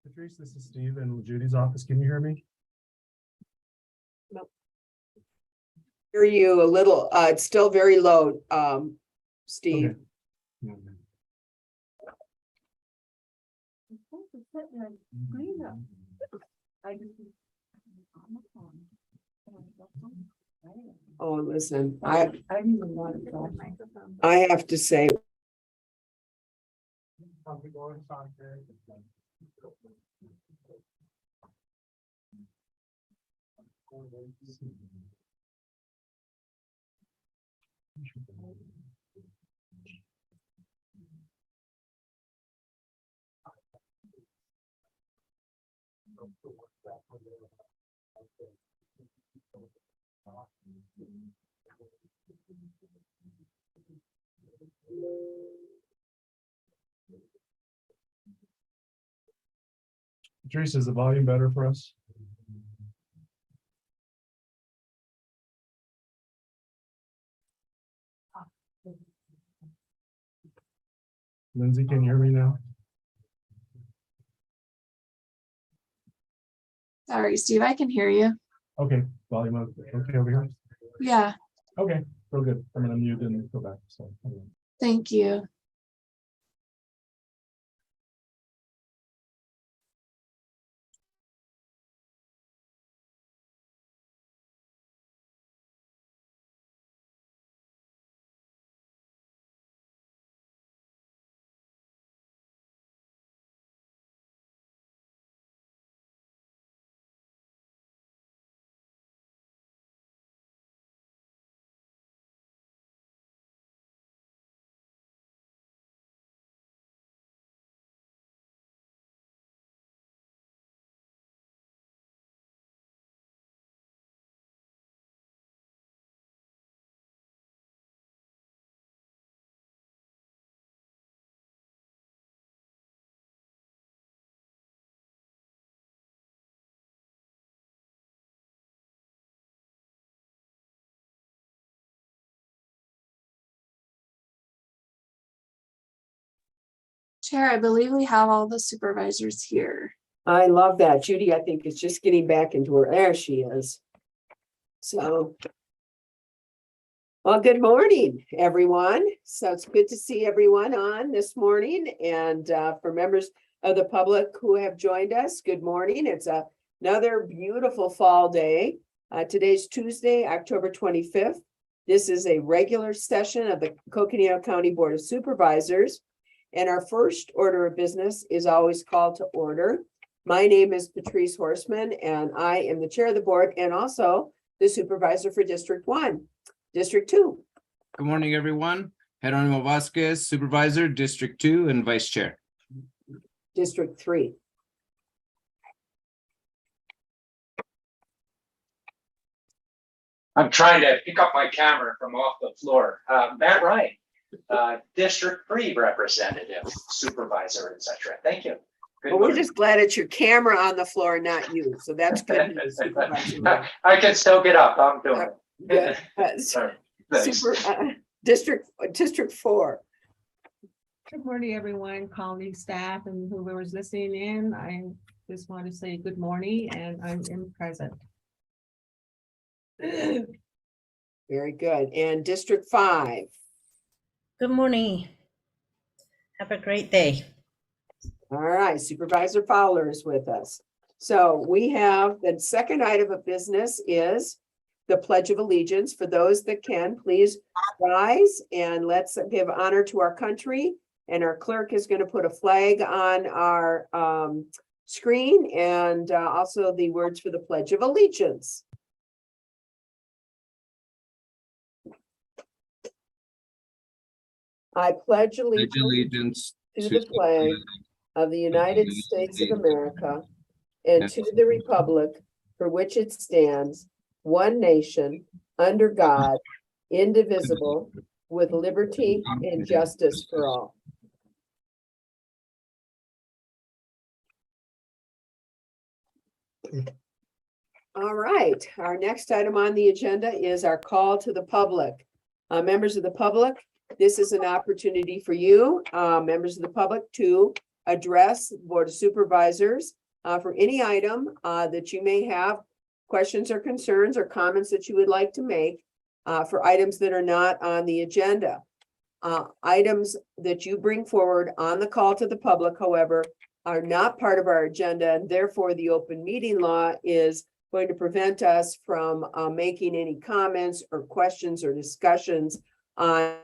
Patrice, this is Steve in Judy's office. Can you hear me? Hear you a little, it's still very low, Steve. Okay. Oh, listen, I have to say, Patrice, is the volume better for us? Lindsay, can you hear me now? Sorry, Steve, I can hear you. Okay, volume okay over here. Yeah, Okay, real good. I'm gonna mute and go back. So thank you. Chair, I believe we have all the supervisors here. I love that. Judy, I think, is just getting back into her, there she is. So. Well, good morning, everyone. So it's good to see everyone on this morning, and for members of the public who have joined us, good morning. It's another beautiful fall day. Today's Tuesday, October 25th. This is a regular session of the Coconino County Board of Supervisors. And our first order of business is always called to order. My name is Patrice Horseman, and I am the chair of the board and also the supervisor for District 1. District 2. Good morning, everyone. Jeronimo Vasquez, Supervisor, District 2 and Vice Chair. District 3. I'm trying to pick up my camera from off the floor. Matt Ryan, District 3 Representative, Supervisor, etc. Thank you. Good Well, we're morning. just glad it's your camera on the floor, not you. So that's good news, Supervisor. I can still get up. I'm doing it. Good. Sorry. Thanks. District 4. Good morning, everyone, colleagues, staff, and whoever's listening in. I just want to say good morning, and I'm in present. Very good. And District 5. Good morning. Have a great day. All right, Supervisor Fowler is with us. So we have the second item of business is the Pledge of Allegiance. For those that can, please rise and let's give honor to our country. And our clerk is going to put a flag on our screen and also the words for the Pledge of Allegiance. I pledge allegiance to the flag of the United States of America and to the republic for which it stands, one nation, under God, indivisible, with liberty and justice for all. All right, our next item on the agenda is our call to the public. Members of the public, this is an opportunity for you, members of the public, to address Board of Supervisors for any item that you may have questions or concerns or comments that you would like to make for items that are not on the agenda. Items that you bring forward on the call to the public, however, are not part of our agenda, and therefore the open meeting law is going to prevent us from making any comments or questions or discussions on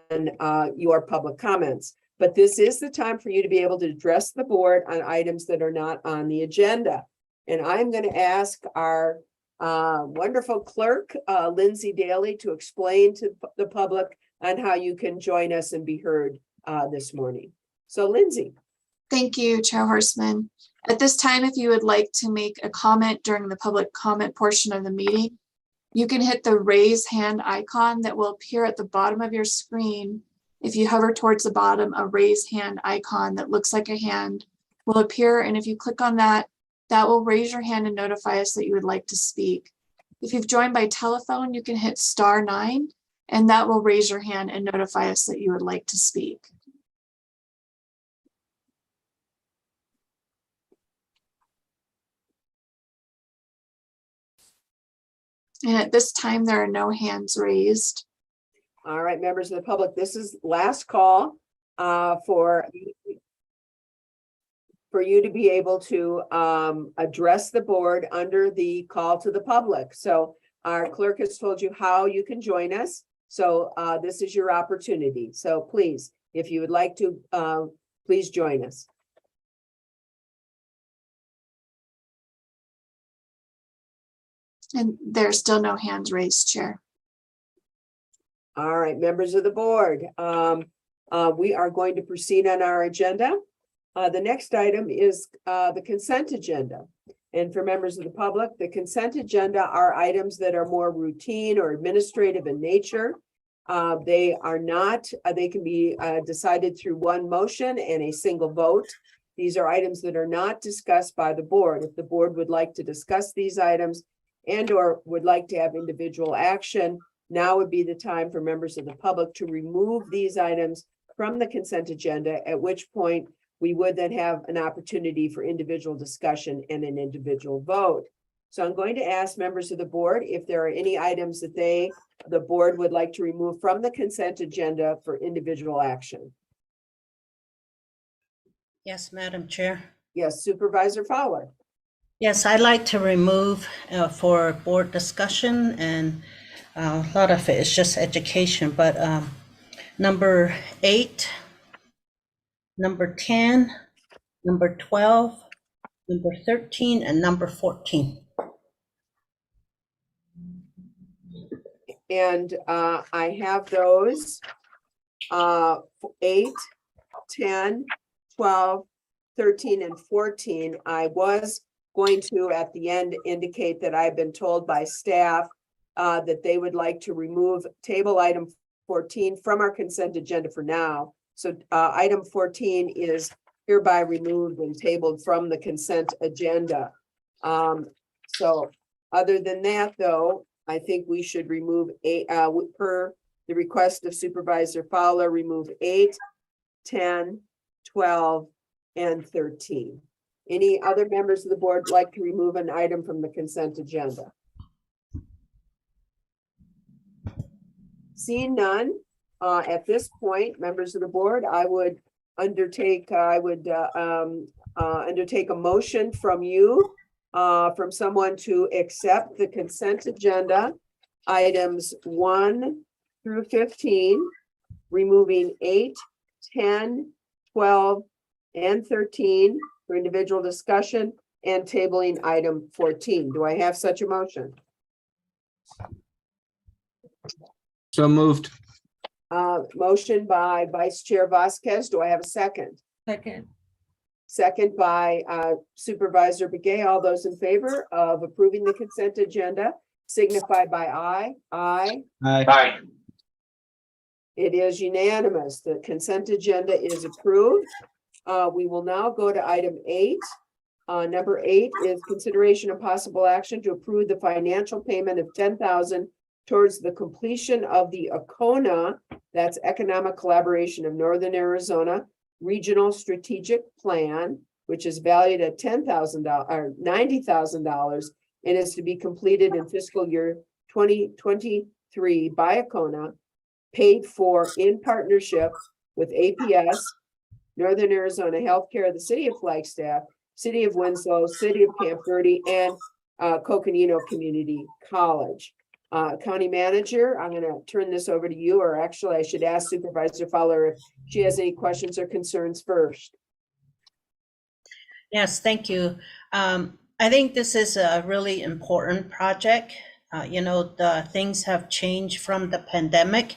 your public comments. But this is the time for you to be able to address the board on items that are not on the agenda. And I'm going to ask our wonderful clerk, Lindsay Daly, to explain to the public on how you can join us and be heard this morning. So Lindsay. Thank you, Chair Horseman. At this time, if you would like to make a comment during the public comment portion of the meeting, you can hit the raise hand icon that will appear at the bottom of your screen. If you hover towards the bottom, a raise hand icon that looks like a hand will appear. And if you click on that, that will raise your hand and notify us that you would like to speak. If you've joined by telephone, you can hit *9, and that will raise your hand and notify us that you would like to speak. And at this time, there are no hands raised. All right, members of the public, this is last call for you to be able to address the board under the call to the public. So our clerk has told you how you can join us. So this is your opportunity. So please, if you would like to, please join us. And there's still no hands raised, Chair. All right, members of the board, we are going to proceed on our agenda. The next item is the consent agenda. And for members of the public, the consent agenda are items that are more routine or administrative in nature. They are not, they can be decided through one motion and a single vote. These are items that are not discussed by the board. If the board would like to discuss these items and/or would like to have individual action, now would be the time for members of the public to remove these items from the consent agenda, at which point we would then have an opportunity for individual discussion and an individual vote. So I'm going to ask members of the board if there are any items that the board would like to remove from the consent agenda for individual action. Yes, Madam Chair. Yes, Supervisor Fowler. Yes, I'd like to remove for board discussion, and a lot of it is just education, but number 8, number 10, number 12, number 13, and number 14. And I have those 8, 10, 12, 13, and 14. I was going to, at the end, indicate that I've been told by staff that they would like to remove table item 14 from our consent agenda for now. So item 14 is hereby removed and tabled from the consent agenda. So other than that, though, I think we should remove per the request of Supervisor Fowler, remove 8, 10, 12, and 13. Any other members of the board like to remove an item from the consent agenda? Seeing none, at this point, members of the board, I would undertake a motion from you, from someone to accept the consent agenda, items 1 through 15, removing 8, 10, 12, and 13 for individual discussion, and tabling item 14. Do I have such a motion? So moved. Motion by Vice Chair Vasquez. Do I have a second? Second. Second by Supervisor Begay. All those in favor of approving the consent agenda signify by aye. Aye. Aye. Aye. It is unanimous. The consent agenda is approved. We will now go to item 8. Number 8 is consideration of possible action to approve the financial payment of $10,000 towards the completion of the ACONA, that's Economic Collaboration of Northern Arizona, Regional Strategic Plan, which is valued at $10,000 or $90,000 and is to be completed in fiscal year 2023 by Acona, paid for in partnership with APS, Northern Arizona Healthcare, the City of Flagstaff, City of Winslow, City of Camp Verde, and Coconino Community College. County Manager, I'm going to turn this over to you, or actually I should ask Supervisor Fowler if she has any questions or concerns first. Yes, thank you. I think this is a really important project. The things have changed from the pandemic.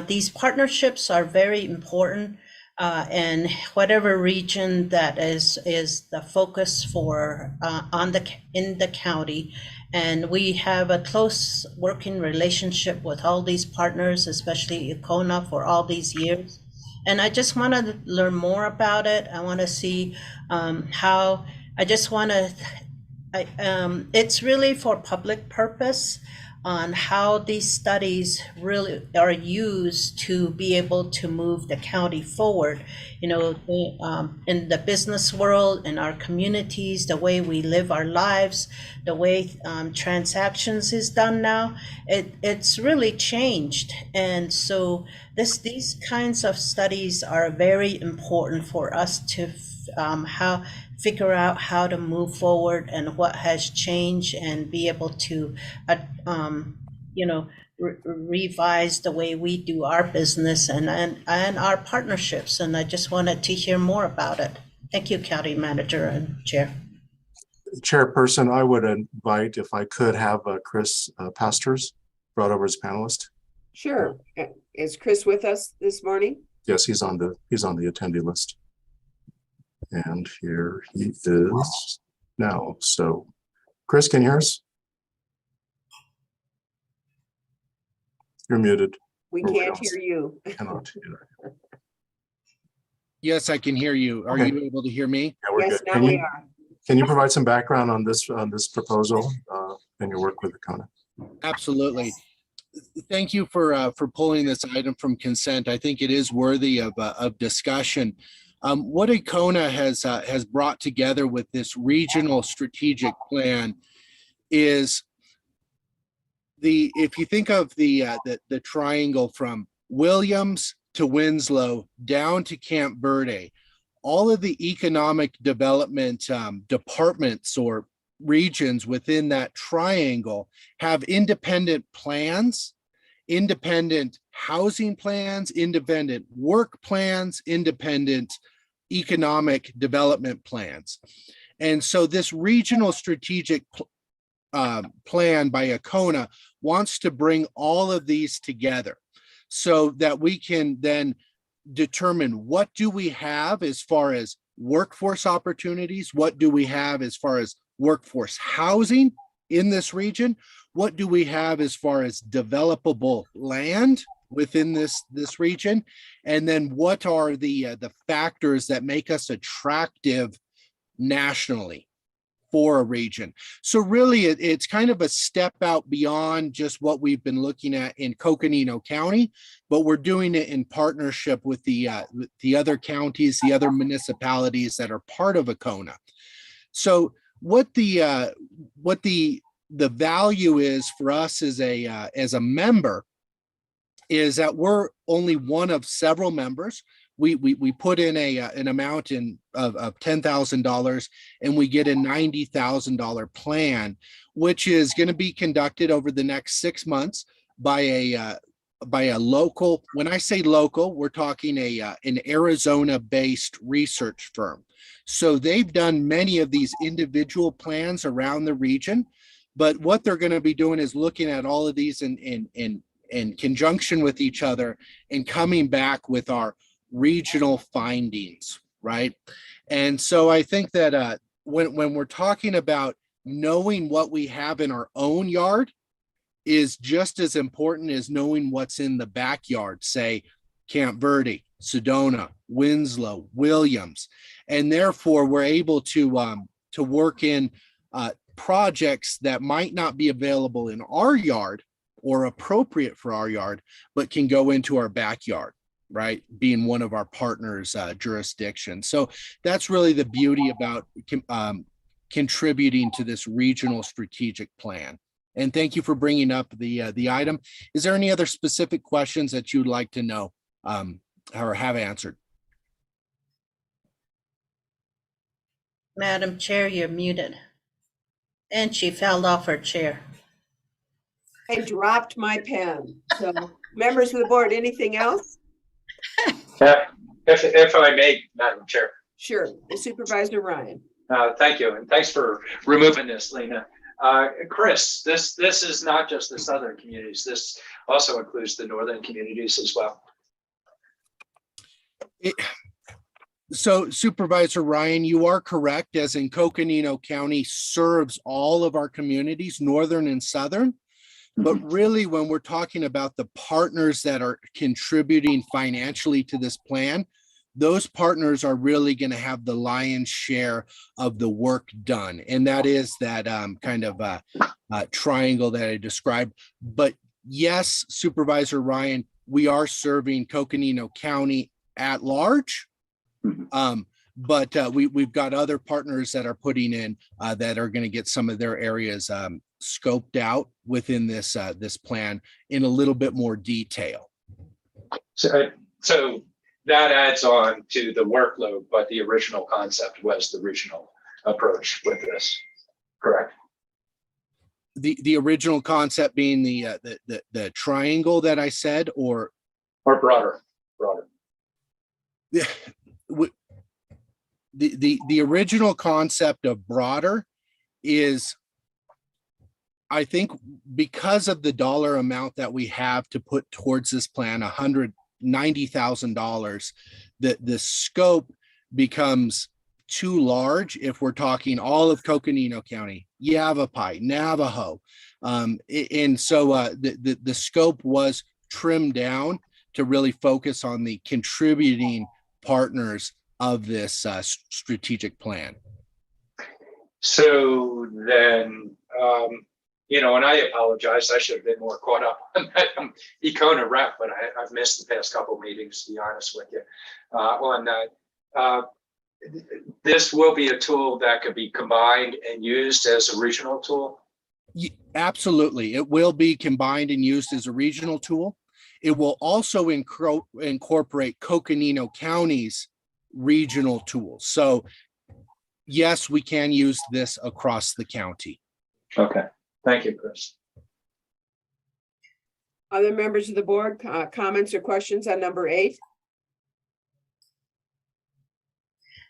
These partnerships are very important. And whatever region that is the focus for in the county, and we have a close working relationship with all these partners, especially Acona, for all these years. And I just want to learn more about it. I want to see how. I just want to. It's really for public purpose on how these studies really are used to be able to move the county forward. In the business world, in our communities, the way we live our lives, the way transactions is done now, it's really changed. And so these kinds of studies are very important for us to figure out how to move forward and what has changed, and be able to revise the way we do our business and our partnerships. And I just wanted to hear more about it. Thank you, County Manager and Chair. Chairperson, I would invite, if I could, have Chris Pastors brought over as panelist. Sure. Is Chris with us this morning? Yes, he's on the attendee list. And here he is now. So, Chris, can you hear us? You're muted. We Or can't else. hear you. Cannot hear. Yes, I can hear you. Are Okay. you able to hear me? Yeah, we're Yes, good. now we are. Can you provide some background on this proposal and your work with Acona? Absolutely. Thank you for pulling this item from consent. I think it is worthy of discussion. What Acona has brought together with this regional strategic plan is if you think of the triangle from Williams to Winslow down to Camp Verde, all of the economic development departments or regions within that triangle have independent plans, independent housing plans, independent work plans, independent economic development plans. And so this regional strategic plan by Acona wants to bring all of these together so that we can then determine what do we have as far as workforce opportunities, what do we have as far as workforce housing in this region, what do we have as far as developable land within this region, and then what are the factors that make us attractive nationally for a region. So really it's kind of a step out beyond just what we've been looking at in Coconino County, but we're doing it in partnership with the other counties, the other municipalities that are part of Acona. So what the value is for us as a member is that we're only one of several members. We put in an amount of $10,000 and we get a $90,000 plan, which is going to be conducted over the next 6 months by a local. When I say local, we're talking an Arizona-based research firm. So they've done many of these individual plans around the region, but what they're going to be doing is looking at all of these in conjunction with each other and coming back with our regional findings, right? And so I think that when we're talking about knowing what we have in our own yard is just as important as knowing what's in the backyard, say Camp Verde, Sedona, Winslow, Williams. And therefore we're able to work in projects that might not be available in our yard or appropriate for our yard, but can go into our backyard. right? Being one of our partners' jurisdictions. So that's really the beauty about contributing to this regional strategic plan. And thank you for bringing up the item. Is there any other specific questions that you'd like to know or have answered? Madam Chair, you're muted. And she fell off her chair. I dropped my pen. So members of the board, anything else? If I may, Madam Chair. Sure, Supervisor Ryan. Thank you, and thanks for removing this, Lena. Chris, this is not just the southern communities. This also includes the northern communities as well. So Supervisor Ryan, you are correct, as in Coconino County serves all of our communities, northern and southern. But really, when we're talking about the partners that are contributing financially to this plan, those partners are really going to have the lion's share of the work done. And that is that kind of triangle that I described. But yes, Supervisor Ryan, we are serving Coconino County at large. But we've got other partners that are putting in that are going to get some of their areas scoped out within this this plan in a little bit more detail. So that adds on to the workload, but the original concept was the regional approach with this, correct? The original concept being the triangle that I said, or broader. The original concept of broader is, I think, because of the dollar amount that we have to put towards this plan, $190,000, the scope becomes too large if we're talking all of Coconino County, Yavapai, Navajo. And so the scope was trimmed down to really focus on the contributing partners of this strategic plan. So then, and I apologize, I should have been more caught up on that Econa rep, but I've missed the past couple of meetings, to be honest with you. This will be a tool that could be combined and used as a regional tool? Absolutely. It will be combined and used as a regional tool. It will also incorporate Coconino County's regional tools. So yes, we can use this across the county. Okay. Thank you, Chris. Other members of the board, comments or questions on number 8?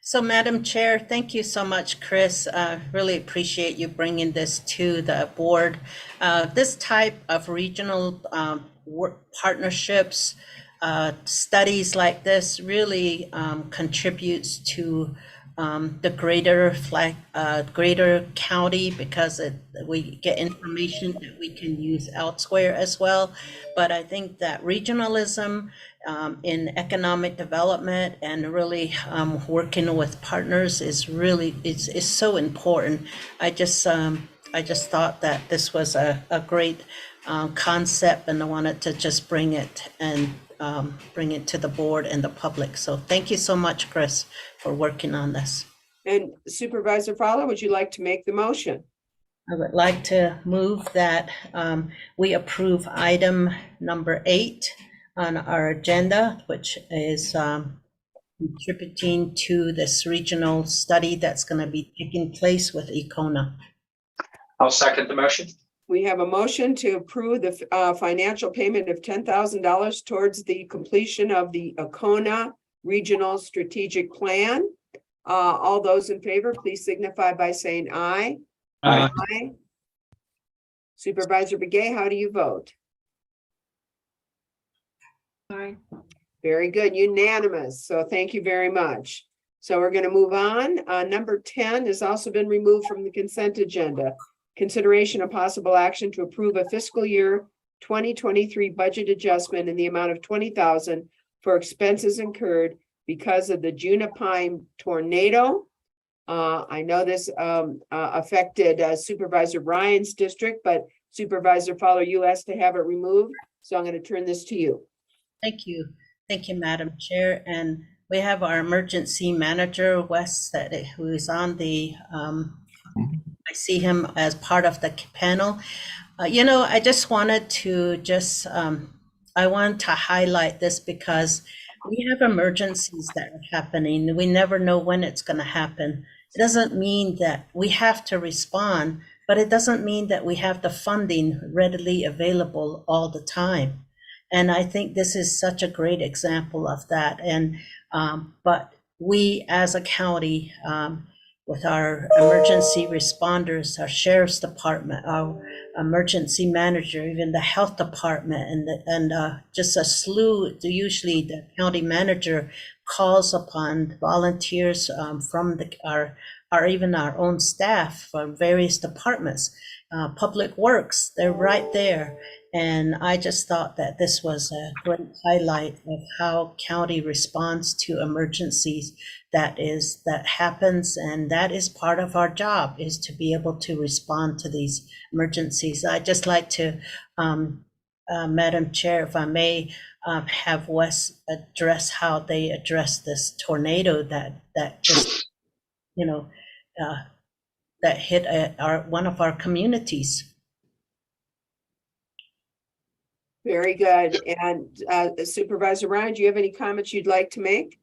So Madam Chair, thank you so much, Chris. Really appreciate you bringing this to the board. This type of regional work partnerships, studies like this really contributes to the greater county, because we get information that we can use elsewhere as well. But I think that regionalism in economic development and really working with partners is really is so important. I just thought that this was a great concept, and I wanted to just bring it to the board and the public. So thank you so much, Chris, for working on this. And Supervisor Fowler, would you like to make the motion? I would like to move that we approve item number 8 on our agenda, which is contributing to this regional study that's going to be taking place with Econa. I'll second the motion. We have a motion to approve the financial payment of $10,000 towards the completion of the Econa Regional Strategic Plan. All those in favor, please signify by saying aye. Aye. Aye. Supervisor Begay, how do you vote? Aye. Very good, unanimous. So thank you very much. So we're going to move on. Number 10 has also been removed from the consent agenda. Consideration of possible action to approve a fiscal year 2023 budget adjustment in the amount of $20,000 for expenses incurred because of the Junipine tornado. I know this affected Supervisor Ryan's district, but Supervisor Fowler, you asked to have it removed. So I'm going to turn this to you. Thank you. Thank you, Madam Chair. And we have our emergency manager, Wes, who is on the, I see him as part of the panel. I just wanted to I want to highlight this because we have emergencies that are happening. We never know when it's going to happen. It doesn't mean that we have to respond, but it doesn't mean that we have the funding readily available all the time. And I think this is such a great example of that. And but we as a county, with our emergency responders, our sheriff's department, our emergency manager, even the health department, and just a slew. Usually, the county manager calls upon volunteers from even our own staff from various departments. Public Works, they're right there. And I just thought that this was a great highlight of how county responds to emergencies. That happens, and that is part of our job, is to be able to respond to these emergencies. I'd just like to, Madam Chair, if I may, have Wes address how they address this tornado that just, that hit one of our communities. Very good. And Supervisor Ryan, do you have any comments you'd like to make?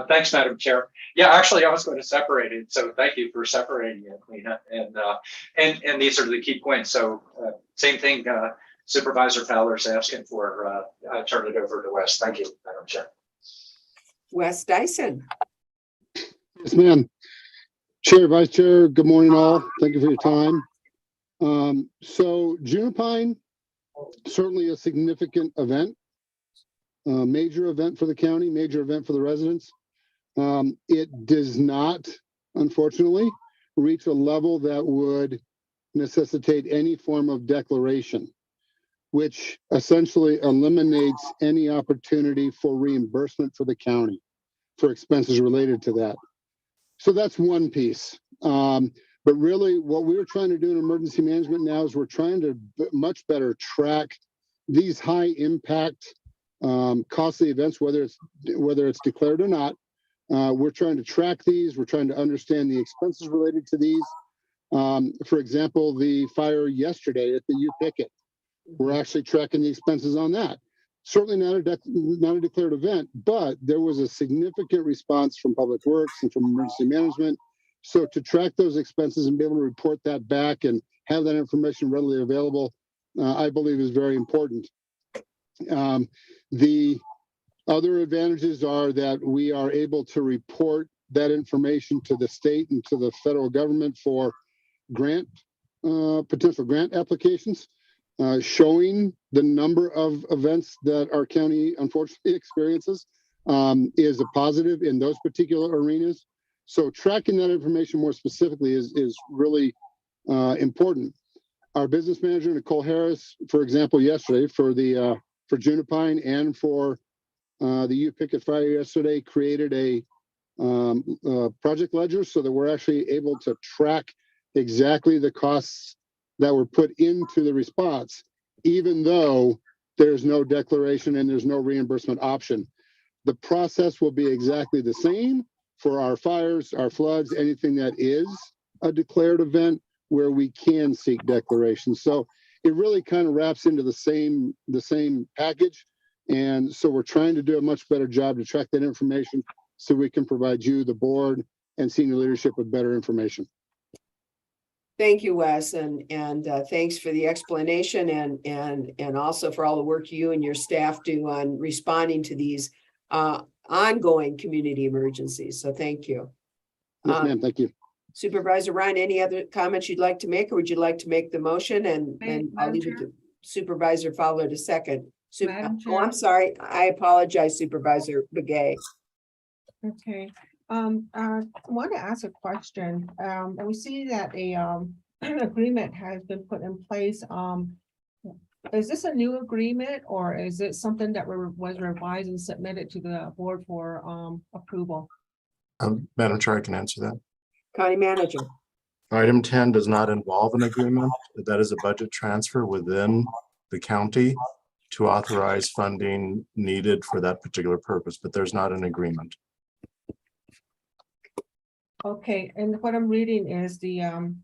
Thanks, Madam Chair. Yeah, actually, I was going to separate it, so thank you for separating it, Lena. And these are the key points. So same thing, Supervisor Fowler's asking for. I turn it over to Wes. Thank you, Madam Chair. Wes Dyson. Yes, ma'am. Chair, Vice Chair, good morning all. Thank you for your time. So Junipine, certainly a significant event. Major event for the county, major event for the residents. It does not, unfortunately, reach a level that would necessitate any form of declaration, which essentially eliminates any opportunity for reimbursement for the county for expenses related to that. So that's one piece. But really what we're trying to do in emergency management now is we're trying to much better track these high impact costly events, whether it's declared or not. We're trying to track these. We're trying to understand the expenses related to these. For example, the fire yesterday at the U Picket, we're actually tracking the expenses on that. Certainly not a declared event, but there was a significant response from Public Works and from emergency management. So to track those expenses and be able to report that back and have that information readily available, I believe is very important. The other advantages are that we are able to report that information to the state and to the federal government for potential grant applications, showing the number of events that our county unfortunately experiences is a positive in those particular arenas. So tracking that information more specifically is really important. Our business manager, Nicole Harris, for example, yesterday for Junipine and for the U Picket fire yesterday, created a project ledger so that we're actually able to track exactly the costs that were put into the response, even though there's no declaration and there's no reimbursement option. The process will be exactly the same for our fires, our floods, anything that is a declared event where we can seek declarations. So it really kind of wraps into the same package. And so we're trying to do a much better job to track that information so we can provide you, the board, and senior leadership with better information. Thank you, Wes, and thanks for the explanation and also for all the work you and your staff do on responding to these ongoing community emergencies. So thank you. Yes, ma'am. Thank you. Supervisor Ryan, any other comments you'd like to make, or would you like to make the motion? And I'll leave it to Supervisor Fowler to second. Oh, I'm sorry. I apologize, Supervisor Begay. Okay, I want to ask a question. And we see that an agreement has been put in place. Is this a new agreement, or is it something that was revised and submitted to the board for approval? Madam Chair, I can answer that. County Manager. Item 10 does not involve an agreement. That is a budget transfer within the county to authorize funding needed for that particular purpose, but there's not an agreement. Okay, and what I'm reading is the, I'm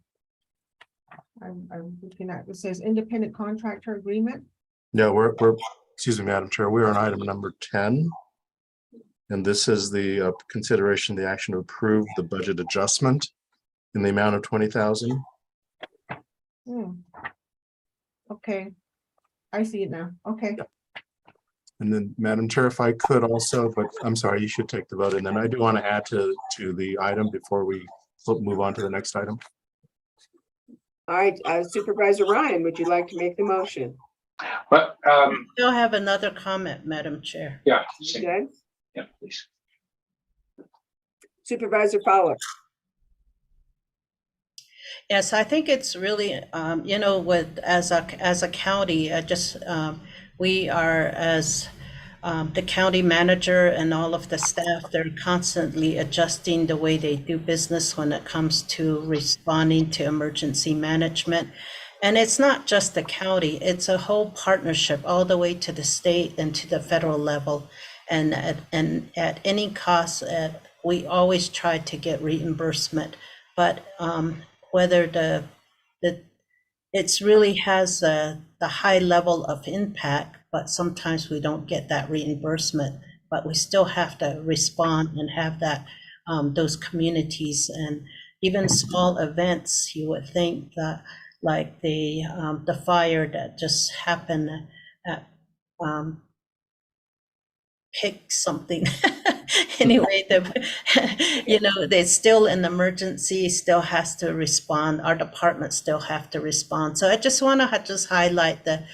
looking at, it says independent contractor agreement. Yeah, we're, excuse me, Madam Chair, we're on item number 10. And this is the consideration, the action to approve the budget adjustment in the amount of 20,000. Okay, I see it now. Okay. And then, Madam Chair, if I could also, but I'm sorry, you should take the vote. And then I do want to add to the item before we move on to the next item. All right, Supervisor Ryan, would you like to make the motion? But, Still have another comment, Madam Chair. yeah, You good? yeah, please. Supervisor Fowler? Yes, I think it's really, you know, with as a county, we are as the county manager and all of the staff, they're constantly adjusting the way they do business when it comes to responding to emergency management. And it's not just the county, it's a whole partnership all the way to the state and to the federal level. And at any cost, we always try to get reimbursement, but whether it's really has the high level of impact, but sometimes we don't get that reimbursement, but we still have to respond and have that those communities, and even small events. You would think that, like the fire that just happened at pick something. Anyway, you know, they're still an emergency, still has to respond. Our department still have to respond. So I just want to just highlight the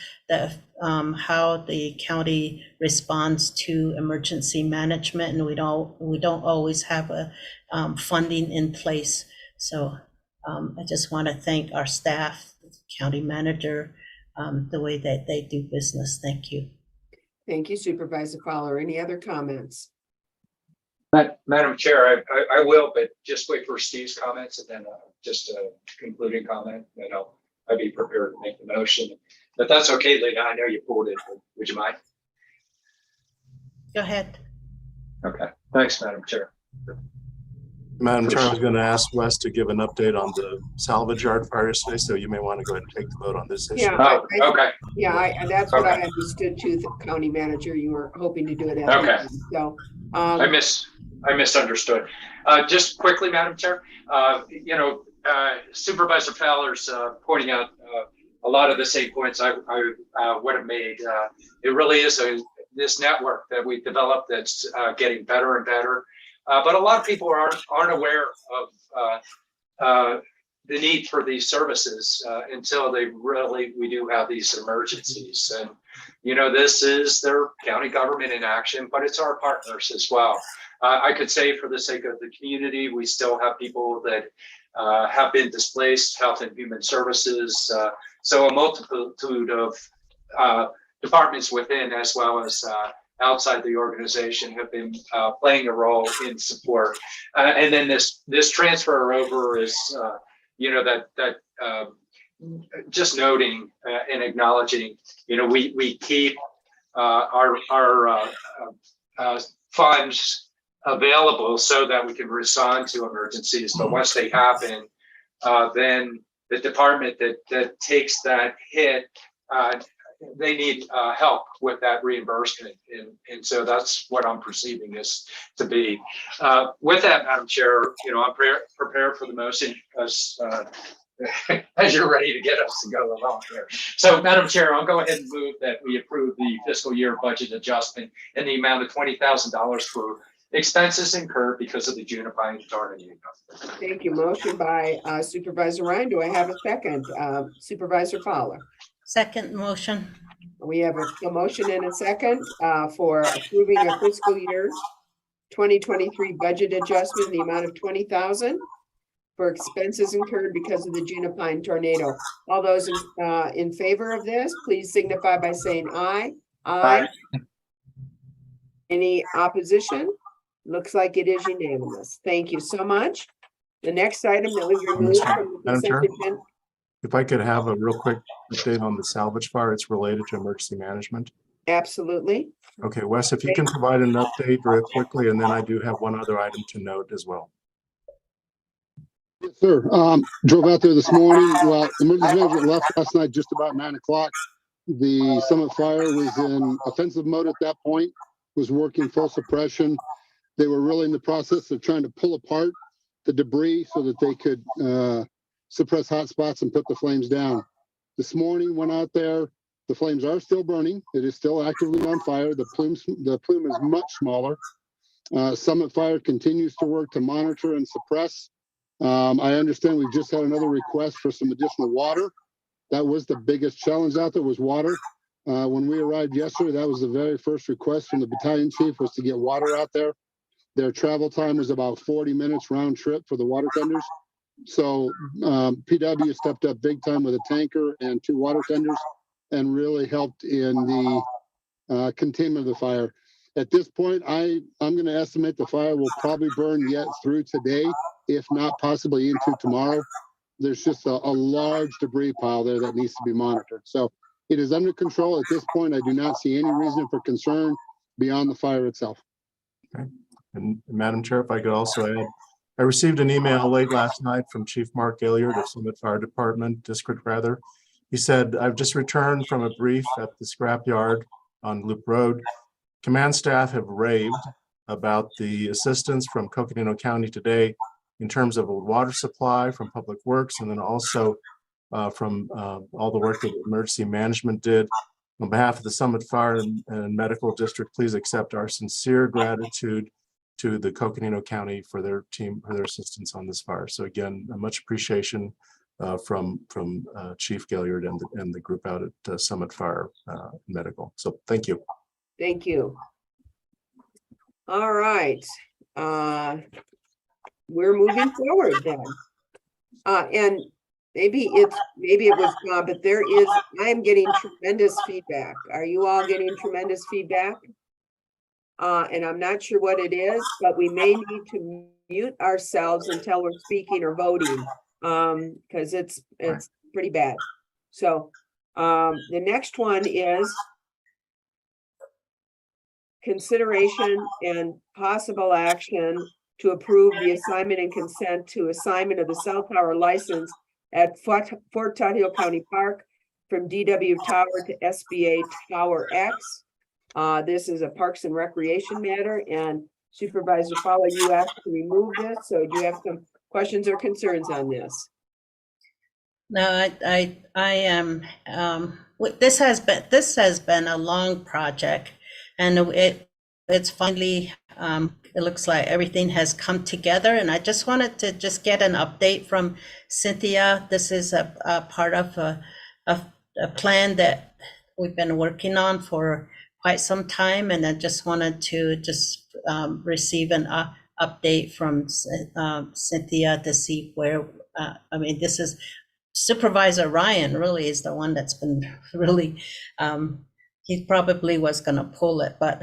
how the county responds to emergency management, and we don't always have a funding in place. So I just want to thank our staff, the county manager, the way that they do business. Thank you. Thank you, Supervisor Fowler. Any other comments? Madam Chair, I will, but just wait for Steve's comments and then just a concluding comment, and I'd be prepared to make the motion. But that's okay, Lena. I know you pulled it. Would you mind? Go ahead. Okay. Thanks, Madam Chair. Madam Chair, I was going to ask Wes to give an update on the salvage yard fire yesterday, so you may want to go ahead and take the vote on this issue. Yeah. Oh, okay. Yeah, that's what Okay. I understood too, the county manager, you were hoping to do it. At Okay. meeting. So, I misunderstood. Just quickly, Madam Chair, Supervisor Fowler's pointing out a lot of the same points I would have made. It really is this network that we've developed that's getting better and better. But a lot of people aren't aware of the need for these services until we do have these emergencies. And, this is their county government in action, but it's our partners as well. I could say, for the sake of the community, we still have people that have been displaced, Health and Human Services. So a multitude of departments within, as well as outside the organization, have been playing a role in support. And then this transfer over is, just noting and acknowledging, we keep our funds available so that we can respond to emergencies. But once they happen, then the department that takes that hit, they need help with that reimbursement. And so that's what I'm perceiving this to be. With that, Madam Chair, I'm prepared for the motion as you're ready to get us to go along here. So, Madam Chair, I'll go ahead and move that we approve the fiscal year budget adjustment in the amount of $20,000 for expenses incurred because of the Junipine tornado. thank you. Motion by Supervisor Ryan. Do I have a second? Supervisor Fowler. Second motion. We have a motion and a second for approving a fiscal year 2023 budget adjustment in the amount of $20,000 for expenses incurred because of the Junipine tornado. All those in favor of this, please signify by saying aye. Aye. Any opposition? Looks like it is unanimous. Thank you so much. The next item that we removed from the Madam consent Chair? agenda. If I could have a real quick update on the salvage fire, it's related to emergency management. Absolutely. Okay, Wes, if you can provide an update real quickly, and then I do have one other item to note as well. Yes, sir. Drove out there this morning. Well, emergency management left last night just about 9 o'clock. The Summit Fire was in offensive mode at that point, was working full suppression. They were really in the process of trying to pull apart the debris so that they could suppress hot spots and put the flames down. This morning, went out there. The flames are still burning. It is still actively on fire. The plume is much smaller. Summit Fire continues to work to monitor and suppress. I understand we've just had another request for some additional water. That was the biggest challenge out there, was water. When we arrived yesterday, that was the very first request from the battalion chief, was to get water out there. Their travel time was about 40 minutes round trip for the water tenders. So PW stepped up big time with a tanker and 2 water tenders and really helped in the containment of the fire. At this point, I'm going to estimate the fire will probably burn yet through today, if not possibly into tomorrow. There's just a large debris pile there that needs to be monitored. So it is under control at this point. I do not see any reason for concern beyond the fire itself. Okay. And Madam Chair, if I could also add, I received an email late last night from Chief Mark Gilliard of Summit Fire Department, District rather. He said, I've just returned from a brief at the scrapyard on Loop Road. Command staff have raved about the assistance from Coconino County today in terms of a water supply from Public Works, and then also from all the work that emergency management did. On behalf of the Summit Fire and Medical District, please accept our sincere gratitude to the Coconino County for their team, for their assistance on this fire. So again, much appreciation from Chief Gilliard and the group out at Summit Fire Medical. So thank you. Thank you. All right. We're moving forward then. And maybe it was, but I am getting tremendous feedback. Are you all getting tremendous feedback? And I'm not sure what it is, but we may need to mute ourselves until we're speaking or voting, because it's pretty bad. So the next one is consideration and possible action to approve the assignment and consent to assignment of the cell tower license at Fort Tahoe County Park from DW Tower to SBA Tower X. This is a Parks and Recreation matter, and Supervisor Fowler, you asked to remove this. So do you have some questions or concerns on this? No, I am, this has been a long project, and it's finally, it looks like everything has come together, and I just wanted to just get an update from Cynthia. This is a part of a plan that we've been working on for quite some time, and I just wanted to just receive an update from Cynthia to see where, I mean, this is Supervisor Ryan really is the one that's been really, he probably was going to pull it, but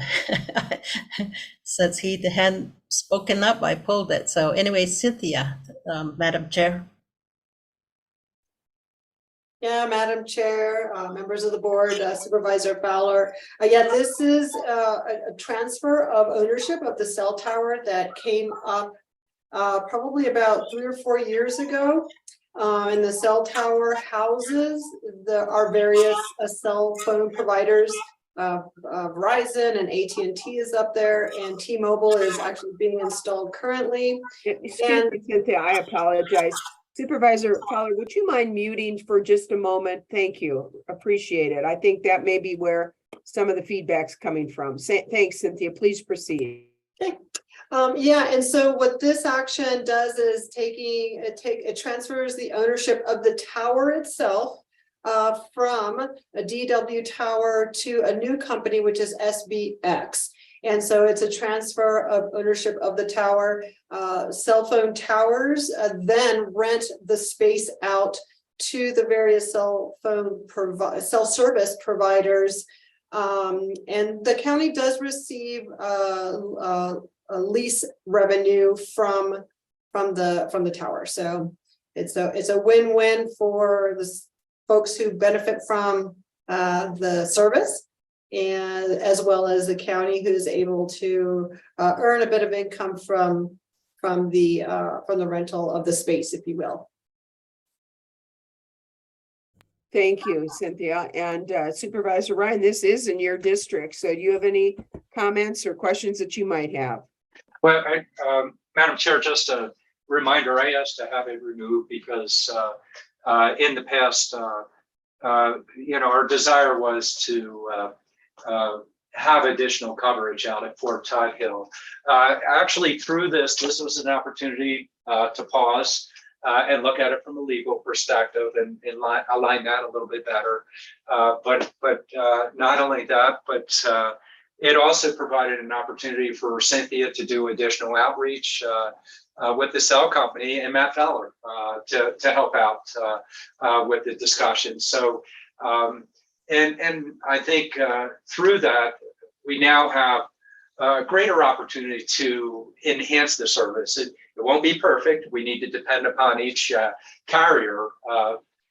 since he hadn't spoken up, I pulled it. So anyway, Cynthia, Madam Chair. Yeah, Madam Chair, members of the board, Supervisor Fowler. Yeah, this is a transfer of ownership of the cell tower that came up probably about 3 or 4 years ago. And the cell tower houses our various cell phone providers. Verizon and AT&T is up there, and T-Mobile is actually being installed currently. Excuse me, Cynthia, I apologize. Supervisor Fowler, would you mind muting for just a moment? Thank you. Appreciate it. I think that may be where some of the feedback's coming from. Thanks, Cynthia. Please proceed. Okay. Yeah, and so what this action does is it transfers the ownership of the tower itself from a DW tower to a new company, which is SBX. And so it's a transfer of ownership of the tower. Cell phone towers then rent the space out to the various cell service providers. And the county does receive a lease revenue from the tower. So it's a win-win for the folks who benefit from the service, and as well as the county, who's able to earn a bit of income from the rental of the space, if you will. Thank you, Cynthia. And Supervisor Ryan, this is in your district. So do you have any comments or questions that you might have? Well, Madam Chair, just a reminder, I asked to have it removed because in the past, our desire was to have additional coverage out at Fort Todd Hill. Actually, through this was an opportunity to pause and look at it from a legal perspective and align that a little bit better. But not only that, but it also provided an opportunity for Cynthia to do additional outreach with the cell company and Matt Feller to help out with the discussion. So, and I think through that, we now have a greater opportunity to enhance the service. It won't be perfect. We need to depend upon each carrier,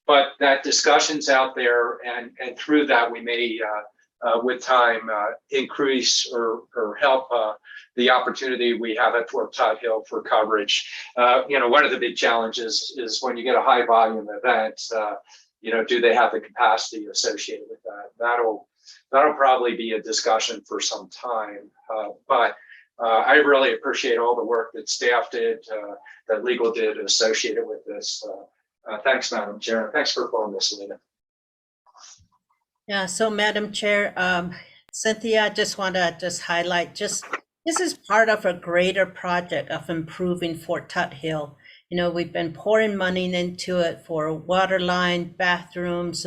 but that discussion's out there, and through that we may, with time, increase or help the opportunity we have at Fort Todd Hill for coverage. One of the big challenges is when you get a high volume event, do they have the capacity associated with that? That'll probably be a discussion for some time, but I really appreciate all the work that staff did, that legal did associated with this. Thanks, Madam Chair. Thanks for pulling this, Lena. Yeah, so Madam Chair, Cynthia, I just want to highlight, this is part of a greater project of improving Fort Todd Hill. We've been pouring money into it for water line, bathrooms,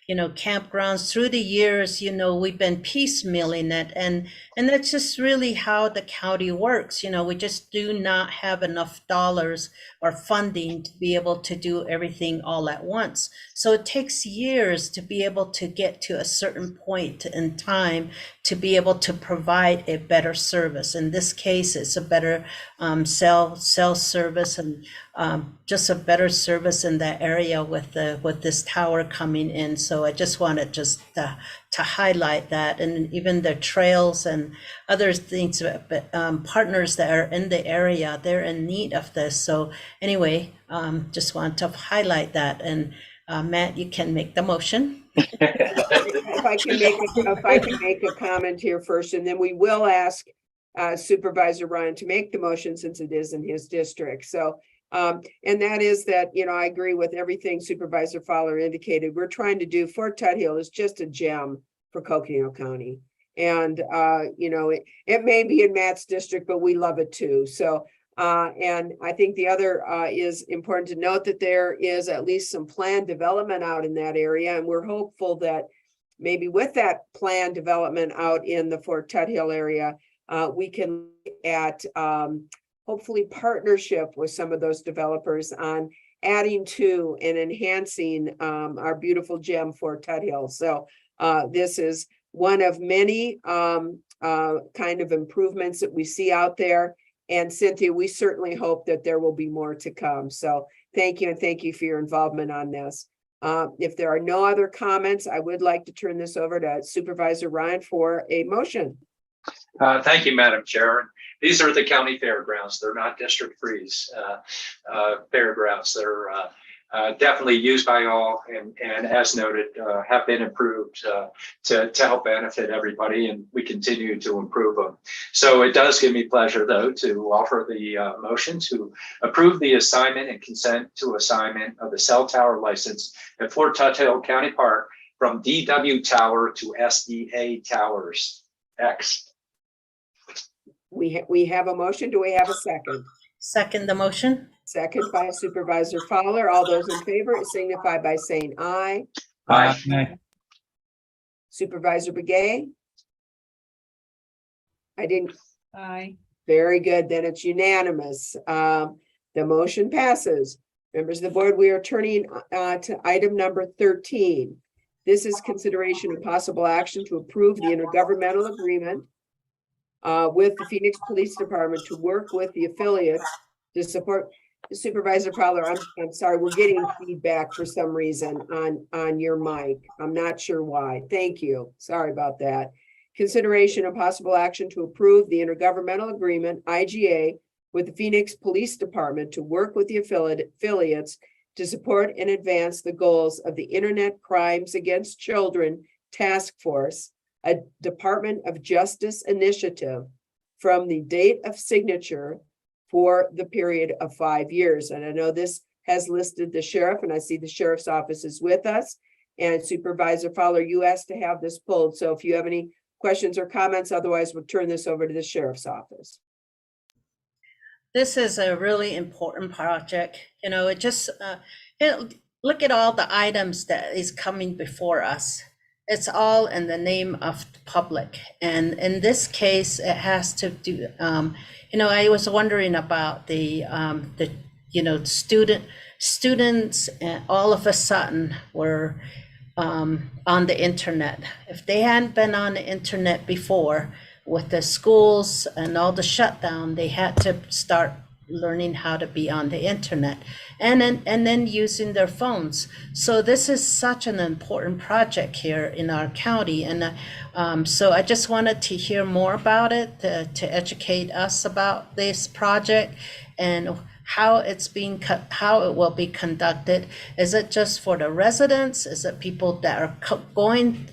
campgrounds. Through the years, we've been piecemealing it, and that's just really how the county works. We just do not have enough dollars or funding to be able to do everything all at once. So it takes years to be able to get to a certain point in time to be able to provide a better service. In this case, it's a better cell service, and just a better service in that area with this tower coming in. So I just wanted to highlight that, and even the trails and other things, partners that are in the area, they're in need of this. So anyway, just want to highlight that. And Matt, you can make the motion. If I can make a comment here first, and then we will ask Supervisor Ryan to make the motion since it is in his district. So, and that is that, I agree with everything Supervisor Fowler indicated. We're trying to do, Fort Todd Hill is just a gem for Coconino County. And, it may be in Matt's district, but we love it too. So, and I think the other is important to note that there is at least some planned development out in that area. And we're hopeful that maybe with that planned development out in the Fort Todd Hill area, we can look at hopefully partnership with some of those developers on adding to and enhancing our beautiful gem Fort Todd Hill. So this is one of many kind of improvements that we see out there. And Cynthia, we certainly hope that there will be more to come. So thank you, and thank you for your involvement on this. If there are no other comments, I would like to turn this over to Supervisor Ryan for a motion. Thank you, Madam Chair. These are the county fairgrounds. They're not District 3's fairgrounds. They're definitely used by all, and as noted, have been improved to help benefit everybody, and we continue to improve them. So it does give me pleasure, though, to offer the motion to approve the assignment and consent to assignment of the cell tower license at Fort Todd Hill County Park from DW Tower to SDA Towers X. We have a motion. Do we have a second? Second the motion. Second by Supervisor Fowler. All those in favor signify by saying aye. Aye. Supervisor Begay? I didn't. Aye. Very good. Then it's unanimous. The motion passes. Members of the board, we are turning to item number 13. This is consideration of possible action to approve the intergovernmental agreement with the Phoenix Police Department to work with the affiliates to support Supervisor Fowler, I'm sorry, we're getting feedback for some reason on your mic. I'm not sure why. Thank you. Sorry about that. Consideration of possible action to approve the intergovernmental agreement, IGA, with the Phoenix Police Department to work with the affiliates to support and advance the goals of the Internet Crimes Against Children Task Force, a Department of Justice initiative from the date of signature for the period of 5 years. And I know this has listed the sheriff, and I see the sheriff's office is with us. And Supervisor Fowler, you asked to have this pulled. So if you have any questions or comments, otherwise we'll turn this over to the sheriff's office. This is a really important project. You know, it just, look at all the items that is coming before us. It's all in the name of the public. And in this case, it has to do, you know, I was wondering about the you know, students all of a sudden were on the internet. If they hadn't been on the internet before, with the schools and all the shutdown, they had to start learning how to be on the internet and then using their phones. So this is such an important project here in our county. And so I just wanted to hear more about it, to educate us about this project and how it's being how it will be conducted. Is it just for the residents? Is it people that are going,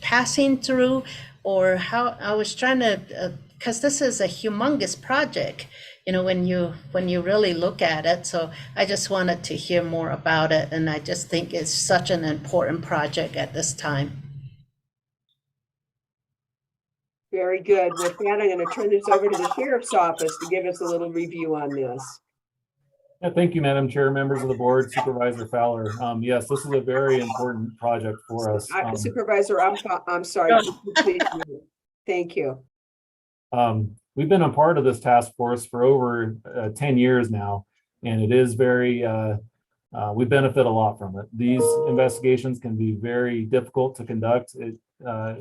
passing through? Or how? I was trying to, because this is a humongous project, you know, when you really look at it. So I just wanted to hear more about it, and I just think it's such an important project at this time. Very good. With that, I'm going to turn this over to the sheriff's office to give us a little review on this. Yeah, thank you, Madam Chair, members of the board, Supervisor Fowler. Yes, this is a very important project for us. Supervisor, I'm sorry. Please, thank you. We've been a part of this task force for over 10 years now, and it is very, we benefit a lot from it. These investigations can be very difficult to conduct. It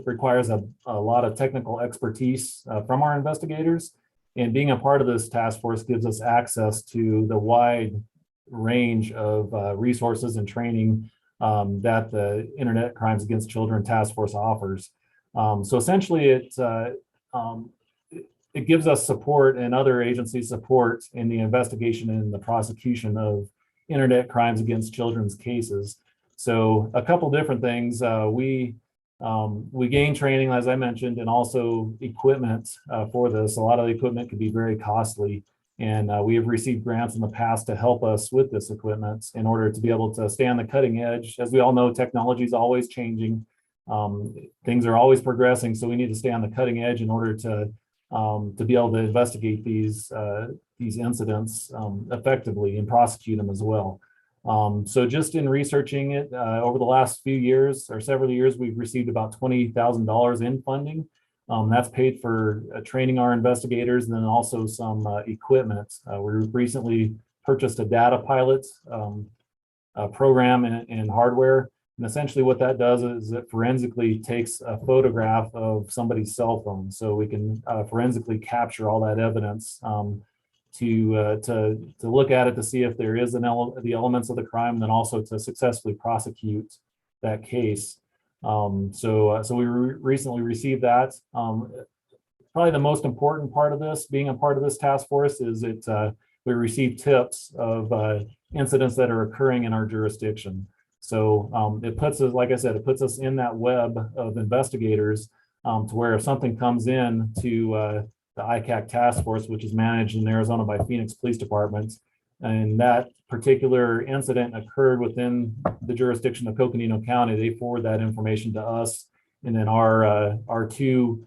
requires a lot of technical expertise from our investigators. And being a part of this task force gives us access to the wide range of resources and training that the Internet Crimes Against Children Task Force offers. So essentially, it gives us support and other agencies support in the investigation and the prosecution of Internet Crimes Against Children's cases. So a couple different things. We gain training, as I mentioned, and also equipment for this. A lot of the equipment can be very costly, and we have received grants in the past to help us with this equipment in order to be able to stay on the cutting edge. As we all know, technology is always changing. Things are always progressing, so we need to stay on the cutting edge in order to be able to investigate these incidents effectively and prosecute them as well. So just in researching it over the last few years or several years, we've received about $20,000 in funding. That's paid for training our investigators and then also some equipment. We recently purchased a data pilot program and hardware. And essentially what that does is it forensically takes a photograph of somebody's cell phone. So we can forensically capture all that evidence to look at it to see if there is the elements of the crime, and then also to successfully prosecute that case. So we recently received that. Probably the most important part of this, being a part of this task force, is we receive tips of incidents that are occurring in our jurisdiction. So it puts us, like I said, it puts us in that web of investigators to where if something comes in to the ICAC task force, which is managed in Arizona by Phoenix Police Department, and that particular incident occurred within the jurisdiction of Coconino County, they forward that information to us, and then our two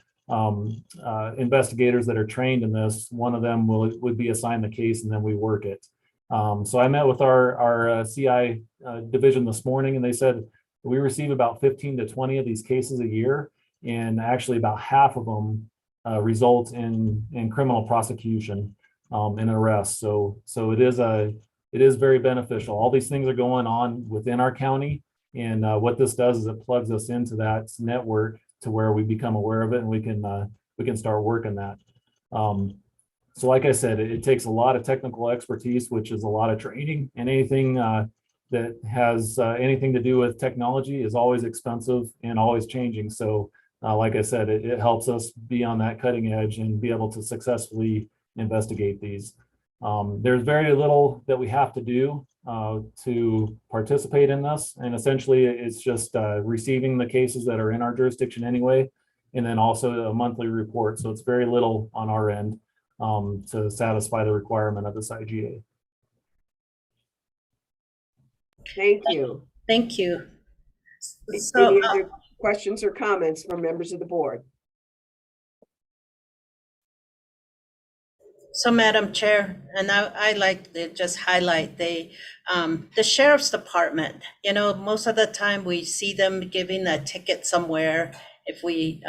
investigators that are trained in this, one of them would be assigned the case, and then we work it. So I met with our CI division this morning, and they said we receive about 15 to 20 of these cases a year, and actually about half of them result in criminal prosecution and arrest. So it is very beneficial. All these things are going on within our county, and what this does is it plugs us into that network to where we become aware of it, and we can start working that. So like I said, it takes a lot of technical expertise, which is a lot of training, and anything that has anything to do with technology is always expensive and always changing. So like I said, it helps us be on that cutting edge and be able to successfully investigate these. There's very little that we have to do to participate in this. And essentially it's just receiving the cases that are in our jurisdiction anyway, and then also a monthly report. So it's very little on our end to satisfy the requirement of this IGA. Thank you. Thank you. So, Any other questions or comments from members of the board? so Madam Chair, and I like to just highlight the Sheriff's Department. You know, most of the time we see them giving a ticket somewhere if we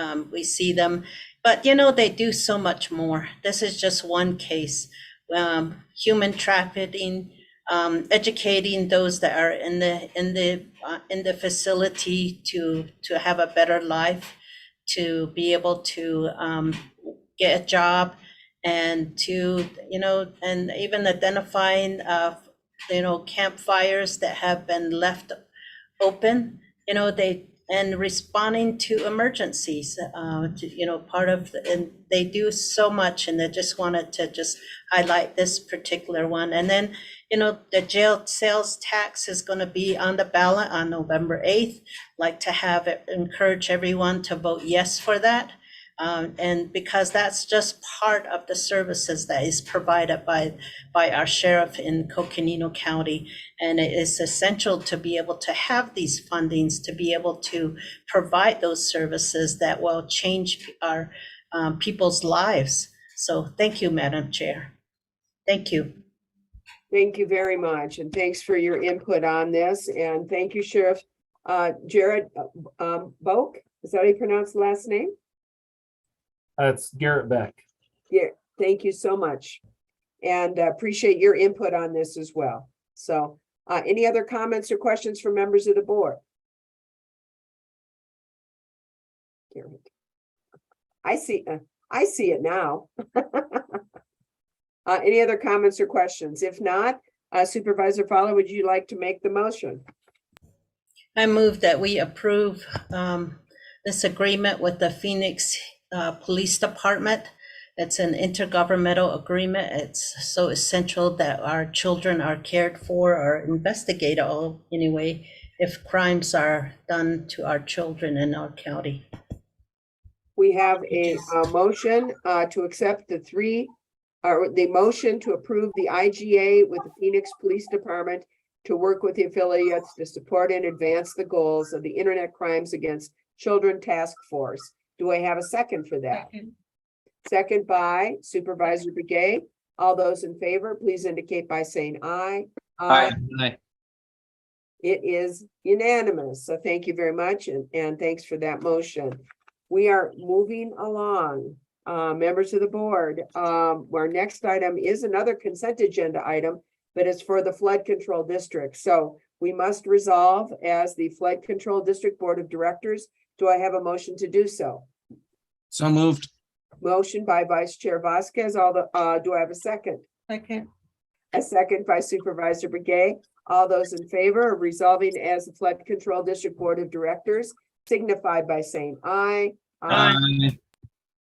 see them, but you know, they do so much more. This is just one case. Human trafficking, educating those that are in the facility to have a better life, to be able to get a job, and to, you know, and even identifying campfires that have been left open, you know, and responding to emergencies, part of, and they do so much, and I just wanted to just highlight this particular one. And then, you know, the jail sales tax is going to be on the ballot on November 8th. Like to have it, encourage everyone to vote yes for that. And because that's just part of the services that is provided by our sheriff in Coconino County. And it is essential to be able to have these fundings, to be able to provide those services that will change our people's lives. So thank you, Madam Chair. Thank you. Thank you very much, and thanks for your input on this. And thank you, Sheriff Jared Boak. Is that how you pronounce the last name? It's Garrett Beck. Yeah, thank you so much. And appreciate your input on this as well. So any other comments or questions from members of the board? I see it now. Any other comments or questions? If not, Supervisor Fowler, would you like to make the motion? I move that we approve this agreement with the Phoenix Police Department. It's an intergovernmental agreement. It's so essential that our children are cared for or investigated, anyway, if crimes are done to our children in our county. We have a motion to accept the motion to approve the IGA with the Phoenix Police Department to work with the affiliates to support and advance the goals of the Internet Crimes Against Children Task Force. Do I have a second for that? Second by Supervisor Begay. All those in favor, please indicate by saying aye. Aye. It is unanimous. So thank you very much. And thanks for that motion. We are moving along. Members of the board, our next item is another consent agenda item, but it's for the Flood Control District. So we must resolve as the Flood Control District Board of Directors. Do I have a motion to do so? So moved. Motion by Vice Chair Vasquez. Do I have a second? Second. A second by Supervisor Begay. All those in favor of resolving as the Flood Control District Board of Directors signify by saying aye. Aye.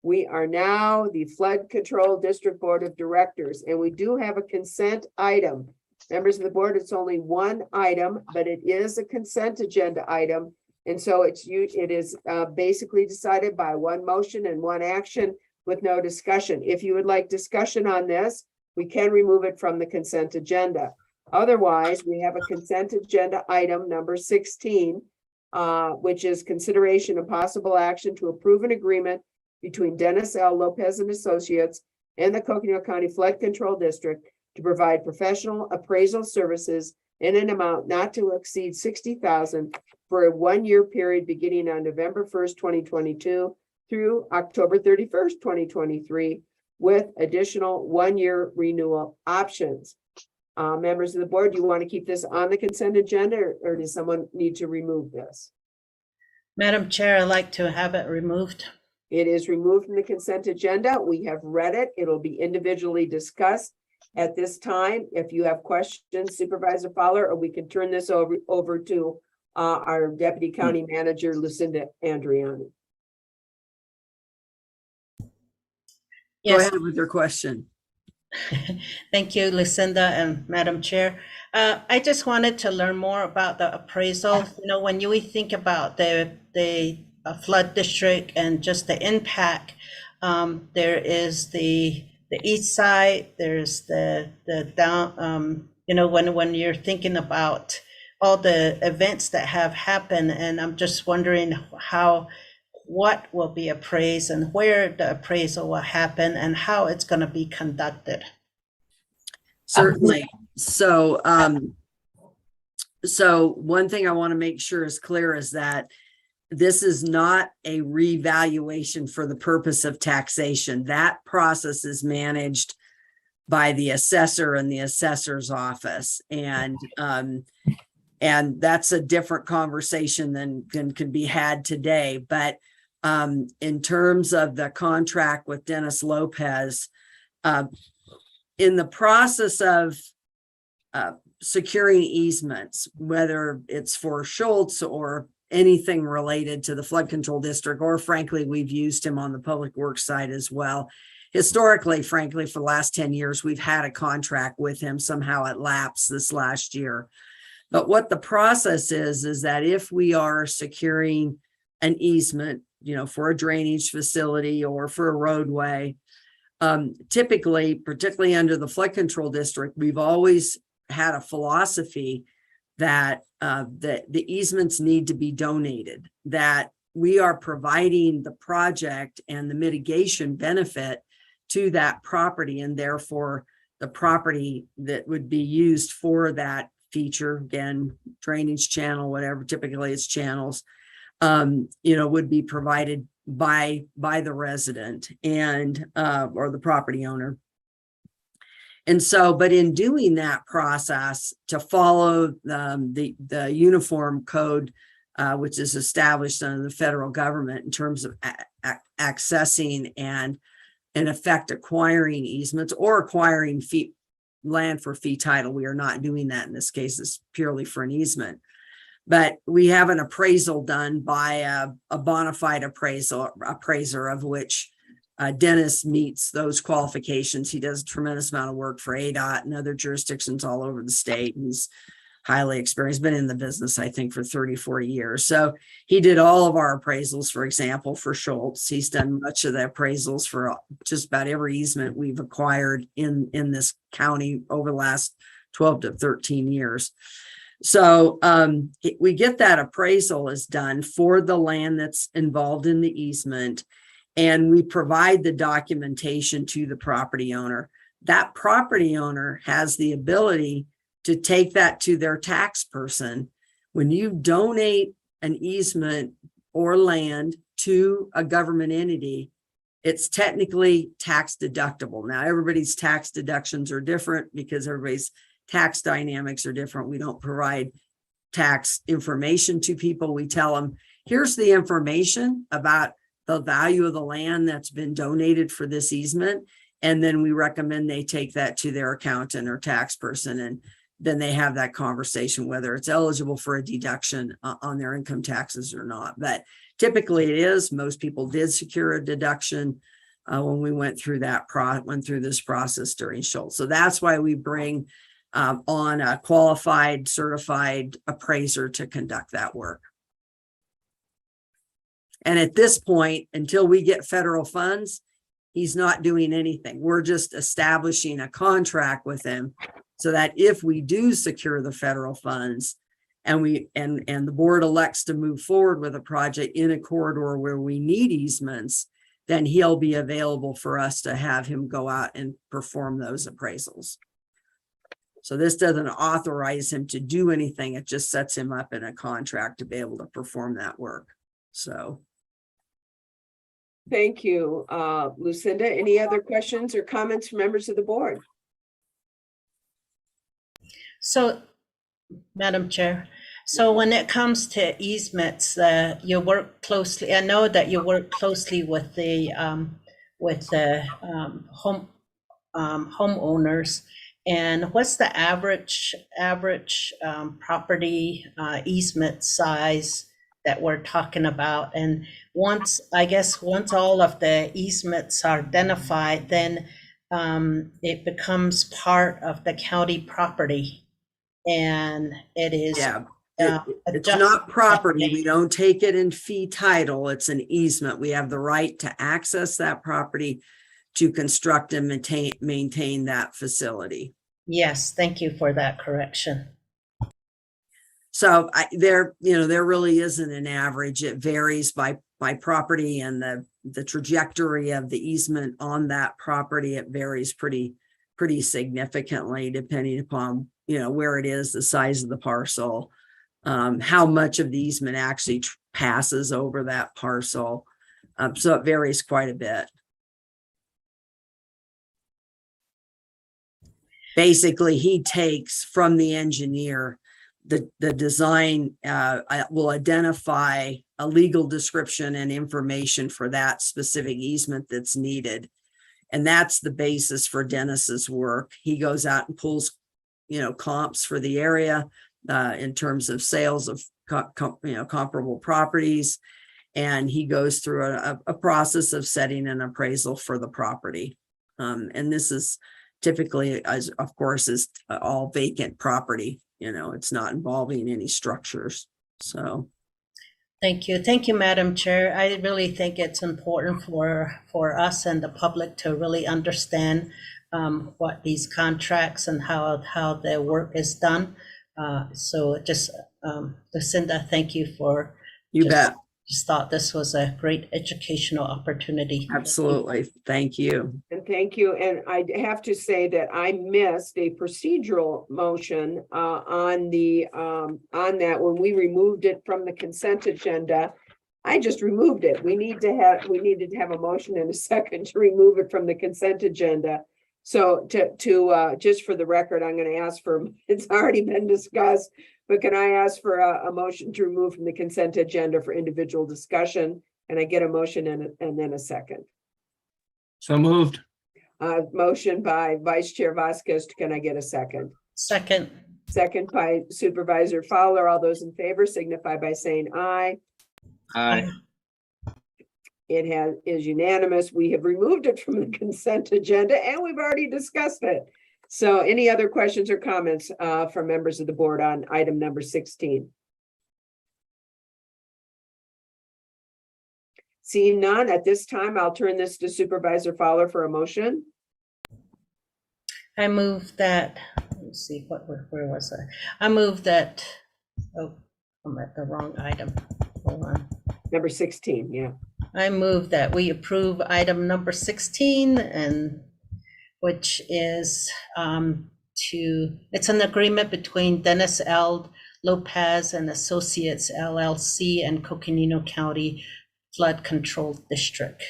We are now the Flood Control District Board of Directors, and we do have a consent item. Members of the board, it's only one item, but it is a consent agenda item. And so it is basically decided by one motion and one action with no discussion. If you would like discussion on this, we can remove it from the consent agenda. Otherwise, we have a consent agenda item number 16, which is consideration of possible action to approve an agreement between Dennis L. Lopez and Associates and the Coconino County Flood Control District to provide professional appraisal services in an amount not to exceed $60,000 for a one-year period beginning on November 1st, 2022 through October 31st, 2023, with additional one-year renewal options. Members of the board, do you want to keep this on the consent agenda, or does someone need to remove this? Madam Chair, I'd like to have it removed. It is removed from the consent agenda. We have read it. It'll be individually discussed at this time. If you have questions, Supervisor Fowler, or we can turn this over to our Deputy County Manager, Lucinda Andriani. Go Yes, ahead with your question. thank you, Lucinda and Madam Chair. I just wanted to learn more about the appraisal. You know, when we think about the flood district and just the impact, there is the east side, there's the down, you know, when you're thinking about all the events that have happened, and I'm just wondering what will be appraised and where the appraisal will happen and how it's going to be conducted. Certainly. So, so one thing I want to make sure is clear is that this is not a revaluation for the purpose of taxation. That process is managed by the assessor and the assessor's office. And that's a different conversation than can be had today. But in terms of the contract with Dennis Lopez, in the process of securing easements, whether it's for Schultz or anything related to the flood control district, or frankly, we've used him on the public works side as well. Historically, frankly, for the last 10 years, we've had a contract with him. Somehow it lapsed this last year. But what the process is that if we are securing an easement, you know, for a drainage facility or for a roadway, typically, particularly under the flood control district, we've always had a philosophy that the easements need to be donated, that we are providing the project and the mitigation benefit to that property, and therefore the property that would be used for that feature, again, drainage channel, whatever, typically it's channels, you know, would be provided by the resident and or the property owner. And so, but in doing that process, to follow the uniform code, which is established under the federal government in terms of accessing and in effect acquiring easements or acquiring land for fee title, we are not doing that in this case. It's purely for an easement. But we have an appraisal done by a bona fide appraiser, of which Dennis meets those qualifications. He does a tremendous amount of work for ADOT and other jurisdictions all over the state. He's highly experienced, been in the business, I think, for 34 years. So he did all of our appraisals, for example, for Schultz. He's done much of the appraisals for just about every easement we've acquired in this county over the last 12 to 13 years. So we get that appraisal is done for the land that's involved in the easement, and we provide the documentation to the property owner. That property owner has the ability to take that to their tax person. When you donate an easement or land to a government entity, it's technically tax deductible. Now, everybody's tax deductions are different because everybody's tax dynamics are different. We don't provide tax information to people. We tell them, here's the information about the value of the land that's been donated for this easement. And then we recommend they take that to their accountant or tax person. And then they have that conversation, whether it's eligible for a deduction on their income taxes or not. But typically it is. Most people did secure a deduction when we went through this process during Schultz. So that's why we bring on a qualified, certified appraiser to conduct that work. And at this point, until we get federal funds, he's not doing anything. We're just establishing a contract with him so that if we do secure the federal funds and the board elects to move forward with a project in a corridor where we need easements, then he'll be available for us to have him go out and perform those appraisals. So this doesn't authorize him to do anything. It just sets him up in a contract to be able to perform that work. So. Thank you, Lucinda. Any other questions or comments from members of the board? So, Madam Chair, So when it comes to easements, you work closely, I know that you work closely with the homeowners. And what's the average property easement size that we're talking about? And once all of the easements are identified, then it becomes part of the county property. And it is. Yeah, uh, it's adjusted- not property. We don't take it in fee title. It's an easement. We have the right to access that property to construct and maintain that facility. Yes, thank you for that correction. So there really isn't an average. It varies by property and the trajectory of the easement on that property. It varies pretty significantly depending upon, where it is, the size of the parcel, how much of the easement actually passes over that parcel. So it varies quite a bit. Basically, he takes from the engineer the design, will identify a legal description and information for that specific easement that's needed. And that's the basis for Dennis's work. He goes out and pulls, comps for the area in terms of sales of comparable properties. And he goes through a process of setting an appraisal for the property. And this is typically, of course, is all vacant property. It's not involving any structures. So. Thank you, Madam Chair. I really think it's important for us and the public to really understand what these contracts and how their work is done. So just, Lucinda, thank you for. You bet. Just thought this was a great educational opportunity. Absolutely. Thank you. And thank you. And I have to say that I missed a procedural motion on that when we removed it from the consent agenda. I just removed it. We needed to have a motion in a second to remove it from the consent agenda. So to just for the record, I'm going to ask for, it's already been discussed, but can I ask for a motion to remove from the consent agenda for individual discussion? And I get a motion and then a second. So moved. Motion by Vice Chair Vasquez. Can I get a second? Second. Second by Supervisor Fowler. All those in favor signify by saying aye. Aye. It is unanimous. We have removed it from the consent agenda and we've already discussed it. So any other questions or comments from members of the board on item number 16? Seeing none, at this time, I'll turn this to Supervisor Fowler for a motion. I move that, let's see, where was I? I move that, oh, I'm at the wrong item. Hold on. Number 16, yeah. I move that we approve item number 16, and which is it's an agreement between Dennis L. Lopez and Associates LLC and Coconino County Flood Control District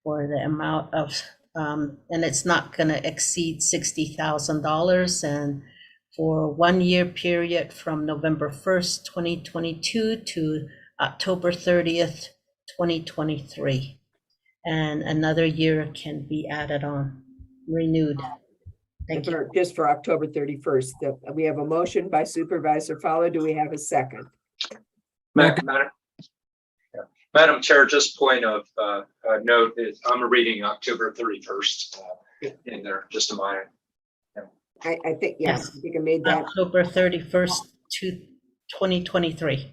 for the amount of, and it's not going to exceed $60,000, and for a 1-year period from November 1st, 2022 to October 30th, 2023. And another year can be added on, renewed. Thank you. Just for October 31st. We have a motion by Supervisor Fowler. Do we have a second? Madam Chair, just point of note is I'm reading October 31st in there, just a minor. I think, yes, Yes. I think I made that. October 31st to 2023.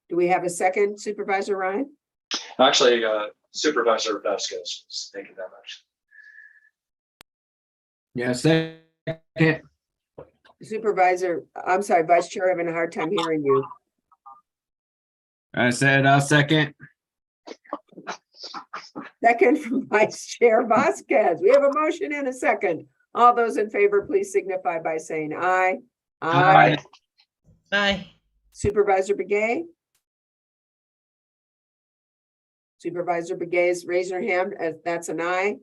Do we have a second, Supervisor Ryan? Actually, Supervisor Vasquez, thank you very much. Yes. Second. Supervisor, I'm sorry, Vice Chair, having a hard time hearing you. I said I'll second. Second from Vice Chair Vasquez. We have a motion and a second. All those in favor, please signify by saying aye. Aye. Aye. Supervisor Begay? Supervisor Begay, raise your hand as that's an aye.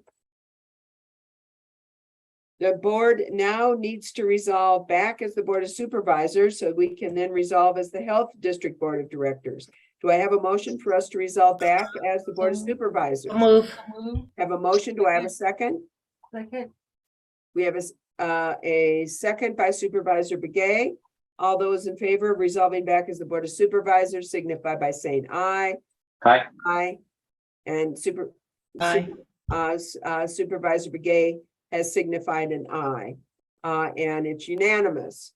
The board now needs to resolve back as the Board of Supervisors, so we can then resolve as the Health District Board of Directors. Do I have a motion for us to resolve back as the Board of Supervisors? Move. Have a motion, do I have a second? Second. We have a second by Supervisor Begay. All those in favor of resolving back as the Board of Supervisors signify by saying aye. Aye. Aye. And Aye. Supervisor Begay has signified an aye. And it's unanimous.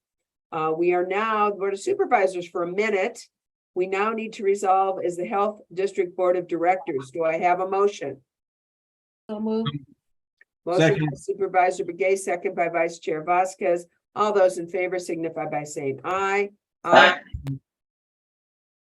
We are now, the Board of Supervisors for a minute. We now need to resolve as the Health District Board of Directors. Do I have a motion? So move. Motion Second. by Supervisor Begay, second by Vice Chair Vasquez. All those in favor signify by saying aye. Aye.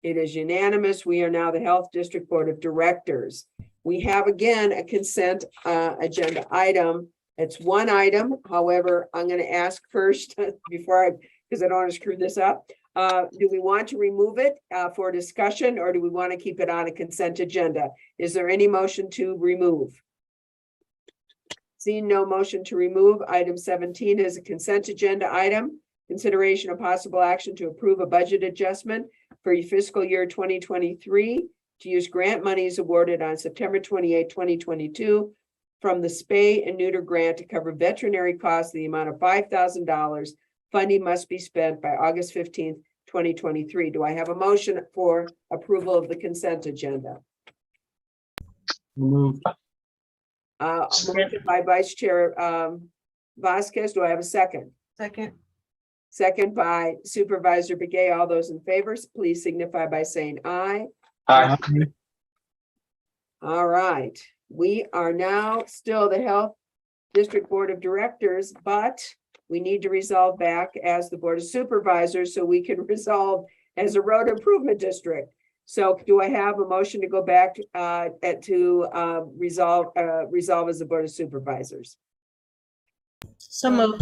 It is unanimous. We are now the Health District Board of Directors. We have again a consent agenda item. It's one item. However, I'm going to ask first because I don't want to screw this up. Do we want to remove it for discussion, or do we want to keep it on a consent agenda? Is there any motion to remove? Seeing no motion to remove, item 17 is a consent agenda item. Consideration of possible action to approve a budget adjustment for fiscal year 2023 to use grant monies awarded on September 28, 2022 from the spay and neuter grant to cover veterinary costs in the amount of $5,000. Funding must be spent by August 15th, 2023. Do I have a motion for approval of the consent agenda? Moved. Motion by Vice Chair Vasquez. Do I have a second? Second. Second by Supervisor Begay. All those in favor, please signify by saying aye. Aye. All right. We are now still the Health District Board of Directors, but we need to resolve back as the Board of Supervisors so we can resolve as a road improvement district. So do I have a motion to go back to resolve as the Board of Supervisors? So move.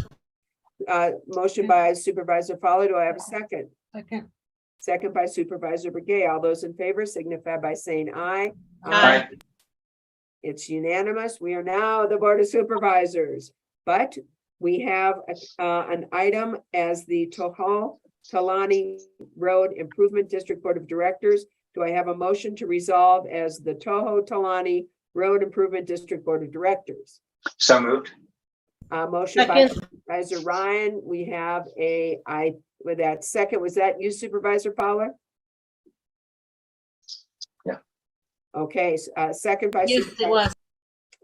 Motion by Supervisor Fowler. Do I have a second? Second. Second by Supervisor Begay. All those in favor signify by saying aye. Aye. It's unanimous. We are now the Board of Supervisors, but we have an item as the Toho Talani Road Improvement District Board of Directors. Do I have a motion to resolve as the Toho Talani Road Improvement District Board of Directors? So moved. Motion by Second. Supervisor Ryan. We have with that second, was that you, Supervisor Fowler? Yeah. Okay, second by. Yes, it was.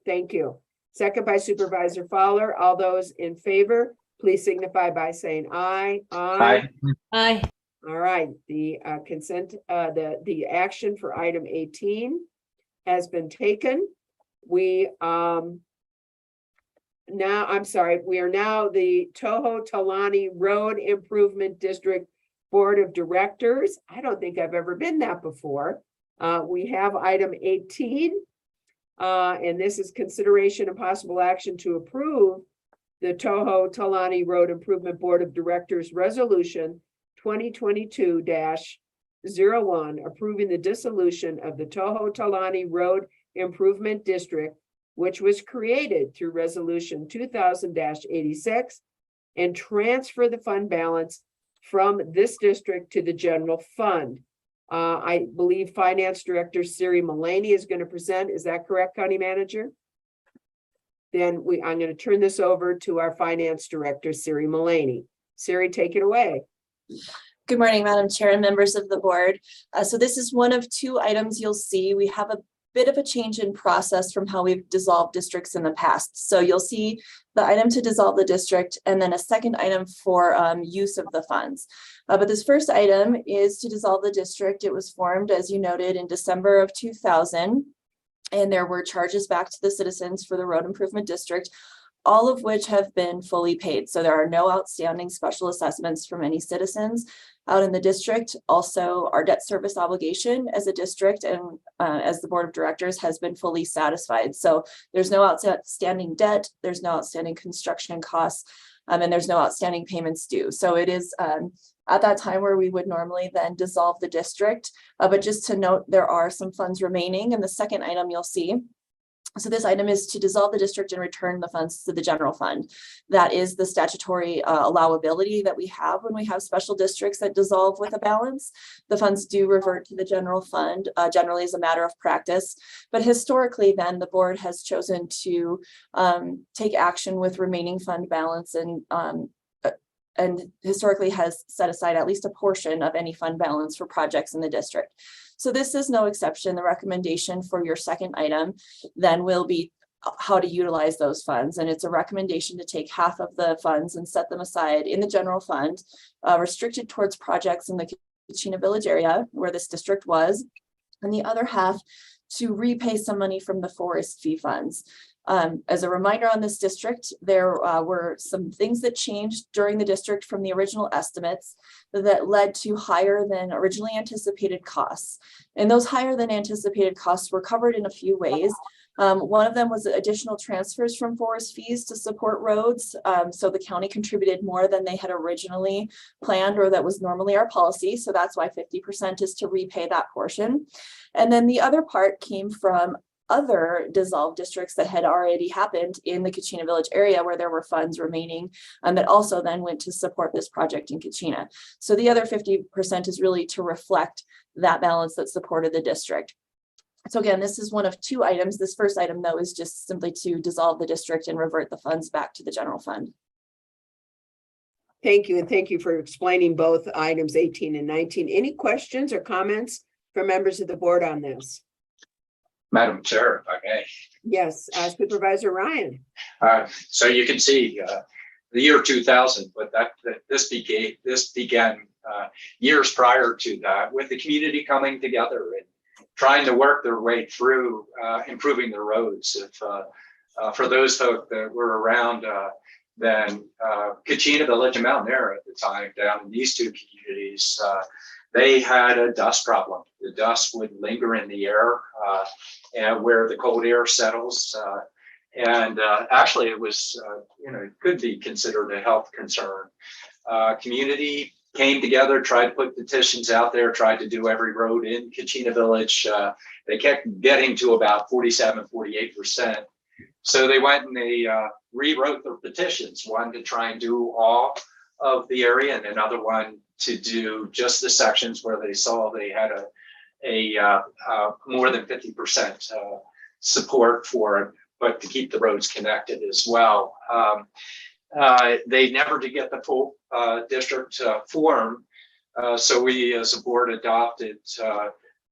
Thank you. Second by Supervisor Fowler. All those in favor, please signify by saying aye. Aye. Aye. All right, the consent, the action for item 18 has been taken. We now, I'm sorry, we are now the Toho Talani Road Improvement District Board of Directors. I don't think I've ever been that before. We have item 18. And this is consideration and possible action to approve the Toho Talani Road Improvement Board of Directors Resolution 2022-01, approving the dissolution of the Toho Talani Road Improvement District, which was created through Resolution 2000-86, and transfer the fund balance from this district to the general fund. I believe Finance Director Siri Mullaney is going to present. Is that correct, County Manager? Then I'm going to turn this over to our Finance Director, Siri Mullaney. Siri, take it away. Good morning, Madam Chair and members of the board. So this is one of two items you'll see. We have a bit of a change in process from how we've dissolved districts in the past. So you'll see the item to dissolve the district and then a second item for use of the funds. But this first item is to dissolve the district. It was formed, as you noted, in December of 2000. And there were charges back to the citizens for the road improvement district, all of which have been fully paid. So there are no outstanding special assessments from any citizens out in the district. Also, our debt service obligation as a district and as the board of directors has been fully satisfied. So there's no outstanding debt, there's no outstanding construction costs, and there's no outstanding payments due. So it is at that time where we would normally then dissolve the district. But just to note, there are some funds remaining. And the second item you'll see So this item is to dissolve the district and return the funds to the general fund. That is the statutory allowability that we have when we have special districts that dissolve with a balance. The funds do revert to the general fund, generally as a matter of practice. But historically, then the board has chosen to take action with remaining fund balance and historically has set aside at least a portion of any fund balance for projects in the district. So this is no exception. The recommendation for your second item then will be how to utilize those funds. And it's a recommendation to take half of the funds and set them aside in the general fund, restricted towards projects in the Coconino Village area where this district was, and the other half to repay some money from the forest fee funds. As a reminder on this district, there were some things that changed during the district from the original estimates that led to higher than originally anticipated costs. And those higher than anticipated costs were covered in a few ways. One of them was additional transfers from forest fees to support roads. So the county contributed more than they had originally planned, or that was normally our policy. So that's why 50% is to repay that portion. And then the other part came from other dissolved districts that had already happened in the Coconino Village area where there were funds remaining that also then went to support this project in Coconino. So the other 50% is really to reflect that balance that supported the district. So again, this is one of two items. This first item, though, is just simply to dissolve the district and revert the funds back to the general fund. Thank you, and thank you for explaining both items 18 and 19. Any questions or comments from members of the board on this? Madam Chair, if I may. Yes, Supervisor Ryan. So you can see the year 2000, but this began years prior to that, with the community coming together and trying to work their way through improving the roads. For those folk that were around then, Coconino Village and Mountain Air at the time, down in these two communities, they had a dust problem. The dust would linger in the air and where the cold air settles. Actually, it was, it could be considered a health concern. Community came together, tried to put petitions out there, tried to do every road in Coconino Village. They kept getting to about 47, 48%. So they went and they rewrote their petitions, one to try and do all of the area and another one to do just the sections where they saw they had a more than 50% support for it, but to keep the roads connected as well. They never did get the full district form, so we as a board adopted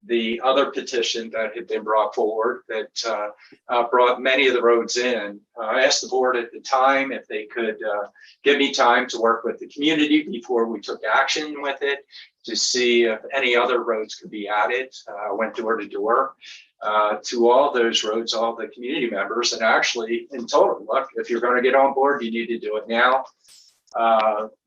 the other petition that had been brought forward that brought many of the roads in. I asked the board at the time if they could give me time to work with the community before we took action with it to see if any other roads could be added. Went door to door to all those roads, all the community members, and actually in total, look, if you're going to get on board, you need to do it now.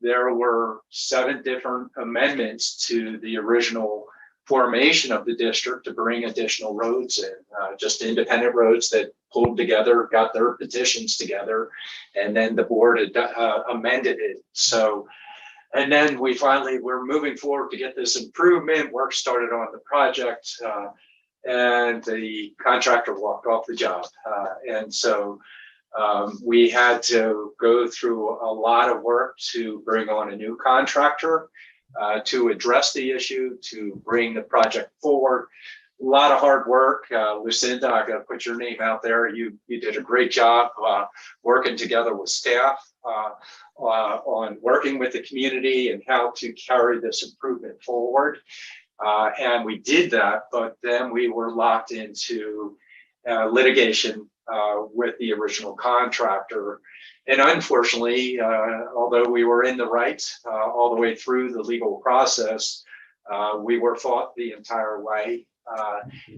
There were 7 different amendments to the original formation of the district to bring additional roads in, just independent roads that pulled together, got their petitions together, and then the board amended it. So, and then we finally were moving forward to get this improvement. Work started on the project, and the contractor walked off the job. And so we had to go through a lot of work to bring on a new contractor to address the issue, to bring the project forward. A lot of hard work. Lucinda, I got to put your name out there. You did a great job working together with staff on working with the community and how to carry this improvement forward. And we did that, but then we were locked into litigation with the original contractor. And unfortunately, although we were in the right all the way through the legal process, we were fought the entire way.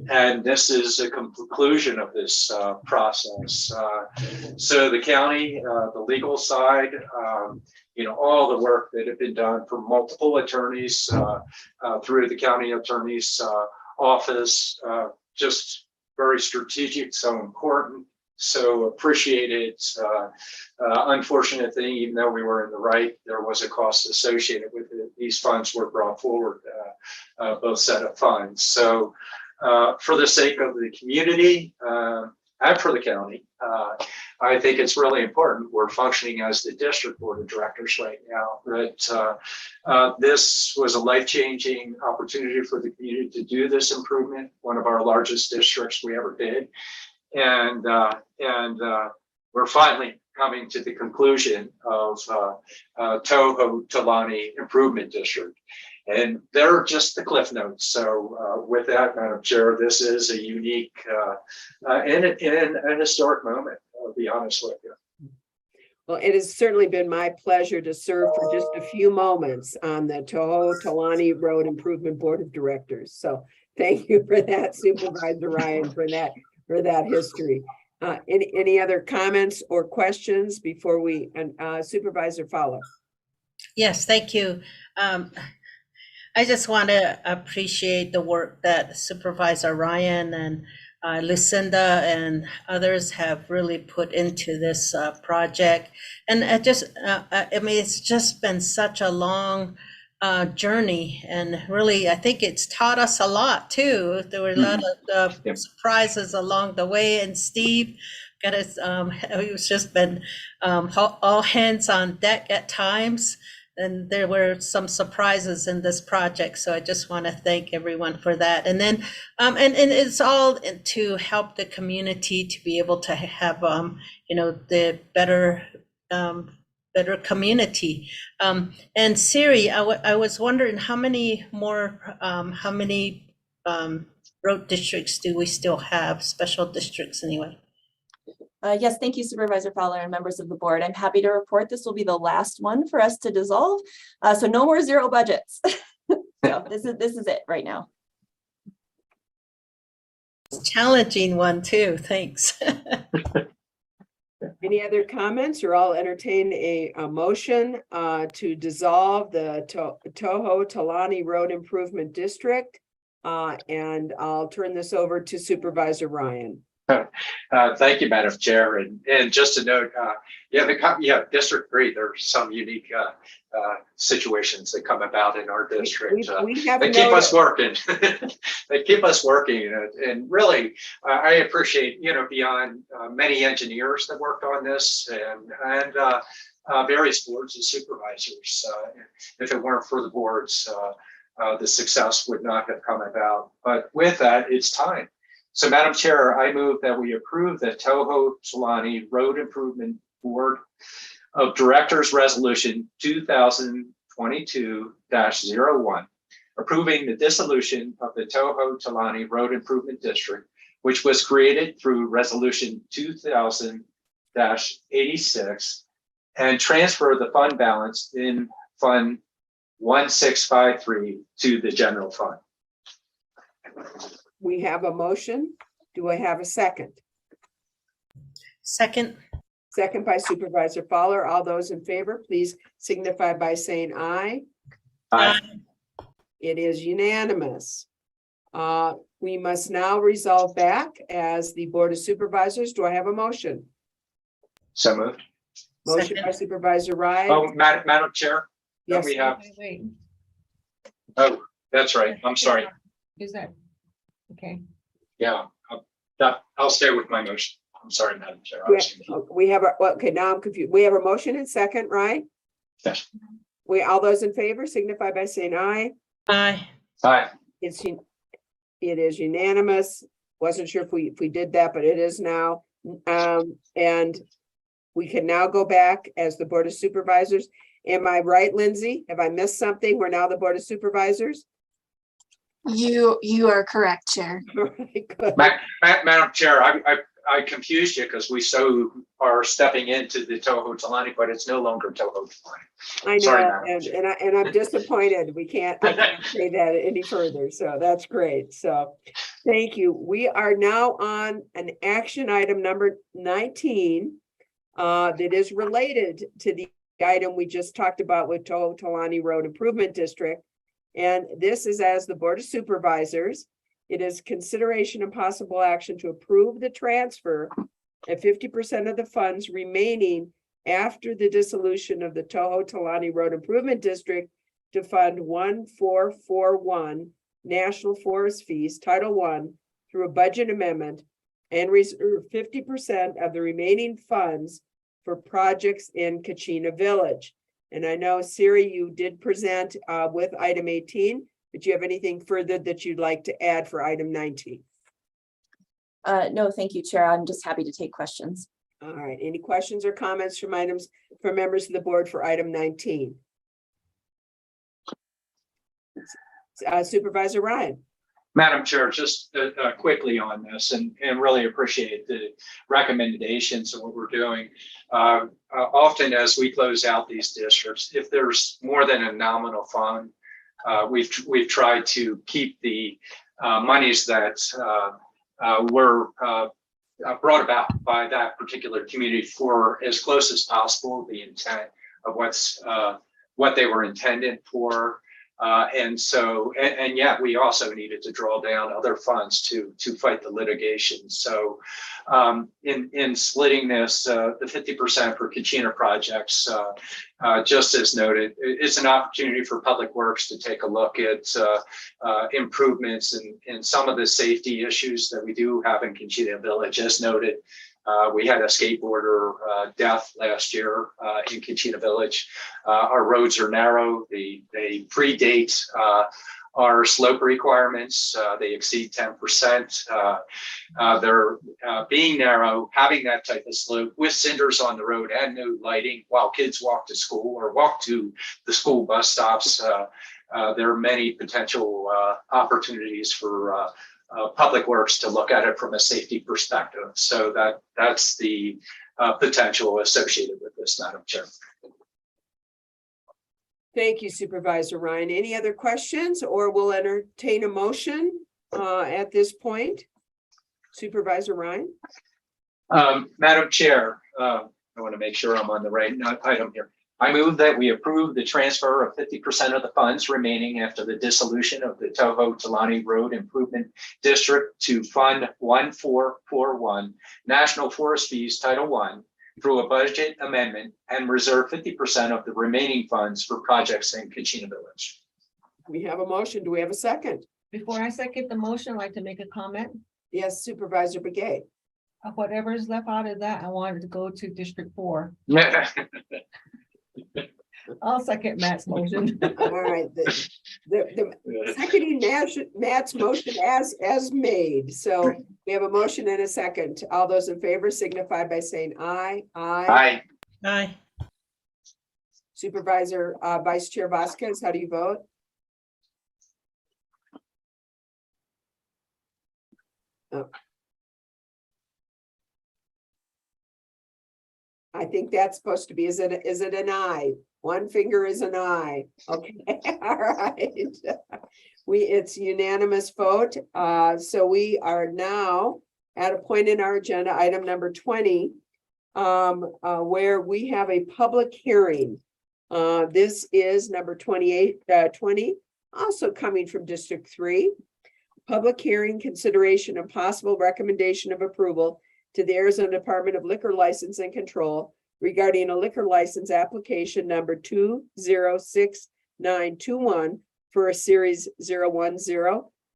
And this is a conclusion of this process. So the county, the legal side, all the work that had been done for multiple attorneys through the county attorney's office, just very strategic, so important, so appreciated. Unfortunate thing, even though we were in the right, there was a cost associated with it. These funds were brought forward, both set of funds. So for the sake of the community, and for the county. I think it's really important. We're functioning as the district board of directors right now. That this was a life-changing opportunity for the community to do this improvement. One of our largest districts we ever did, and we're finally coming to the conclusion of Toho Talani Improvement District. And they're just the cliff notes. So with that, Madam Chair, this is a unique and an historic moment, I'll be honest with you. Well, it has certainly been my pleasure to serve for just a few moments on the Toho Talani Road Improvement Board of Directors. So thank you for that, Supervisor Ryan, for that history. Any other comments or questions before we, Supervisor Fowler? Yes, thank you. I just want to appreciate the work that Supervisor Ryan and Lucinda and others have really put into this project. And I mean, it's just been such a long journey, and really, I think it's taught us a lot too. There were a lot of surprises along the way, and Steve got us, it was just been all hands on deck at times. And there were some surprises in this project. So I just want to thank everyone for that. And then, and it's all to help the community to be able to have, you know, the better community. And Siri, I was wondering how many more, road districts do we still have, special districts anyway? Yes, thank you, Supervisor Fowler and members of the board. I'm happy to report this will be the last one for us to dissolve. So no more zero budgets. So this is it right now. Challenging one too, thanks. Any other comments, or I'll entertain a motion to dissolve the Toho Talani Road Improvement District. And I'll turn this over to Supervisor Ryan. Thank you, Madam Chair. And just to note, District 3, there's some unique situations that come about in our district. They keep us working. They keep us working. And really, I appreciate, beyond many engineers that worked on this and various boards and supervisors. If it weren't for the boards, the success would not have come about. But with that, it's time. So, Madam Chair, I move that we approve the Toho Talani Road Improvement Board of Directors Resolution 2022-01, approving the dissolution of the Toho Talani Road Improvement District, which was created through Resolution 2000-86, and transfer the fund balance in Fund 1653 to the general fund. We have a motion. Do I have a second? Second. Second by Supervisor Fowler. All those in favor, please signify by saying aye. Aye. It is unanimous. We must now resolve back as the Board of Supervisors. Do I have a motion? So moved. Motion Second. by Supervisor Ryan. Oh, Madam Chair, Yes. we have. Wait, Oh, that's right. I'm sorry. is that, okay? Yeah, I'll stay with my motion. I'm sorry, Madam Chair. We have okay, now I'm confused. We have a motion and second, right? Yes. All those in favor signify by saying aye. Aye. Aye. It is unanimous. Wasn't sure if we did that, but it is now. And we can now go back as the Board of Supervisors. Am I right, Lindsay? Have I missed something? We're now the Board of Supervisors? You are correct, Chair. All right, good. Madam Chair, I confused you because we are stepping into the Toho Talani, but it's no longer Toho Talani. I know, Sorry, Madam and I'm disappointed. I can't say that any further. So that's great. So thank you. We are now on an action item number 19 that is related to the item we just talked about with Toho Talani Road Improvement District. And this is as the Board of Supervisors. It is consideration and possible action to approve the transfer of 50% of the funds remaining after the dissolution of the Toho Talani Road Improvement District to Fund 1441 National Forest Fees, Title I, through a budget amendment and reserve 50% of the remaining funds for projects in Coconino Village. And I know, Siri, you did present with item 18, but do you have anything further that you'd like to add for item 19? No, thank you, Chair. I'm just happy to take questions. All right, any questions or comments from members of the board for item 19? Supervisor Ryan. Madam Chair, just quickly on this and really appreciate the recommendations of what we're doing. Often as we close out these districts, if there's more than a nominal fund, we've tried to keep the monies that were brought about by that particular community for as close as possible the intent of what they were intended for. And yet we also needed to draw down other funds to fight the litigation. So in splitting this, the 50% for Coconino projects, just as noted, it's an opportunity for Public Works to take a look at improvements in some of the safety issues that we do have in Coconino Village. As noted, we had a skateboarder death last year in Coconino Village. Our roads are narrow. They predate our slope requirements. They exceed 10%. They're being narrow, having that type of slope with cinders on the road and no lighting while kids walk to school or walk to the school bus stops. There are many potential opportunities for Public Works to look at it from a safety perspective. So that's the potential associated with this, Madam Chair. Thank you, Supervisor Ryan. Any other questions, or we'll entertain a motion at this point? Supervisor Ryan? Madam Chair, I want to make sure I'm on the right item here. I move that we approve the transfer of 50% of the funds remaining after the dissolution of the Toho Talani Road Improvement District to Fund 1441 National Forest Fees Title I through a budget amendment and reserve 50% of the remaining funds for projects in Coconino Village. We have a motion. Do we have a second? Before I second the motion, I'd like to make a comment. Yes, Supervisor Begay. Whatever is left out of that, I wanted to go to District 4. I'll second Matt's motion. All right, the seconding Matt's motion as made. So we have a motion and a second. All those in favor signify by saying aye. Aye. Aye. Supervisor Vice Chair Vasquez, how do you vote? Oh. I think that's supposed to be, is it an aye? One finger is an aye. Okay, all right. It's unanimous vote. So we are now at a point in our agenda, item number 20, where we have a public hearing. This is number 20, also coming from District 3. Public hearing, consideration and possible recommendation of approval to the Arizona Department of Liquor License and Control regarding a liquor license application number 206921 for a series 010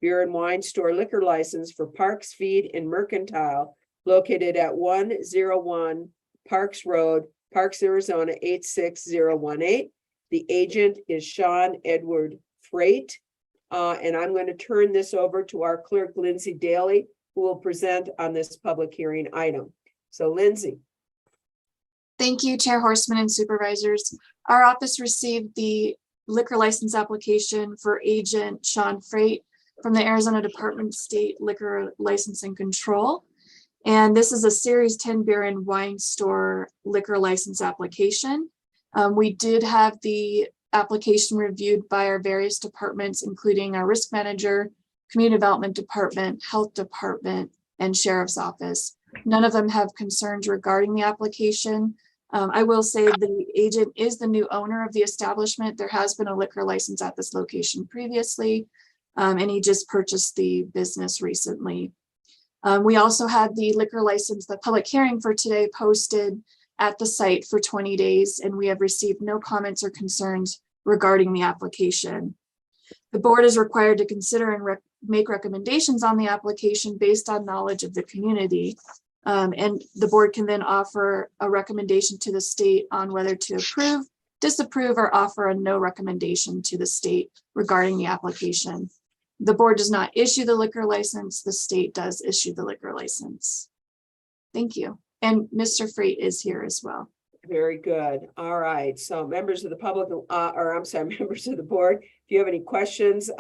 beer and wine store liquor license for Parks Feed and Mercantile located at 101 Parks Road, Parks, Arizona 86018. The agent is Sean Edward Freight. And I'm going to turn this over to our clerk, Lindsay Daly, who will present on this public hearing item. So Lindsay. Thank you, Chair Horstman and Supervisors. Our office received the liquor license application for agent Sean Freight from the Arizona Department of State Liquor License and Control. And this is a Series 10 beer and wine store liquor license application. We did have the application reviewed by our various departments, including our risk manager, community development department, health department, and sheriff's office. None of them have concerns regarding the application. I will say the agent is the new owner of the establishment. There has been a liquor license at this location previously, and he just purchased the business recently. We also had the liquor license, the public hearing for today posted at the site for 20 days, and we have received no comments or concerns regarding the application. The board is required to consider and make recommendations on the application based on knowledge of the community. And the board can then offer a recommendation to the state on whether to approve, disapprove, or offer a no recommendation to the state regarding the application. The board does not issue the liquor license. The state does issue the liquor license. Thank you. And Mr. Freight is here as well. Very good. All right. So members of the public, or I'm sorry, members of the board, if you have any questions,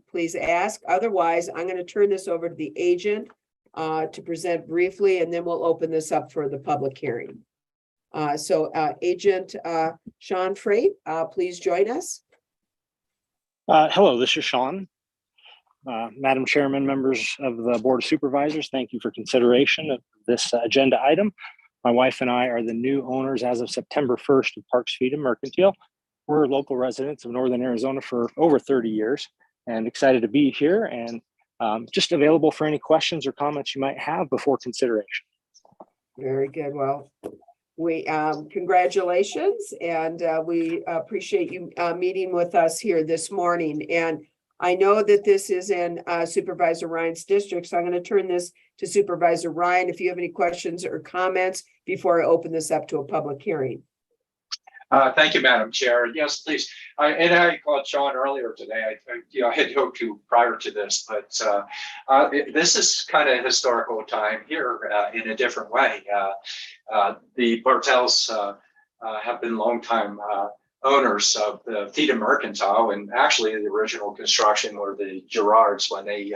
please ask. Otherwise, I'm going to turn this over to the agent to present briefly, and then we'll open this up for the public hearing. So Agent Sean Freight, please join us. Hello, this is Sean. Madam Chairman, members of the Board of Supervisors, thank you for consideration of this agenda item. My wife and I are the new owners as of September 1st of Parks Feed and Mercantile. We're local residents of Northern Arizona for over 30 years and excited to be here and just available for any questions or comments you might have before consideration. Very good. Well, we congratulations, and we appreciate you meeting with us here this morning. And I know that this is in Supervisor Ryan's district, so I'm going to turn this to Supervisor Ryan if you have any questions or comments before I open this up to a public hearing. Thank you, Madam Chair. Yes, please. And I called Sean earlier today. I had hoped to prior to this, but this is kind of historical time here in a different way. The Bartels have been longtime owners of the Feed and Mercantile, and actually the original construction were the Gerards when they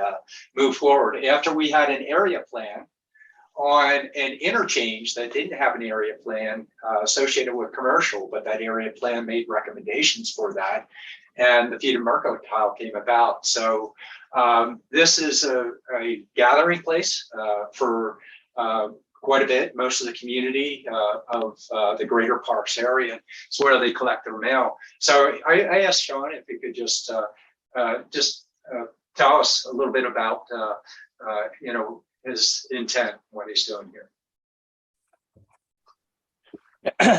moved forward. After we had an area plan on an interchange that didn't have an area plan associated with commercial, but that area plan made recommendations for that, and the Feed and Mercantile came about. So this is a gathering place for quite a bit. Most of the community of the greater Parks area. It's where they collect their mail. So I asked Sean if he could just tell us a little bit about his intent, what he's doing here.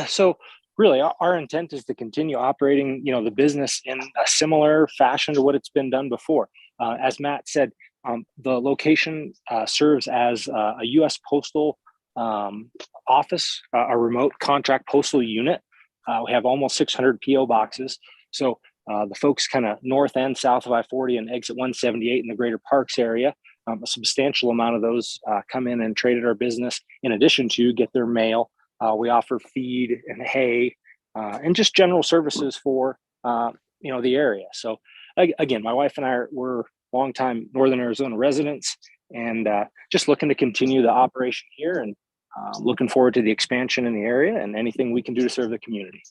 So really, our intent is to continue operating, the business in a similar fashion to what it's been done before. As Matt said, the location serves as a U.S. Postal office, a remote contract postal unit. We have almost 600 PO boxes. So the folks kind of north and south of I-40 and exit 178 in the greater Parks area, a substantial amount of those come in and trade at our business in addition to get their mail. We offer feed and hay and just general services for the area. So again, my wife and I we're longtime Northern Arizona residents and just looking to continue the operation here and looking forward to the expansion in the area and anything we can do to serve the community.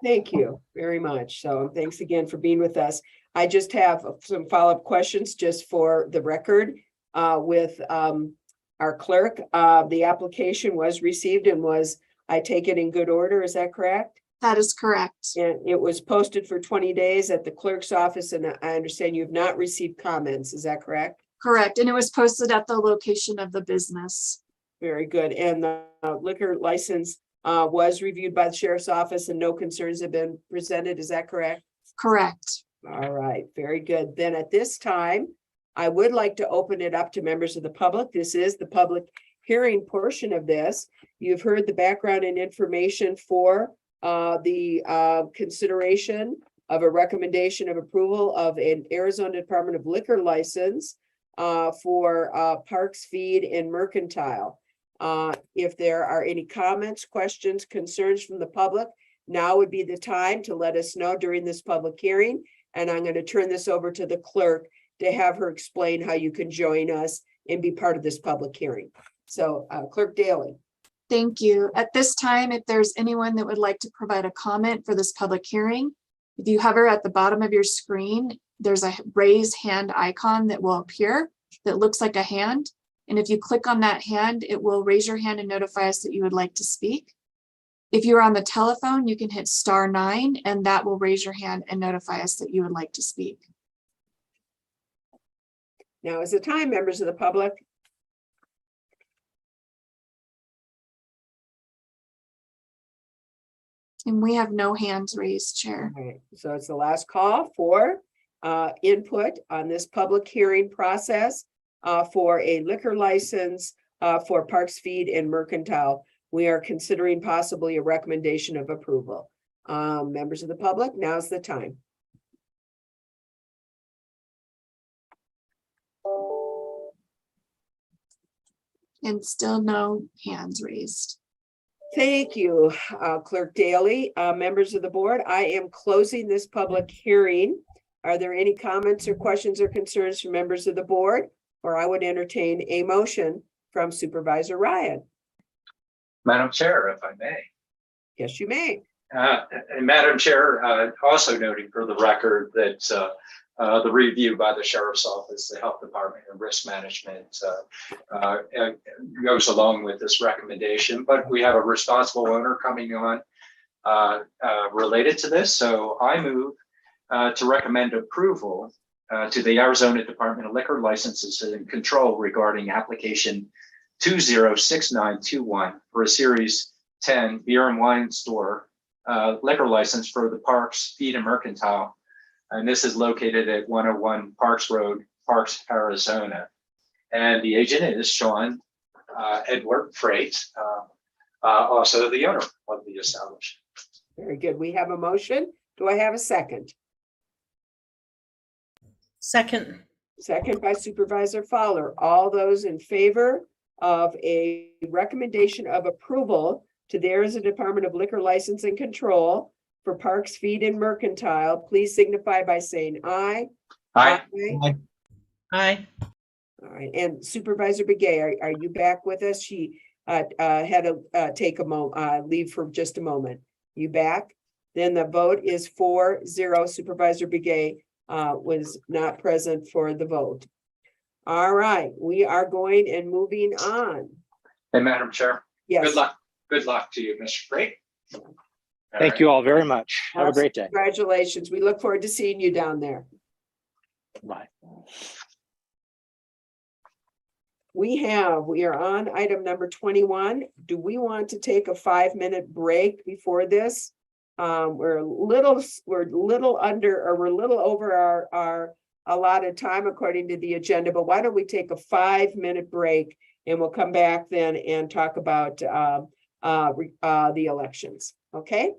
Thank you very much. So thanks again for being with us. I just have some follow-up questions just for the record with our clerk. The application was received and was, I take it, in good order. Is that correct? That is correct. And it was posted for 20 days at the clerk's office, and I understand you've not received comments. Is that correct? Correct. And it was posted at the location of the business. Very good. And the liquor license was reviewed by the sheriff's office and no concerns have been presented. Is that correct? Correct. All right, very good. Then at this time, I would like to open it up to members of the public. This is the public hearing portion of this. You've heard the background and information for the consideration of a recommendation of approval of an Arizona Department of Liquor license for Parks Feed and Mercantile. If there are any comments, questions, concerns from the public, now would be the time to let us know during this public hearing. And I'm going to turn this over to the clerk to have her explain how you can join us and be part of this public hearing. So Clerk Daly. Thank you. At this time, if there's anyone that would like to provide a comment for this public hearing, if you hover at the bottom of your screen, there's a raise hand icon that will appear that looks like a hand. And if you click on that hand, it will raise your hand and notify us that you would like to speak. If you're on the telephone, you can hit *9 and that will raise your hand and notify us that you would like to speak. Now is the time, members of the public. And we have no hands raised, Chair. All right, so it's the last call for input on this public hearing process for a liquor license for Parks Feed and Mercantile. We are considering possibly a recommendation of approval. Members of the public, now's the time. And still no hands raised. Thank you, Clerk Daly. Members of the board, I am closing this public hearing. Are there any comments or questions or concerns from members of the board? Or I would entertain a motion from Supervisor Ryan. Madam Chair, if I may. Yes, you may. And Madam Chair, also noting for the record that the review by the Sheriff's Office, the Health Department, and Risk Management goes along with this recommendation. But we have a responsible owner coming on related to this. So I move to recommend approval to the Arizona Department of Liquor Licenses and Control regarding application 206921 for a Series 10 beer and wine store liquor license for the Parks Feed and Mercantile. And this is located at 101 Parks Road, Parks, Arizona. And the agent is Sean Edward Freight, also the owner of the establishment. Very good. We have a motion. Do I have a second? Second. Second by Supervisor Fowler. All those in favor of a recommendation of approval to the Arizona Department of Liquor License and Control for Parks Feed and Mercantile, please signify by saying aye. Aye. Aye. All right, and Supervisor Begay, are you back with us? She had to take a leave for just a moment. You back? Then the vote is 4-0. Supervisor Begay was not present for the vote. All right, we are going and moving on. And Madam Chair, Yes. good luck. Good luck to you, Mr. Freight. Thank you all very much. Have a great day. Congratulations. We look forward to seeing you down there. Bye. We are on item number 21. Do we want to take a 5-minute break before this? We're a little over our allotted time according to the agenda, but why don't we take a 5-minute break and we'll come back then and talk about the elections, okay?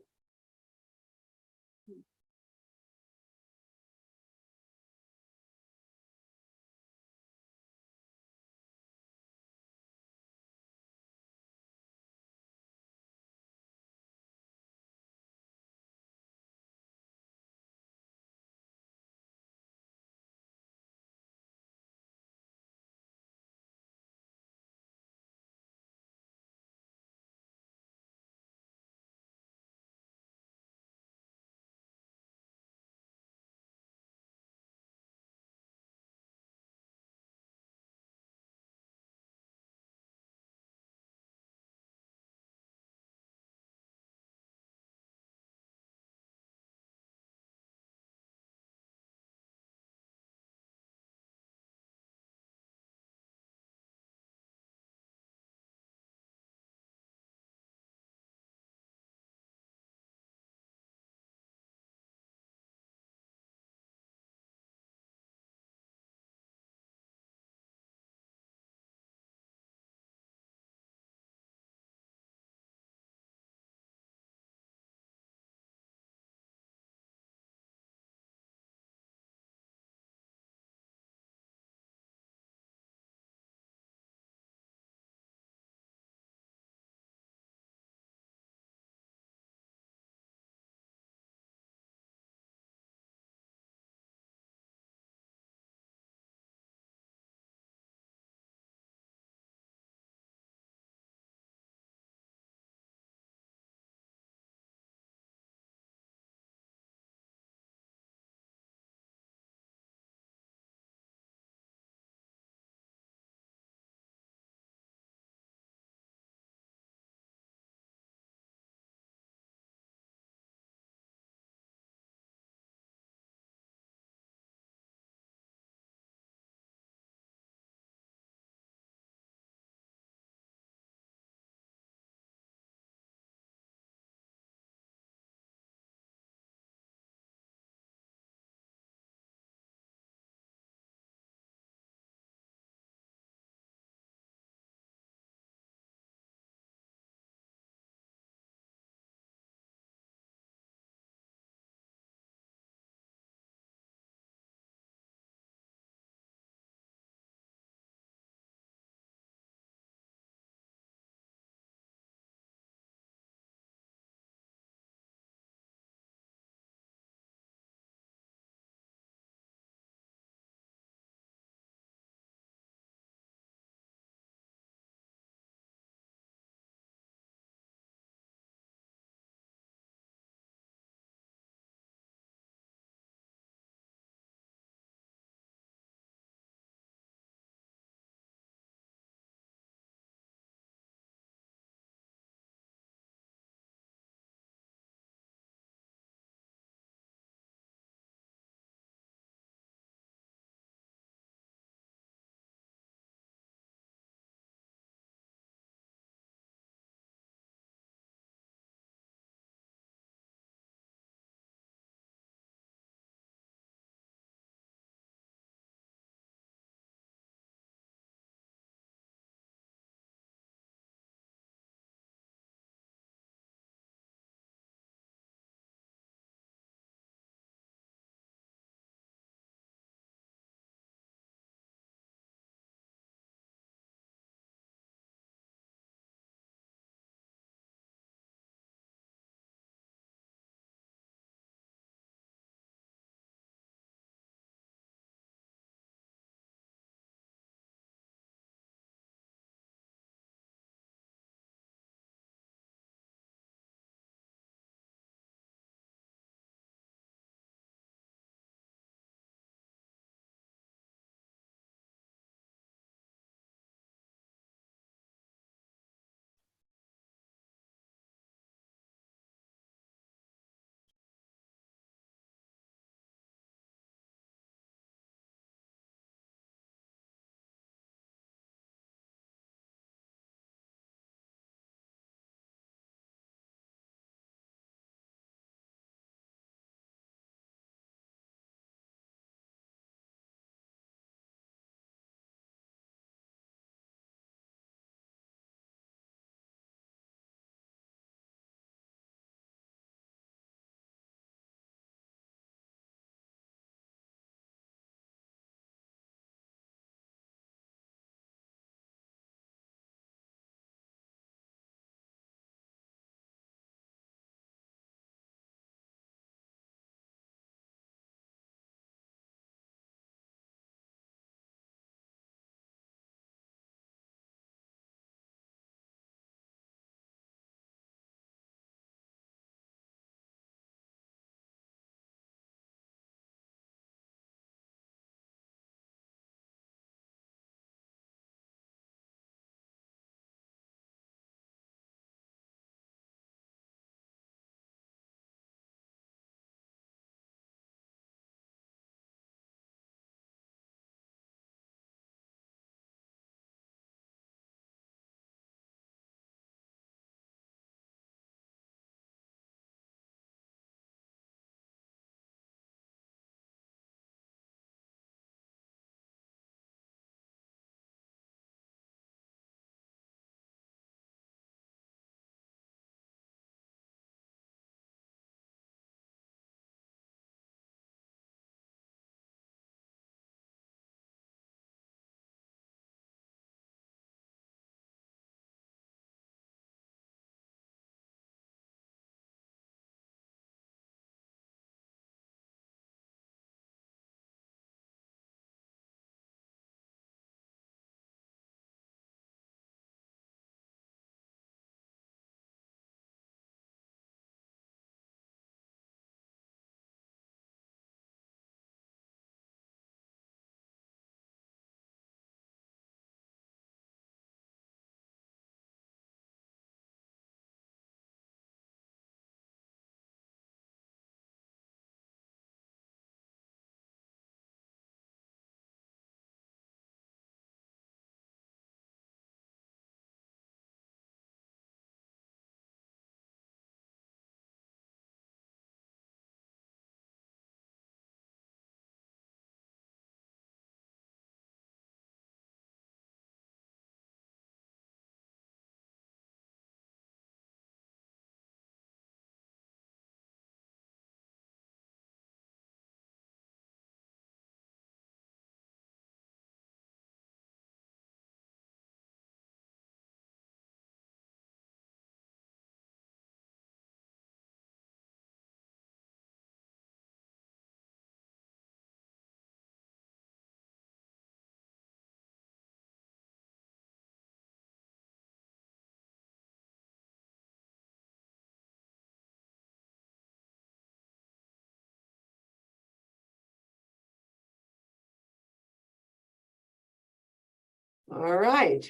All right.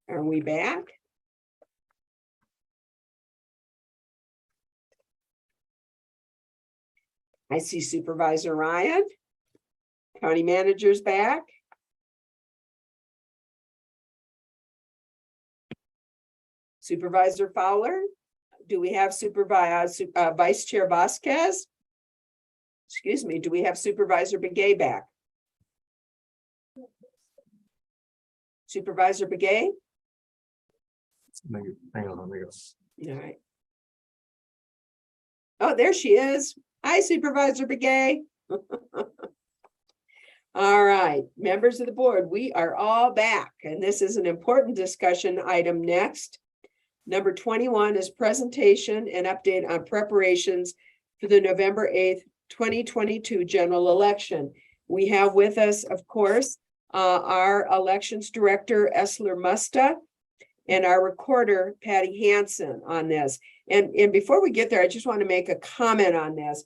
Are we back? I see Supervisor Ryan. County Manager's back. Supervisor Fowler. Do we have Vice Chair Vasquez? Excuse me, do we have Supervisor Begay back? Supervisor Begay? Hang on, let me go. All right. Oh, there she is. Hi, Supervisor Begay. All right, members of the board, we are all back, and this is an important discussion item next. Number 21 is presentation and update on preparations for the November 8th, 2022 general election. We have with us, of course, our elections director, Esler Musta, and our recorder, Patty Hansen, on this. And before we get there, I just want to make a comment on this.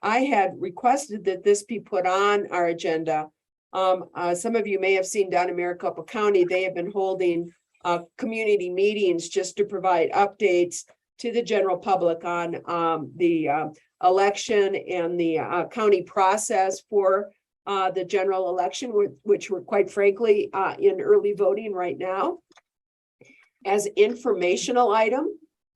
I had requested that this be put on our agenda. Some of you may have seen down in Maricopa County, they have been holding community meetings just to provide updates to the general public on the election and the county process for the general election, which we're quite frankly in early voting right now. As informational item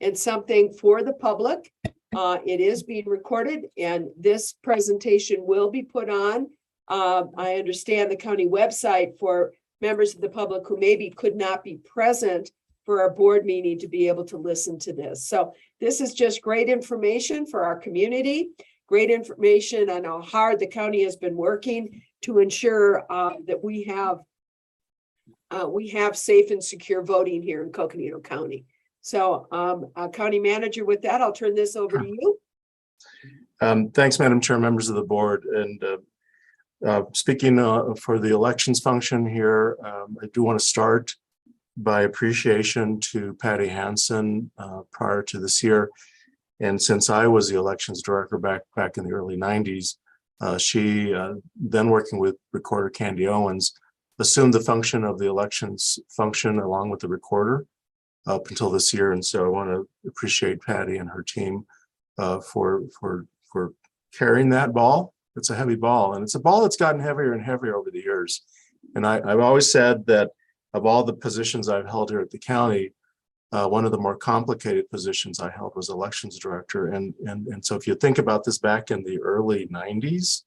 and something for the public, it is being recorded, and this presentation will be put on. I understand the county website for members of the public who maybe could not be present for our board meeting to be able to listen to this. So this is just great information for our community, great information on how hard the county has been working to ensure that we have safe and secure voting here in Coconino County. So County Manager, with that, I'll turn this over to you. Thanks, Madam Chair, members of the board. And speaking for the elections function here, I do want to start by appreciation to Patty Hansen prior to this year. And since I was the elections director back in the early 90s, she, then working with Recorder Candy Owens, assumed the function of the elections function along with the recorder up until this year. And so I want to appreciate Patty and her team for carrying that ball. It's a heavy ball, and it's a ball that's gotten heavier and heavier over the years. And I've always said that of all the positions I've held here at the county, one of the more complicated positions I held was elections director. And so if you think about this back in the early 90s,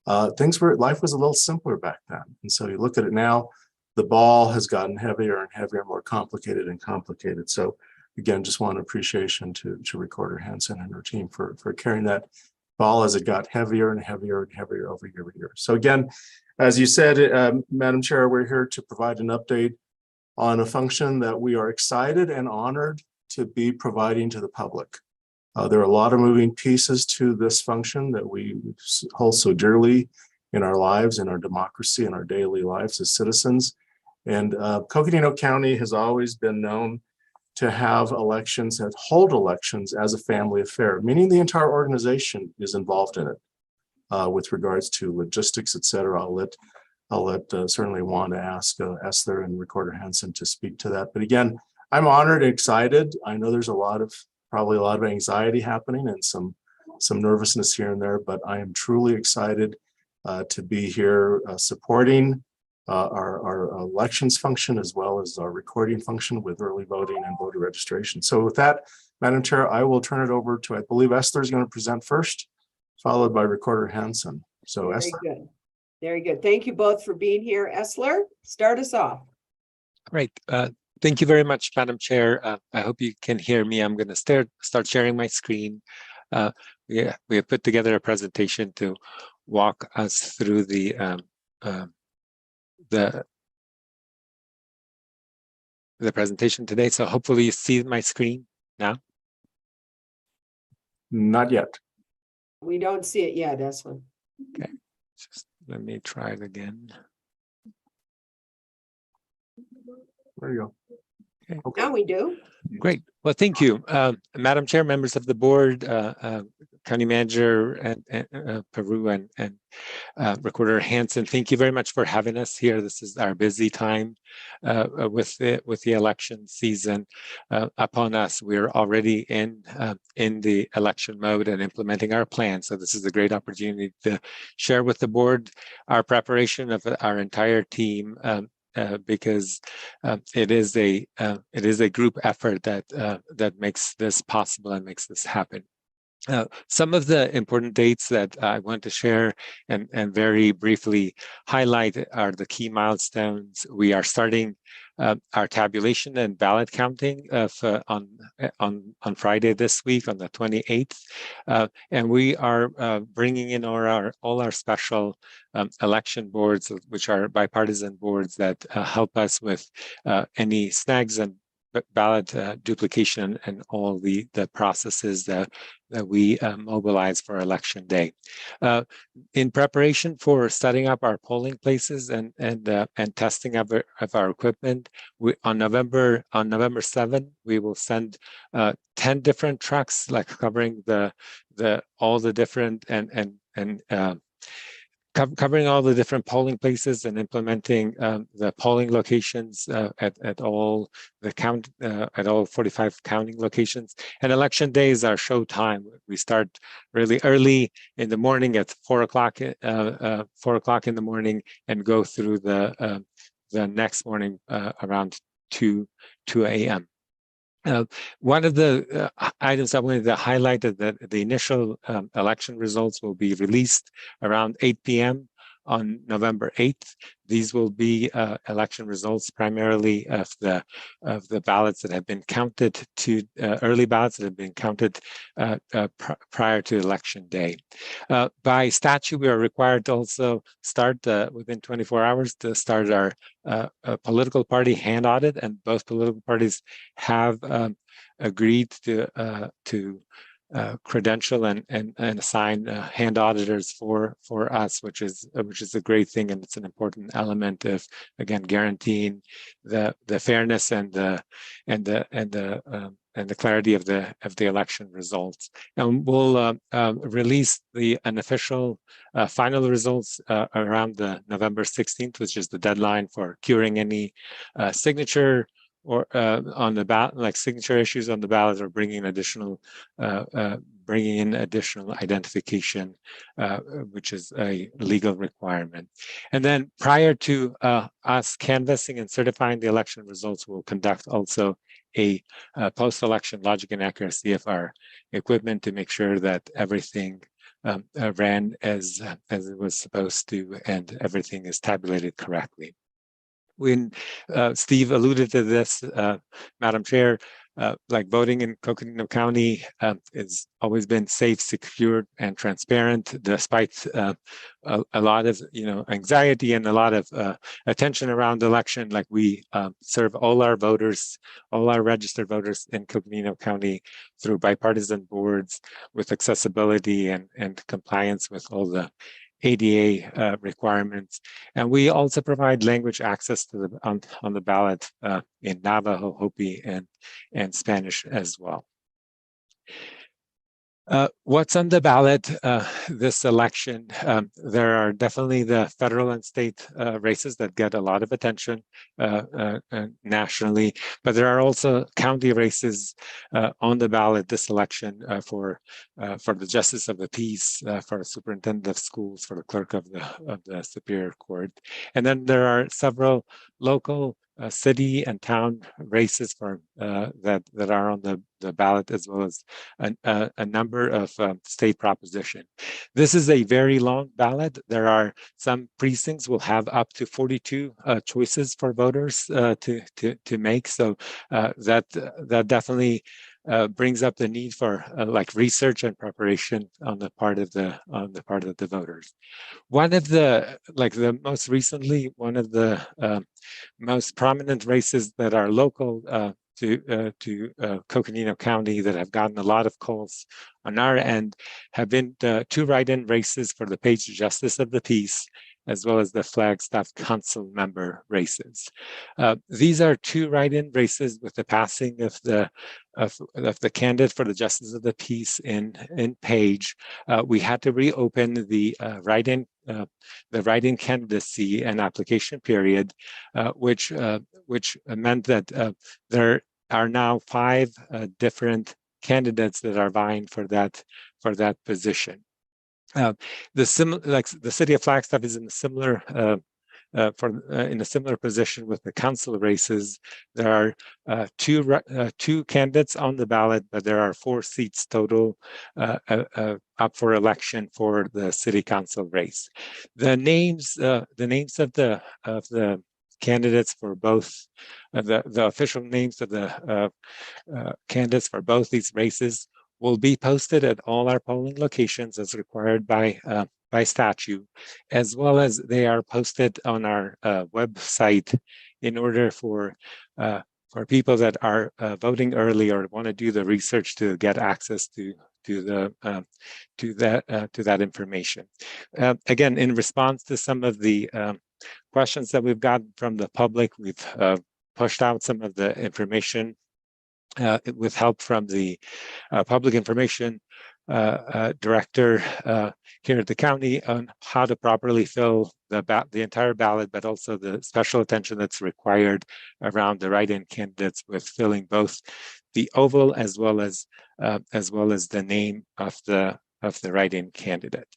life was a little simpler back then. And so you look at it now, the ball has gotten heavier and heavier, more complicated and complicated. So again, just want appreciation to Recorder Hansen and her team for carrying that ball as it got heavier and heavier and heavier over year. So again, as you said, Madam Chair, we're here to provide an update on a function that we are excited and honored to be providing to the public. There are a lot of moving pieces to this function that we hold so dearly in our lives, in our democracy, in our daily lives as citizens. And Coconino County has always been known to have elections, and hold elections as a family affair, meaning the entire organization is involved in it with regards to logistics, et cetera. I'll let certainly Wanda ask Esler and Recorder Hansen to speak to that. But again, I'm honored and excited. I know there's probably a lot of anxiety happening and some nervousness here and there, but I am truly excited to be here supporting our elections function as well as our recording function with early voting and voter registration. So with that, Madam Chair, I will turn it over to, I believe Esler is going to present first, followed by Recorder Hansen. So Very Esler. good. Very good. Thank you both for being here. Esler, start us off. Great. Thank you very much, Madam Chair. I hope you can hear me. I'm going to start sharing my screen. We have put together a presentation to walk us through the presentation today. So hopefully you see my screen now. Not yet. We don't see it yet, Esler. Okay, just let me try it again. There you go. Okay. Now we do. Great. Well, thank you, Madam Chair, members of the board, County Manager and Peru and Recorder Hanson, thank you very much for having us here. This is our busy time with the election season upon us. We're already in the election mode and implementing our plan. So this is a great opportunity to share with the board our preparation of our entire team. Because it is a group effort that makes this possible and makes this happen. Some of the important dates that I want to share and very briefly highlight are the key milestones. We are starting our tabulation and ballot counting on Friday this week, on the 28th, and we are bringing in all our special election boards, which are bipartisan boards that help us with any snags and ballot duplication and all the processes that we mobilize for election day. In preparation for setting up our polling places and testing of our equipment, on November 7th, we will send 10 different trucks, like covering all the different covering all the different polling places and implementing the polling locations at all 45 counting locations. And election day is our show time. We start really early in the morning at 4 o'clock in the morning and go through the next morning around 2 a.m. One of the items I wanted to highlight is that the initial election results will be released around 8 p.m. on November 8th. These will be election results primarily of the ballots that have been counted to early ballots that have been counted prior to election day. By statute, we are required to also start within 24 hours to start our political party hand audit, and both political parties have agreed to credential and assign hand auditors for us, which is a great thing, and it's an important element of, again, guaranteeing the fairness and the clarity of the election results. And we'll release an official final results around the November 16th, which is the deadline for curing any signature or on the ballot, like signature issues on the ballot, or bringing in additional identification, which is a legal requirement. And then prior to us canvassing and certifying the election results, we'll conduct also a post-election logic and accuracy of our equipment to make sure that everything ran as it was supposed to and everything is tabulated correctly. When Steve alluded to this, Madam Chair, like voting in Coconino County has always been safe, secure, and transparent, despite a lot of anxiety and a lot of attention around the election. Like, we serve all our voters, all our registered voters in Coconino County through bipartisan boards with accessibility and compliance with all the ADA requirements, and we also provide language access to on the ballot in Navajo, Hopi, and Spanish as well. What's on the ballot this election? There are definitely the federal and state races that get a lot of attention nationally, but there are also county races on the ballot this election for the Justice of the Peace, for the Superintendent of Schools, for the Clerk of the Superior Court. And then there are several local city and town races for that are on the ballot, as well as a number of state proposition. This is a very long ballot. There are some precincts will have up to 42 choices for voters to make. So that definitely brings up the need for like research and preparation on the part of the voters. One of the most prominent races that are local to Coconino County that have gotten a lot of calls on our end have been two write-in races for the Page Justice of the Peace as well as the Flagstaff Council member races. These are 2 write-in races with the passing of the candidate for the Justice of the Peace in Page. We had to reopen the write-in candidacy and application period, which meant that there are now 5 different candidates that are vying for that position. The city of Flagstaff is in a similar in a similar position with the council races. There are 2 candidates on the ballot, but there are 4 seats total up for election for the city council race. The names of the candidates for both the official names of the candidates for both these races will be posted at all our polling locations as required by statute, as well as they are posted on our website in order for people that are voting early or want to do the research to get access to that information. Again, in response to some of the questions that we've gotten from the public, we've pushed out some of the information with help from the public information director here at the county on how to properly fill the entire ballot, but also the special attention that's required around the write-in candidates with filling both the oval as well as the name of the write-in candidate.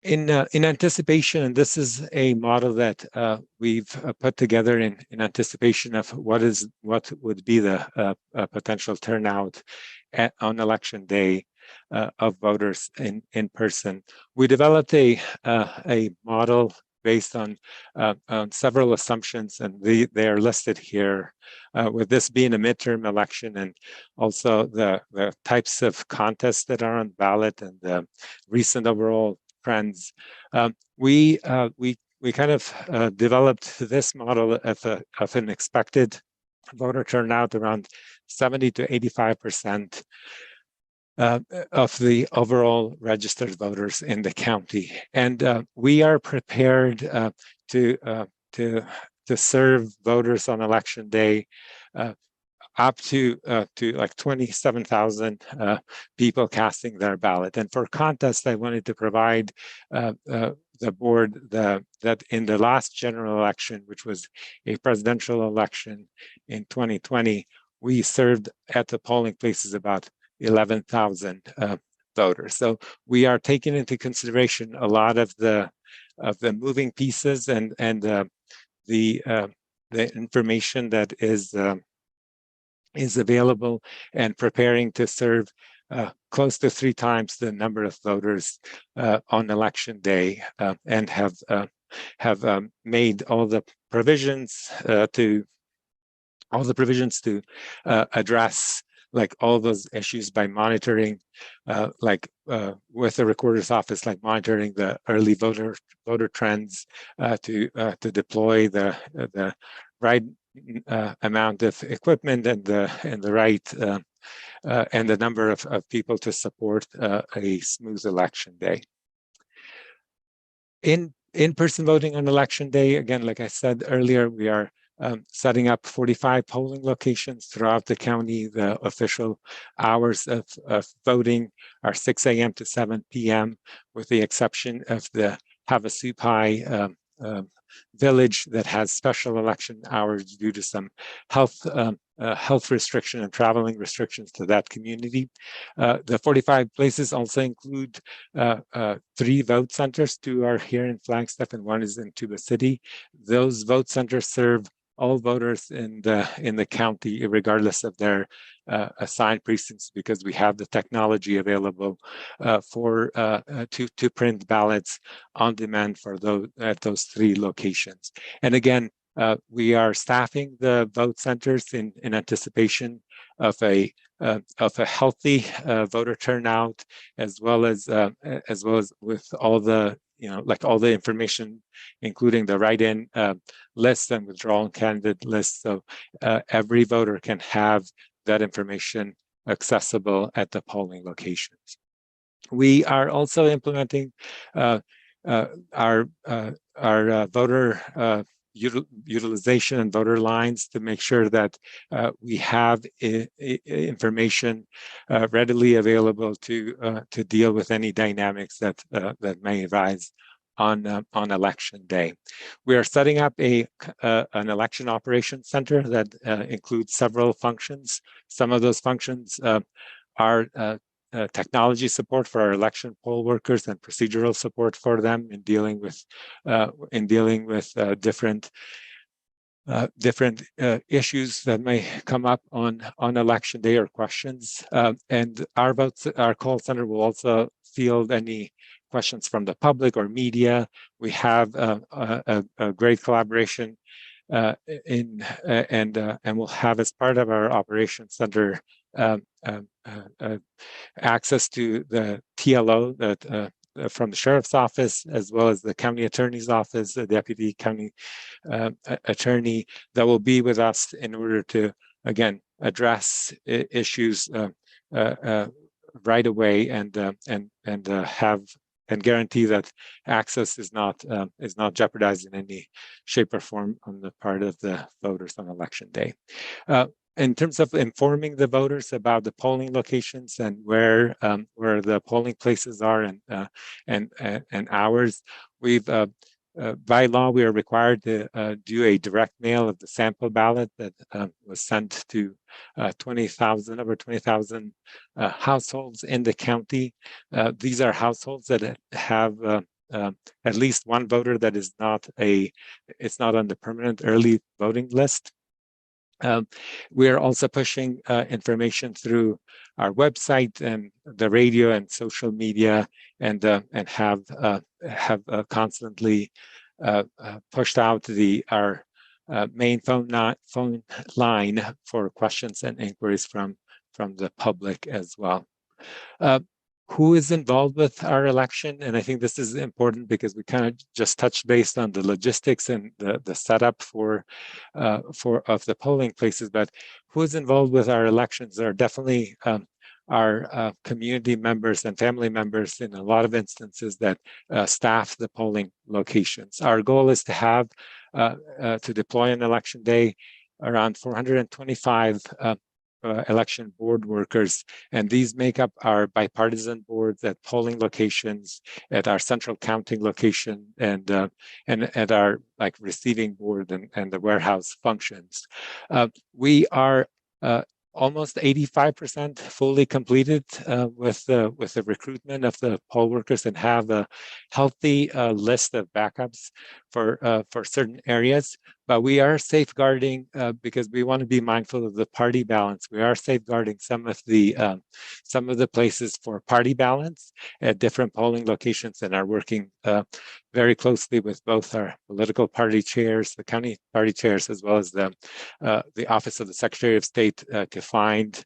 In anticipation, and this is a model that we've put together in anticipation of what would be the potential turnout on election day of voters in person. We developed a model based on several assumptions, and they are listed here. With this being a midterm election, and also the types of contests that are on ballot and the recent overall trends, we kind of developed this model of an expected voter turnout around 70 to 85% of the overall registered voters in the county, and we are prepared to serve voters on election day up to like 27,000 people casting their ballot. And for context, I wanted to provide the board that in the last general election, which was a presidential election in 2020, we served at the polling places about 11,000 voters. So we are taking into consideration a lot of the moving pieces and the information that is available, and preparing to serve close to 3 times the number of voters on election day, and have made all the provisions to address like all those issues by monitoring, with the recorder's office, like monitoring the early voter trends, to deploy the right amount of equipment and the right and the number of people to support a smooth election day. In-person voting on election day, again, like I said earlier, we are setting up 45 polling locations throughout the county. The official hours of voting are 6 a.m. to 7 p.m., with the exception of the Havasupai village that has special election hours due to some health restriction and traveling restrictions to that community. The 45 places also include 3 vote centers. 2 are here in Flagstaff and 1 is in Tuba City. Those vote centers serve all voters in the county, regardless of their assigned precincts, because we have the technology available to print ballots on demand for those at those 3 locations. And again, we are staffing the vote centers in anticipation of a healthy voter turnout, as well as with all the all the information, including the write-in list and withdrawal candidate list, so every voter can have that information accessible at the polling locations. We are also implementing our voter utilization and voter lines to make sure that we have information readily available to deal with any dynamics that may arise on election day. We are setting up an election operations center that includes several functions. Some of those functions are technology support for our election poll workers and procedural support for them in dealing with different issues that may come up on election day or questions. And our call center will also field any questions from the public or media. We have a great collaboration and we'll have, as part of our operations center, access to the TLO that from the sheriff's office, as well as the county attorney's office, the deputy county attorney, that will be with us in order to, again, address issues right away and have and guarantee that access is not jeopardized in any shape or form on the part of the voters on election day. In terms of informing the voters about the polling locations and where the polling places are and hours, we've by law we are required to do a direct mail of the sample ballot that was sent to over 20,000 households in the county. These are households that have at least one voter that is not on the permanent early voting list. We are also pushing information through our website and the radio and social media, and have constantly pushed out our main phone line for questions and inquiries from the public as well. Who is involved with our election? And I think this is important because we kind of just touched base on the logistics and the setup of the polling places, but who is involved with our elections are definitely our community members and family members in a lot of instances that staff the polling locations. Our goal is to have to deploy on election day around 425 election board workers, and these make up our bipartisan boards at polling locations, at our central counting location, and at our receiving board and the warehouse functions. We are almost 85% fully completed with the recruitment of the poll workers, and have a healthy list of backups for certain areas. But we are safeguarding because we want to be mindful of the party balance. We are safeguarding some of the places for party balance at different polling locations, and are working very closely with both our political party chairs, the county party chairs, as well as the Office of the Secretary of State to find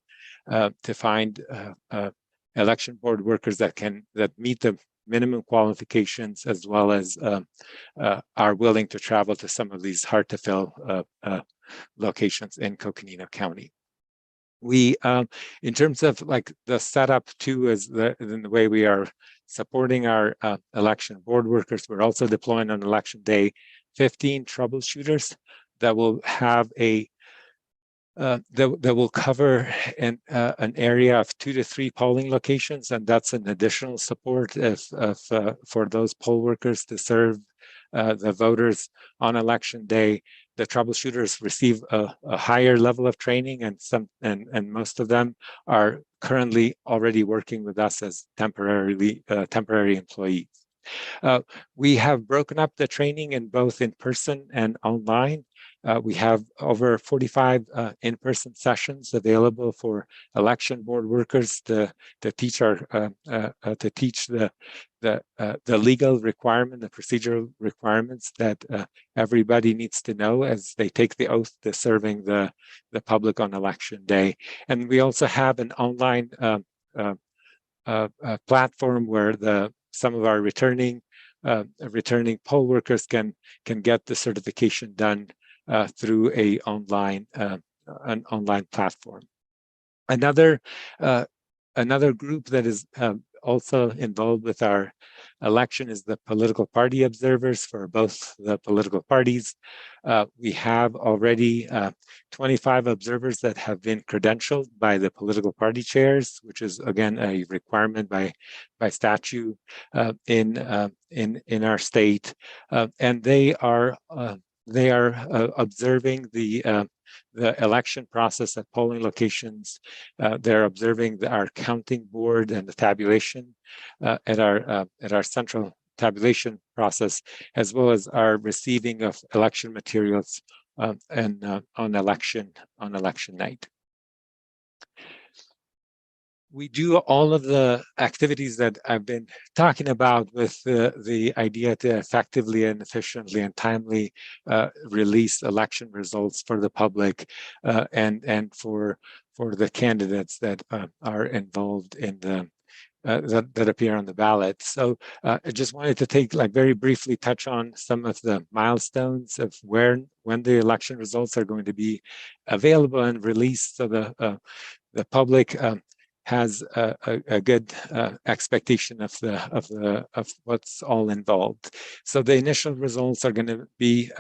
election board workers that meet the minimum qualifications, as well as are willing to travel to some of these hard to fill locations in Coconino County. We, in terms of the setup too, is in the way we are supporting our election board workers, we're also deploying on election day 15 troubleshooters that will have that will cover an area of 2 to 3 polling locations, and that's an additional support for those poll workers to serve the voters on election day. The troubleshooters receive a higher level of training, and most of them are currently already working with us as temporary employees. We have broken up the training in both in-person and online. We have over 45 in-person sessions available for election board workers to teach the legal requirement, the procedural requirements that everybody needs to know as they take the oath to serving the public on election day. And we also have an online platform where some of our returning poll workers can get the certification done through an online platform. Another group that is also involved with our election is the political party observers for both the political parties. We have already 25 observers that have been credentialed by the political party chairs, which is again a requirement by statute in our state, and they are observing the election process at polling locations. They're observing our counting board and the tabulation at our central tabulation process, as well as our receiving of election materials and on election night. We do all of the activities that I've been talking about with the idea to effectively and efficiently and timely release election results for the public and for the candidates that are involved in the that appear on the ballot. So I just wanted to very briefly touch on some of the milestones of when the election results are going to be available and released, so the public has a good expectation of what's all involved. So the initial results are going to be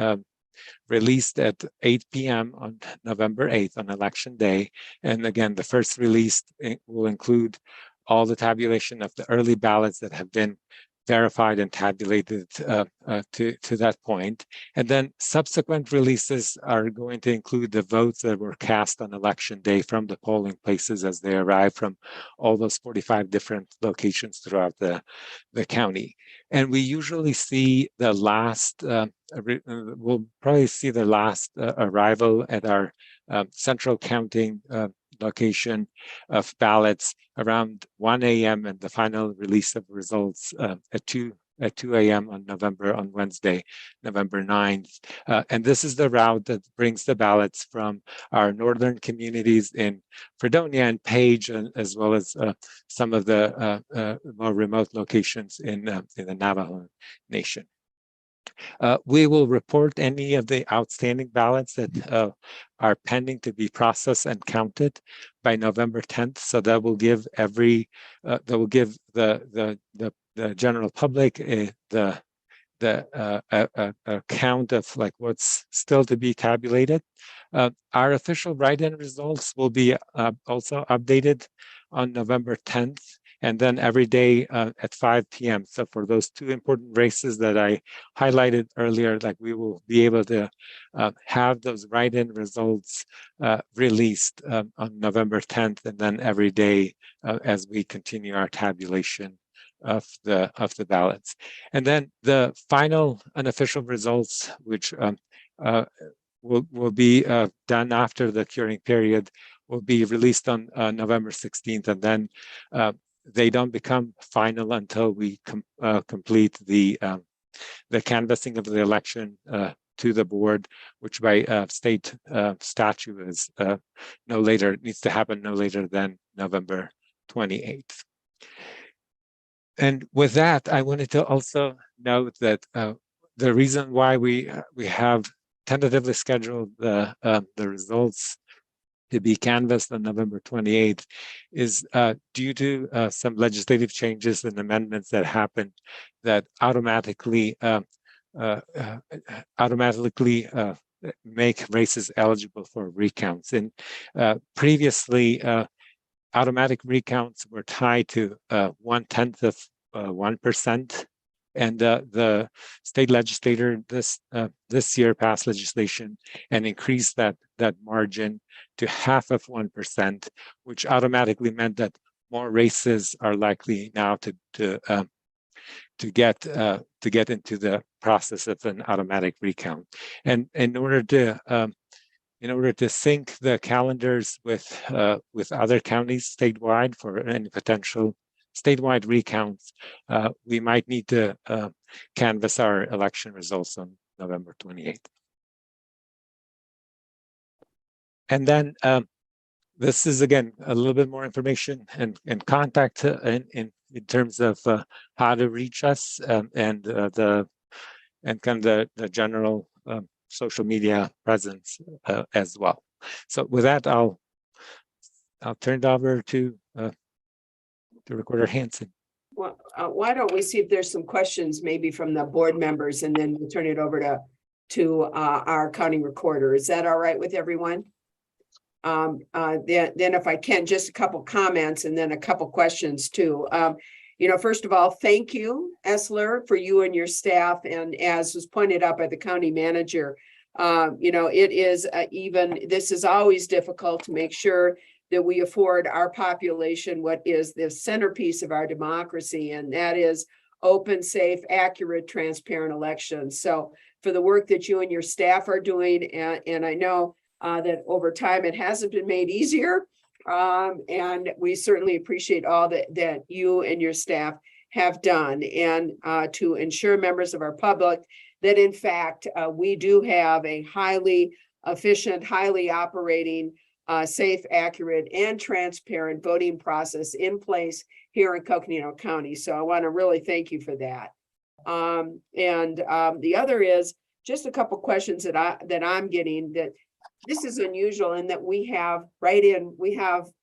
released at 8 p.m. on November 8th on election day. And again, the first release will include all the tabulation of the early ballots that have been verified and tabulated to that point. And then subsequent releases are going to include the votes that were cast on election day from the polling places as they arrive from all those 45 different locations throughout the county. And we usually see the last, we'll probably see the last arrival at our central counting location of ballots around 1 a.m. and the final release of results at 2 a.m. on Wednesday, November 9th. And this is the route that brings the ballots from our northern communities in Fredonia and Page, as well as some of the more remote locations in the Navajo Nation. We will report any of the outstanding ballots that are pending to be processed and counted by November 10th. So that will give the general public the count of what's still to be tabulated. Our official write-in results will be also updated on November 10th. And then every day at 5 p.m. So for those two important races that I highlighted earlier, we will be able to have those write-in results released on November 10th, and then every day as we continue our tabulation of the ballots. And then the final unofficial results, which will be done after the curing period, will be released on November 16th, and then they don't become final until we complete the canvassing of the election to the board, which by state statute is needs to happen no later than November 28th. And with that, I wanted to also note that the reason why we have tentatively scheduled the results to be canvassed on November 28th is due to some legislative changes and amendments that happened that automatically make races eligible for recounts. And previously, automatic recounts were tied to 1/10 of 1%. And the state legislature this year passed legislation and increased that margin to 1/2 of 1%, which automatically meant that more races are likely now to get into the process of an automatic recount. And in order to sync the calendars with other counties statewide for any potential statewide recounts, we might need to canvass our election results on November 28th. And then this is, again, a little bit more information and contact in terms of how to reach us and kind of the general social media presence as well. So with that, I'll turn it over to Recorder Hanson. why don't we see if there's some questions maybe from the board members, and then we'll turn it over to our county recorder. Is that all right with everyone? Then if I can, just a couple comments and then a couple questions too. First of all, thank you, Esler, for you and your staff. And as was pointed out by the county manager, it is this is always difficult to make sure that we afford our population what is the centerpiece of our democracy, and that is open, safe, accurate, transparent elections. So for the work that you and your staff are doing, and I know that over time it hasn't been made easier, and we certainly appreciate all that you and your staff have done, and to ensure members of our public that in fact we do have a highly efficient, highly operating, safe, accurate, and transparent voting process in place here in Coconino County. So I want to really thank you for that. The other is just a couple questions that I'm getting. That this is unusual in that we have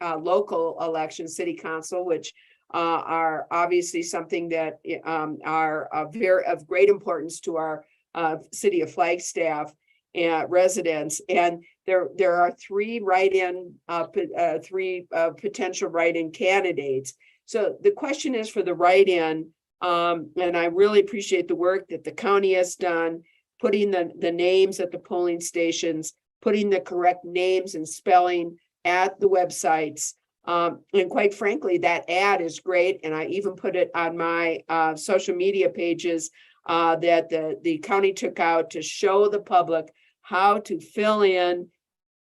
local elections, city council, which are obviously something that are of great importance to our city of Flagstaff and residents. And there are three potential write-in candidates. So the question is for the write-in, and I really appreciate the work that the county has done, putting the names at the polling stations, putting the correct names and spelling at the websites. And quite frankly, that ad is great. And I even put it on my social media pages that the county took out to show the public how to fill in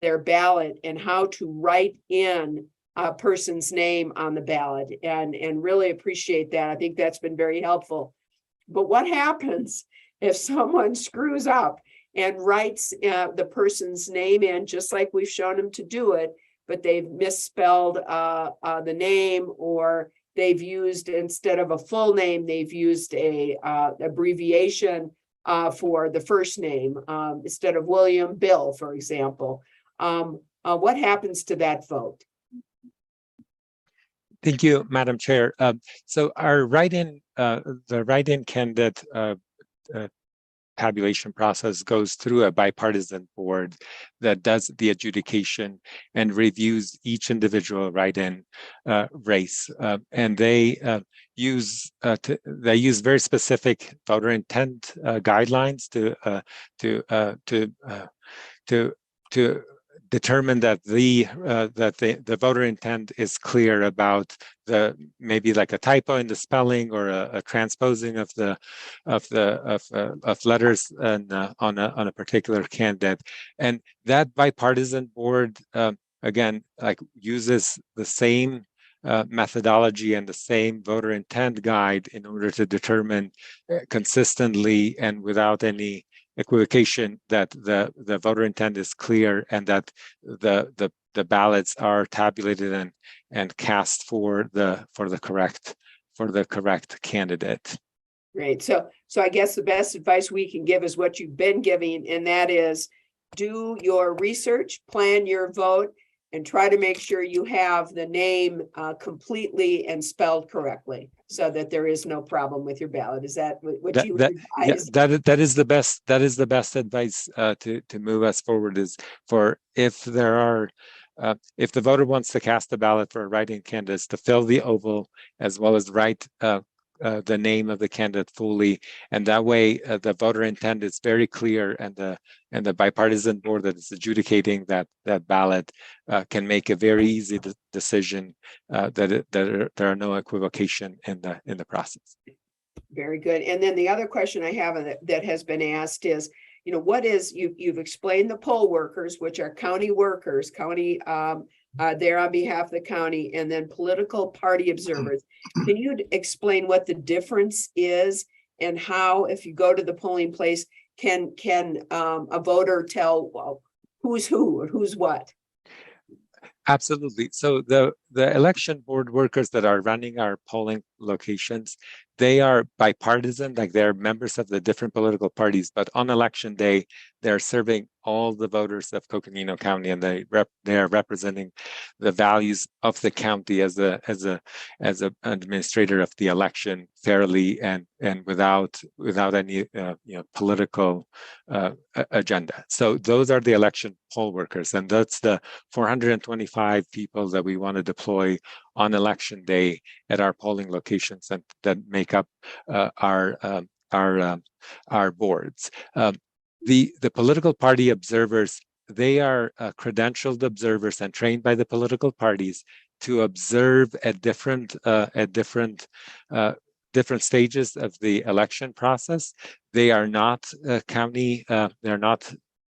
their ballot and how to write in a person's name on the ballot, and really appreciate that. I think that's been very helpful. But what happens if someone screws up and writes the person's name in, just like we've shown them to do it, but they've misspelled the name, or they've used, instead of a full name, they've used a abbreviation for the first name, instead of William, Bill, for example. What happens to that vote? Thank you, Madam Chair. So our the write-in candidate tabulation process goes through a bipartisan board that does the adjudication and reviews each individual write-in race, and they use very specific voter intent guidelines to determine that the voter intent is clear about maybe like a typo in the spelling or a transposing of letters on a particular candidate. And that bipartisan board again uses the same methodology and the same voter intent guide in order to determine consistently and without any equivocation that the voter intent is clear and that the ballots are tabulated and cast for the correct candidate. Great. So I guess the best advice we can give is what you've been giving, and that is do your research, plan your vote, and try to make sure you have the name completely and spelled correctly, so that there is no problem with your ballot. Is that what you would advise? Yeah, that is the best advice to move us forward. Is for if the voter wants to cast a ballot for a write-in candidate, to fill the oval as well as write the name of the candidate fully, and that way the voter intent is very clear, and the bipartisan board that is adjudicating that ballot can make a very easy decision that there are no equivocation in the process. Very good. And then the other question I have that has been asked is, you've explained the poll workers, which are county workers, there on behalf of the county, and then political party observers. Can you explain what the difference is, and how, if you go to the polling place, can a voter tell who's who or who's what? Absolutely. So the election board workers that are running our polling locations, they are bipartisan, like they're members of the different political parties, but on election day, they're serving all the voters of Coconino County, and they are representing the values of the county as a administrator of the election fairly and without any political agenda. So those are the election poll workers, and that's the 425 people that we want to deploy on election day at our polling locations, and that make up our boards. The political party observers, they are credentialed observers and trained by the political parties to observe at different stages of the election process. They are not county.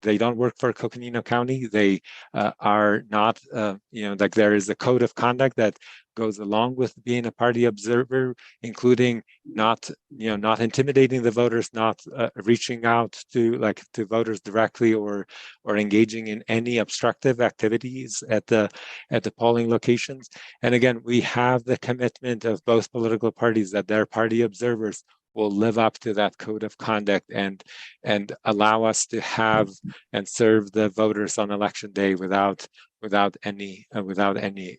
They don't work for Coconino County. They are not, like there is a code of conduct that goes along with being a party observer, including not intimidating the voters, not reaching out to voters directly, or engaging in any obstructive activities at the polling locations. And again, we have the commitment of both political parties that their party observers will live up to that code of conduct and allow us to have and serve the voters on election day without any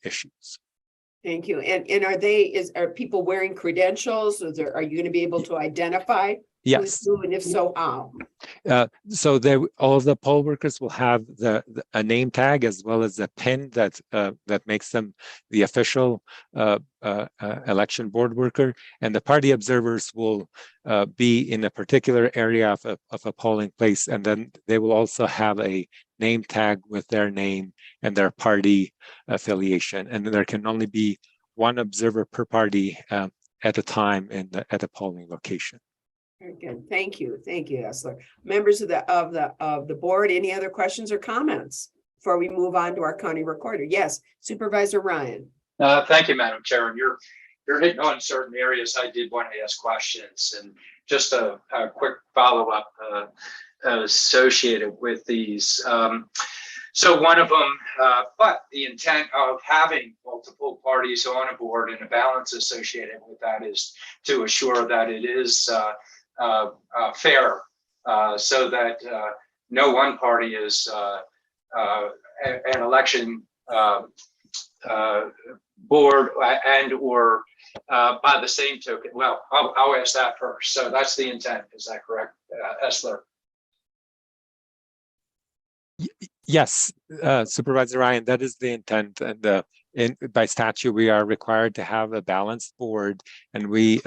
issues. Thank you. And are people wearing credentials? Are you going to be able to identify? Yes. Who, and if so, how? So all of the poll workers will have a name tag as well as a pin that makes them the official election board worker, and the party observers will be in a particular area of a polling place, and then they will also have a name tag with their name and their party affiliation, and there can only be one observer per party at a time at a polling location. Very good. Thank you, Esler. Members of the board, any other questions or comments before we move on to our county recorder? Yes, Supervisor Ryan. Thank you, Madam Chair. And you're hitting on certain areas I did want to ask questions, and just a quick follow-up associated with these. So one of them, but the intent of having multiple parties on a board and a balance associated with that is to assure that it is fair, so that no one party is an election board and or by the same token. Well, I'll ask that first. So that's the intent. Is that correct, Esler? Yes, Supervisor Ryan, that is the intent. And by statute, we are required to have a balanced board, and we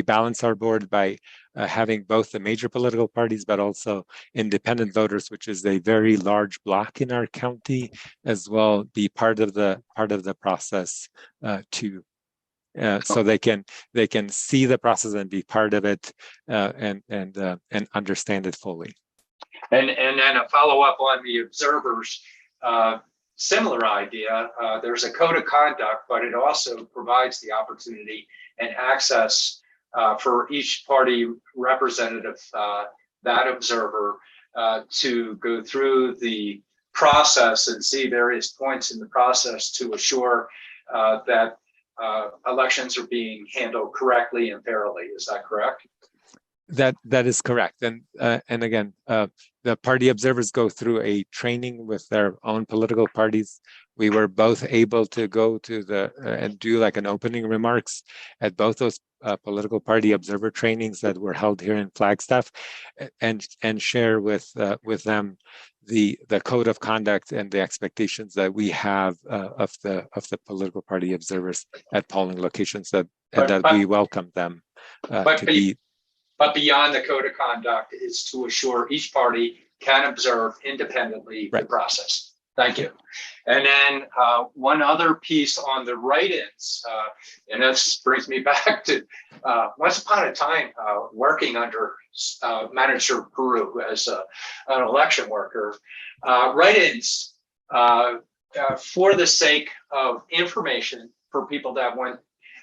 balance our board by having both the major political parties, but also independent voters, which is a very large block in our county, as well be part of the process too. So they can see the process and be part of it and understand it fully. And then a follow-up on the observers, similar idea. There's a code of conduct, but it also provides the opportunity and access for each party representative, that observer, to go through the process and see various points in the process to assure that elections are being handled correctly and fairly. Is that correct? That is correct, and again, the party observers go through a training with their own political parties. We were both able to go to and do like an opening remarks at both those political party observer trainings that were held here in Flagstaff, and share with them the code of conduct and the expectations that we have of the political party observers at polling locations, that we welcome them to be. But beyond the code of conduct is to assure each party can observe independently the process. Thank you. And then one other piece on the write-ins, and this brings me back to once upon a time working under Manager Peru as an election worker. Write-ins for the sake of information for people that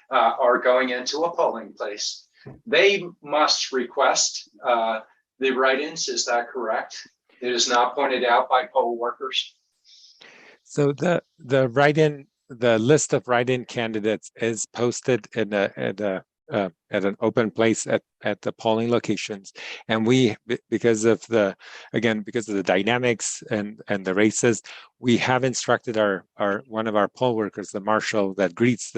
are going into a polling place. They must request the write-ins. Is that correct? It is not pointed out by poll workers. So the write-in the list of write-in candidates is posted at an open place at the polling locations, and because of the dynamics and the races, we have instructed our one of our poll workers, the marshal that greets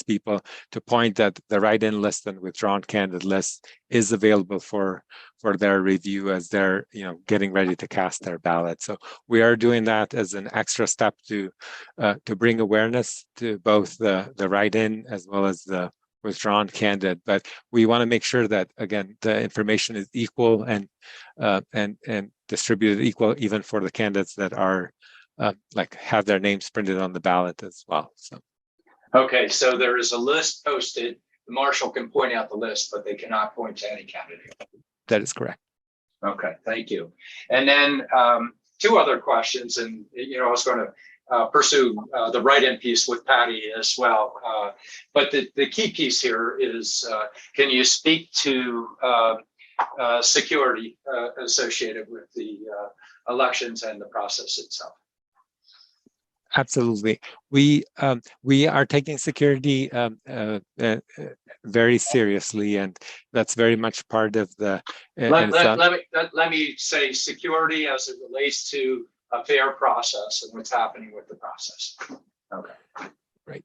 people, to point that the write-in list and withdrawn candidate list is available for their review as they're getting ready to cast their ballot. So we are doing that as an extra step to bring awareness to both the write-in as well as the withdrawn candidate, but we want to make sure that, again, the information is equal and distributed equal, even for the candidates that are have their names printed on the ballot as well. So Okay, so there is a list posted. The marshal can point out the list, but they cannot point to any candidate. that is correct. Okay, thank you. And then two other questions, and I was going to pursue the write-in piece with Patty as well. But the key piece here is, can you speak to security associated with the elections and the process itself? Absolutely. We are taking security very seriously, and that's very much part of the. Let me say security as it relates to a fair process and what's happening with the process. Okay. Right.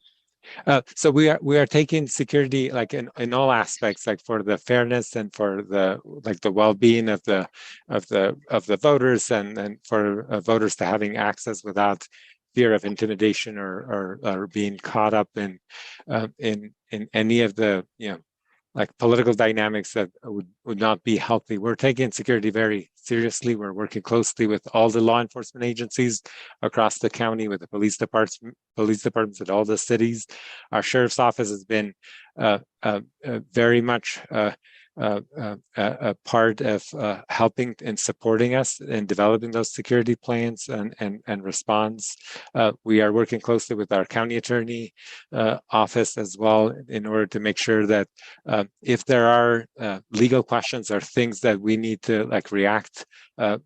So we are taking security in all aspects, for the fairness and for the the well-being of the voters, and for voters to having access without fear of intimidation or being caught up in any of the political dynamics that would not be healthy. We're taking security very seriously. We're working closely with all the law enforcement agencies across the county, with the police departments at all the cities. Our sheriff's office has been very much a part of helping and supporting us in developing those security plans and response. We are working closely with our county attorney office as well, in order to make sure that if there are legal questions or things that we need to react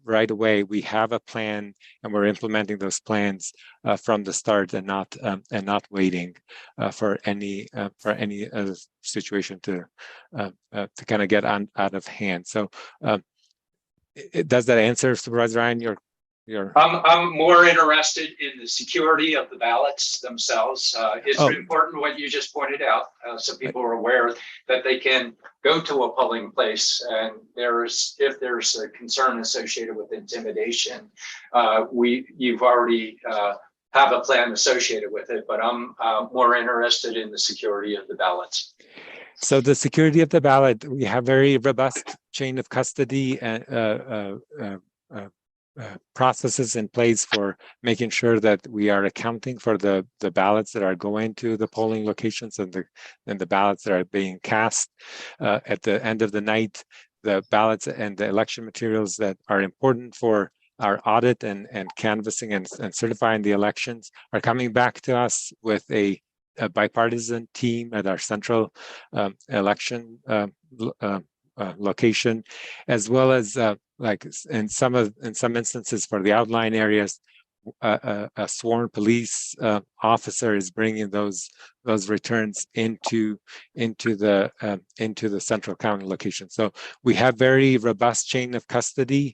right away, we have a plan and we're implementing those plans from the start, and not waiting for any situation to kind of get out of hand. So does that answer, Supervisor Ryan, your I'm more interested in the security of the ballots themselves. It's important what you just pointed out, so people are aware that they can go to a polling place, and if there's a concern associated with intimidation, you've already have a plan associated with it, but I'm more interested in the security of the ballots. So the security of the ballot, we have very robust chain of custody and processes in place for making sure that we are accounting for the ballots that are going to the polling locations and the ballots that are being cast. At the end of the night, the ballots and the election materials that are important for our audit and canvassing and certifying the elections are coming back to us with a bipartisan team at our central election location, as well as in some instances for the outlying areas, a sworn police officer is bringing those returns into the central county location. So we have very robust chain of custody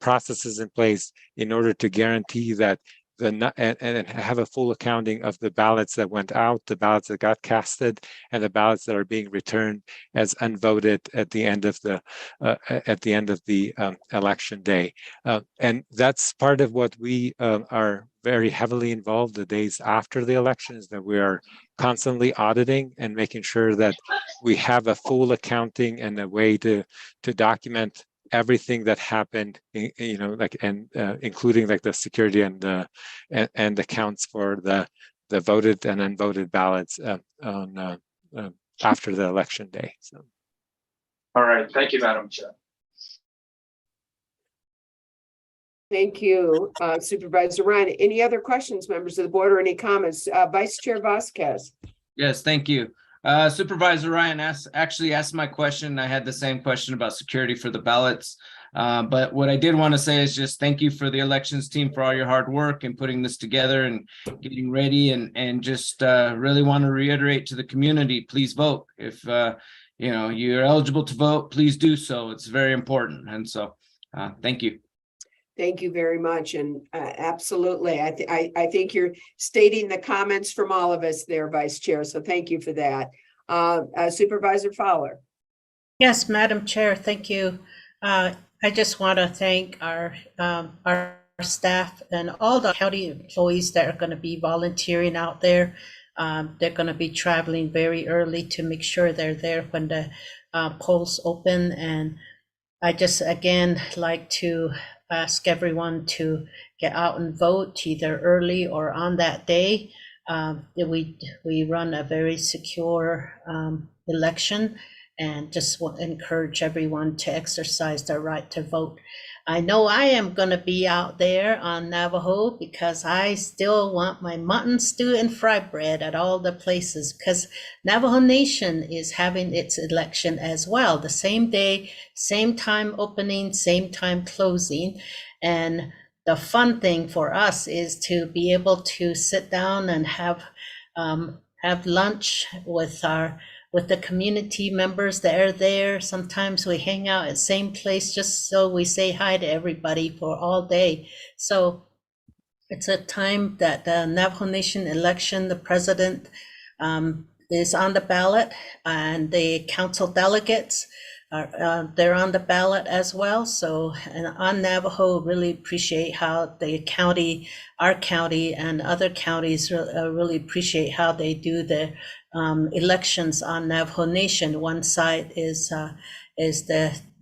processes in place in order to guarantee that and have a full accounting of the ballots that went out, the ballots that got casted, and the ballots that are being returned as unvoted at the end of the election day. And that's part of what we are very heavily involved the days after the election, is that we are constantly auditing and making sure that we have a full accounting and a way to document everything that happened, including the security and the counts for the voted and unvoted ballots after the election day. So. All right, thank you, Madam Chair. Thank you, Supervisor Ryan. Any other questions, members of the board, or any comments? Vice Chair Vasquez. Yes, thank you. Supervisor Ryan actually asked my question. I had the same question about security for the ballots. But what I did want to say is just thank you for the elections team for all your hard work and putting this together and getting ready, and just really want to reiterate to the community, please vote. If you're eligible to vote, please do so. It's very important. And so thank you. Thank you very much. And absolutely, I think you're stating the comments from all of us there, Vice Chair. So thank you for that. Supervisor Fowler. Yes, Madam Chair, thank you. I just want to thank our staff and all the county employees that are going to be volunteering out there. They're going to be traveling very early to make sure they're there when the polls open. And I just, again, like to ask everyone to get out and vote either early or on that day. We run a very secure election, and just want to encourage everyone to exercise their right to vote. I know I am going to be out there on Navajo because I still want my mutton stew and fry bread at all the places, because Navajo Nation is having its election as well. The same day, same time opening, same time closing. And the fun thing for us is to be able to sit down and have lunch with the community members that are there. Sometimes we hang out at the same place just so we say hi to everybody for all day. So it's a time that the Navajo Nation election, the president is on the ballot, and the council delegates they're on the ballot as well. So, and on Navajo, really appreciate how the county, our county and other counties really appreciate how they do the elections on Navajo Nation. One side is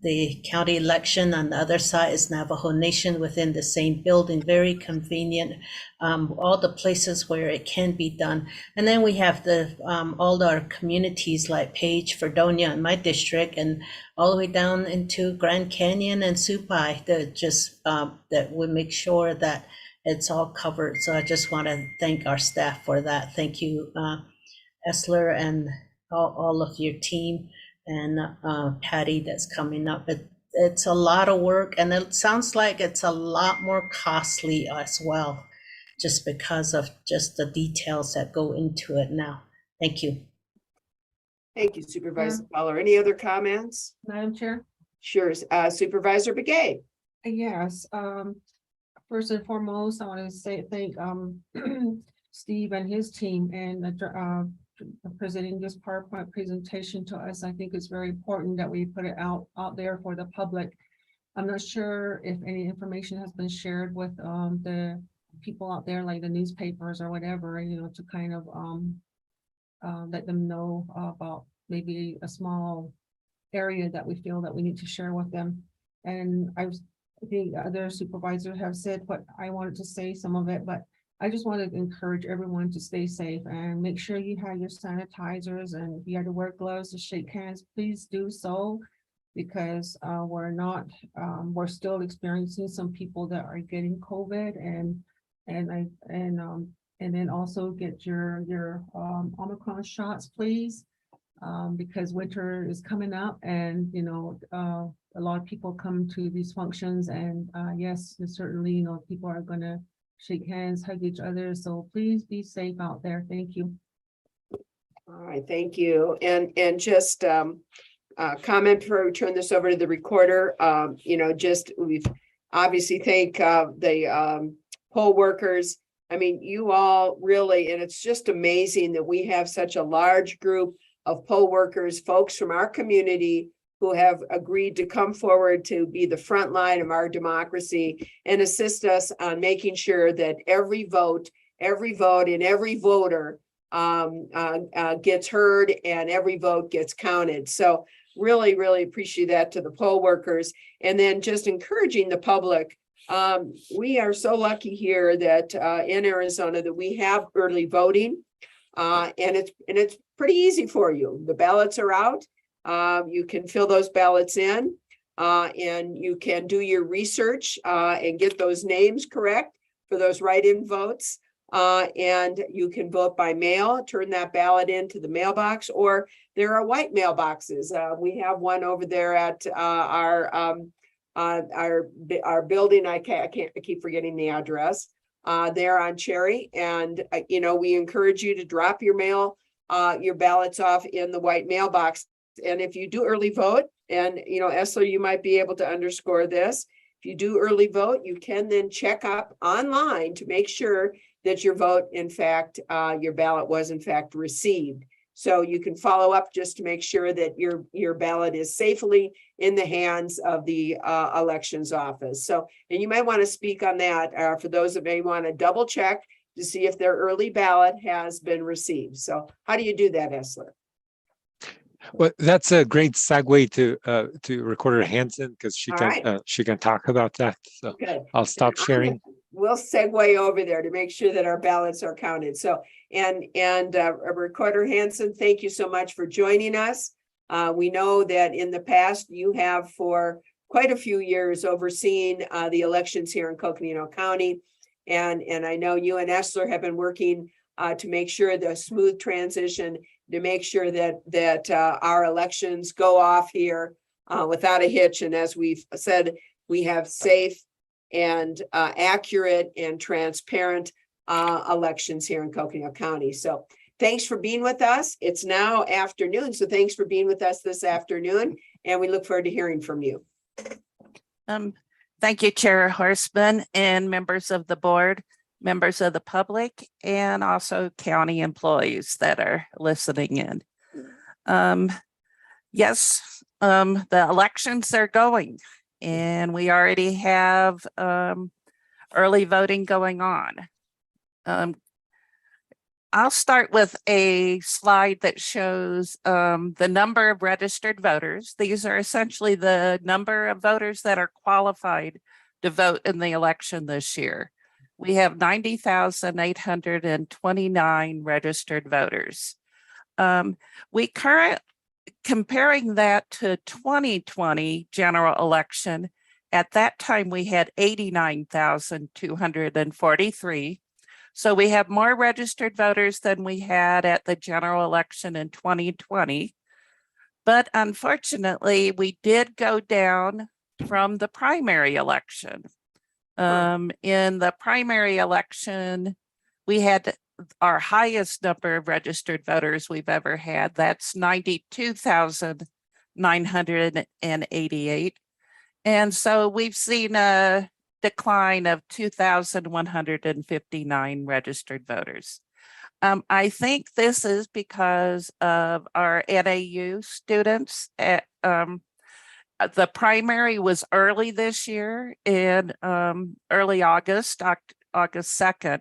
the county election, on the other side is Navajo Nation within the same building. Very convenient, all the places where it can be done. And then we have the all our communities like Page, Fredonia in my district, and all the way down into Grand Canyon and Supai, that just that we make sure that it's all covered. So I just want to thank our staff for that. Thank you, Esler, and all of your team, and Patty that's coming up. It's a lot of work, and it sounds like it's a lot more costly as well, just because of just the details that go into it now. Thank you. Thank you, Supervisor Fowler. Any other comments? Madam Chair? Sure. Supervisor Begay. Yes. First and foremost, I want to say thank Steve and his team and presenting this PowerPoint presentation to us. I think it's very important that we put it out there for the public. I'm not sure if any information has been shared with the people out there, like the newspapers or whatever, to kind of let them know about maybe a small area that we feel that we need to share with them. And I think other supervisors have said what I wanted to say, some of it, but I just want to encourage everyone to stay safe and make sure you have your sanitizers, and if you have to wear gloves to shake hands, please do so, because we're still experiencing some people that are getting COVID, and then also get your Omicron shots, please, because winter is coming up, and a lot of people come to these functions, and yes, certainly people are going to shake hands, hug each other. So please be safe out there. Thank you. All right, thank you. And just comment before we turn this over to the recorder. We've obviously thank the poll workers. I mean, you all really, and it's just amazing that we have such a large group of poll workers, folks from our community who have agreed to come forward to be the front line of our democracy and assist us on making sure that every vote and every voter gets heard and every vote gets counted. So really, really appreciate that to the poll workers. And then just encouraging the public. We are so lucky here that in Arizona that we have early voting, and it's pretty easy for you. The ballots are out. You can fill those ballots in, and you can do your research and get those names correct for those write-in votes. And you can vote by mail, turn that ballot into the mailbox, or there are white mailboxes. We have one over there at our our building, I keep forgetting the address, there on Cherry. And, you know, we encourage you to drop your your ballots off in the white mailbox. And if you do early vote, and, you know, Esler, you might be able to underscore this. If you do early vote, you can then check up online to make sure that your vote, in fact, your ballot was in fact received. So you can follow up just to make sure that your ballot is safely in the hands of the elections office. So, and you might want to speak on that for those that may want to double check to see if their early ballot has been received. So how do you do that, Esler? Well, that's a great segue to Recorder Hanson, because she can talk about that. So Okay. I'll stop sharing. We'll segue over there to make sure that our ballots are counted. So, and Recorder Hanson, thank you so much for joining us. We know that in the past you have for quite a few years overseen the elections here in Coconino County. And I know you and Esler have been working to make sure the smooth transition, to make sure that our elections go off here without a hitch. And as we've said, we have safe and accurate and transparent elections here in Coconino County. So thanks for being with us. It's now afternoon, so thanks for being with us this afternoon, and we look forward to hearing from you. Thank you, Chair Horstman and members of the board, members of the public, and also county employees that are listening in. Yes, the elections are going, and we already have early voting going on. I'll start with a slide that shows the number of registered voters. These are essentially the number of voters that are qualified to vote in the election this year. We have 90,829 registered voters. Comparing that to 2020 general election, at that time we had 89,243. So we have more registered voters than we had at the general election in 2020. But unfortunately, we did go down from the primary election. In the primary election, we had our highest number of registered voters we've ever had. That's 92,988. And so we've seen a decline of 2,159 registered voters. I think this is because of our NAU students. The primary was early this year in early August 2nd.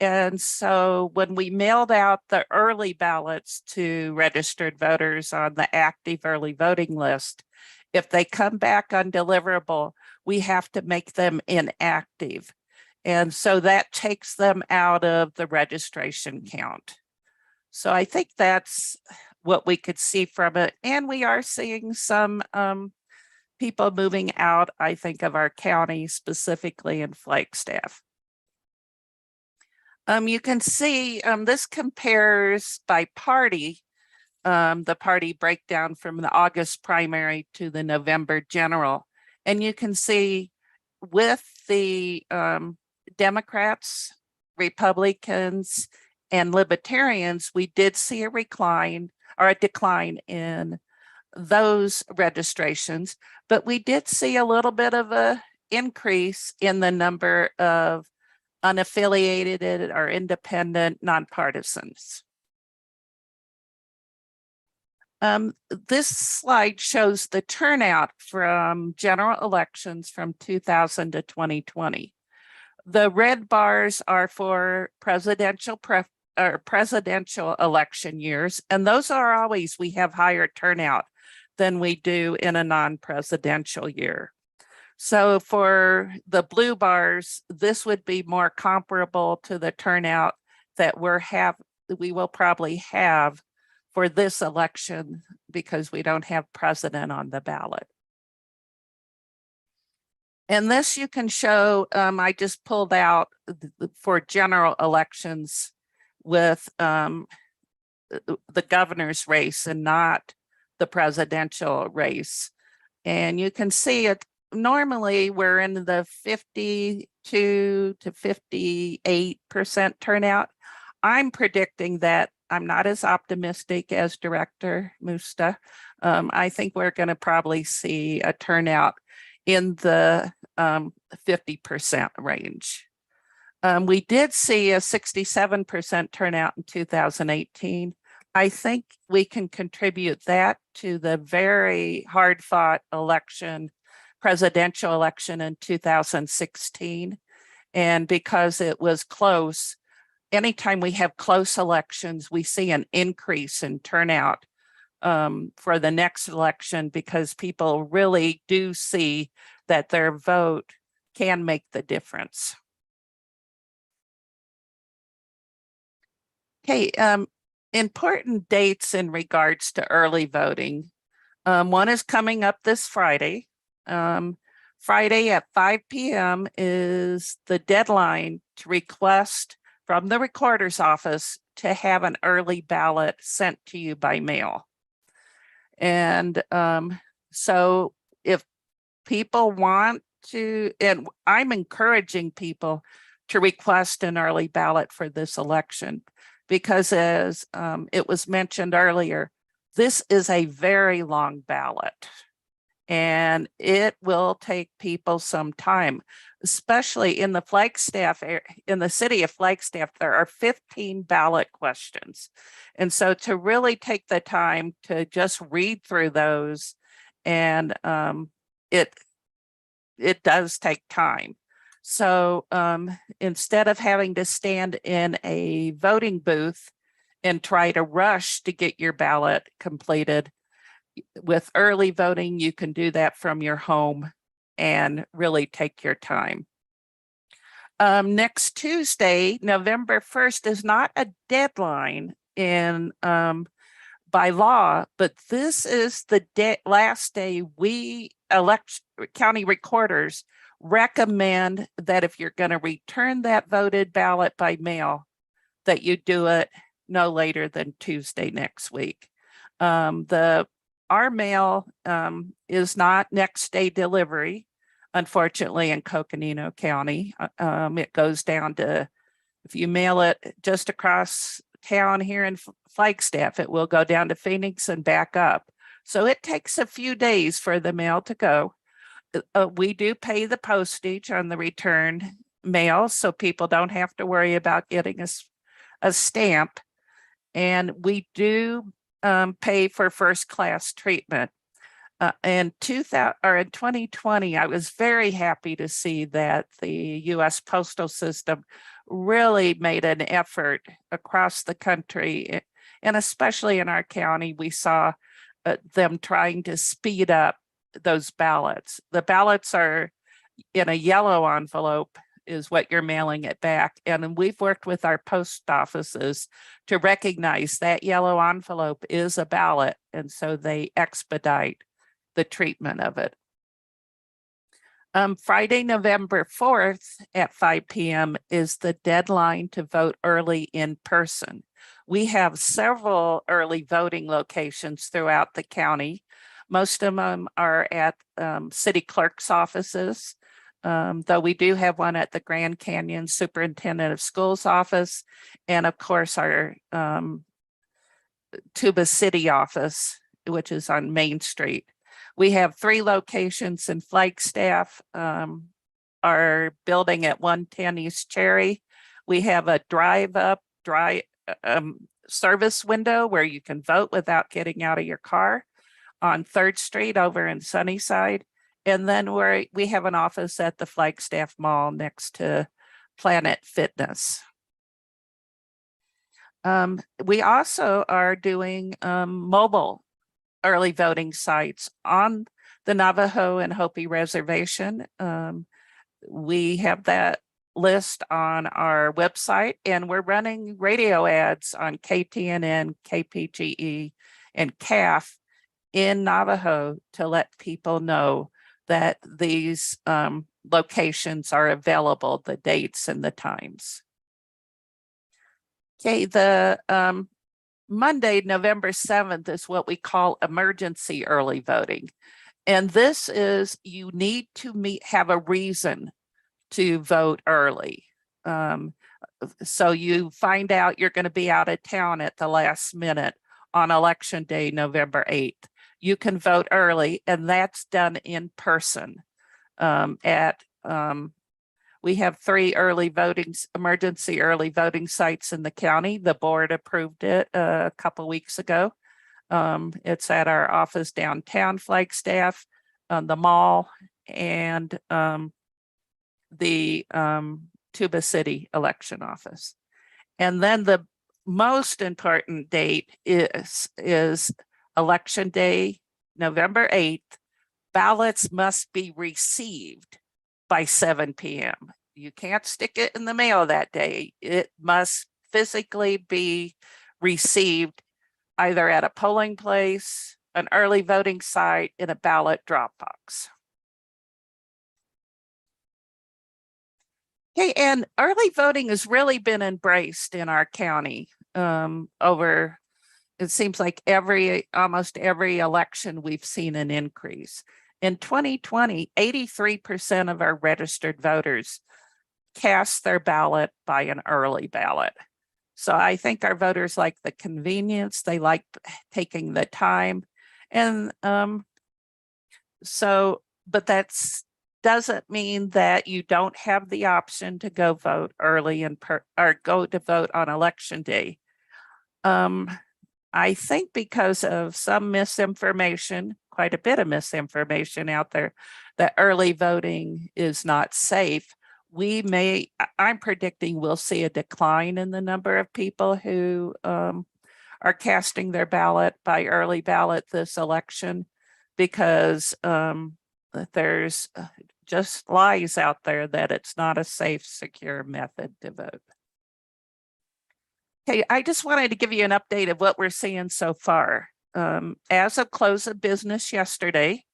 And so when we mailed out the early ballots to registered voters on the active early voting list, if they come back undeliverable, we have to make them inactive. And so that takes them out of the registration count. So I think that's what we could see from it. And we are seeing some people moving out, I think, of our county, specifically in Flagstaff. You can see this compares by party, the party breakdown from the August primary to the November general. And you can see with the Democrats, Republicans, and Libertarians, we did see a decline in those registrations, but we did see a little bit of a increase in the number of unaffiliated or independent nonpartisans. This slide shows the turnout from general elections from 2000 to 2020. The red bars are for presidential election years, and those are always, we have higher turnout than we do in a non-presidential year. So for the blue bars, this would be more comparable to the turnout that we will probably have for this election, because we don't have president on the ballot. And this you can show, I just pulled out for general elections with the governor's race and not the presidential race. And you can see it normally we're in the 52 to 58% turnout. I'm predicting that I'm not as optimistic as Director Musta. I think we're going to probably see a turnout in the 50% range. We did see a 67% turnout in 2018. I think we can contribute that to the very hard fought presidential election in 2016. And because it was close, anytime we have close elections, we see an increase in turnout for the next election, because people really do see that their vote can make the difference. Okay, important dates in regards to early voting. One is coming up this Friday. Friday at 5 p.m. is the deadline to request from the recorder's office to have an early ballot sent to you by mail. And so if people want to, and I'm encouraging people to request an early ballot for this election, because as it was mentioned earlier, this is a very long ballot and it will take people some time, especially in the Flagstaff, in the city of Flagstaff, there are 15 ballot questions. And so to really take the time to just read through those, and it does take time. So instead of having to stand in a voting booth and try to rush to get your ballot completed, with early voting, you can do that from your home and really take your time. Next Tuesday, November 1st, is not a deadline in by law, but this is the last day we county recorders recommend that if you're going to return that voted ballot by mail, that you do it no later than Tuesday next week. Our mail is not next day delivery, unfortunately, in Coconino County. It goes down to, if you mail it just across town here in Flagstaff, it will go down to Phoenix and back up. So it takes a few days for the mail to go. We do pay the postage on the returned mail, so people don't have to worry about getting a stamp. And we do pay for first class treatment. In 2020, I was very happy to see that the U.S. postal system really made an effort across the country, and especially in our county, we saw them trying to speed up those ballots. The ballots are in a yellow envelope is what you're mailing it back. And we've worked with our post offices to recognize that yellow envelope is a ballot. And so they expedite the treatment of it. Friday, November 4th at 5 p.m. is the deadline to vote early in person. We have several early voting locations throughout the county. Most of them are at city clerk's offices, though we do have one at the Grand Canyon Superintendent of Schools office, and of course our Tuba City office, which is on Main Street. We have 3 locations in Flagstaff, our building at 110 East Cherry. We have a drive-up service window where you can vote without getting out of your car on 3rd Street over in Sunnyside. And then we have an office at the Flagstaff Mall next to Planet Fitness. We also are doing mobile early voting sites on the Navajo and Hopi Reservation. We have that list on our website, and we're running radio ads on KTNN, KPGE, and CAF in Navajo to let people know that these locations are available, the dates and the times. Okay, the Monday, November 7th is what we call emergency early voting. And this is, you need to have a reason to vote early. So you find out you're going to be out of town at the last minute on election day, November 8th. You can vote early, and that's done in person we have 3 emergency early voting sites in the county. The board approved it a couple weeks ago. It's at our office downtown, Flagstaff, the mall, and the Tuba City election office. And then the most important date is election day, November 8th. Ballots must be received by 7 p.m. You can't stick it in the mail that day. It must physically be received either at a polling place, an early voting site, in a ballot drop box. Okay, and early voting has really been embraced in our county over, it seems like almost every election we've seen an increase. In 2020, 83% of our registered voters cast their ballot by an early ballot. So I think our voters like the convenience, they like taking the time. And but that doesn't mean that you don't have the option to go vote early or go to vote on election day. I think because of some misinformation, quite a bit of misinformation out there, that early voting is not safe. I'm predicting we'll see a decline in the number of people who are casting their ballot by early ballot this election, because there's just lies out there that it's not a safe, secure method to vote. Okay, I just wanted to give you an update of what we're seeing so far. As of close of business yesterday,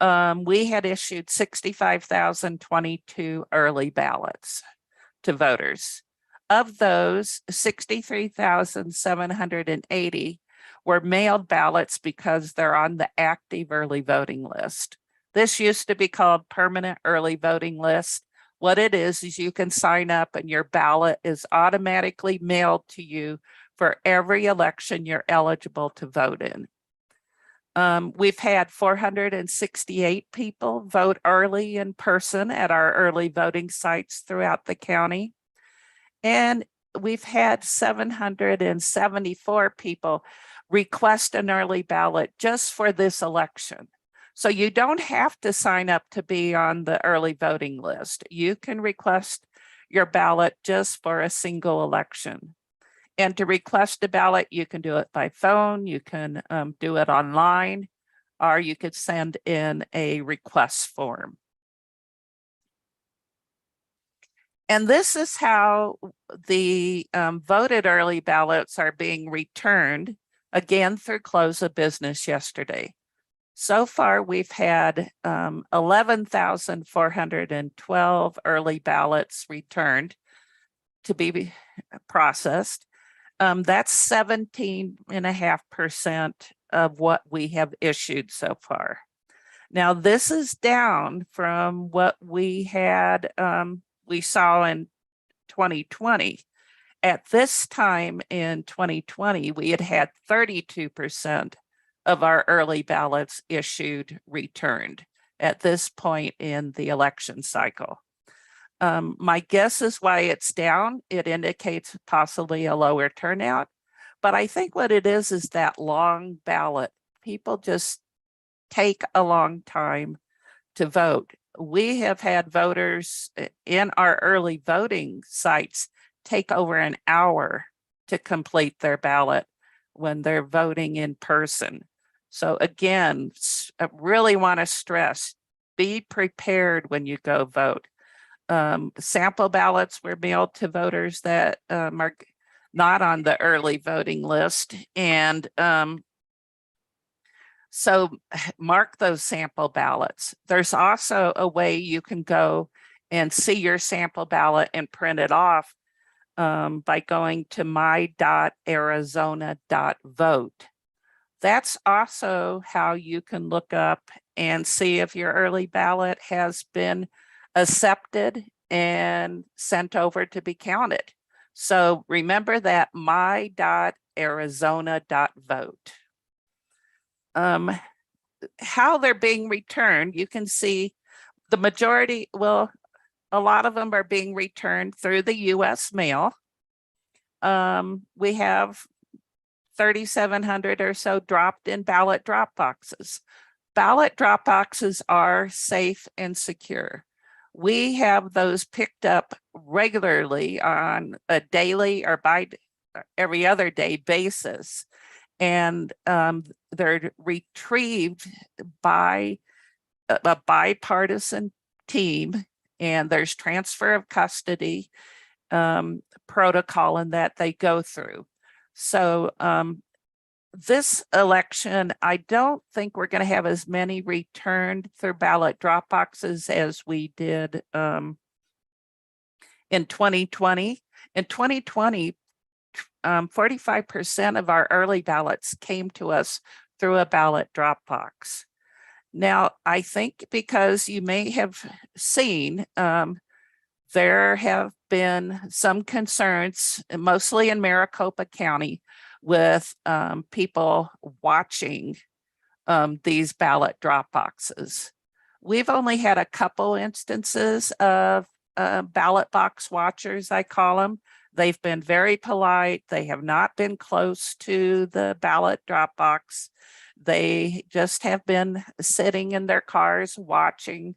we had issued 65,022 early ballots to voters. Of those, 63,780 were mailed ballots because they're on the active early voting list. This used to be called permanent early voting list. What it is you can sign up and your ballot is automatically mailed to you for every election you're eligible to vote in. We've had 468 people vote early in person at our early voting sites throughout the county. And we've had 774 people request an early ballot just for this election. So you don't have to sign up to be on the early voting list. You can request your ballot just for a single election. And to request a ballot, you can do it by phone, you can do it online, or you could send in a request form. And this is how the voted early ballots are being returned, again through close of business yesterday. So far, we've had 11,412 early ballots returned to be processed. That's 17.5% of what we have issued so far. Now, this is down from what we had, we saw in 2020. At this time in 2020, we had 32% of our early ballots issued returned at this point in the election cycle. My guess is why it's down. It indicates possibly a lower turnout, but I think what it is that long ballot. People just take a long time to vote. We have had voters in our early voting sites take over an hour to complete their ballot when they're voting in person. So again, I really want to stress, be prepared when you go vote. Sample ballots were mailed to voters that are not on the early voting list. And so mark those sample ballots. There's also a way you can go and see your sample ballot and print it off by going to my.arizona.vote. That's also how you can look up and see if your early ballot has been accepted and sent over to be counted. So remember that my.arizona.vote. How they're being returned, you can see the majority, well, a lot of them are being returned through the US mail. We have 3,700 or so dropped in ballot drop boxes. Ballot drop boxes are safe and secure. We have those picked up regularly on a daily or by every other day basis. And they're retrieved by a bipartisan team, and there's transfer of custody protocol and that they go through. So this election, I don't think we're going to have as many returned through ballot drop boxes as we did in 2020. In 2020, 45% of our early ballots came to us through a ballot drop box. Now, I think because you may have seen, there have been some concerns, mostly in Maricopa County, with people watching these ballot drop boxes. We've only had a couple instances of ballot box watchers, I call them. They've been very polite. They have not been close to the ballot drop box. They just have been sitting in their cars watching.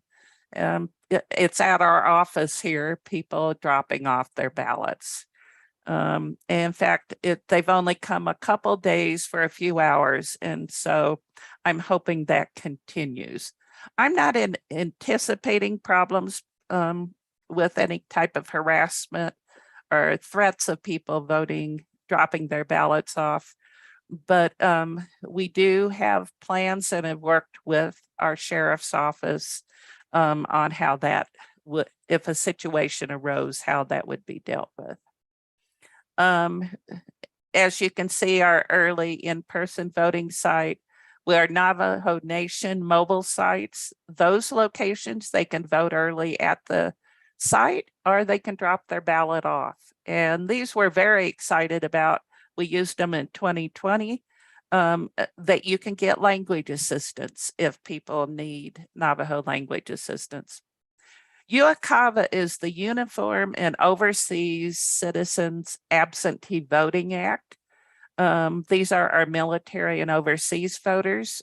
It's at our office here, people dropping off their ballots. In fact, they've only come a couple days for a few hours, and so I'm hoping that continues. I'm not anticipating problems with any type of harassment or threats of people dropping their ballots off, but we do have plans and have worked with our sheriff's office on how that would, if a situation arose, how that would be dealt with. As you can see, our early in-person voting site, we are Navajo Nation mobile sites. Those locations, they can vote early at the site or they can drop their ballot off. And these we're very excited about. We used them in 2020, that you can get language assistance if people need Navajo language assistance. UACAVA is the Uniform and Overseas Citizens Absentee Voting Act. These are our military and overseas voters.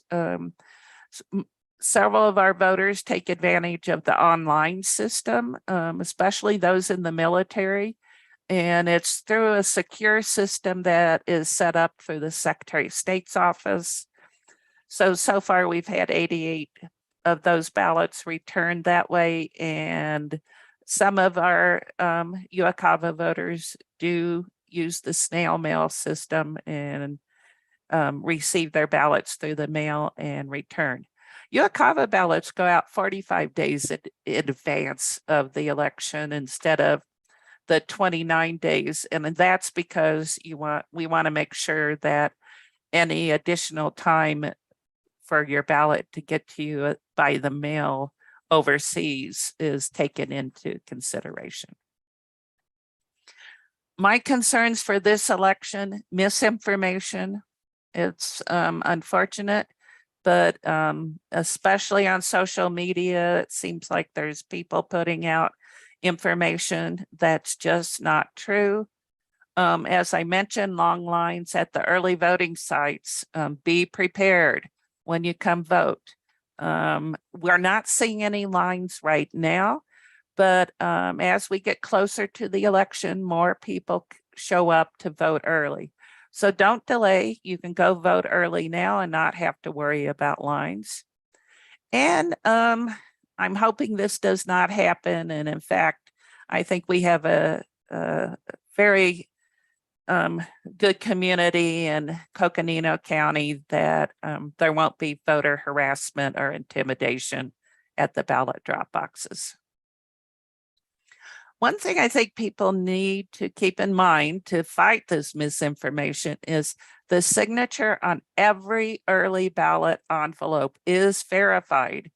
Several of our voters take advantage of the online system, especially those in the military. And it's through a secure system that is set up through the Secretary of State's office. So far we've had 88 of those ballots returned that way. And some of our UACAVA voters do use the snail mail system and receive their ballots through the mail and return. UACAVA ballots go out 45 days in advance of the election instead of the 29 days. And that's because we want to make sure that any additional time for your ballot to get to you by the mail overseas is taken into consideration. My concerns for this election, misinformation. It's unfortunate, but especially on social media, it seems like there's people putting out information that's just not true. As I mentioned, long lines at the early voting sites. Be prepared when you come vote. We're not seeing any lines right now, but as we get closer to the election, more people show up to vote early. So don't delay. You can go vote early now and not have to worry about lines. And I'm hoping this does not happen. And in fact, I think we have a very good community in Coconino County that there won't be voter harassment or intimidation at the ballot drop boxes. One thing I think people need to keep in mind to fight this misinformation is the signature on every early ballot envelope is verified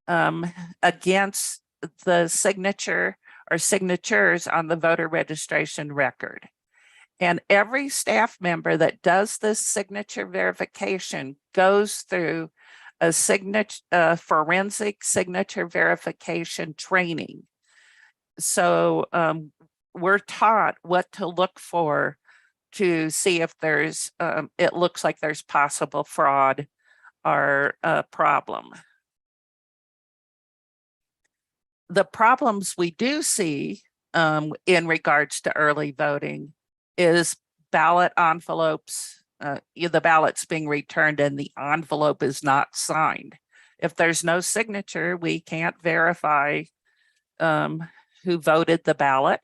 against the signature or signatures on the voter registration record. And every staff member that does this signature verification goes through a forensic signature verification training. So we're taught what to look for to see if there's, it looks like there's possible fraud or a problem. The problems we do see in regards to early voting is ballot envelopes, the ballot's being returned and the envelope is not signed. If there's no signature, we can't verify who voted the ballot.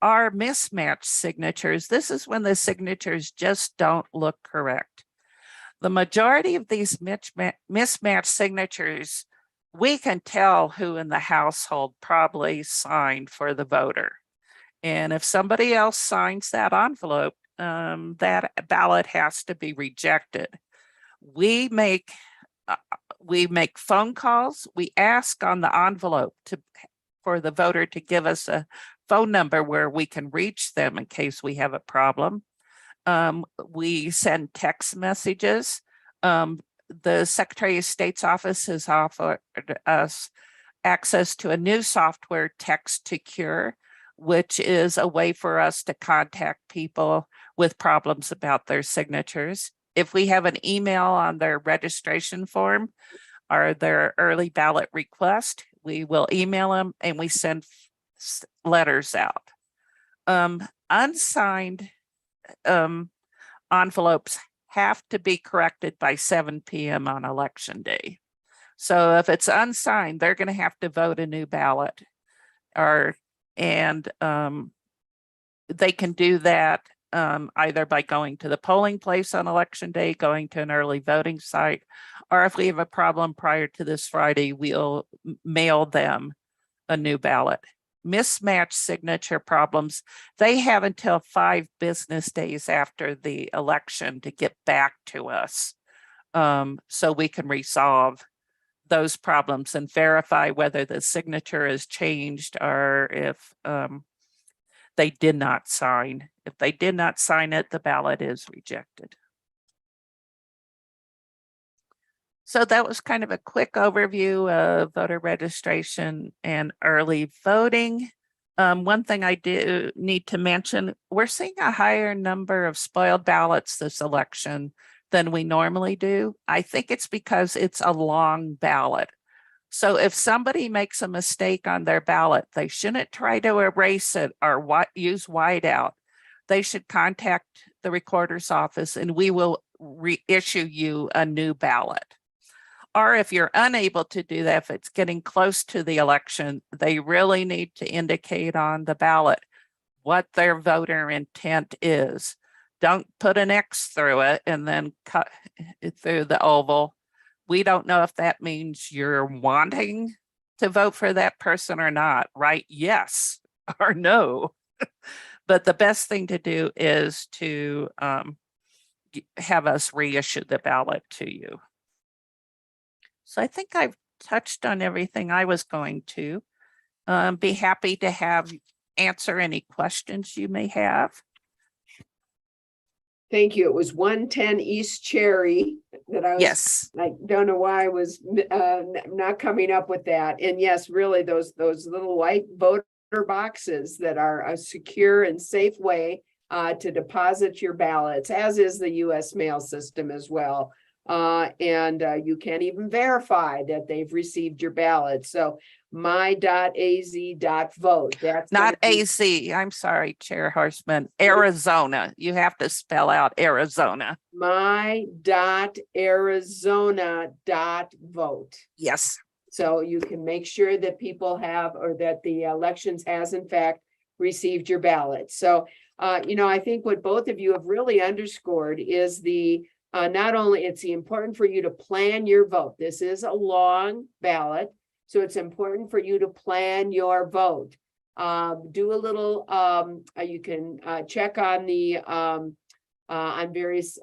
Are mismatched signatures. This is when the signatures just don't look correct. The majority of these mismatched signatures, we can tell who in the household probably signed for the voter. And if somebody else signs that envelope, that ballot has to be rejected. We make phone calls. We ask on the envelope for the voter to give us a phone number where we can reach them in case we have a problem. We send text messages. The Secretary of State's office has offered us access to a new software, Text to Cure, which is a way for us to contact people with problems about their signatures. If we have an email on their registration form or their early ballot request, we will email them and we send letters out. Unsigned envelopes have to be corrected by 7 p.m. on election day. So if it's unsigned, they're going to have to vote a new ballot, and they can do that either by going to the polling place on election day, going to an early voting site, or if we have a problem prior to this Friday, we'll mail them a new ballot. Mismatched signature problems, they have until 5 business days after the election to get back to us so we can resolve those problems and verify whether the signature is changed or if they did not sign. If they did not sign it, the ballot is rejected. So that was kind of a quick overview of voter registration and early voting. One thing I do need to mention, we're seeing a higher number of spoiled ballots this election than we normally do. I think it's because it's a long ballot. So if somebody makes a mistake on their ballot, they shouldn't try to erase it or use whiteout. They should contact the recorder's office and we will reissue you a new ballot. Or if you're unable to do that, if it's getting close to the election, they really need to indicate on the ballot what their voter intent is. Don't put an X through it and then cut it through the oval. We don't know if that means you're wanting to vote for that person or not, right? Yes or no. But the best thing to do is to have us reissue the ballot to you. So I think I've touched on everything I was going to. Be happy to answer any questions you may have. Thank you. It was 110 East Cherry that I was. Yes. I don't know why I was not coming up with that. And yes, really those little white voter boxes that are a secure and safe way to deposit your ballots, as is the US mail system as well. And you can't even verify that they've received your ballot. So my.az.vote. That's not AZ. I'm sorry, Chair Horstman. Arizona. You have to spell out Arizona. My.arizona.vote. Yes. So you can make sure that people have, or that the elections has in fact received your ballot. So, I think what both of you have really underscored is not only it's important for you to plan your vote. This is a long ballot, so it's important for you to plan your vote. Do a little, you can check on the on various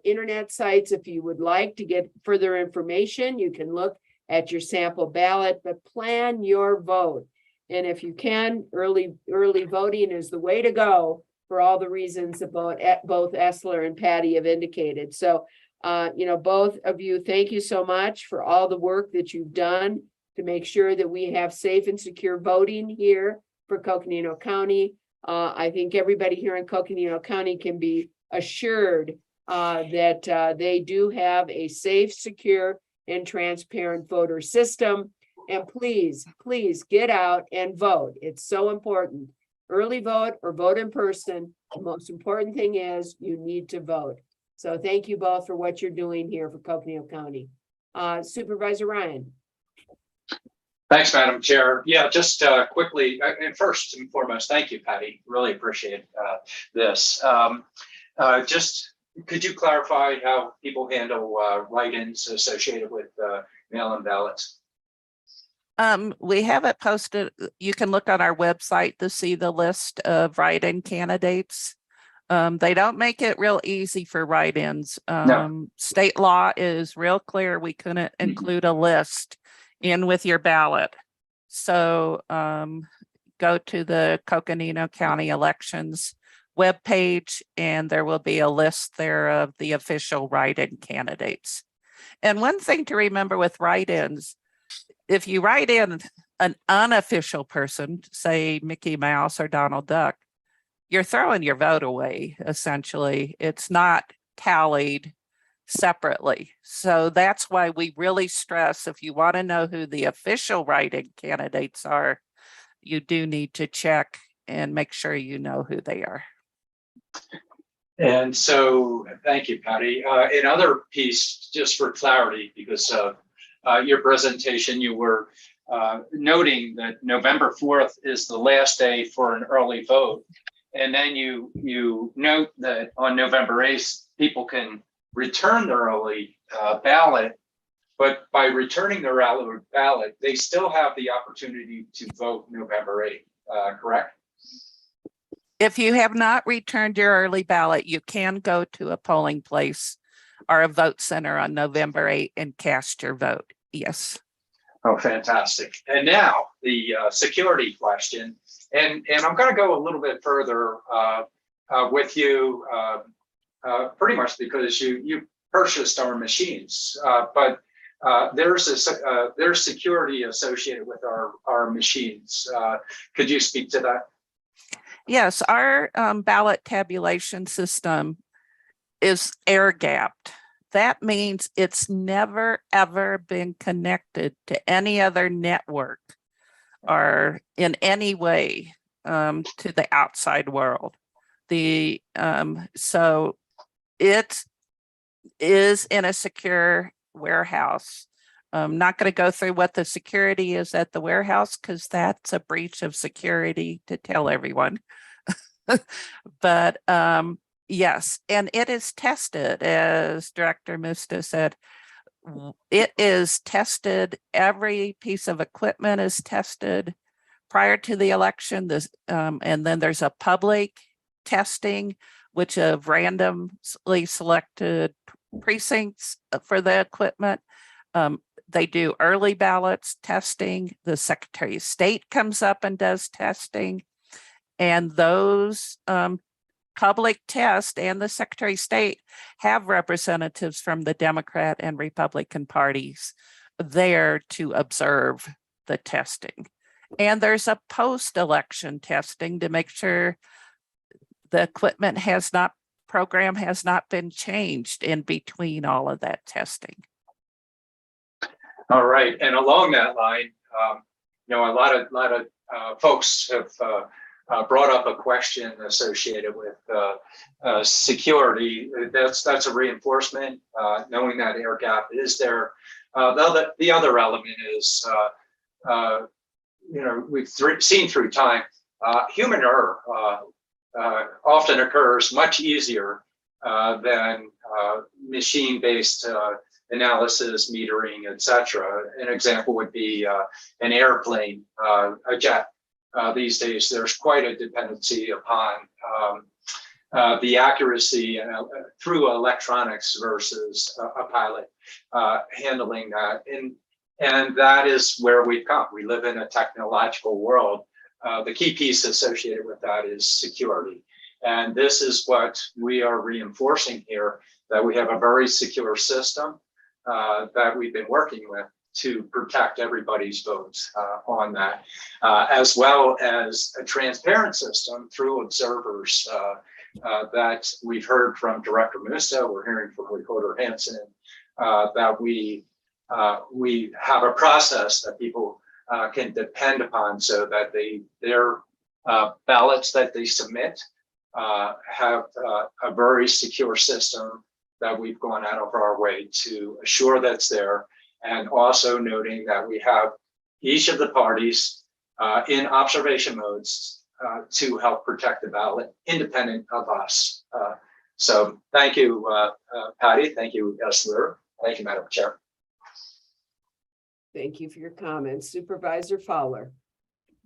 internet sites if you would like to get further information. You can look at your sample ballot, but plan your vote. And if you can, early voting is the way to go for all the reasons about both Esler and Patty have indicated. So, both of you, thank you so much for all the work that you've done to make sure that we have safe and secure voting here for Coconino County. I think everybody here in Coconino County can be assured that they do have a safe, secure, and transparent voter system. And please, please get out and vote. It's so important. Early vote or vote in person. The most important thing is you need to vote. So thank you both for what you're doing here for Coconino County. Supervisor Ryan. Thanks, Madam Chair. Yeah, just quickly, and first and foremost, thank you, Patty. Really appreciate this. Just could you clarify how people handle write-ins associated with mail-in ballots? We have it posted. You can look on our website to see the list of write-in candidates. They don't make it real easy for write-ins. No. State law is real clear. We couldn't include a list in with your ballot. So go to the Coconino County Elections webpage, and there will be a list there of the official write-in candidates. And one thing to remember with write-ins, if you write in an unofficial person, say Mickey Mouse or Donald Duck, you're throwing your vote away, essentially. It's not tallied separately. So that's why we really stress, if you want to know who the official write-in candidates are, you do need to check and make sure you know who they are. And so, thank you, Patty. Another piece, just for clarity, because of your presentation, you were noting that November 4th is the last day for an early vote. And then you note that on November 8th, people can return their early ballot, but by returning their early ballot, they still have the opportunity to vote November 8th, correct? If you have not returned your early ballot, you can go to a polling place or a vote center on November 8th and cast your vote. Yes. Oh, fantastic. And now the security question. And I'm going to go a little bit further with you, pretty much because you purchased our machines, but there's security associated with our machines. Could you speak to that? Yes, our ballot tabulation system is air gapped. That means it's never, ever been connected to any other network or in any way to the outside world. So it is in a secure warehouse. I'm not going to go through what the security is at the warehouse because that's a breach of security to tell everyone. But yes, and it is tested, as Director Musta said. It is tested. Every piece of equipment is tested prior to the election. And then there's a public testing, which of randomly selected precincts for the equipment. They do early ballots testing. The Secretary of State comes up and does testing. And those public tests and the Secretary of State have representatives from the Democrat and Republican parties there to observe the testing. And there's a post-election testing to make sure the equipment program has not been changed in between all of that testing. All right, and along that line, a lot of folks have brought up a question associated with security. That's a reinforcement, knowing that air gap is there. The other element is, we've seen through time, human error often occurs much easier than machine-based analysis, metering, etc. An example would be an airplane, a jet these days, there's quite a dependency upon the accuracy through electronics versus a pilot handling that. And that is where we've come. We live in a technological world. The key piece associated with that is security. And this is what we are reinforcing here, that we have a very secure system that we've been working with to protect everybody's votes on that, as well as a transparent system through observers that we've heard from Director Musa, we're hearing from Recorder Hansen, that we have a process that people can depend upon, so that their ballots that they submit have a very secure system that we've gone out of our way to assure that's there. And also noting that we have each of the parties in observation modes to help protect the ballot independent of us. So thank you, Patty. Thank you, Esler. Thank you, Madam Chair. Thank you for your comments. Supervisor Fowler.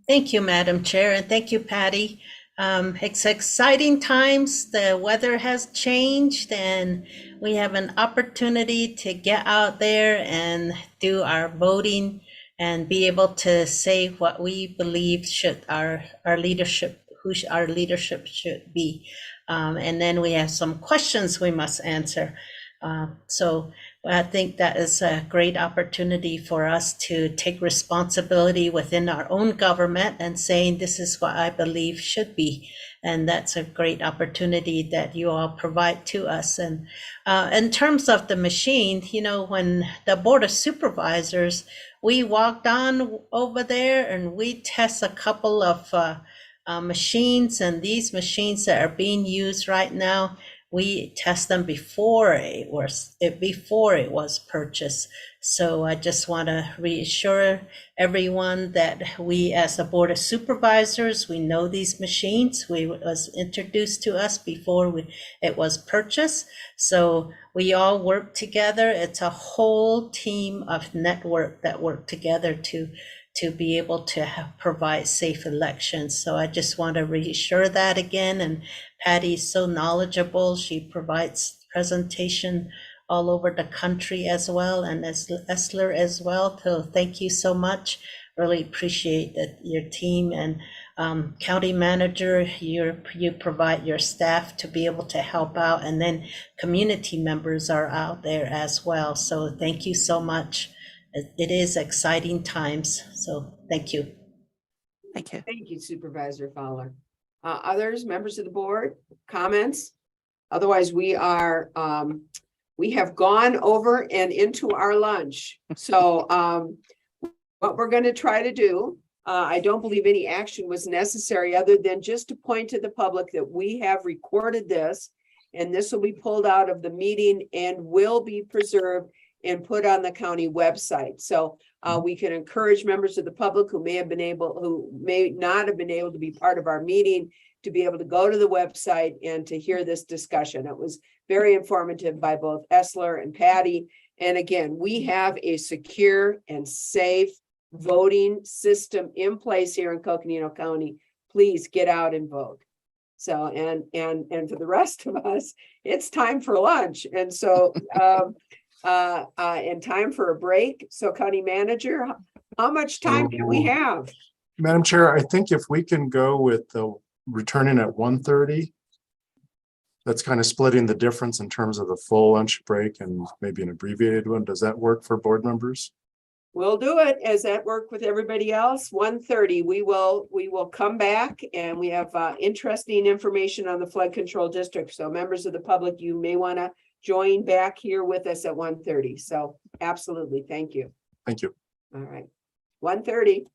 Thank you, Madam Chair, and thank you, Patty. It's exciting times. The weather has changed and we have an opportunity to get out there and do our voting and be able to say what we believe should our leadership, our leadership should be. And then we have some questions we must answer. So I think that is a great opportunity for us to take responsibility within our own government and saying this is what I believe should be. And that's a great opportunity that you all provide to us. And in terms of the machine, you know, when the Board of Supervisors, we walked on over there and we test a couple of machines, and these machines that are being used right now, we test them before it was purchased. So I just want to reassure everyone that we, as a Board of Supervisors, we know these machines. We was introduced to us before it was purchased. So we all work together. It's a whole team of network that work together to be able to provide safe elections. So I just want to reassure that again. And Patty's so knowledgeable. She provides presentation all over the country as well, and as Esler as well. So thank you so much. Really appreciate that your team and county manager, you provide your staff to be able to help out, and then community members are out there as well. So thank you so much. It is exciting times. So thank you. Thank you. Thank you, Supervisor Fowler. Others, members of the board, comments? Otherwise, we have gone over and into our lunch. So what we're going to try to do, I don't believe any action was necessary other than just to point to the public that we have recorded this, and this will be pulled out of the meeting and will be preserved and put on the county website. So we can encourage members of the public who may not have been able to be part of our meeting to be able to go to the website and to hear this discussion. It was very informative by both Esler and Patty. And again, we have a secure and safe voting system in place here in Coconino County. Please get out and vote. So, and for the rest of us, it's time for lunch. And so, and time for a break. So County Manager, how much time do we have? Madam Chair, I think if we can go with the returning at 1:30, that's kind of splitting the difference in terms of the full lunch break and maybe an abbreviated one. Does that work for board members? We'll do it. As that work with everybody else? 1:30, we will come back, and we have interesting information on the flood control district. So members of the public, you may want to join back here with us at 1:30. So absolutely. Thank you. Thank you. All right. 1:30.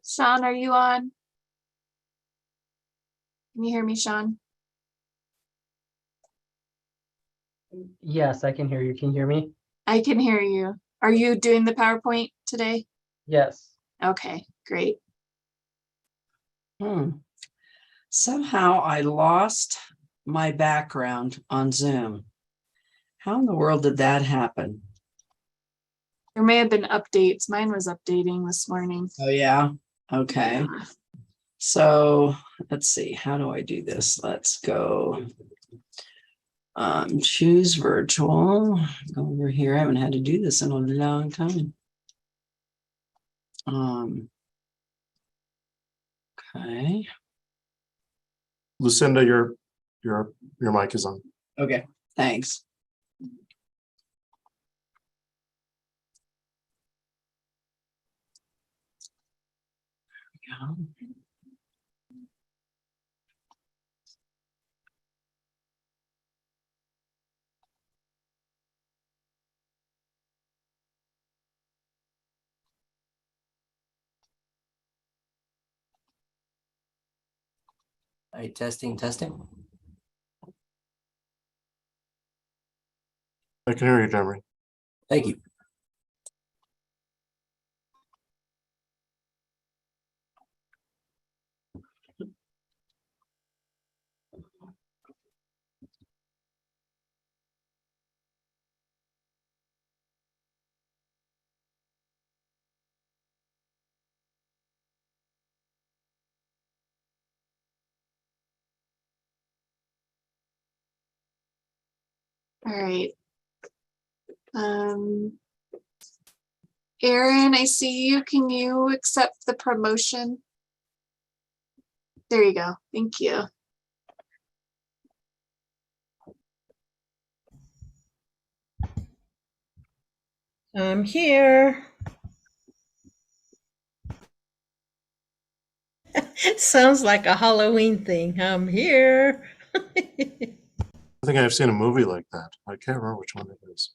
Sean, are you on? Can you hear me, Sean? Yes, I can hear you. Can you hear me? I can hear you. Are you doing the PowerPoint today? Yes. Okay, great. Somehow I lost my background on Zoom. How in the world did that happen? There may have been updates. Mine was updating this morning. Oh, yeah. Okay. So let's see. How do I do this? Let's go. Choose virtual. Go over here. I haven't had to do this in a long time. Okay. Lucinda, your mic is on. Okay. Thanks. There we go. All right, testing. I can hear you, Jeremy. Thank you. All right. Aaron, I see you. Can you accept the promotion? There you go. Thank you. I'm here. Sounds like a Halloween thing. I'm here. I think I've seen a movie like that. I can't remember which one it is.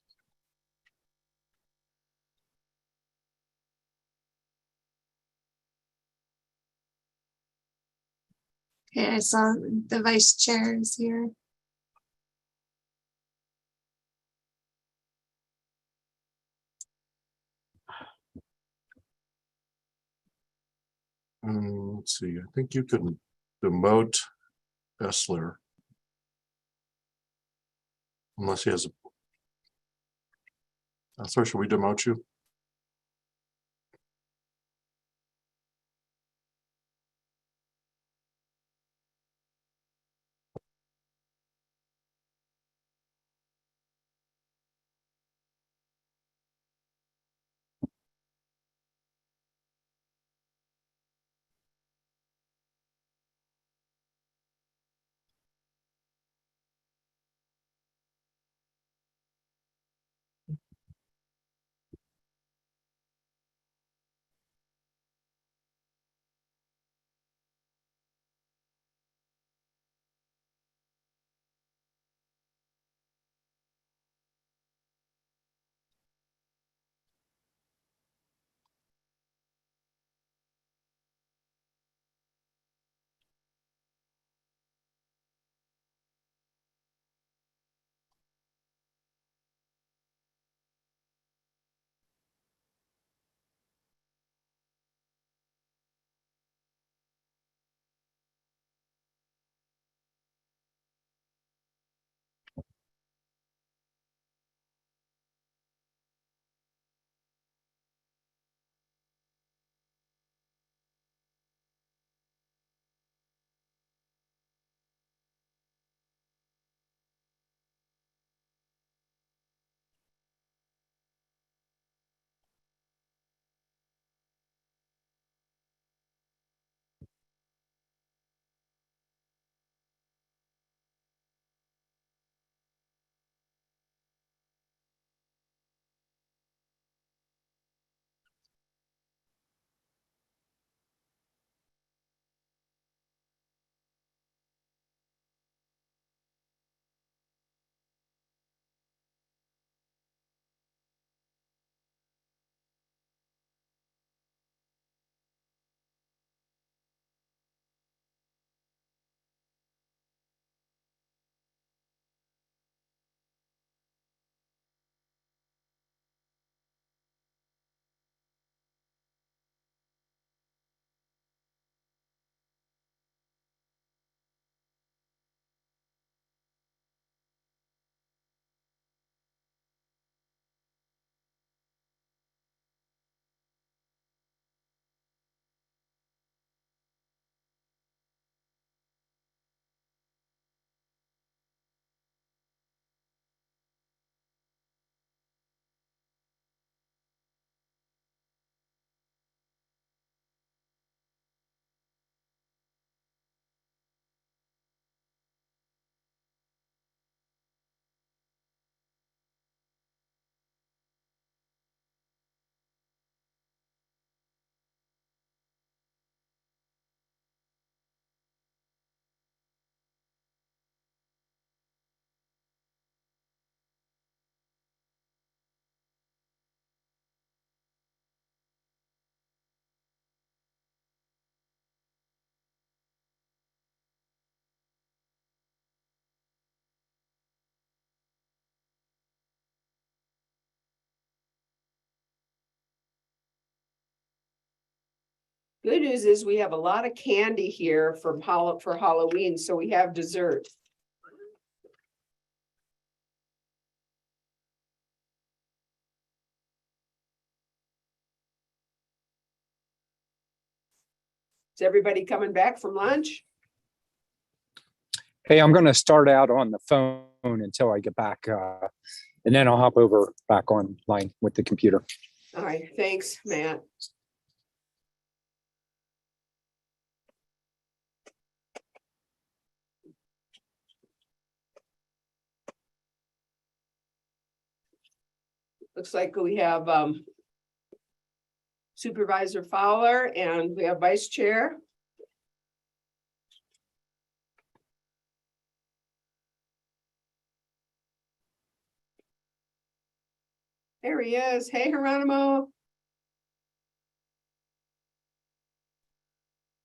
Okay, I saw the vice chair is here. Let's see. I think you can demote Essler. Unless he has a. Sorry, should we demote you? Good news is we have a lot of candy here for Halloween, so we have dessert. Is everybody coming back from lunch? Hey, I'm going to start out on the phone until I get back, and then I'll hop over back online with the computer. All right, thanks, Matt. Looks like we have Supervisor Fowler and we have Vice Chair. There he is. Hey, Geronimo.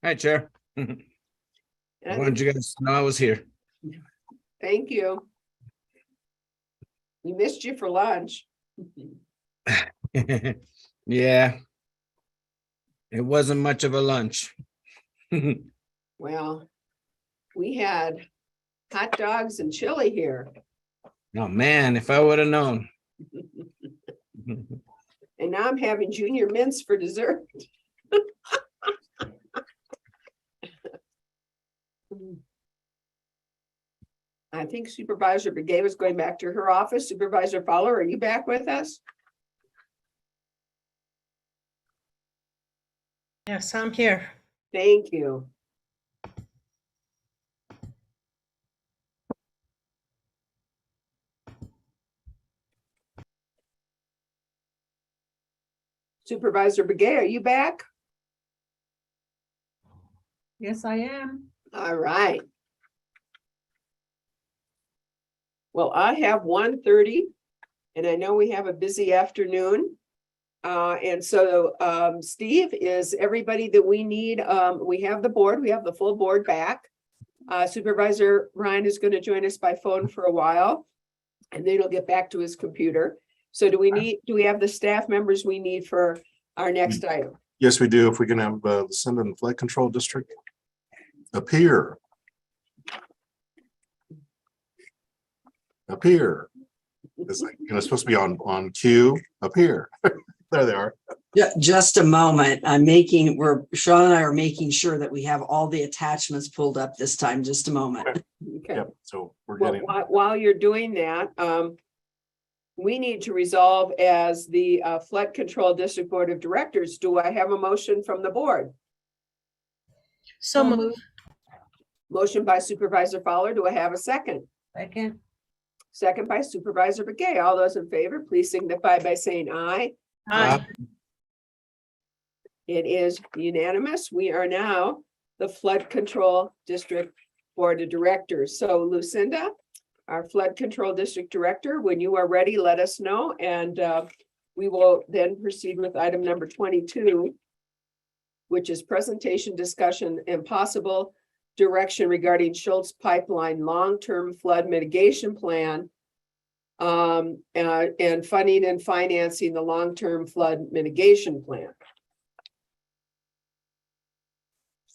Hi, Chair. I wanted you guys to know I was here. Thank you. We missed you for lunch. Yeah. It wasn't much of a lunch. Well, we had hot dogs and chili here. Oh, man, if I would have known. And now I'm having junior mints for dessert. I think Supervisor Begay was going back to her office. Supervisor Fowler, are you back with us? Yes, I'm here. Thank you. Supervisor Begay, are you back? Yes, I am. All right. Well, I have 1:30 and I know we have a busy afternoon. And so Steve, is everybody that we need, we have the board, we have the full board back. Supervisor Ryan is going to join us by phone for a while and then he'll get back to his computer. So do we have the staff members we need for our next item? Yes, we do. If we can have Lucinda and the Flood Control District appear. It's like, it's supposed to be on cue, appear. There they are. Yeah, just a moment. Sean and I are making sure that we have all the attachments pulled up this time. Just a moment. Okay. Yep, so we're Well, getting. while you're doing that, we need to resolve as the Flood Control District Board of Directors. Do I have a motion from the board? So moved. Motion by Supervisor Fowler. Do I have a second? Second. Second by Supervisor Begay. All those in favor, please signify by saying aye. Aye. It is unanimous. We are now the Flood Control District Board of Directors. So Lucinda, our Flood Control District Director, when you are ready, let us know. And we will then proceed with item number 22, which is presentation, discussion, and possible direction regarding Schultz Pipeline Long-Term Flood Mitigation Plan and funding and financing the long-term flood mitigation plan.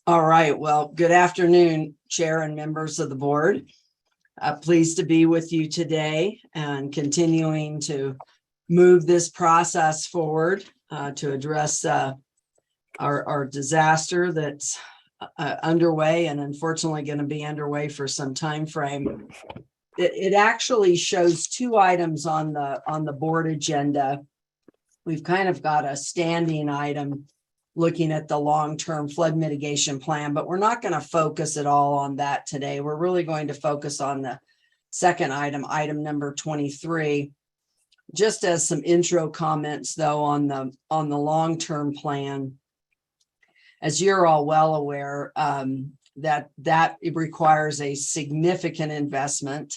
All right. Well, good afternoon, Chair and members of the board. Pleased to be with you today and continuing to move this process forward to address our disaster that's underway and unfortunately going to be underway for some time frame. It actually shows two items on the board agenda. We've kind of got a standing item looking at the long-term flood mitigation plan, but we're not going to focus at all on that today. We're really going to focus on the second item, item number 23. Just as some intro comments though on the long-term plan. As you're all well aware, that it requires a significant investment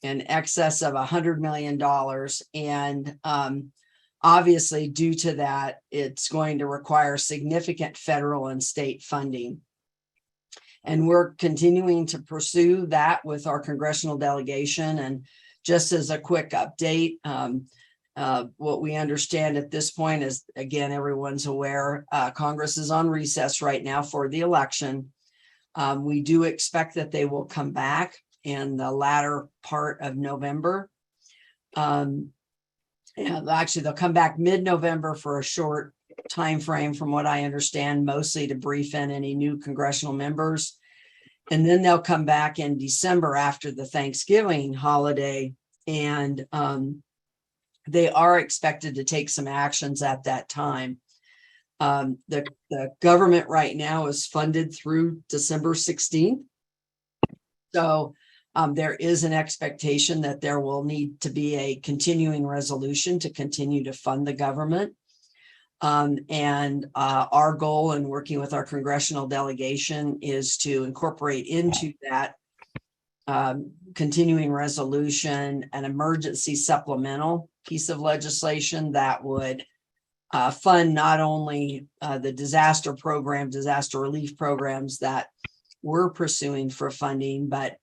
in excess of $100 million. And obviously, due to that, it's going to require significant federal and state funding. And we're continuing to pursue that with our congressional delegation. And just as a quick update, What we understand at this point is, again, everyone's aware, Congress is on recess right now for the election. We do expect that they will come back in the latter part of November. And actually, they'll come back mid-November for a short time frame, from what I understand, mostly to brief in any new congressional members. And then they'll come back in December after the Thanksgiving holiday, and they are expected to take some actions at that time. The government right now is funded through December 16th. So there is an expectation that there will need to be a continuing resolution to continue to fund the government. Our goal in working with our congressional delegation is to incorporate into that continuing resolution an emergency supplemental piece of legislation that would fund not only the disaster relief programs that we're pursuing for funding, but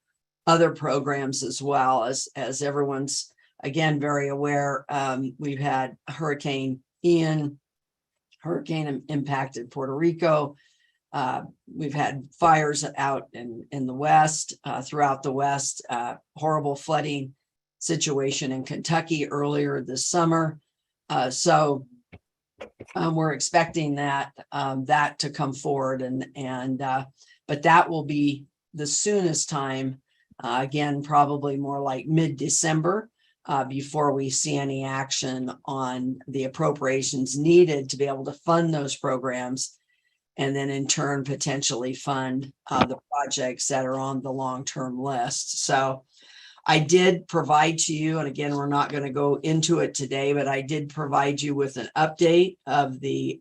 other programs as well. As everyone's, again, very aware, we've had Hurricane Ian, hurricane impacted Puerto Rico. We've had fires out in the West, throughout the West, horrible flooding situation in Kentucky earlier this summer. So we're expecting that to come forward, but that will be the soonest time, again, probably more like mid-December, before we see any action on the appropriations needed to be able to fund those programs, and then in turn potentially fund the projects that are on the long-term list. So I did provide to you, and again, we're not going to go into it today, but I did provide you with an update of the,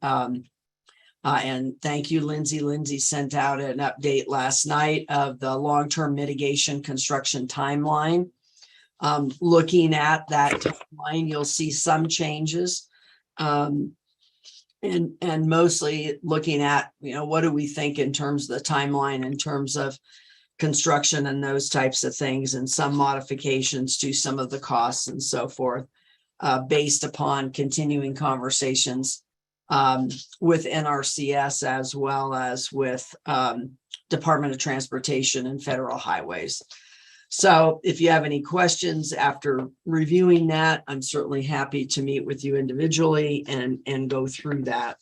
and thank you, Lindsay. Lindsay sent out an update last night of the long-term mitigation construction timeline. Looking at that timeline, you'll see some changes. And mostly looking at, what do we think in terms of the timeline, in terms of construction and those types of things, and some modifications to some of the costs and so forth, based upon continuing conversations with NRCS as well as with Department of Transportation and Federal Highways. So if you have any questions after reviewing that, I'm certainly happy to meet with you individually and go through that.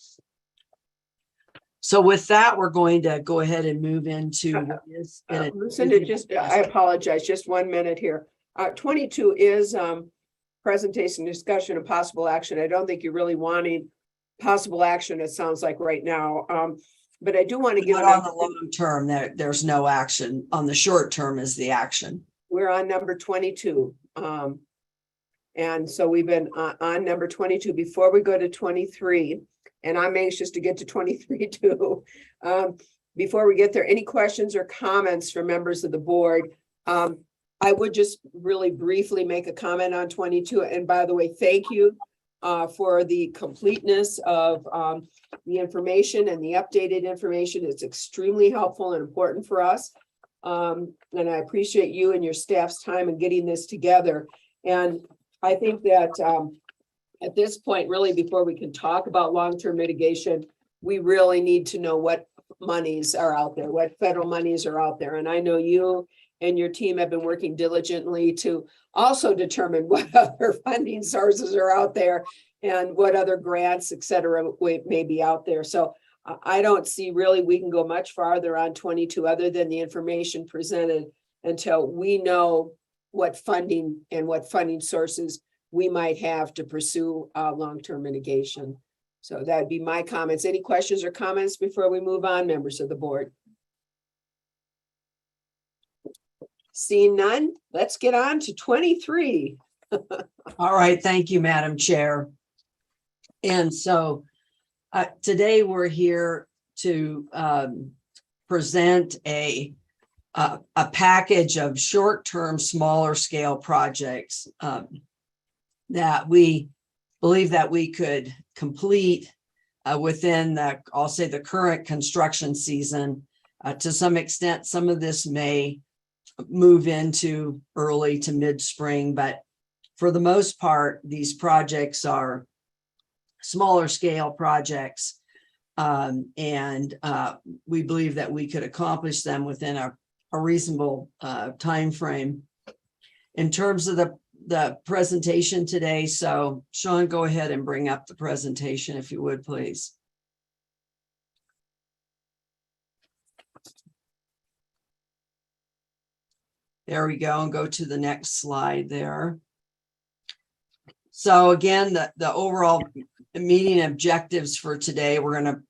So with that, we're going to go ahead and move into what is. Lucinda, I apologize, just 1 minute here. 22 is presentation, discussion, and possible action. I don't think you're really wanting possible action, it sounds like right now. But I do want to give on the long term, there's no action. On the short term is the action. We're on number 22. And so we've been on number 22 before we go to 23. And I'm anxious to get to 23 too. Before we get there, any questions or comments from members of the board? I would just really briefly make a comment on 22. And by the way, thank you for the completeness of the information and the updated information. It's extremely helpful and important for us. And I appreciate you and your staff's time in getting this together. And I think that at this point, really, before we can talk about long-term mitigation, we really need to know what monies are out there, what federal monies are out there. And I know you and your team have been working diligently to also determine what other funding sources are out there and what other grants, et cetera, may be out there. So I don't see really we can go much farther on 22 other than the information presented until we know what funding and what funding sources we might have to pursue long-term mitigation. So that'd be my comments. Any questions or comments before we move on, members of the board? Seeing none, let's get on to 23. All right, thank you, Madam Chair. And so today we're here to present a package of short-term, smaller scale projects that we believe that we could complete within I'll say the current construction season. To some extent, some of this may move into early to mid-spring, but For the most part, these projects are smaller scale projects. And we believe that we could accomplish them within a reasonable time frame. In terms of the presentation today, so Sean, go ahead and bring up the presentation if you would, please. There we go, and go to the next slide there. So again, the overall meeting objectives for today, we're going to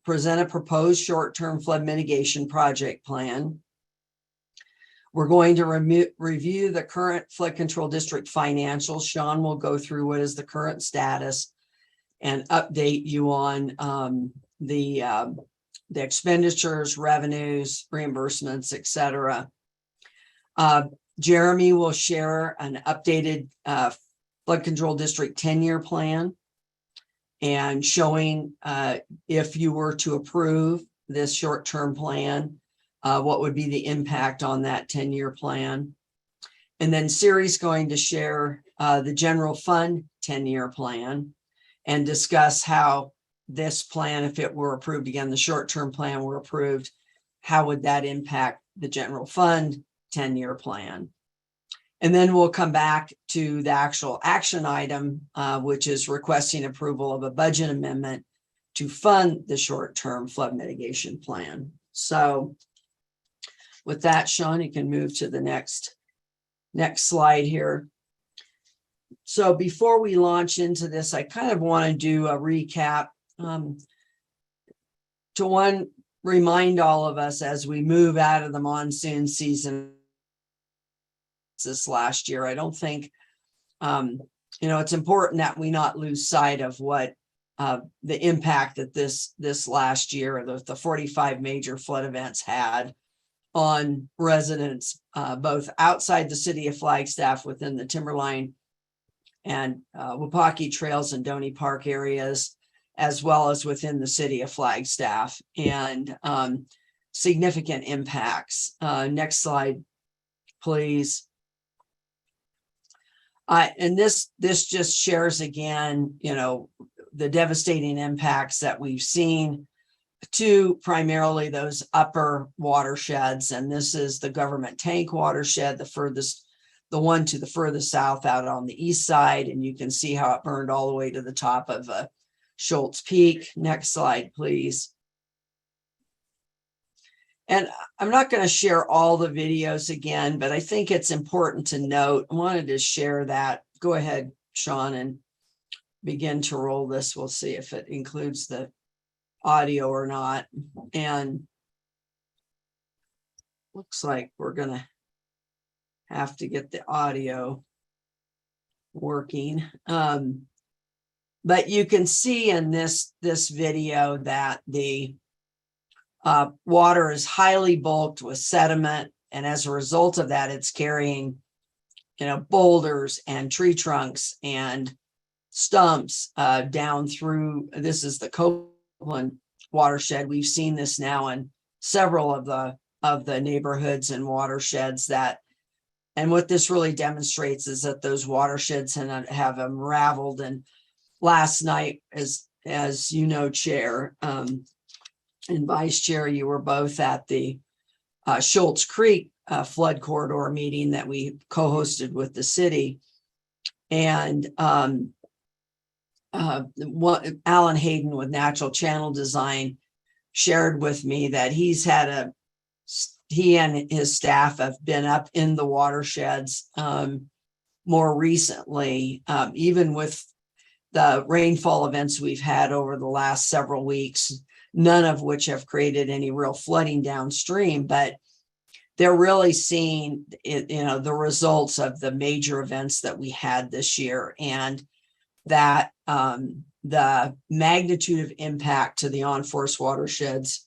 present a proposed short-term flood mitigation project plan. We're going to review the current flood control district financials. Sean will go through what is the current status and update you on the expenditures, revenues, reimbursements, etc. Jeremy will share an updated flood control district 10-year plan and showing if you were to approve this short-term plan, what would be the impact on that 10-year plan. And then Siri's going to share the general fund 10-year plan and discuss how this plan, if it were approved, again, the short-term plan were approved, how would that impact the general fund 10-year plan. And then we'll come back to the actual action item, which is requesting approval of a budget amendment to fund the short-term flood mitigation plan. So with that, Sean, you can move to the next slide here. So before we launch into this, I kind of want to do a recap to remind all of us as we move out of the monsoon season this last year. I don't think, it's important that we not lose sight of what the impact that this last year, the 45 major flood events had on residents, both outside the city of Flagstaff within the Timberline and Wapaki Trails and Donny Park areas, as well as within the city of Flagstaff, and significant impacts. Next slide, please. And this just shares again, the devastating impacts that we've seen to primarily those upper watersheds. And this is the government tank watershed, the one to the furthest south out on the east side. And you can see how it burned all the way to the top of Schultz Peak. Next slide, please. And I'm not going to share all the videos again, but I think it's important to note, I wanted to share that. Go ahead, Sean, and begin to roll this. We'll see if it includes the audio or not. And looks like we're going to have to get the audio working. But you can see in this video that the water is highly bulked with sediment, and as a result of that, it's carrying, boulders and tree trunks and stumps down through. This is the Copeland watershed. We've seen this now in several of the neighborhoods and watersheds and what this really demonstrates is that those watersheds have unraveled. And last night, as you know, Chair, and Vice Chair, you were both at the Schultz Creek flood corridor meeting that we co-hosted with the city. And Alan Hayden with Natural Channel Design shared with me that he and his staff have been up in the watersheds more recently, even with the rainfall events we've had over the last several weeks, none of which have created any real flooding downstream, but they're really seeing the results of the major events that we had this year, and that the magnitude of impact to the on-force watersheds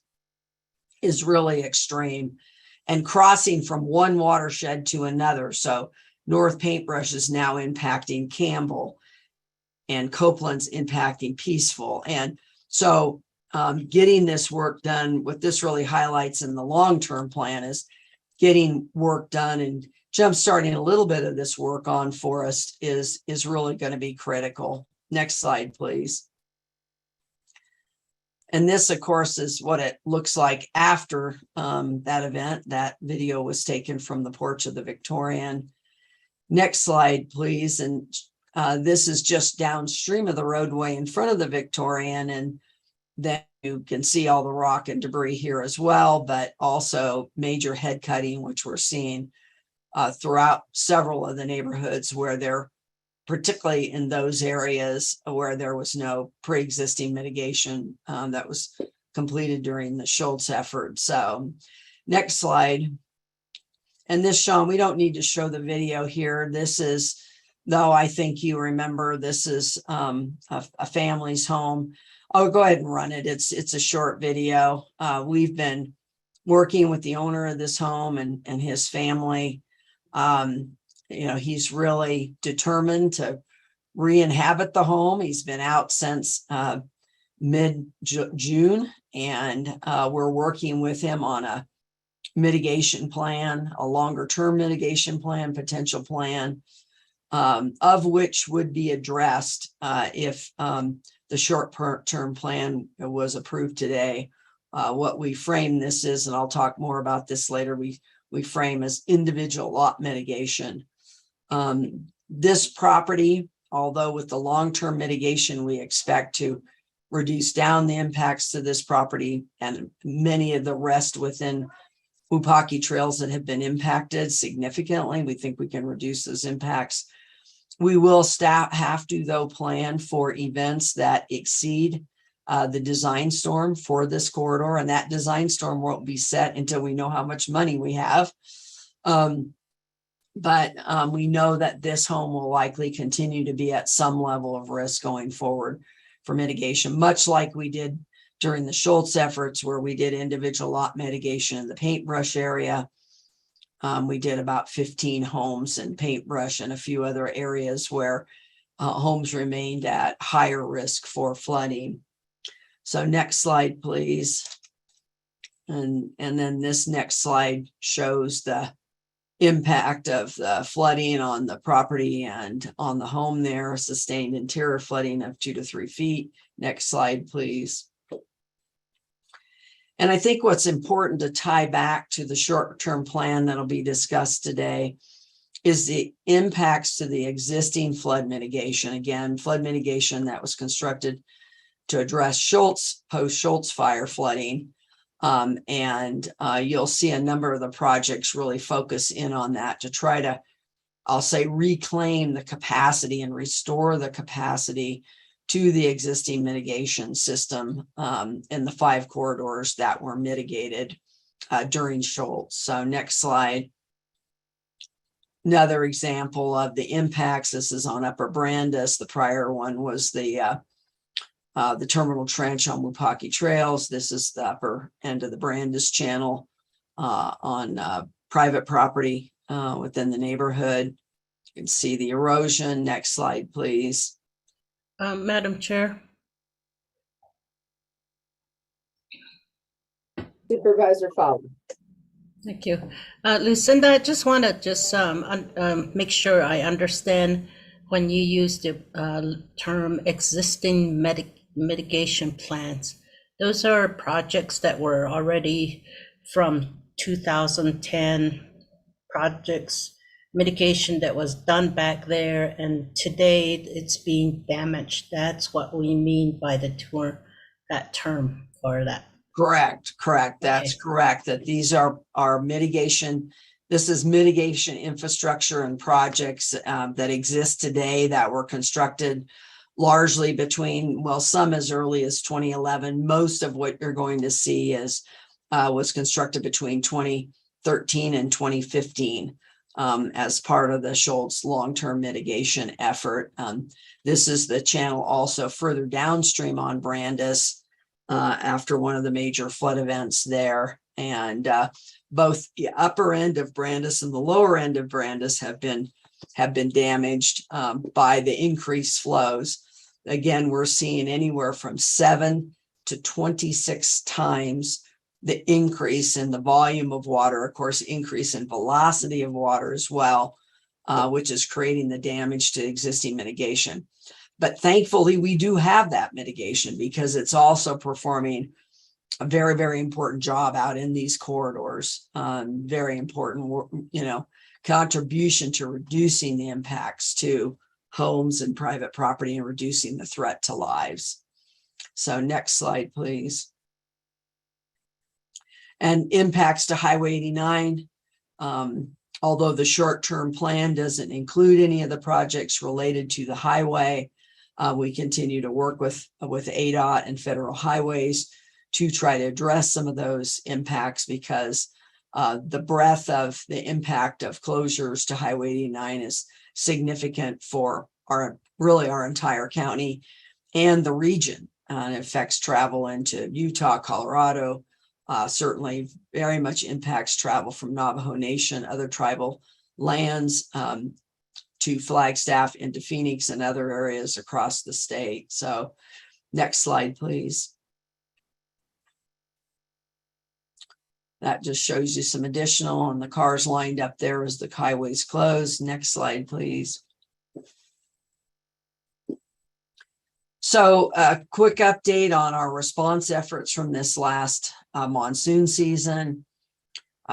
is really extreme and crossing from one watershed to another. So North Paintbrush is now impacting Campbell and Copeland's impacting Peaceful. And so getting this work done, what this really highlights in the long-term plan is getting work done and jumpstarting a little bit of this work on for us is really going to be critical. Next slide, please. And this, of course, is what it looks like after that event. That video was taken from the porch of the Victorian. Next slide, please. And this is just downstream of the roadway in front of the Victorian. And then you can see all the rock and debris here as well, but also major head cutting, which we're seeing throughout several of the neighborhoods where they're particularly in those areas where there was no pre-existing mitigation that was completed during the Schultz effort. So next slide. And this, Sean, we don't need to show the video here. This is, though I think you remember, this is a family's home. Oh, go ahead and run it. It's a short video. We've been working with the owner of this home and his family. He's really determined to re-inhabit the home. He's been out since mid-June, and we're working with him on a mitigation plan, a longer-term mitigation plan, potential plan, of which would be addressed if the short-term plan was approved today. What we frame this is, and I'll talk more about this later, we frame as individual lot mitigation. This property, although with the long-term mitigation, we expect to reduce down the impacts to this property and many of the rest within Upaki trails that have been impacted significantly. We think we can reduce those impacts. We will have to, though, plan for events that exceed the design storm for this corridor, and that design storm won't be set until we know how much money we have. But we know that this home will likely continue to be at some level of risk going forward for mitigation, much like we did during the Schultz efforts, where we did individual lot mitigation in the paintbrush area. We did about 15 homes in paintbrush and a few other areas where homes remained at higher risk for flooding. So next slide, please. And then this next slide shows the impact of the flooding on the property and on the home there, sustained interior flooding of 2 to 3 feet. Next slide, please. And I think what's important to tie back to the short-term plan that'll be discussed today is the impacts to the existing flood mitigation. Again, flood mitigation that was constructed to address post-Schultz fire flooding. And you'll see a number of the projects really focus in on that to try to, I'll say, reclaim the capacity and restore the capacity to the existing mitigation system in the 5 corridors that were mitigated during Schultz. So next slide. Another example of the impacts. This is on Upper Brandis. The prior one was the terminal trench on Wupaki Trails. This is the upper end of the Brandis Channel on private property within the neighborhood. You can see the erosion. Next slide, please. Madam Chair. Supervisor Fowler. Thank you. Lucinda, I just want to make sure I understand when you use the term existing mitigation plans. Those are projects that were already from 2010 projects, mitigation that was done back there, and today it's being damaged. That's what we mean by that term or that. Correct. That's Okay. correct. That these are mitigation. This is mitigation infrastructure and projects that exist today that were constructed largely between, well, some as early as 2011. Most of what you're going to see was constructed between 2013 and 2015. As part of the Schultz long-term mitigation effort. This is the channel also further downstream on Brandis after one of the major flood events there. And both the upper end of Brandis and the lower end of Brandis have been damaged by the increased flows. Again, we're seeing anywhere from 7 to 26 times the increase in the volume of water, of course, increase in velocity of water as well, which is creating the damage to existing mitigation. But thankfully, we do have that mitigation because it's also performing a very, very important job out in these corridors. Very important, contribution to reducing the impacts to homes and private property and reducing the threat to lives. So next slide, please. And impacts to Highway 89. Although the short-term plan doesn't include any of the projects related to the highway, we continue to work with ADOT and federal highways to try to address some of those impacts because the breadth of the impact of closures to Highway 89 is significant for our entire county and the region. It affects travel into Utah, Colorado, certainly very much impacts travel from Navajo Nation, other tribal lands, to Flagstaff, into Phoenix and other areas across the state. So next slide, please. That just shows you some additional, and the cars lined up there as the highways closed. Next slide, please. So a quick update on our response efforts from this last monsoon season.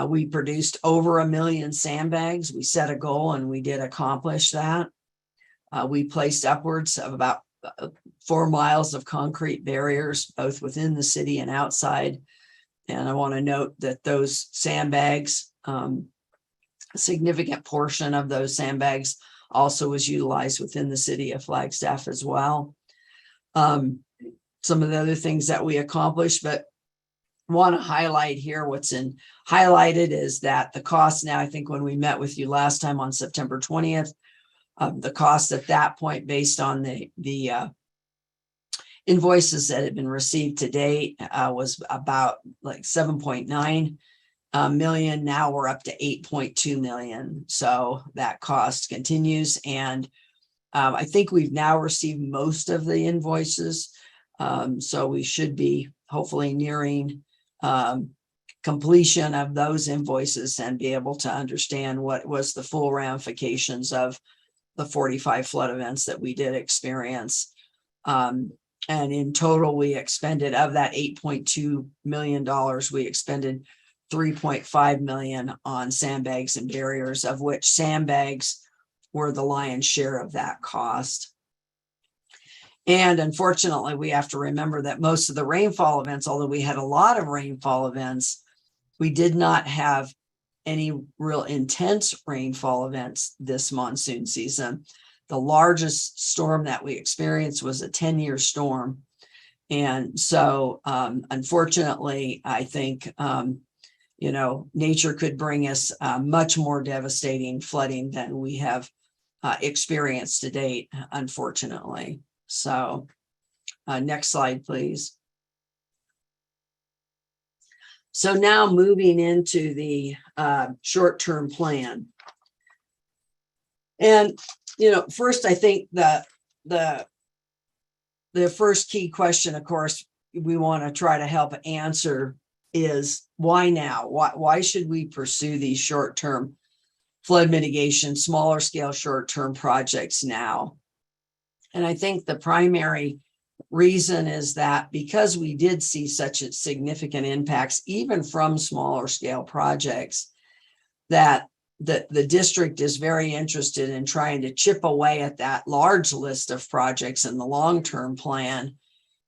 We produced over 1 million sandbags. We set a goal and we did accomplish that. We placed upwards of about 4 miles of concrete barriers, both within the city and outside. And I want to note that those sandbags, a significant portion of those sandbags also was utilized within the city of Flagstaff as well. Some of the other things that we accomplished, but want to highlight here what's highlighted is that the cost now, I think when we met with you last time on September 20th, the cost at that point based on the invoices that had been received to date was about like 7.9 million. Now we're up to 8.2 million. So that cost continues. And I think we've now received most of the invoices. So we should be hopefully nearing completion of those invoices and be able to understand what was the full ramifications of the 45 flood events that we did experience. And in total, we expended of that $8.2 million, we expended 3.5 million on sandbags and barriers, of which sandbags were the lion's share of that cost. And unfortunately, we have to remember that most of the rainfall events, although we had a lot of rainfall events, we did not have any real intense rainfall events this monsoon season. The largest storm that we experienced was a 10-year storm. And so, unfortunately, I think, nature could bring us much more devastating flooding than we have experienced to date, unfortunately. So next slide, please. So now moving into the short-term plan. And, first, I think the first key question, of course, we want to try to help answer is why now? Why should we pursue these short-term flood mitigation, smaller scale short-term projects now? And I think the primary reason is that because we did see such a significant impacts, even from smaller scale projects, that the district is very interested in trying to chip away at that large list of projects in the long-term plan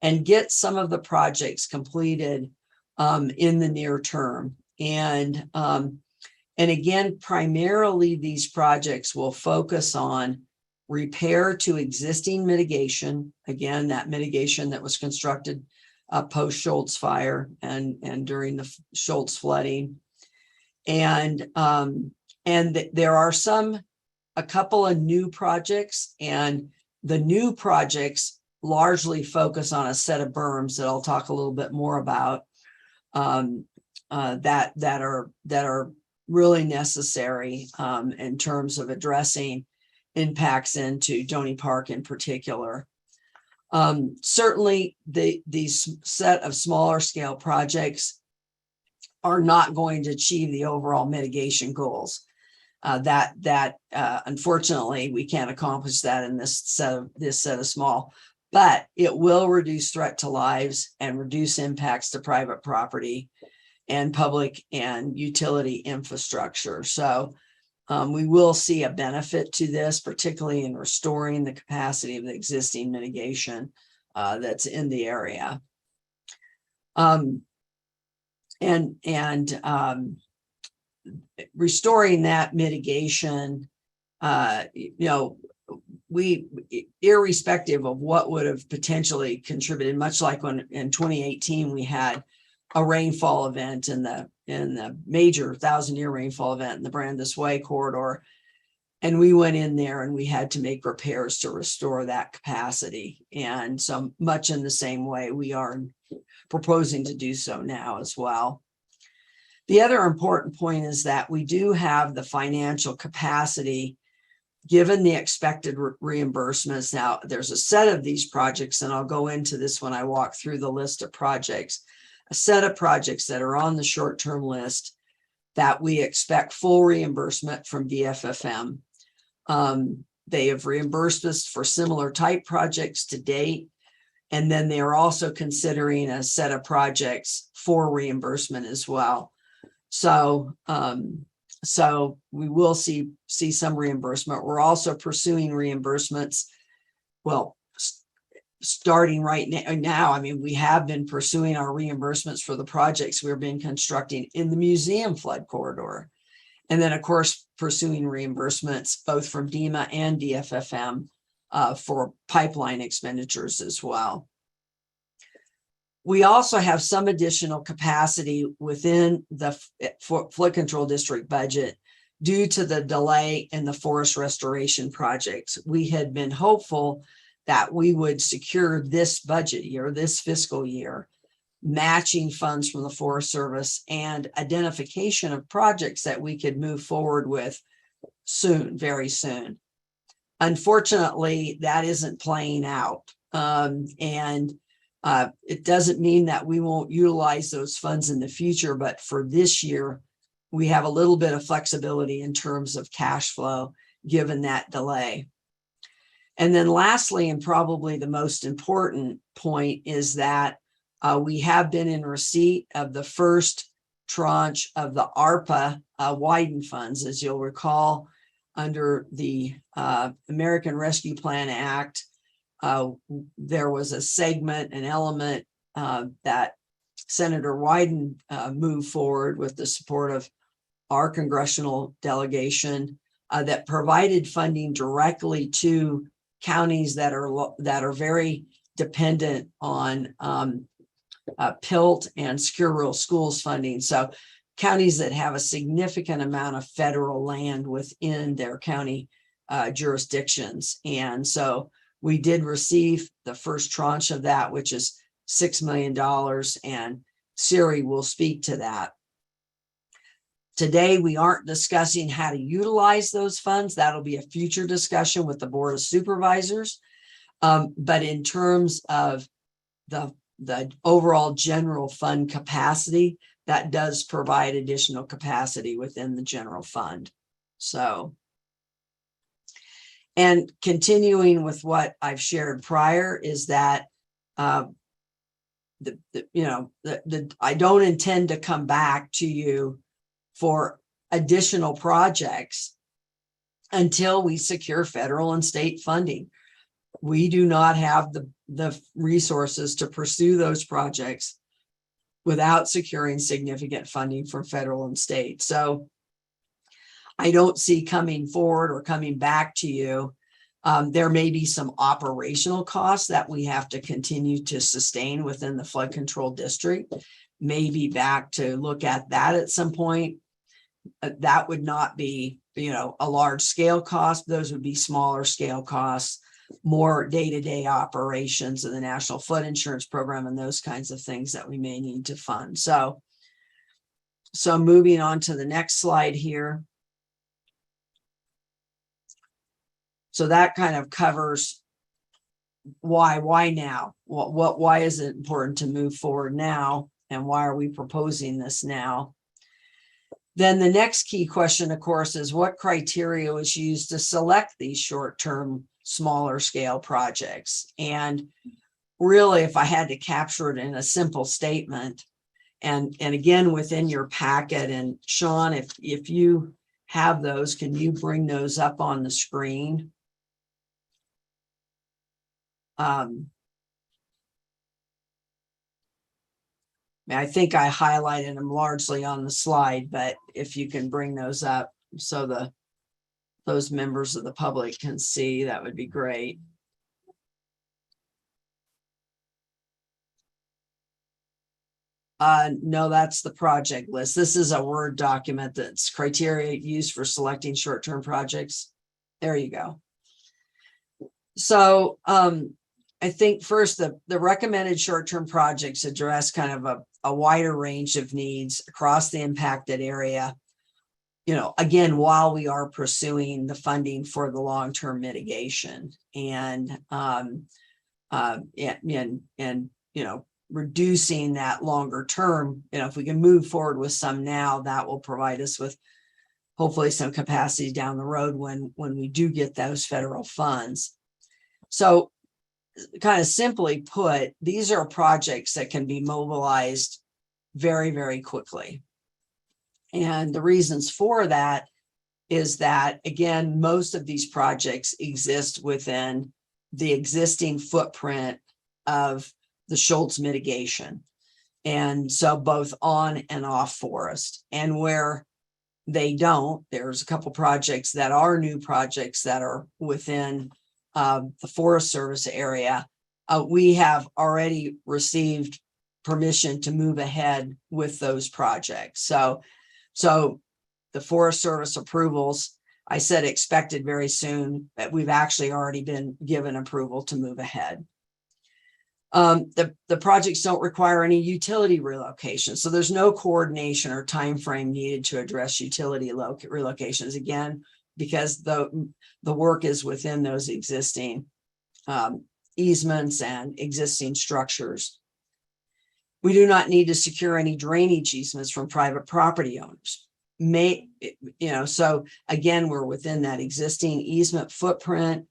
and get some of the projects completed in the near term. And again, primarily these projects will focus on repair to existing mitigation. Again, that mitigation that was constructed post Schultz fire and during the Schultz flooding. And there are a couple of new projects, and the new projects largely focus on a set of berms that I'll talk a little bit more about that are really necessary in terms of addressing impacts into Donny Park in particular. Certainly these set of smaller scale projects are not going to achieve the overall mitigation goals. Unfortunately, we can't accomplish that in this set of small, but it will reduce threat to lives and reduce impacts to private property and public and utility infrastructure. So we will see a benefit to this, particularly in restoring the capacity of the existing mitigation that's in the area. Restoring that mitigation, we, irrespective of what would have potentially contributed, much like when in 2018 we had a rainfall event in the major 1,000-year rainfall event in the Brandis Way corridor, and we went in there and we had to make repairs to restore that capacity. And so much in the same way, we are proposing to do so now as well. The other important point is that we do have the financial capacity given the expected reimbursements. Now, there's a set of these projects, and I'll go into this when I walk through the list of projects, a set of projects that are on the short-term list that we expect full reimbursement from DFFM. They have reimbursed us for similar type projects to date. And then they are also considering a set of projects for reimbursement as well. So, so we will see some reimbursement. We're also pursuing reimbursements. Well, starting right now, I mean, we have been pursuing our reimbursements for the projects we've been constructing in the museum flood corridor. And then, of course, pursuing reimbursements both from DEMA and DFFM for pipeline expenditures as well. We also have some additional capacity within the flood control district budget due to the delay in the forest restoration projects. We had been hopeful that we would secure this budget year, this fiscal year, matching funds from the Forest Service and identification of projects that we could move forward with soon, very soon. Unfortunately, that isn't playing out. It doesn't mean that we won't utilize those funds in the future, but for this year, we have a little bit of flexibility in terms of cash flow, given that delay. And then lastly, and probably the most important point, is that we have been in receipt of the first tranche of the ARPA Wyden funds. As you'll recall, under the American Rescue Plan Act, there was a segment, an element that Senator Wyden moved forward with the support of our congressional delegation that provided funding directly to counties that are very dependent on PILT and Secure Rural Schools funding. So counties that have a significant amount of federal land within their county jurisdictions. And so we did receive the first tranche of that, which is $6 million, and Siri will speak to that. Today, we aren't discussing how to utilize those funds. That'll be a future discussion with the Board of Supervisors. But in terms of the overall general fund capacity, that does provide additional capacity within the general fund. So, and continuing with what I've shared prior is that I don't intend to come back to you for additional projects until we secure federal and state funding. We do not have the resources to pursue those projects without securing significant funding from federal and state. So I don't see coming forward or coming back to you. There may be some operational costs that we have to continue to sustain within the flood control district. Maybe back to look at that at some point. That would not be, a large scale cost. Those would be smaller scale costs, more day-to-day operations of the National Flood Insurance Program and those kinds of things that we may need to fund. So moving on to the next slide here. So that kind of covers why now? Why is it important to move forward now? and why are we proposing this now? Then the next key question, of course, is what criteria was used to select these short-term, smaller scale projects? And really, if I had to capture it in a simple statement, and again, within your packet, and Sean, if you have those, can you bring those up on the screen? I think I highlighted them largely on the slide, but if you can bring those up so those members of the public can see, that would be great. No, that's the project list. This is a Word document that's criteria used for selecting short-term projects. There you go. So I think first the recommended short-term projects address kind of a wider range of needs across the impacted area. You know, again, while we are pursuing the funding for the long-term mitigation and you know, reducing that longer term, you know, if we can move forward with some now, that will provide us with hopefully some capacity down the road when we do get those federal funds. So kind of simply put, these are projects that can be mobilized very, very quickly. And the reasons for that is that, again, most of these projects exist within the existing footprint of the Schultz mitigation. And so both on and off forest. And where they don't, there's a couple projects that are new projects that are within the Forest Service area. We have already received permission to move ahead with those projects. So the Forest Service approvals, I said expected very soon, but we've actually already been given approval to move ahead. The projects don't require any utility relocation. So there's no coordination or time frame needed to address utility relocations, again, because the work is within those existing easements and existing structures. We do not need to secure any drainage easements from private property owners. So again, we're within that existing easement footprint.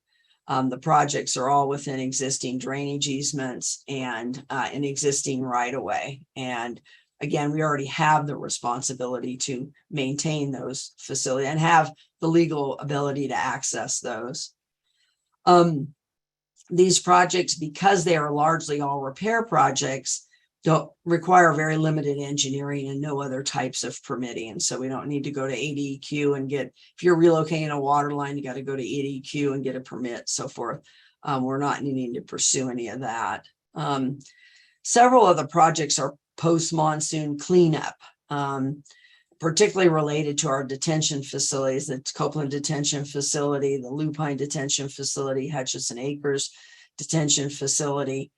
The projects are all within existing drainage easements and an existing right-of-way. And again, we already have the responsibility to maintain those facilities and have the legal ability to access those. These projects, because they are largely all repair projects, don't require very limited engineering and no other types of permitting. And so we don't need to go to ADEQ and get, if you're relocating a water line, you got to go to ADEQ and get a permit, so forth. We're not needing to pursue any of that. Several of the projects are post-monsoon cleanup, particularly related to our detention facilities, the Copeland Detention Facility, the Lupine Detention Facility, Hutchinson Acres Detention Facility.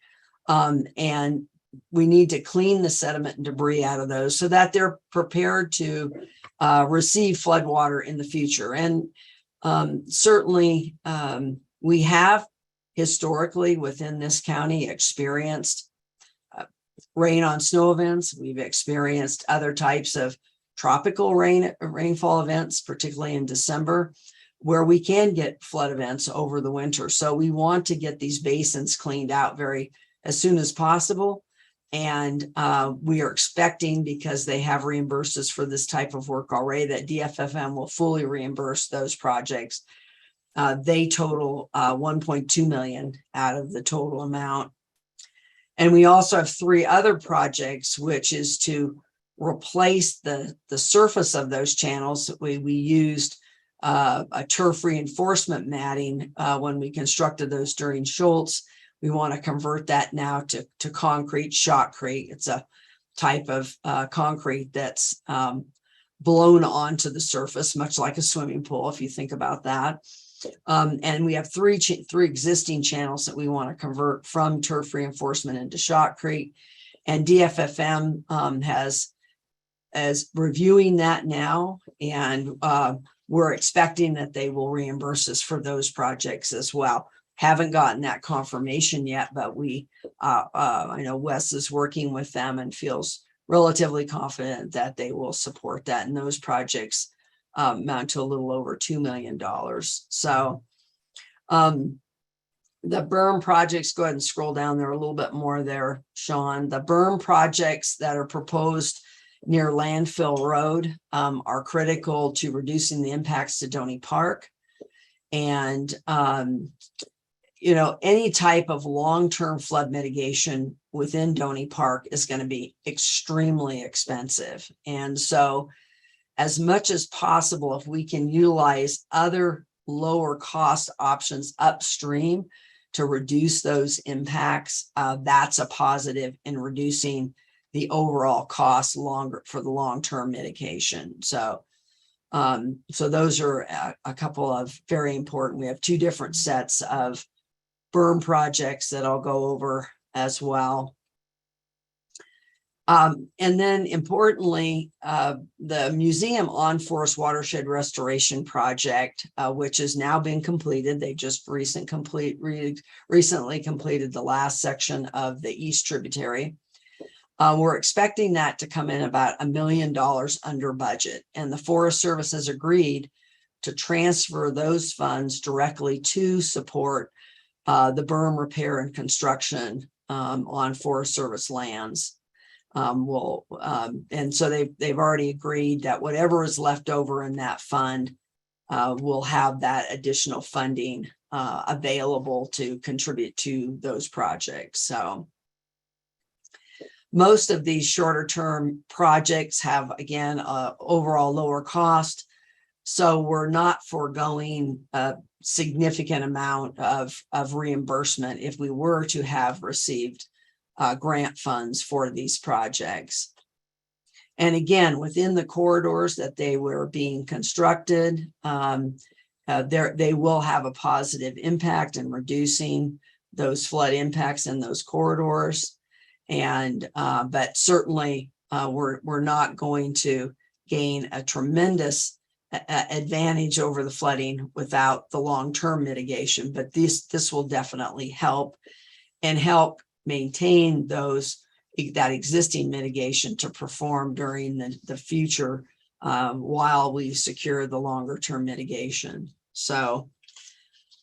And we need to clean the sediment and debris out of those so that they're prepared to receive floodwater in the future. And certainly we have historically within this county experienced rain on snow events. We've experienced other types of tropical rainfall events, particularly in December, where we can get flood events over the winter. So we want to get these basins cleaned out as soon as possible. And we are expecting, because they have reimbursed us for this type of work already, that DFFM will fully reimburse those projects. They total 1.2 million out of the total amount. And we also have 3 other projects, which is to replace the surface of those channels. We used a turf reinforcement matting when we constructed those during Schultz. We want to convert that now to concrete shotcrete. It's a type of concrete that's blown onto the surface, much like a swimming pool, if you think about that. And we have three existing channels that we want to convert from turf reinforcement into shotcrete. And DFFM is reviewing that now, and we're expecting that they will reimburse us for those projects as well. Haven't gotten that confirmation yet, but I know Wes is working with them and feels relatively confident that they will support that. And those projects amount to a little over $2 million. So the berm projects, go ahead and scroll down there a little bit more there, Sean. The berm projects that are proposed near Landfill Road are critical to reducing the impacts to Donny Park. And, any type of long-term flood mitigation within Donny Park is going to be extremely expensive. And so as much as possible, if we can utilize other lower cost options upstream to reduce those impacts, that's a positive in reducing the overall cost for the long-term mitigation. So those are a couple of very important. We have two different sets of berm projects that I'll go over as well. And then importantly, the Museum on Forest Watershed Restoration Project, which has now been completed. They just recently completed the last section of the East Tributary. We're expecting that to come in about $1 million under budget, and the Forest Service has agreed to transfer those funds directly to support the berm repair and construction on Forest Service lands. And so they've already agreed that whatever is left over in that fund will have that additional funding available to contribute to those projects. So most of these shorter term projects have, again, overall lower cost. So we're not foregoing a significant amount of reimbursement if we were to have received grant funds for these projects. And again, within the corridors that they were being constructed, they will have a positive impact in reducing those flood impacts in those corridors. And but certainly we're not going to gain a tremendous advantage over the flooding without the long-term mitigation, but this will definitely help maintain that existing mitigation to perform during the future while we secure the longer term mitigation. So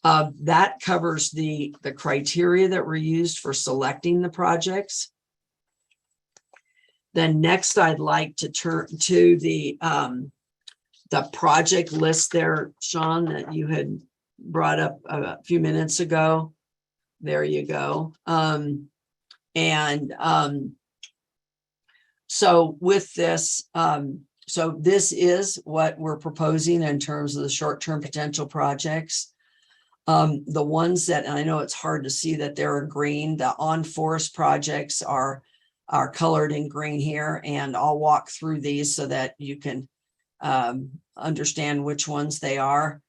that covers the criteria that were used for selecting the projects. Then next, I'd like to turn to the project list there, Sean, that you had brought up a few minutes ago. There you go. So with this, so this is what we're proposing in terms of the short-term potential projects. The ones that, and I know it's hard to see that they're in green, the on-forest projects are colored in green here, and I'll walk through these so that you can understand which ones they are.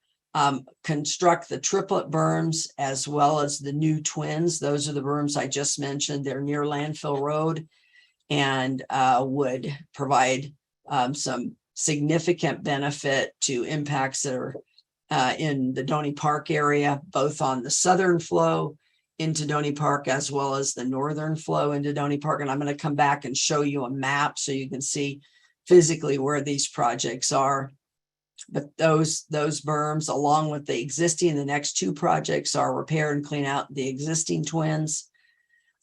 Construct the triplet berms as well as the new twins. Those are the berms I just mentioned. They're near Landfill Road and would provide some significant benefit to impacts that are in the Donny Park area, both on the southern flow into Donny Park as well as the northern flow into Donny Park. And I'm going to come back and show you a map so you can see physically where these projects are. But those berms, along with the next two projects are repair and clean out the existing twins.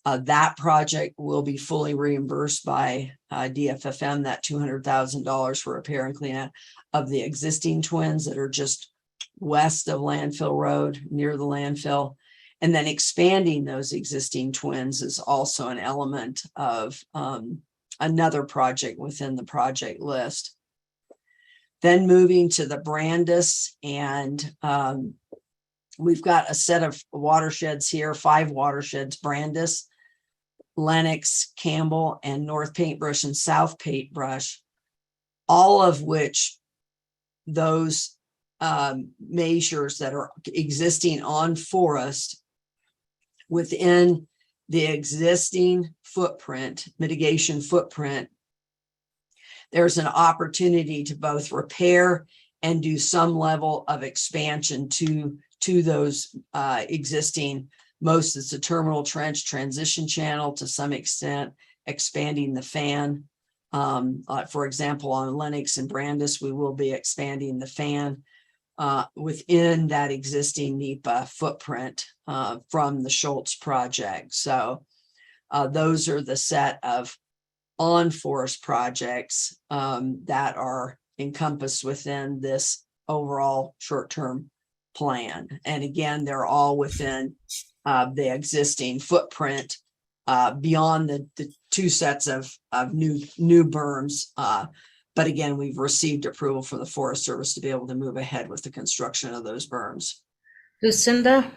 That project will be fully reimbursed by DFFM, that $200,000 for repair and clean out of the existing twins that are just west of Landfill Road, near the landfill. And then expanding those existing twins is also an element of another project within the project list. Then moving to the Brandis, and we've got a set of watersheds here, 5 watersheds: Brandis, Lenox, Campbell, and North Paintbrush and South Paintbrush, all of which those measures that are existing on forest within the existing footprint, mitigation footprint, there's an opportunity to both repair and do some level of expansion to those existing. Most it's a terminal trench transition channel, to some extent expanding the fan For example, on Lennox and Brandis, we will be expanding the fan within that existing NEPA footprint from the Schultz project. So those are the set of on-forest projects that are encompassed within this overall short-term plan. And again, they're all within the existing footprint beyond the two sets of new berms. But again, we've received approval from the Forest Service to be able to move ahead with the construction of those berms. Lucinda,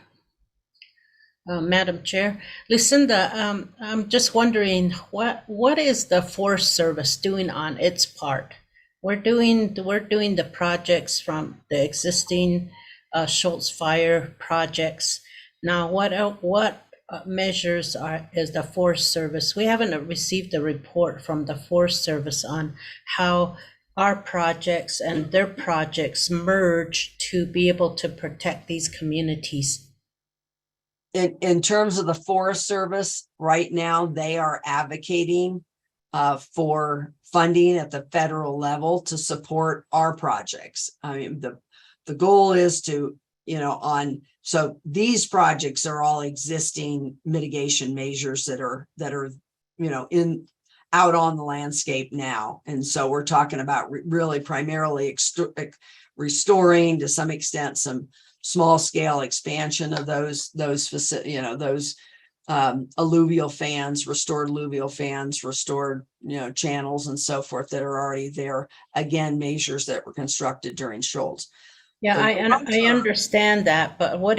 Madam Chair, Lucinda, I'm just wondering what is the Forest Service doing on its part? We're doing the projects from the existing Schultz Fire projects. Now, what measures is the Forest Service? We haven't received a report from the Forest Service on how our projects and their projects merge to be able to protect these communities. In terms of the Forest Service, right now, they are advocating for funding at the federal level to support our projects. I mean, the goal is to, so these projects are all existing mitigation measures that are, out on the landscape now. And so we're talking about really primarily restoring, to some extent, some small scale expansion of those alluvial fans, restored channels and so forth that are already there. Again, measures that were constructed during Schultz. Yeah, I understand that, but what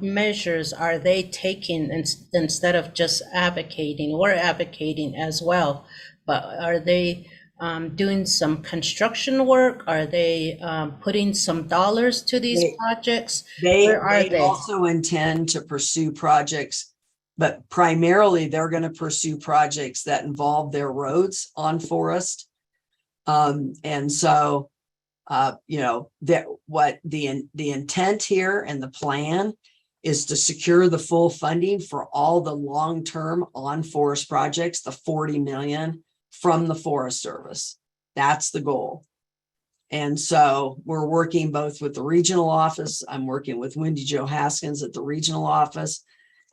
measures are they taking instead of just advocating? We're advocating as well, but are they doing some construction work? Are they putting some dollars to these projects? They also intend to pursue projects, but primarily they're going to pursue projects that involve their roads on forest. And so that what the intent here and the plan is to secure the full funding for all the long-term on forest projects, the 40 million from the Forest Service. That's the goal. And so we're working both with the regional office. I'm working with Wendy Jo Haskins at the regional office,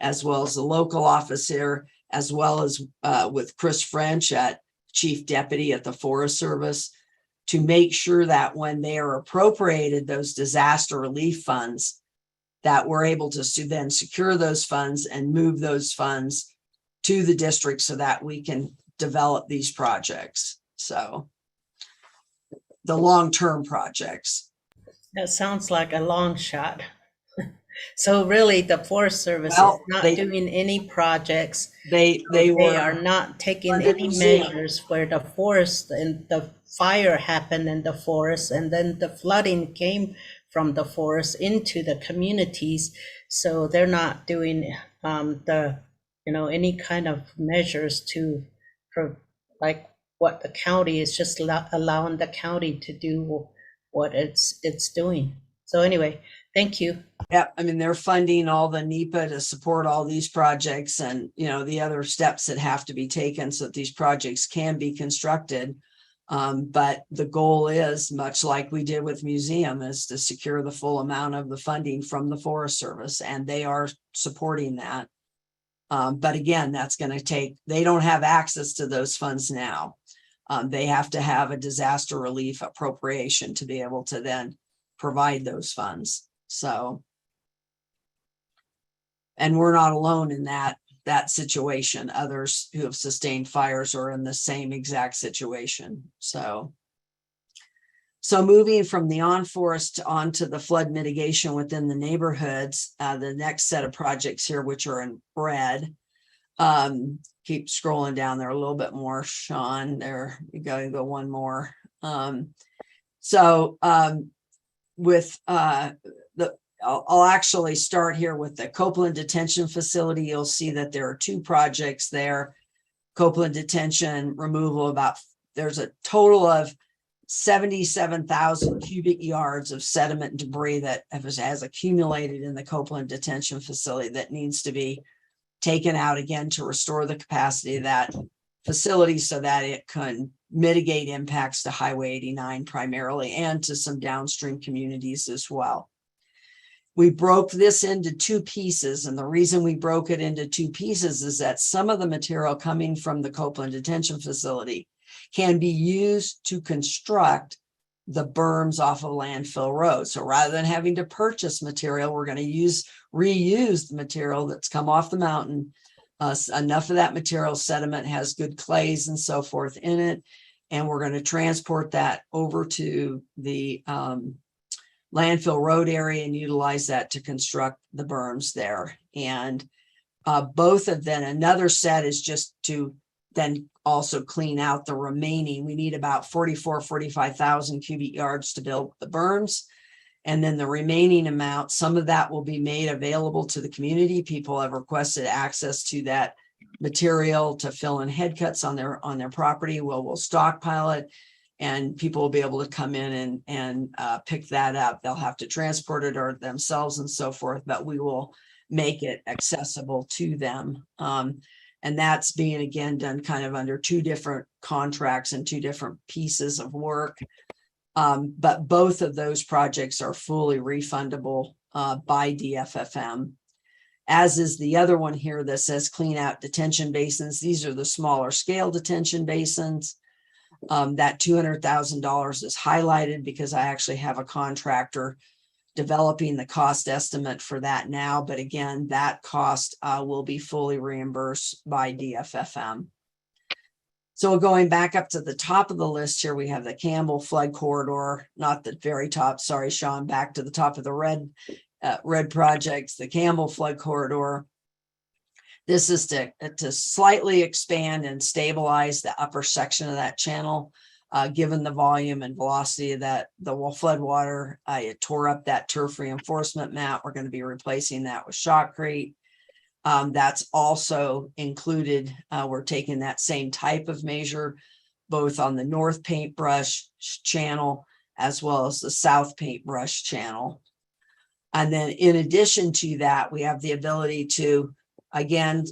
as well as the local office here, as well as with Chris French at Chief Deputy at the Forest Service, to make sure that when they are appropriated those disaster relief funds, that we're able to then secure those funds and move those funds to the district so that we can develop these projects. So the long-term projects. That sounds like a long shot. So really the Forest Service is not doing any projects. They are not taking any measures where the forest and the fire happened in the forest, and then the flooding came from the forest into the communities. So they're not doing any kind of measures to, like what the county is just allowing the county to do what it's doing. So anyway, thank you. Yeah, I mean, they're funding all the NEPA to support all these projects and, the other steps that have to be taken so that these projects can be constructed. But the goal is, much like we did with museum, is to secure the full amount of the funding from the Forest Service, and they are supporting that. But again, that's going to take, they don't have access to those funds now. They have to have a disaster relief appropriation to be able to then provide those funds. So, and we're not alone in that situation. Others who have sustained fires are in the same exact situation. So moving from the on-forest onto the flood mitigation within the neighborhoods, the next set of projects here, which are in red, keep scrolling down there a little bit more, Sean. There you go. You go one more. I'll actually start here with the Copeland Detention Facility. You'll see that there are two projects there. Copeland Detention removal, there's a total of 77,000 cubic yards of sediment and debris that has accumulated in the Copeland Detention Facility that needs to be taken out again to restore the capacity of that facility so that it can mitigate impacts to Highway 89 primarily and to some downstream communities as well. We broke this into two pieces, and the reason we broke it into two pieces is that some of the material coming from the Copeland Detention Facility can be used to construct the berms off of Landfill Road. So rather than having to purchase material, we're going to reuse the material that's come off the mountain. Enough of that material sediment has good clays and so forth in it, and we're going to transport that over to the Landfill Road area and utilize that to construct the berms there. And both of them, another set is just to then also clean out the remaining. We need about 45,000 cubic yards to build the berms. And then the remaining amount, some of that will be made available to the community. People have requested access to that material to fill in head cuts on their property. We'll stockpile it, and people will be able to come in and pick that up. They'll have to transport it or themselves and so forth, but we will make it accessible to them. And that's being, again, done kind of under two different contracts and two different pieces of work. But both of those projects are fully refundable by DFFM, as is the other one here that says clean out detention basins. These are the smaller scale detention basins. That $200,000 is highlighted because I actually have a contractor developing the cost estimate for that now. But again, that cost will be fully reimbursed by DFFM. So going back up to the top of the list here, we have the Campbell Flood Corridor, not the very top, sorry, Sean, back to the top of the red projects, the Campbell Flood Corridor. This is to slightly expand and stabilize the upper section of that channel, given the volume and velocity of the flood water. It tore up that turf reinforcement mat. We're going to be replacing that with shotcrete. That's also included. We're taking that same type of measure, both on the north paintbrush channel as well as the south paintbrush channel. And then in addition to that, we have the ability to, again,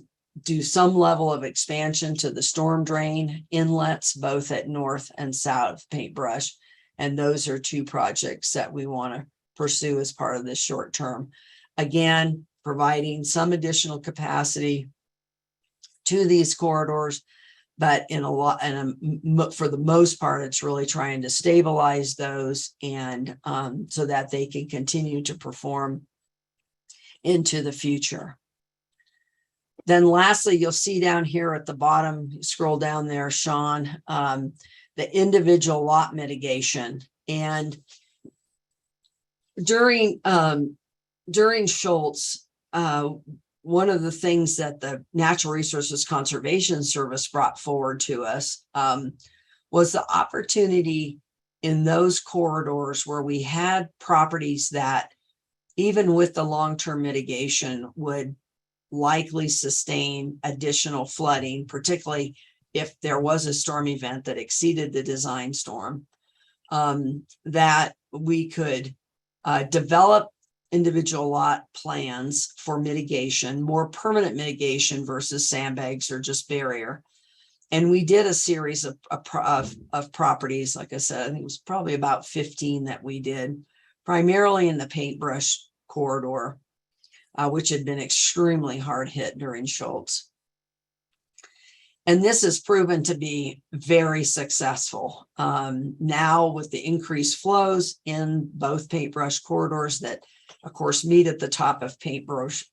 do some level of expansion to the storm drain inlets, both at north and south paintbrush. And those are two projects that we want to pursue as part of this short term. Again, providing some additional capacity to these corridors, but for the most part, it's really trying to stabilize those and so that they can continue to perform into the future. Then lastly, you'll see down here at the bottom, scroll down there, Sean, the individual lot mitigation. And during Schultz, one of the things that the Natural Resources Conservation Service brought forward to us was the opportunity in those corridors where we had properties that, even with the long-term mitigation, would likely sustain additional flooding, particularly if there was a storm event that exceeded the design storm, that we could develop individual lot plans for mitigation, more permanent mitigation versus sandbags or just barrier. And we did a series of properties. Like I said, I think it was probably about 15 that we did, primarily in the paintbrush corridor, which had been extremely hard hit during Schultz. And this has proven to be very successful. Now with the increased flows in both paintbrush corridors that, of course, meet at the top of paintbrush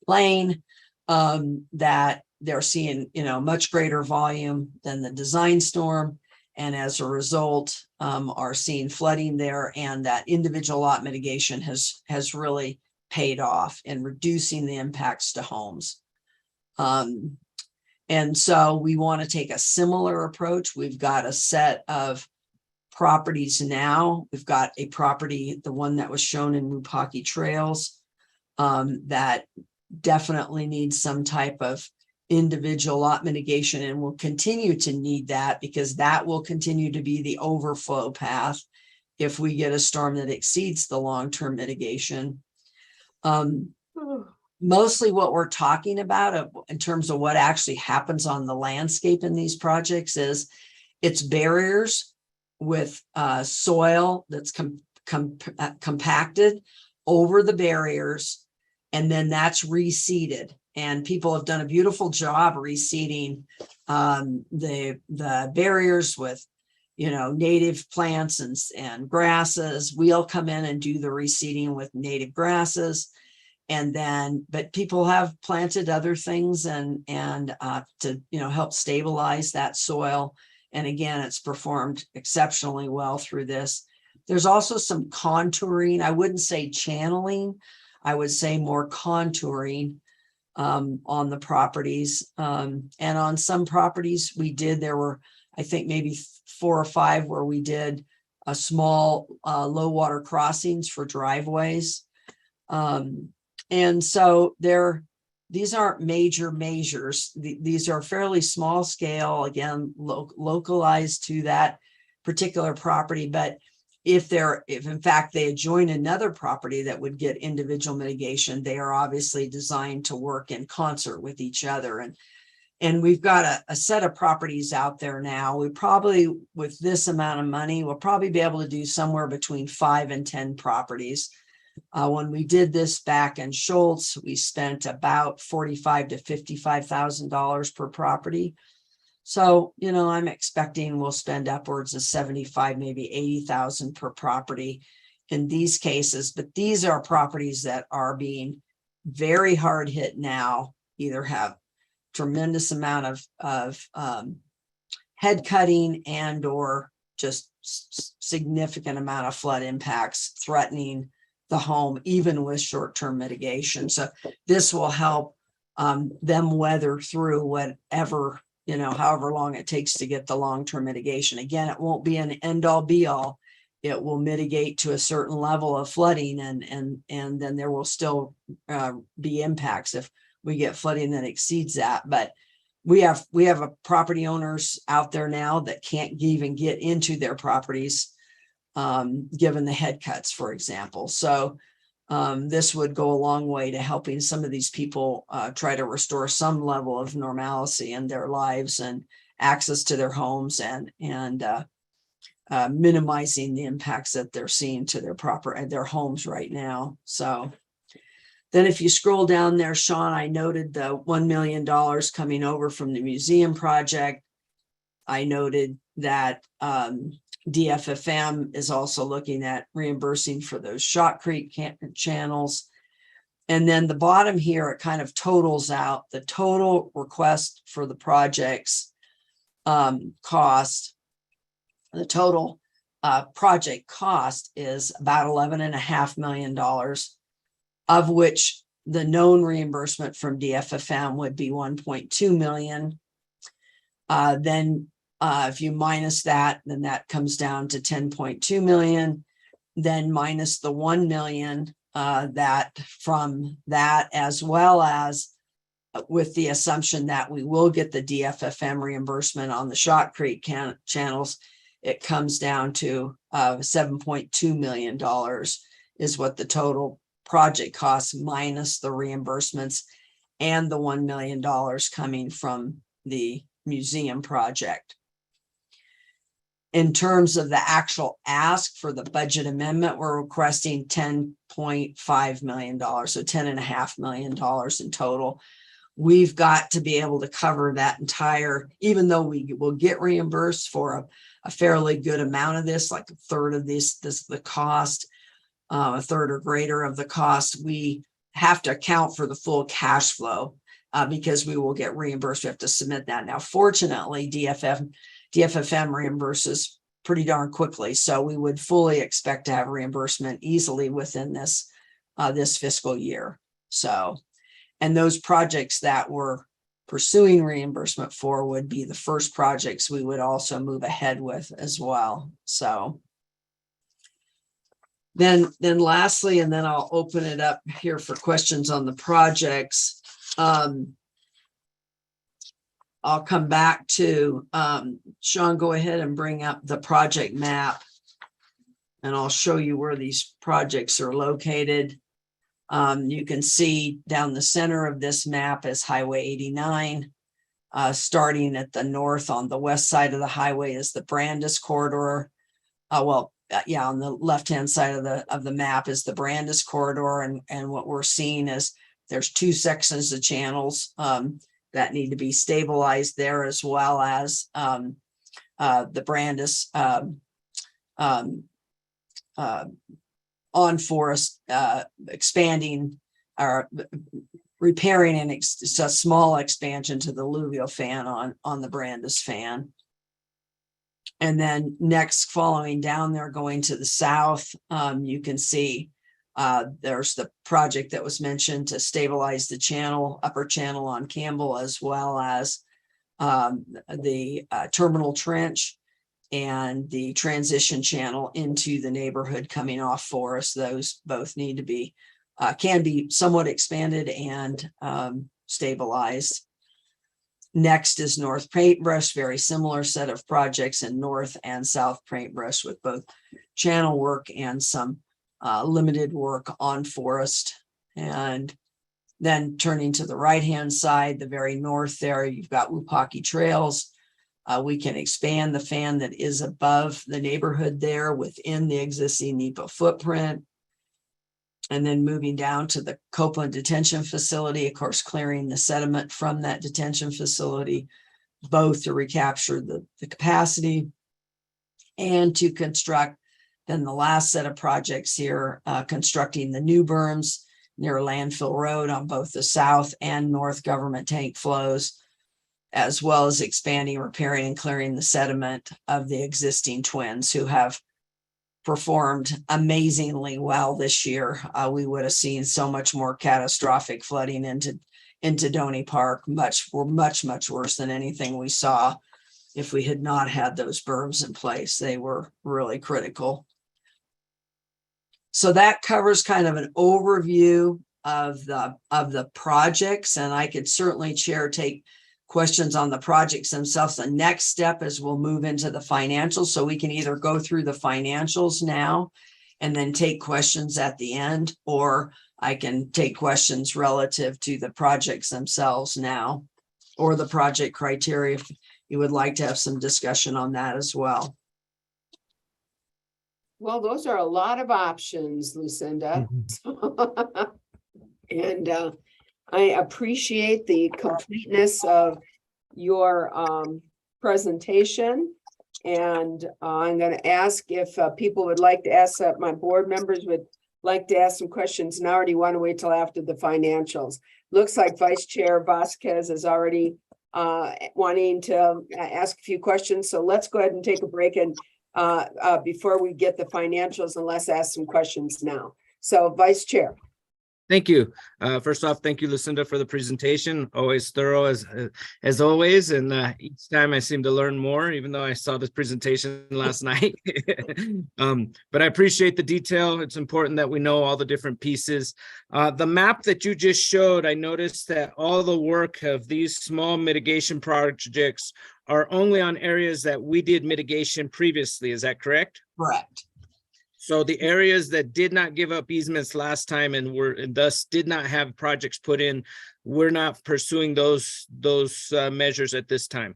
lane, that they're seeing, much greater volume than the design storm. And as a result, are seeing flooding there, and that individual lot mitigation has really paid off in reducing the impacts to homes. And so we want to take a similar approach. We've got a set of properties now. We've got a property, the one that was shown in Mupaki Trails, that definitely needs some type of individual lot mitigation, and will continue to need that because that will continue to be the overflow path if we get a storm that exceeds the long-term mitigation. Mostly what we're talking about in terms of what actually happens on the landscape in these projects is It's barriers with soil that's compacted over the barriers, and then that's reseeded. And people have done a beautiful job reseeding the barriers with, you know, native plants and grasses. We'll come in and do the reseeding with native grasses. And then, but people have planted other things and to, you know, help stabilize that soil. And again, it's performed exceptionally well through this. There's also some contouring. I wouldn't say channeling. I would say more contouring on the properties. And on some properties there were, I think maybe 4 or 5 where we did a small low water crossings for driveways. And so these aren't major measures. These are fairly small scale, again, localized to that particular property. But if in fact they adjoin another property that would get individual mitigation, they are obviously designed to work in concert with each other. And we've got a set of properties out there now. We probably, with this amount of money, we'll probably be able to do somewhere between 5 and 10 properties. When we did this back in Schultz, we spent about $45,000 to $55,000 per property. So, you know, I'm expecting we'll spend upwards of 75, maybe 80,000 per property in these cases. But these are properties that are being very hard hit now, either have tremendous amount of head cutting and or just significant amount of flood impacts threatening the home, even with short-term mitigation. So this will help them weather through whatever, you know, however long it takes to get the long-term mitigation. Again, it won't be an end-all be-all. It will mitigate to a certain level of flooding, and then there will still be impacts if we get flooding that exceeds that. But we have a property owners out there now that can't even get into their properties given the head cuts, for example. So this would go a long way to helping some of these people try to restore some level of normalcy in their lives and access to their homes, and minimizing the impacts that they're seeing to their homes right now. So then if you scroll down there, Sean, I noted the $1 million coming over from the museum project. I noted that DFFM is also looking at reimbursing for those Shot Creek channels. And then the bottom here, it kind of totals out the total request for the project's cost. The total project cost is about $11.5 million, of which the known reimbursement from DFFM would be $1.2 million. Then if you minus that, then that comes down to $10.2 million, then minus the $1 million that from that, as well as with the assumption that we will get the DFFM reimbursement on the Shot Creek channels, it comes down to $7.2 million is what the total project costs minus the reimbursements and the $1 million coming from the museum project. In terms of the actual ask for the budget amendment, we're requesting $10.5 million, so $10.5 million in total. We've got to be able to cover that entire, even though we will get reimbursed for a fairly good amount of this, like a third of the cost, a third or greater of the cost, we have to account for the full cash flow because we will get reimbursed. We have to submit that. Now, fortunately, DFFM reimburses pretty darn quickly. So we would fully expect to have reimbursement easily within this fiscal year. So, and those projects that we're pursuing reimbursement for would be the first projects we would also move ahead with as well. So then lastly, and then I'll open it up here for questions on the projects. I'll come back to Sean, go ahead and bring up the project map and I'll show you where these projects are located. You can see down the center of this map is Highway 89. starting at the north on the west side of the highway is the Brandis corridor. Yeah, on the left-hand side of the map is the Brandis corridor, and what we're seeing is there's two sections of channels that need to be stabilized there, as well as the Brandis on forest expanding or repairing and it's a small expansion to the alluvial fan on the Brandis fan. And then next, following down there, going to the south, you can see there's the project that was mentioned to stabilize the channel, upper channel on Campbell, as well as the terminal trench and the transition channel into the neighborhood coming off Forest. Those both need to be, can be somewhat expanded and stabilized. Next is North Paintbrush, very similar set of projects in North and South Paintbrush with both channel work and some limited work on Forest. And then turning to the right-hand side, the very north there, you've got Wupaki Trails. We can expand the fan that is above the neighborhood there within the existing NEPA footprint. And then moving down to the Copeland Detention Facility, of course, clearing the sediment from that detention facility, both to recapture the capacity and to construct then the last set of projects here, constructing the new berms near Landfill Road on both the south and north government tank flows, as well as expanding, repairing, and clearing the sediment of the existing twins who have performed amazingly well this year. We would have seen so much more catastrophic flooding into Doney Park, much worse than anything we saw if we had not had those berms in place. They were really critical. So that covers kind of an overview of the projects, and I could certainly, Chair, take questions on the projects themselves. The next step is we'll move into the financials, so we can either go through the financials now and then take questions at the end, or I can take questions relative to the projects themselves now, or the project criteria if you would like to have some discussion on that as well. Well, those are a lot of options, Lucinda. And I appreciate the completeness of your presentation. And I'm going to ask if people would like to ask, my board members would like to ask some questions now, or do you want to wait till after the financials? Looks like Vice Chair Vasquez is already wanting to ask a few questions. So let's go ahead and take a break and before we get the financials, and let's ask some questions now. So Vice Chair. Thank you. First off, thank you, Lucinda, for the presentation. Always thorough as always. And each time I seem to learn more, even though I saw this presentation last night. But I appreciate the detail. It's important that we know all the different pieces. The map that you just showed, I noticed that all the work of these small mitigation projects are only on areas that we did mitigation previously. Is that correct? Correct. So the areas that did not give up easements last time and thus did not have projects put in, we're not pursuing those measures at this time.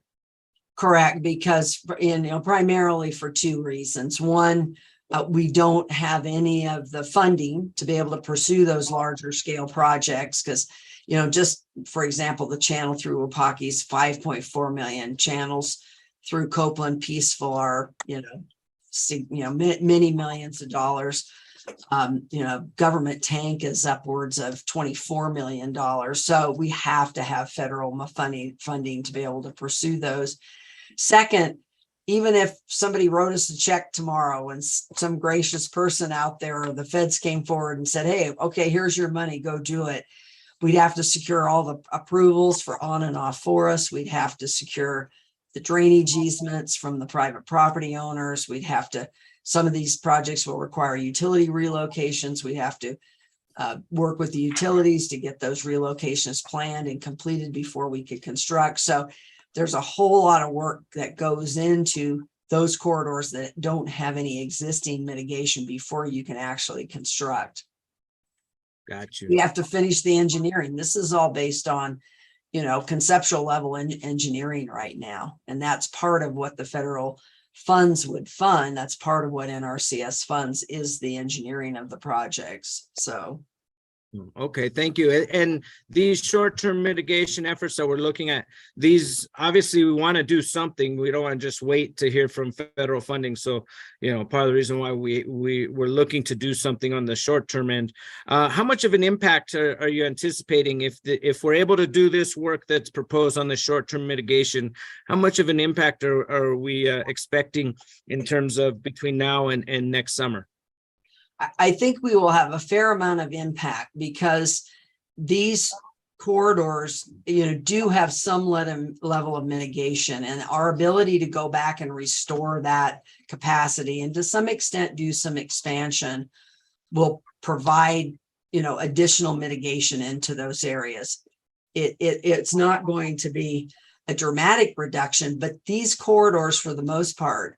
Correct, because primarily for two reasons. One, we don't have any of the funding to be able to pursue those larger scale projects because, just for example, the channel through Wupaki is 5.4 million. Channels through Copeland Peaceful are, many millions of dollars. Government tank is upwards of $24 million. So we have to have federal funding to be able to pursue those. Second, even if somebody wrote us a check tomorrow and some gracious person out there or the feds came forward and said, hey, okay, here's your money, go do it. We'd have to secure all the approvals for on and off forest. We'd have to secure the drainage easements from the private property owners. We'd have to, some of these projects will require utility relocations. We have to work with the utilities to get those relocations planned and completed before we could construct. So there's a whole lot of work that goes into those corridors that don't have any existing mitigation before you can actually construct. Got you. We have to finish the engineering. This is all based on conceptual level engineering right now. And that's part of what the federal funds would fund. That's part of what NRCS funds is the engineering of the projects. So. Okay, thank you. And these short-term mitigation efforts that we're looking at, these, obviously we want to do something. We don't want to just wait to hear from federal funding. So, part of the reason why we're looking to do something on the short-term end. How much of an impact are you anticipating if we're able to do this work that's proposed on the short-term mitigation? How much of an impact are we expecting in terms of between now and next summer? I think we will have a fair amount of impact because these corridors, do have some level of mitigation, and our ability to go back and restore that capacity and to some extent do some expansion will provide, additional mitigation into those areas. It's not going to be a dramatic reduction, but these corridors, for the most part,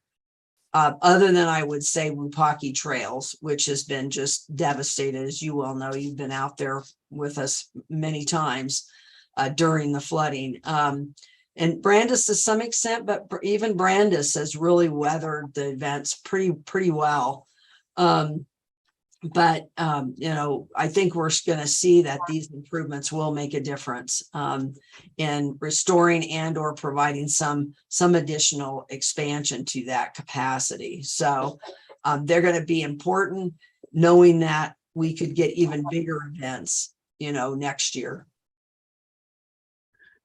other than I would say Wupaki Trails, which has been just devastated. As you well know, you've been out there with us many times during the flooding. And Brandis to some extent, but even Brandis has really weathered the events pretty well. But I think we're going to see that these improvements will make a difference in restoring and or providing some additional expansion to that capacity. So they're going to be important, knowing that we could get even bigger events, next year.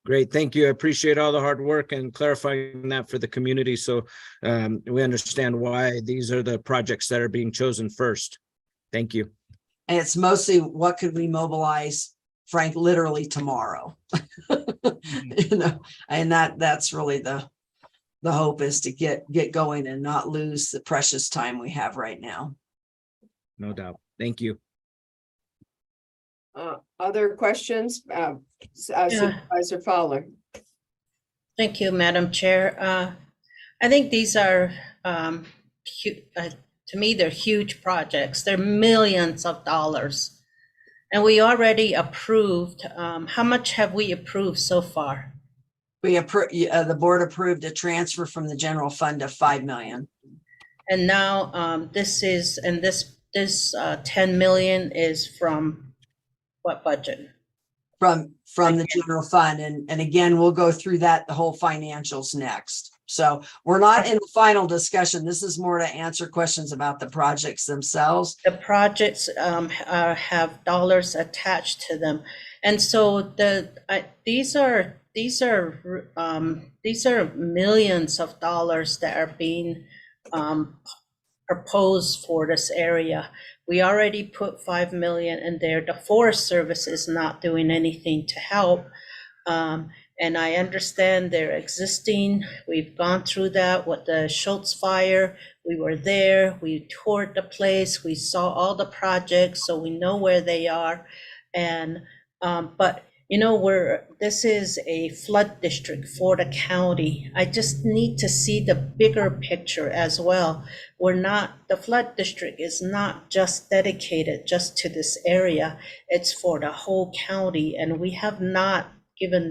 Great, thank you. I appreciate all the hard work and clarifying that for the community. So we understand why these are the projects that are being chosen first. Thank you. And it's mostly what could we mobilize, Frank, literally tomorrow. And that's really the hope, is to get going and not lose the precious time we have right now. No doubt. Thank you. Other questions? Supervisor Fowler. Thank you, Madam Chair. I think these are, to me, they're huge projects. They're millions of dollars. And we already approved, how much have we approved so far? The board approved a transfer from the general fund of $5 million. And now this 10 million is from what budget? From the general fund. And again, we'll go through the whole financials next. So we're not in the final discussion. This is more to answer questions about the projects themselves. The projects have dollars attached to them. And so these are millions of dollars that are being proposed for this area. We already put 5 million in there. The Forest Service is not doing anything to help. And I understand they're existing. We've gone through that with the Schultz fire. We were there, we toured the place, we saw all the projects, so we know where they are. And but this is a flood district for the county. I just need to see the bigger picture as well. The flood district is not just dedicated just to this area. It's for the whole county, and we have not given,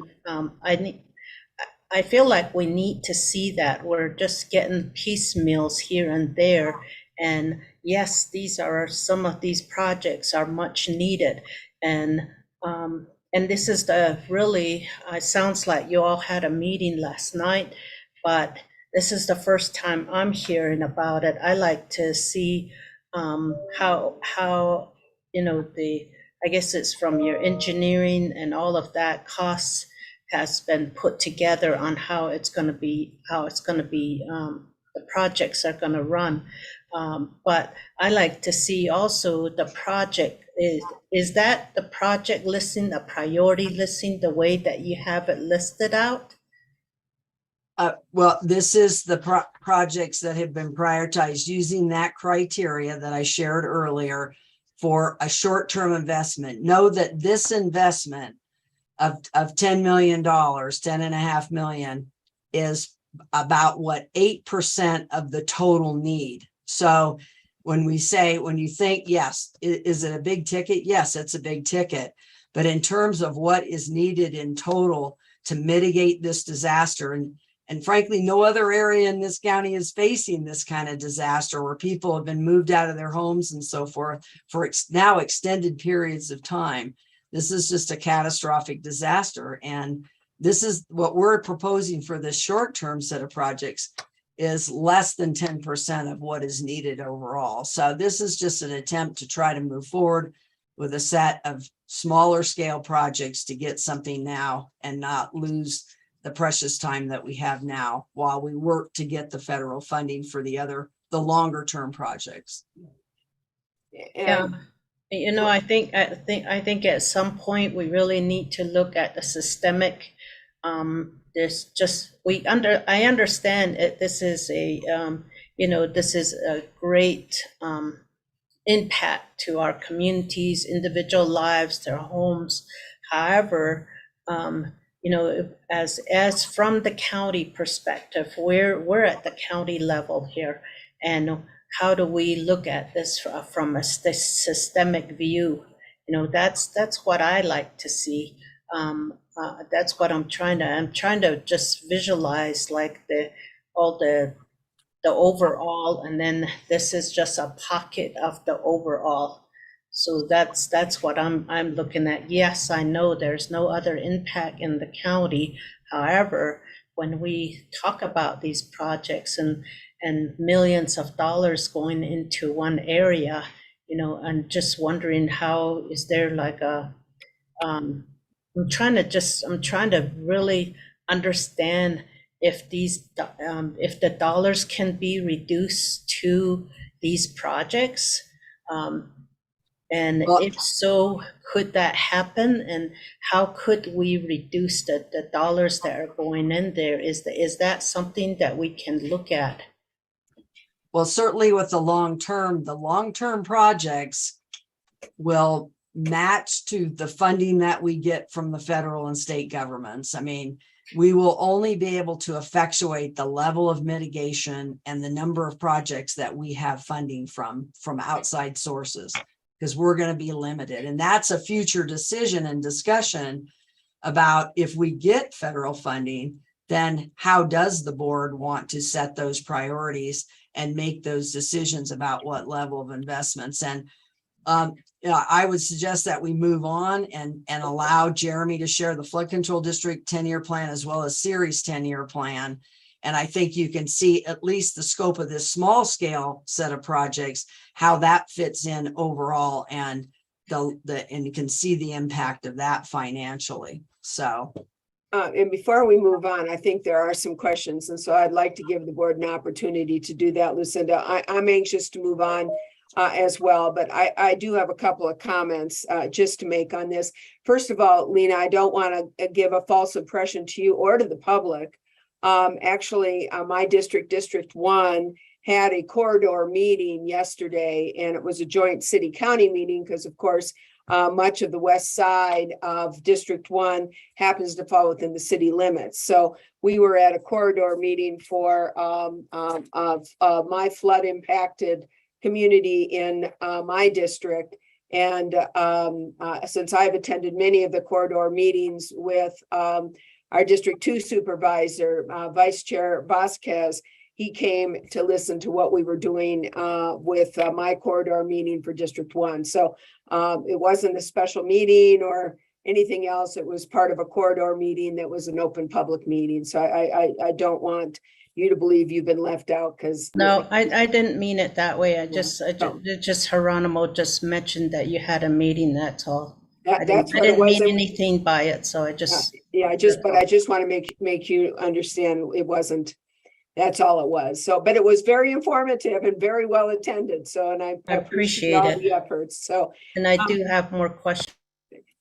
I feel like we need to see that. We're just getting piecemeals here and there. And yes, some of these projects are much needed. And this is it sounds like you all had a meeting last night, but this is the first time I'm hearing about it. I like to see how I guess it's from your engineering and all of that costs has been put together on how it's going to be, the projects are going to run. But I like to see also the project, is that the project listing, the priority listing, the way that you have it listed out? Well, this is the projects that have been prioritized using that criteria that I shared earlier for a short-term investment. Know that this investment of $10 million, $10.5 million, is about 8% of the total need. So when you think, yes, is it a big ticket? Yes, it's a big ticket. But in terms of what is needed in total to mitigate this disaster, and frankly, no other area in this county is facing this kind of disaster where people have been moved out of their homes and so forth for now extended periods of time. This is just a catastrophic disaster. And this is what we're proposing for this short-term set of projects is less than 10% of what is needed overall. So this is just an attempt to try to move forward with a set of smaller scale projects to get something now and not lose the precious time that we have now while we work to get the federal funding for the longer term projects. Yeah, you know, I think at some point we really need to look at the systemic. I understand it. This is this is a great impact to our communities, individual lives, their homes. However, as from the county perspective, we're at the county level here, and how do we look at this from a systemic view? That's what I like to see. That's what I'm trying to just visualize, like the overall, and then this is just a pocket of the overall. So that's what I'm looking at. Yes, I know there's no other impact in the county. However, when we talk about these projects and millions of dollars going into one area, I'm just wondering how is there like a I'm trying to really understand if if the dollars can be reduced to these projects. And if so, could that happen? And how could we reduce the dollars that are going in there? Is that something that we can look at? Well, certainly with the long-term projects will match to the funding that we get from the federal and state governments. I mean, we will only be able to effectuate the level of mitigation and the number of projects that we have funding from outside sources, because we're going to be limited. And that's a future decision and discussion about if we get federal funding, then how does the board want to set those priorities and make those decisions about what level of investments? And I would suggest that we move on and allow Jeremy to share the flood control district 10-year plan as well as Ceres 10-year plan. And I think you can see at least the scope of this small scale set of projects, how that fits in overall, and and you can see the impact of that financially. So. And before we move on, I think there are some questions. And so I'd like to give the board an opportunity to do that, Lucinda. I'm anxious to move on as well, but I do have a couple of comments just to make on this. First of all, Lena, I don't want to give a false impression to you or to the public. Actually, my district, District 1, had a corridor meeting yesterday, and it was a joint city-county meeting because, of course, much of the west side of District 1 happens to fall within the city limits. So we were at a corridor meeting for my flood-impacted community in my district. And since I've attended many of the corridor meetings with our District 2 supervisor, Vice Chair Vasquez, he came to listen to what we were doing with my corridor meeting for District 1. So it wasn't a special meeting or anything else. It was part of a corridor meeting that was an open public meeting. So I don't want you to believe you've been left out, because no, I didn't mean it that way. I just Geronimo just mentioned that you had a meeting. That's all. I didn't mean anything by it. So I just I just want to make you understand it wasn't. That's all it was. So, but it was very informative and very well attended. So, and I appreciate all the efforts. So, and I do have more questions.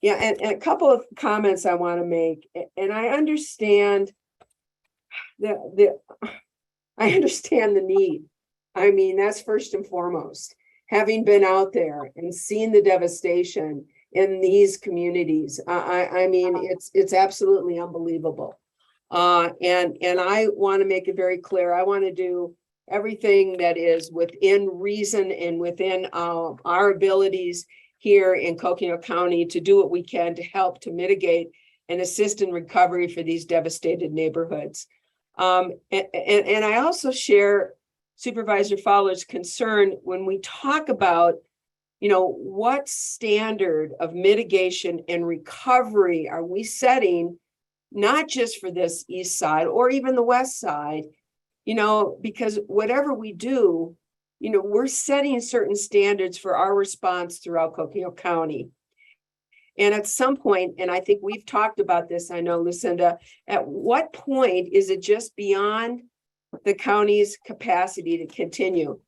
Yeah, and a couple of comments I want to make. And I understand I understand the need. I mean, that's first and foremost. Having been out there and seen the devastation in these communities, I mean, it's absolutely unbelievable. And I want to make it very clear. I want to do everything that is within reason and within our abilities here in Coconino County to do what we can to help to mitigate and assist in recovery for these devastated neighborhoods. And I also share Supervisor Fowler's concern when we talk about, you know, what standard of mitigation and recovery are we setting, not just for this east side or even the west side, you know, because whatever we do, you know, we're setting certain standards for our response throughout Coconino County. And at some point, and I think we've talked about this, I know, Lucinda, at what point is it just beyond the county's capacity to continue?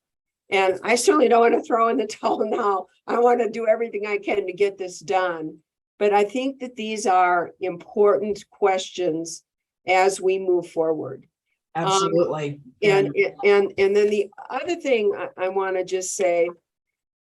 And I certainly don't want to throw in the towel now. I want to do everything I can to get this done. But I think that these are important questions as we move forward. Absolutely. And then the other thing I want to just say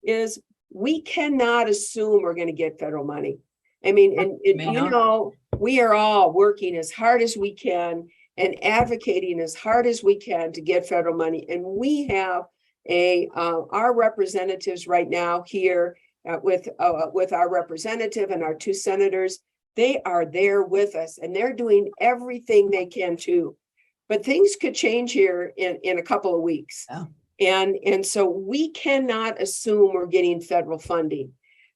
is we cannot assume we're going to get federal money. I mean, and you know, we are all working as hard as we can and advocating as hard as we can to get federal money. And we have our representatives right now here with our representative and our 2 senators. They are there with us and they're doing everything they can too. But things could change here in a couple of weeks. Yeah. And so we cannot assume we're getting federal funding.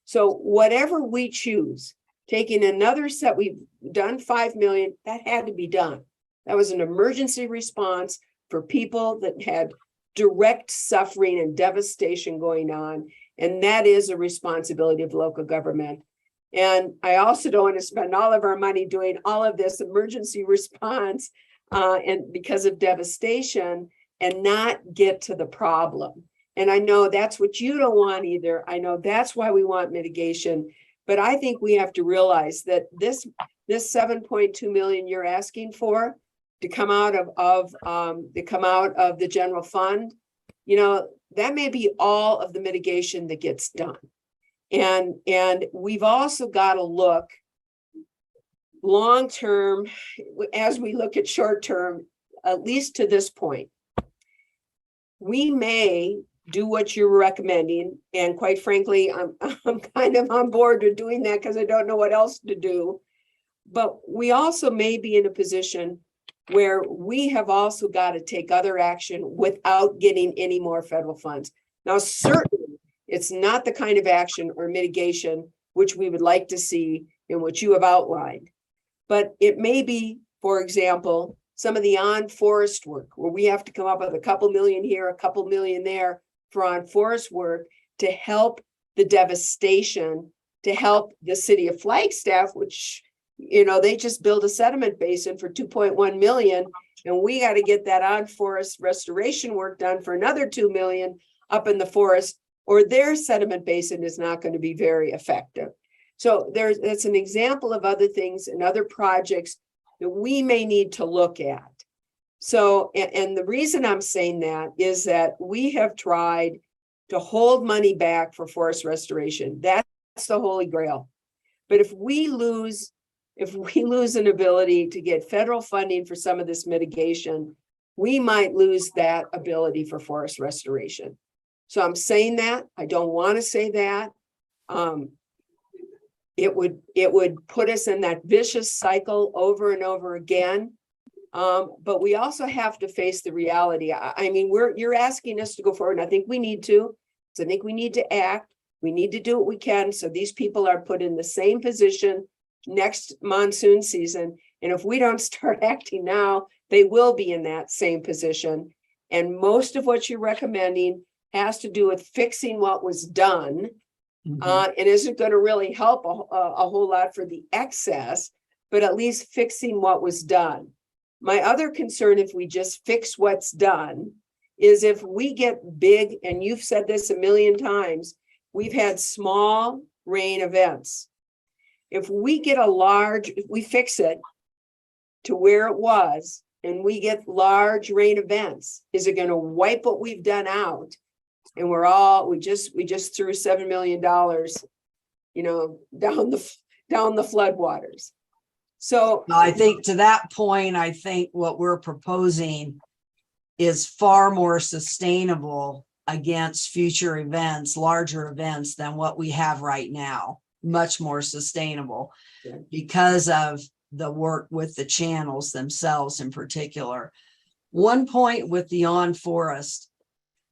So whatever we choose, taking another set, we've done 5 million, that had to be done. That was an emergency response for people that had direct suffering and devastation going on. And that is a responsibility of local government. And I also don't want to spend all of our money doing all of this emergency response and because of devastation and not get to the problem. And I know that's what you don't want either. I know that's why we want mitigation. But I think we have to realize that this 7.2 million you're asking for to come out of the general fund, you know, that may be all of the mitigation that gets done. And we've also got to look long-term as we look at short-term, at least to this point. We may do what you're recommending. And quite frankly, I'm kind of on board with doing that because I don't know what else to do. But we also may be in a position where we have also got to take other action without getting any more federal funds. Now, certainly, it's not the kind of action or mitigation which we would like to see in what you have outlined. But it may be, for example, some of the on-forest work where we have to come up with a couple million here, a couple million there for on-forest work to help the devastation, to help the city of Flagstaff, which, you know, they just built a sediment basin for 2.1 million. And we got to get that on-forest restoration work done for another 2 million up in the forest, or their sediment basin is not going to be very effective. So that's an example of other things and other projects that we may need to look at. So, and the reason I'm saying that is that we have tried to hold money back for forest restoration. That's the Holy Grail. But if we lose an ability to get federal funding for some of this mitigation, we might lose that ability for forest restoration. So I'm saying that. I don't want to say that. It would put us in that vicious cycle over and over again. But we also have to face the reality. I mean, you're asking us to go forward, and I think we need to. So I think we need to act. We need to do what we can so these people are put in the same position next monsoon season. And if we don't start acting now, they will be in that same position. And most of what you're recommending has to do with fixing what was done. And isn't going to really help a whole lot for the excess, but at least fixing what was done. My other concern, if we just fix what's done, is if we get big, and you've said this a million times, we've had small rain events. If we get if we fix it to where it was, and we get large rain events, is it going to wipe what we've done out? And we just threw $7 million, you know, down the floodwaters. So I think to that point, I think what we're proposing is far more sustainable against future events, larger events than what we have right now. Much more sustainable because of the work with the channels themselves in particular. One point with the on forest,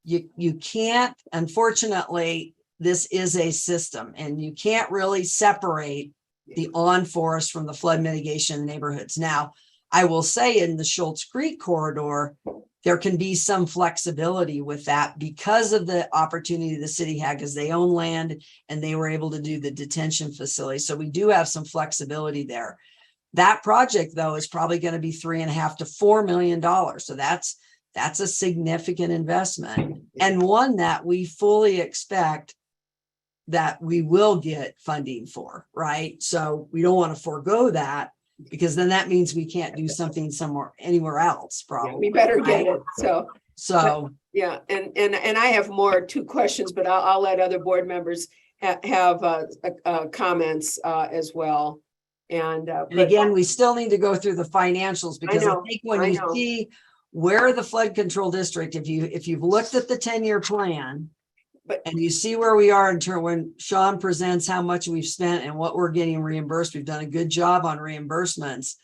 you can't, unfortunately, this is a system and you can't really separate the on forest from the flood mitigation neighborhoods. Now, I will say in the Schultz Creek corridor, there can be some flexibility with that because of the opportunity the city had, because they own land and they were able to do the detention facility. So we do have some flexibility there. That project, though, is probably going to be $3.5 to $4 million. So that's a significant investment, and one that we fully expect that we will get funding for, right? So we don't want to forego that, because then that means we can't do something anywhere else, probably. We better right? get it, so. Yeah, and I have two questions, but I'll let other board members have comments as well. And again, we still need to go through the financials, because I think when you know. see where the flood control district, if you've looked at the 10-year plan, and you see where we are in turn, when Sean presents how much we've spent and what we're getting reimbursed, we've done a good job on reimbursements,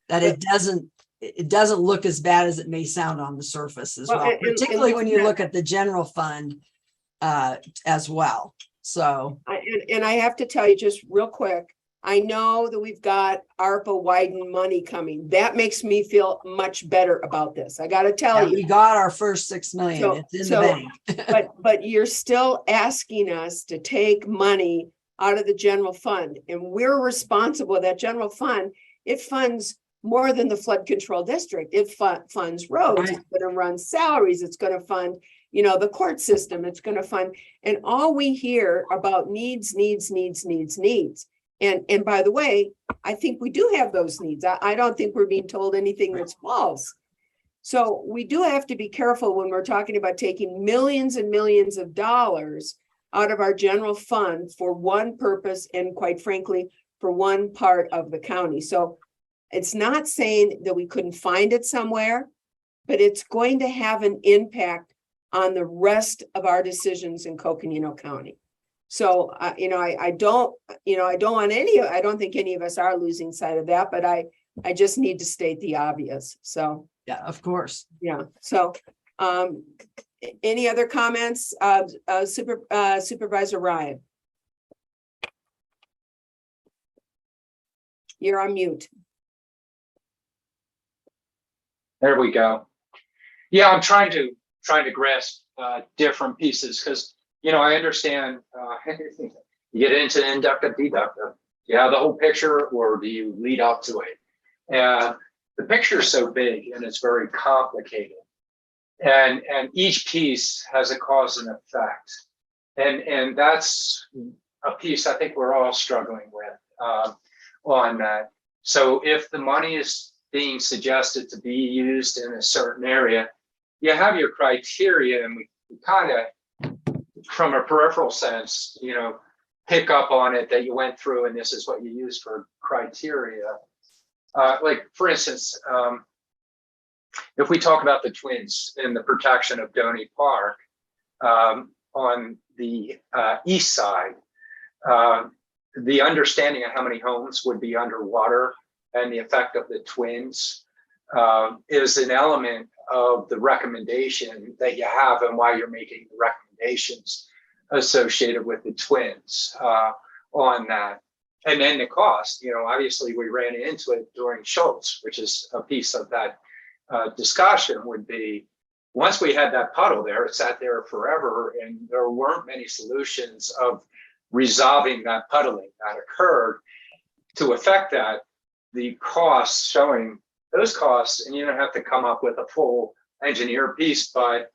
that it doesn't look as bad as it may sound on the surface as well, particularly when you look at the general fund as well. So and I have to tell you just real quick, I know that we've got ARPA widen money coming. That makes me feel much better about this. I got to tell you, we got our first $6 million. It's in the bank. but you're still asking us to take money out of the general fund, and we're responsible. That general fund, it funds more than the flood control district. It funds roads. Right. It's going to run salaries. It's going to fund, the court system. It's going to fund, and all we hear about needs. And by the way, I think we do have those needs. I don't think we're being told anything that's false. So we do have to be careful when we're talking about taking millions and millions of dollars out of our general fund for one purpose, and quite frankly, for one part of the county. So it's not saying that we couldn't find it somewhere, but it's going to have an impact on the rest of our decisions in Coconino County. So, I don't think any of us are losing sight of that, but I just need to state the obvious. So, yeah, of course. Yeah. So, any other comments? Supervisor Ryan. You're on mute. There we go. Yeah, I'm trying to grasp different pieces, because I understand you get into inductive, deductive. You have the whole picture, or do you lead up to it? And the picture is so big and it's very complicated. And each piece has a cause and effect. And that's a piece I think we're all struggling with on that. So if the money is being suggested to be used in a certain area, you have your criteria, and we kind of, from a peripheral sense, pick up on it that you went through, and this is what you use for criteria. Like, for instance, if we talk about the twins and the protection of Donny Park on the east side, the understanding of how many homes would be underwater and the effect of the twins is an element of the recommendation that you have, and why you're making the recommendations associated with the twins on that. And then the cost, obviously we ran into it during Schultz, which is a piece of that discussion, would be, once we had that puddle there, it sat there forever, and there weren't many solutions of resolving that puddling that occurred to affect that. The costs, showing those costs, and you don't have to come up with a full engineer piece, but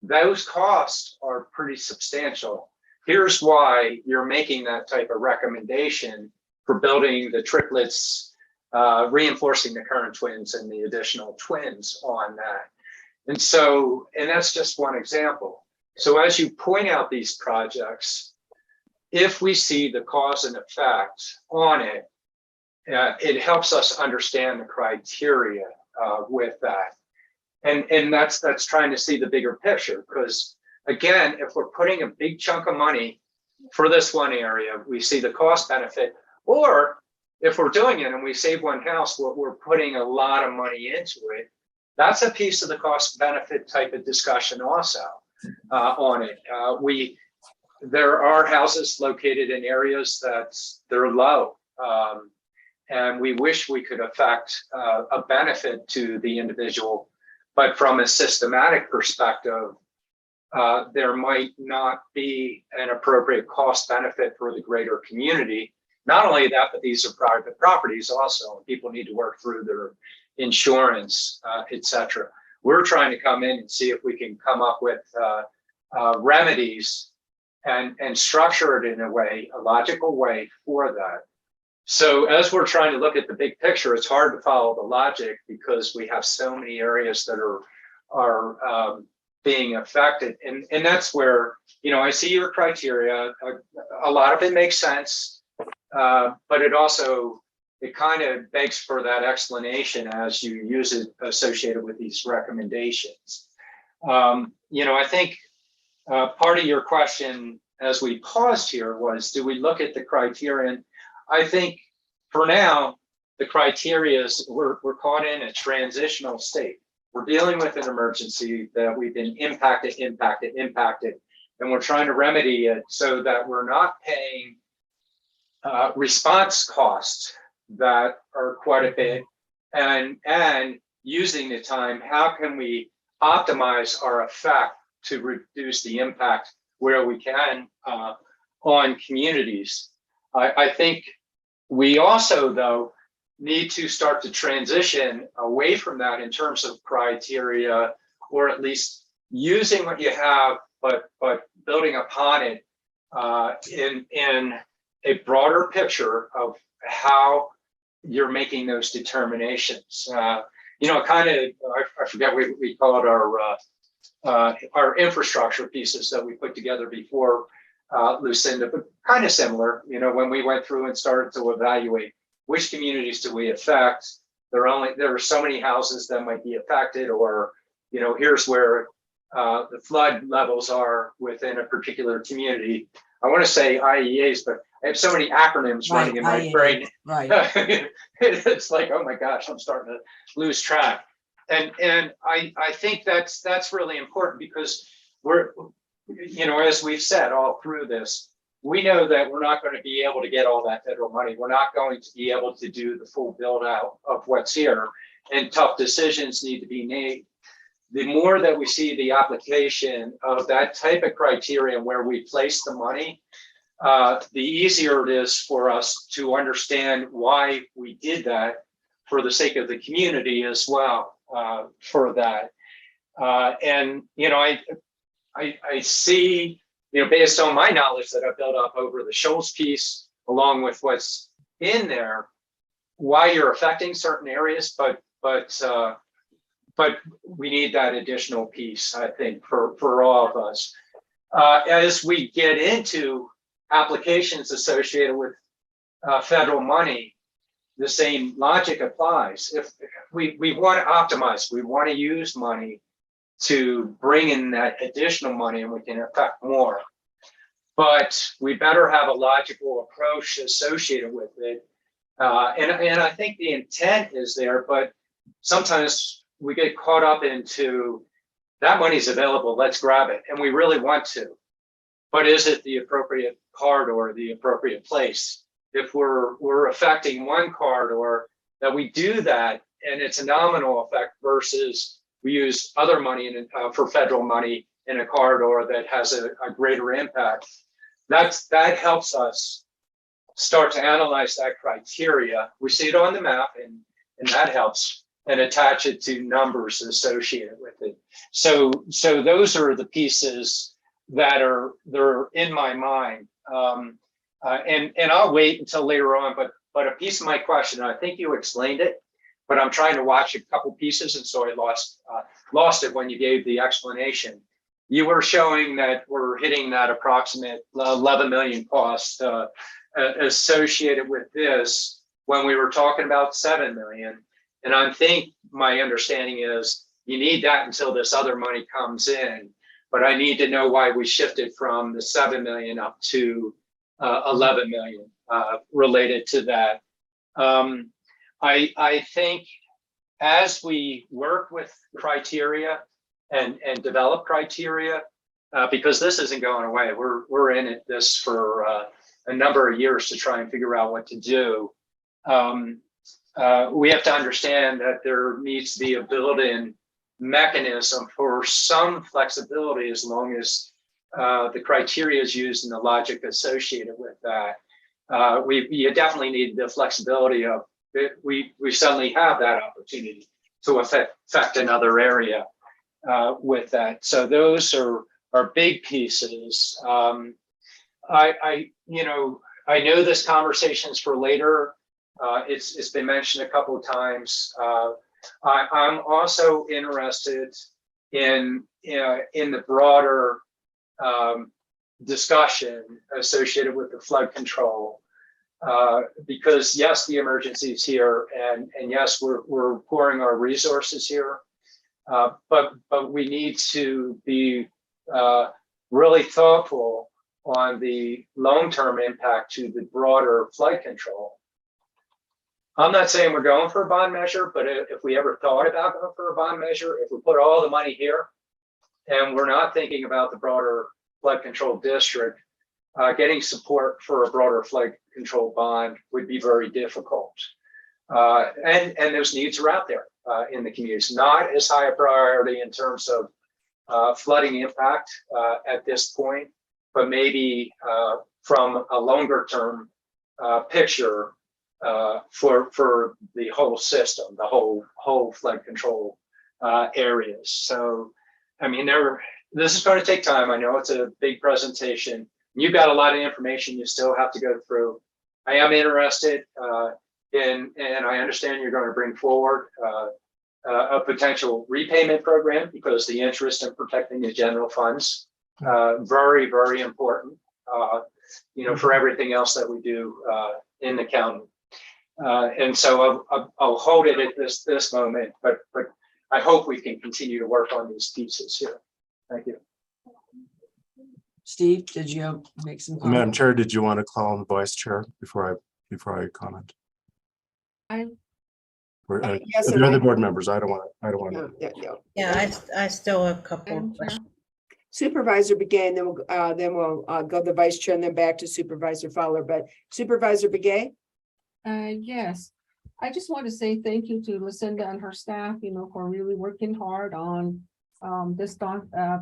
those costs are pretty substantial. Here's why you're making that type of recommendation for building the triplets, reinforcing the current twins and the additional twins on that. And that's just one example. So as you point out these projects, if we see the cause and effect on it, it helps us understand the criteria with that. And that's trying to see the bigger picture, because again, if we're putting a big chunk of money for this one area, we see the cost benefit. Or if we're doing it and we save one house, we're putting a lot of money into it. That's a piece of the cost benefit type of discussion also on it. There are houses located in areas they're low. And we wish we could affect a benefit to the individual, but from a systematic perspective, there might not be an appropriate cost benefit for the greater community. Not only that, but these are private properties also, and people need to work through their insurance, et cetera. We're trying to come in and see if we can come up with remedies and structure it in a logical way for that. So as we're trying to look at the big picture, it's hard to follow the logic because we have so many areas that are being affected. And that's where, I see your criteria. A lot of it makes sense, but it kind of begs for that explanation as you use it associated with these recommendations. I think part of your question as we paused here was, do we look at the criterion? I think for now, the criteria is we're caught in a transitional state. We're dealing with an emergency that we've been impacted, and we're trying to remedy it so that we're not paying response costs that are quite a bit, and using the time, how can we optimize our effect to reduce the impact where we can on communities. I think we also, though, need to start to transition away from that in terms of criteria, or at least using what you have, but building upon it in a broader picture of how you're making those determinations. I forget what we call it, our infrastructure pieces that we put together before Lucinda, but kind of similar, when we went through and started to evaluate which communities do we affect. There are so many houses that might be affected, or, here's where the flood levels are within a particular community. I want to say IEAs, but I have so many acronyms running in my brain. Right. It's like, oh my gosh, I'm starting to lose track. And I think that's really important because we're, as we've said all through this, we know that we're not going to be able to get all that federal money. We're not going to be able to do the full build out of what's here, and tough decisions need to be made. The more that we see the application of that type of criteria where we place the money, the easier it is for us to understand why we did that for the sake of the community as well, for that. I see, based on my knowledge that I've built up over the Shoals piece, along with what's in there, why you're affecting certain areas, but we need that additional piece, I think, for all of us. As we get into applications associated with federal money, the same logic applies. If we want to optimize, we want to use money to bring in that additional money, and we can affect more. But we better have a logical approach associated with it. And I think the intent is there, but sometimes we get caught up into that money's available, let's grab it. And we really want to, but is it the appropriate corridor, the appropriate place? If we're affecting one corridor, that we do that and it's a nominal effect versus we use other money for federal money in a corridor that has a greater impact. That helps us start to analyze that criteria. We see it on the map, and that helps, and attach it to numbers associated with it. So those are the pieces they're in my mind. And I'll wait until later on, but a piece of my question, I think you explained it, but I'm trying to watch a couple pieces, and so I lost it when you gave the explanation. You were showing that we're hitting that approximate 11 million cost associated with this when we were talking about 7 million. And I think my understanding is you need that until this other money comes in. but I need to know why we shifted from the 7 million up to 11 million related to that. I think as we work with criteria and develop criteria, because this isn't going away, we're in this for a number of years to try and figure out what to do. We have to understand that there needs to be a built-in mechanism for some flexibility as long as the criteria is used and the logic associated with that. We definitely need the flexibility of it. We suddenly have that opportunity to affect another area with that. So those are big pieces. I know this conversation is for later. It's been mentioned a couple of times. I'm also interested in the broader discussion associated with the flood control, because yes, the emergency is here, and yes, we're pouring our resources here, but we need to be really thoughtful on the long-term impact to the broader flood control. I'm not saying we're going for a bond measure, but if we ever thought about going for a bond measure, if we put all the money here and we're not thinking about the broader flood control district, getting support for a broader flood control bond would be very difficult. And those needs are out there in the communities, not as high a priority in terms of flooding impact at this point, but maybe from a longer term picture for the whole system, the whole flood control areas. So, I mean, this is going to take time. I know it's a big presentation. You've got a lot of information you still have to go through. I am interested and I understand you're going to bring forward a potential repayment program, because the interest in protecting the general funds, very, very important, for everything else that we do in the county. And so I'll hold it at this moment, but I hope we can continue to work on these pieces here. Thank you. Steve, did you make some comments? Madam Chair, did you want to call on the vice chair before I comment? Yes, The other board members, I don't want to. Yeah, I still have a couple of questions. Supervisor Begay, and then we'll go to the vice chair and then back to Supervisor Fowler. But Supervisor Begay? Yes, I just want to say thank you to Lucinda and her staff, for really working hard on this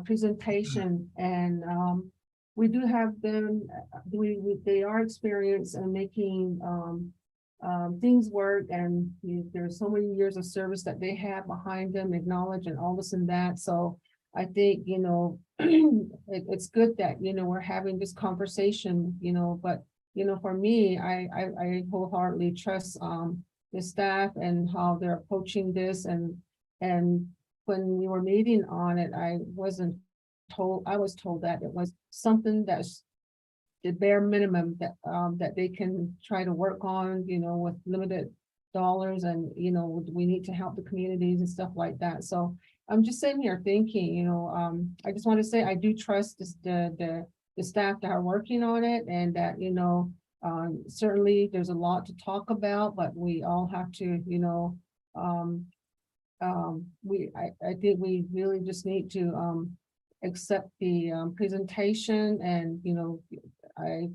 presentation. And we do have them, they are experienced in making things work, and there's so many years of service that they have behind them, acknowledge and all this and that. So I think, it's good that, we're having this conversation, but for me, I wholeheartally trust the staff and how they're approaching this. And when we were meeting on it, I was told that it was something that's the bare minimum that they can try to work on, with limited dollars, and we need to help the communities and stuff like that. So I'm just sitting here thinking, I just want to say I do trust the staff that are working on it, and that certainly there's a lot to talk about, but we all have to I think we really just need to accept the presentation, and I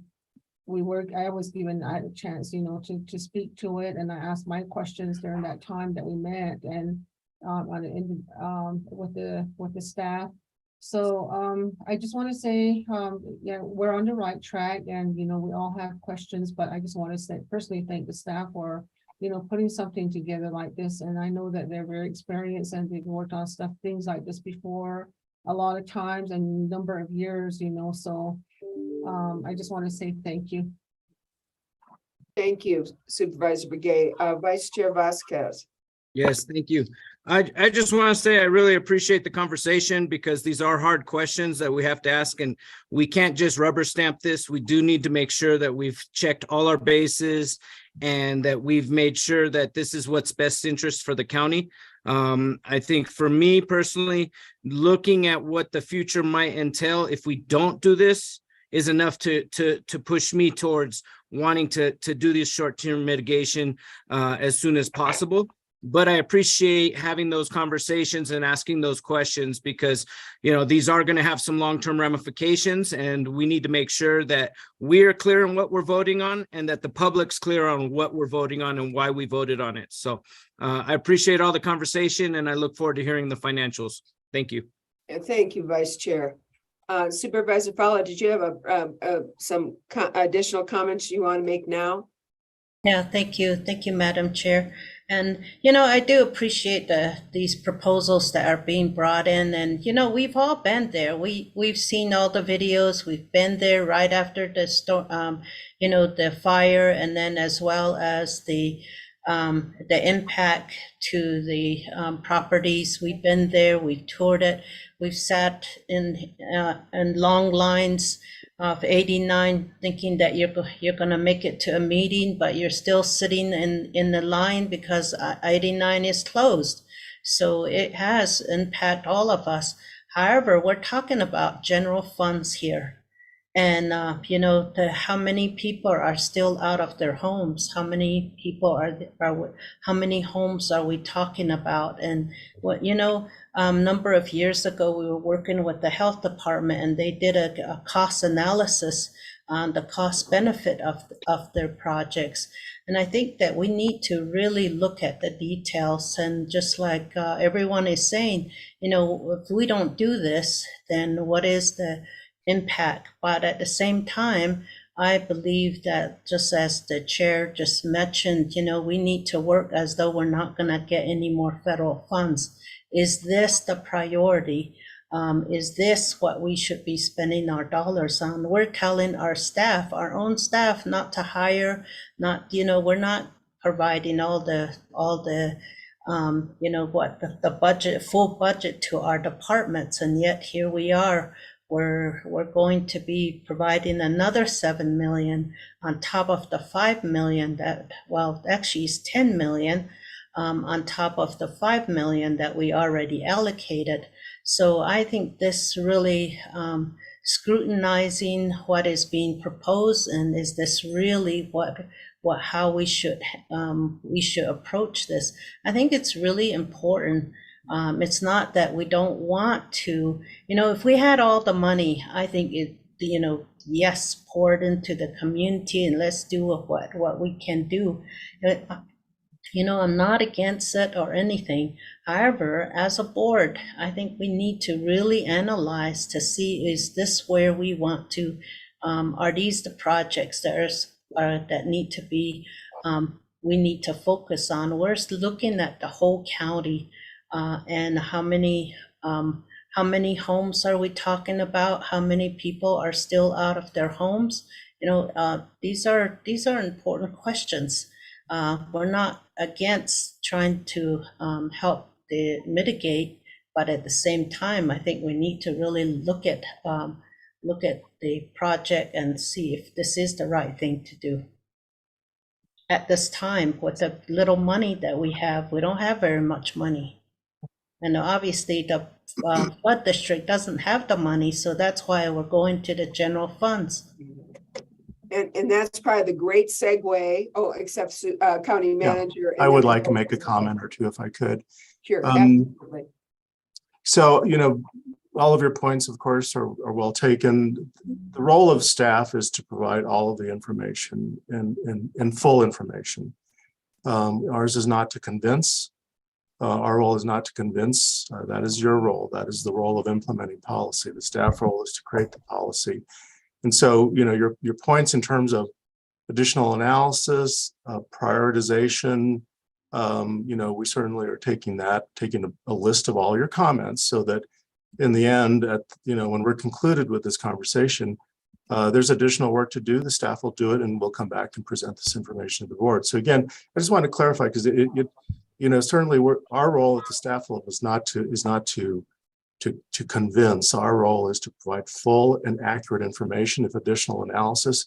was given a chance to speak to it, and I asked my questions during that time that we met, and with the staff. So I just want to say, yeah, we're on the right track, and we all have questions, but I just want to personally thank the staff for putting something together like this. And I know that they're very experienced, and they've worked on things like this before a lot of times and number of years, so I just want to say thank you. Thank you, Supervisor Begay. Vice Chair Vasquez. Yes, thank you. I just want to say I really appreciate the conversation, because these are hard questions that we have to ask, and we can't just rubber stamp this. We do need to make sure that we've checked all our bases and that we've made sure that this is what's best interest for the county. I think for me personally, looking at what the future might entail if we don't do this is enough to push me towards wanting to do this short-term mitigation as soon as possible. But I appreciate having those conversations and asking those questions because, you know, these are going to have some long-term ramifications, and we need to make sure that we're clear on what we're voting on and that the public's clear on what we're voting on and why we voted on it. So I appreciate all the conversation, and I look forward to hearing the financials. Thank you. And thank you, Vice Chair. Supervisor Fowler, did you have some additional comments you want to make now? Yeah, thank you. Thank you, Madam Chair. And, you know, I do appreciate these proposals that are being brought in. And, you know, we've all been there. We've seen all the videos. We've been there right after the storm, you know, the fire, and then as well as the impact to the properties. We've been there. We've toured it. We've sat in long lines of 89 thinking that you're going to make it to a meeting, but you're still sitting in the line because 89 is closed. So it has impacted all of us. However, we're talking about general funds here. And, you know, how many people are still out of their homes? How many people how many homes are we talking about? And what, you know, number of years ago, we were working with the health department, and they did a cost analysis on the cost benefit of their projects. And I think that we need to really look at the details. And just like everyone is saying, you know, if we don't do this, then what is the impact? But at the same time, I believe that, just as the chair just mentioned, you know, we need to work as though we're not going to get any more federal funds. Is this the priority? Is this what we should be spending our dollars on? We're telling our staff, our own staff, not to hire, not, you know, we're not providing all the you know, what the budget, full budget to our departments, and yet here we are. We're going to be providing another 7 million on top of the 5 million that, well, actually is 10 million on top of the 5 million that we already allocated. So I think this really scrutinizing what is being proposed, and is this really how we should approach this. I think it's really important. It's not that we don't want to, you know, if we had all the money, I think it, you know, yes, pour it into the community and let's do what we can do. You know, I'm not against it or anything. However, as a board, I think we need to really analyze to see, is this where we want to, are these the projects that need to be, we need to focus on? We're looking at the whole county. And how many homes are we talking about? How many people are still out of their homes? You know, these are important questions. We're not against trying to help mitigate, but at the same time, I think we need to really look at the project and see if this is the right thing to do. At this time, with the little money that we have, we don't have very much money. And obviously the flood district doesn't have the money, so that's why we're going to the general funds. And that's probably the great segue. Oh, except county manager. I would like to make a comment or two if I could. Sure, absolutely. So, you know, all of your points, of course, are well taken. The role of staff is to provide all of the information and full information. Ours is not to convince. Our role is not to convince. That is your role. That is the role of implementing policy. The staff role is to create the policy. And so, you know, your points in terms of additional analysis, prioritization, you know, we certainly are taking a list of all your comments, so that in the end, you know, when we're concluded with this conversation, there's additional work to do. The staff will do it, and we'll come back and present this information to the board. So again, I just want to clarify, because you know, certainly our role at the staff level is not to convince. Our role is to provide full and accurate information. If additional analysis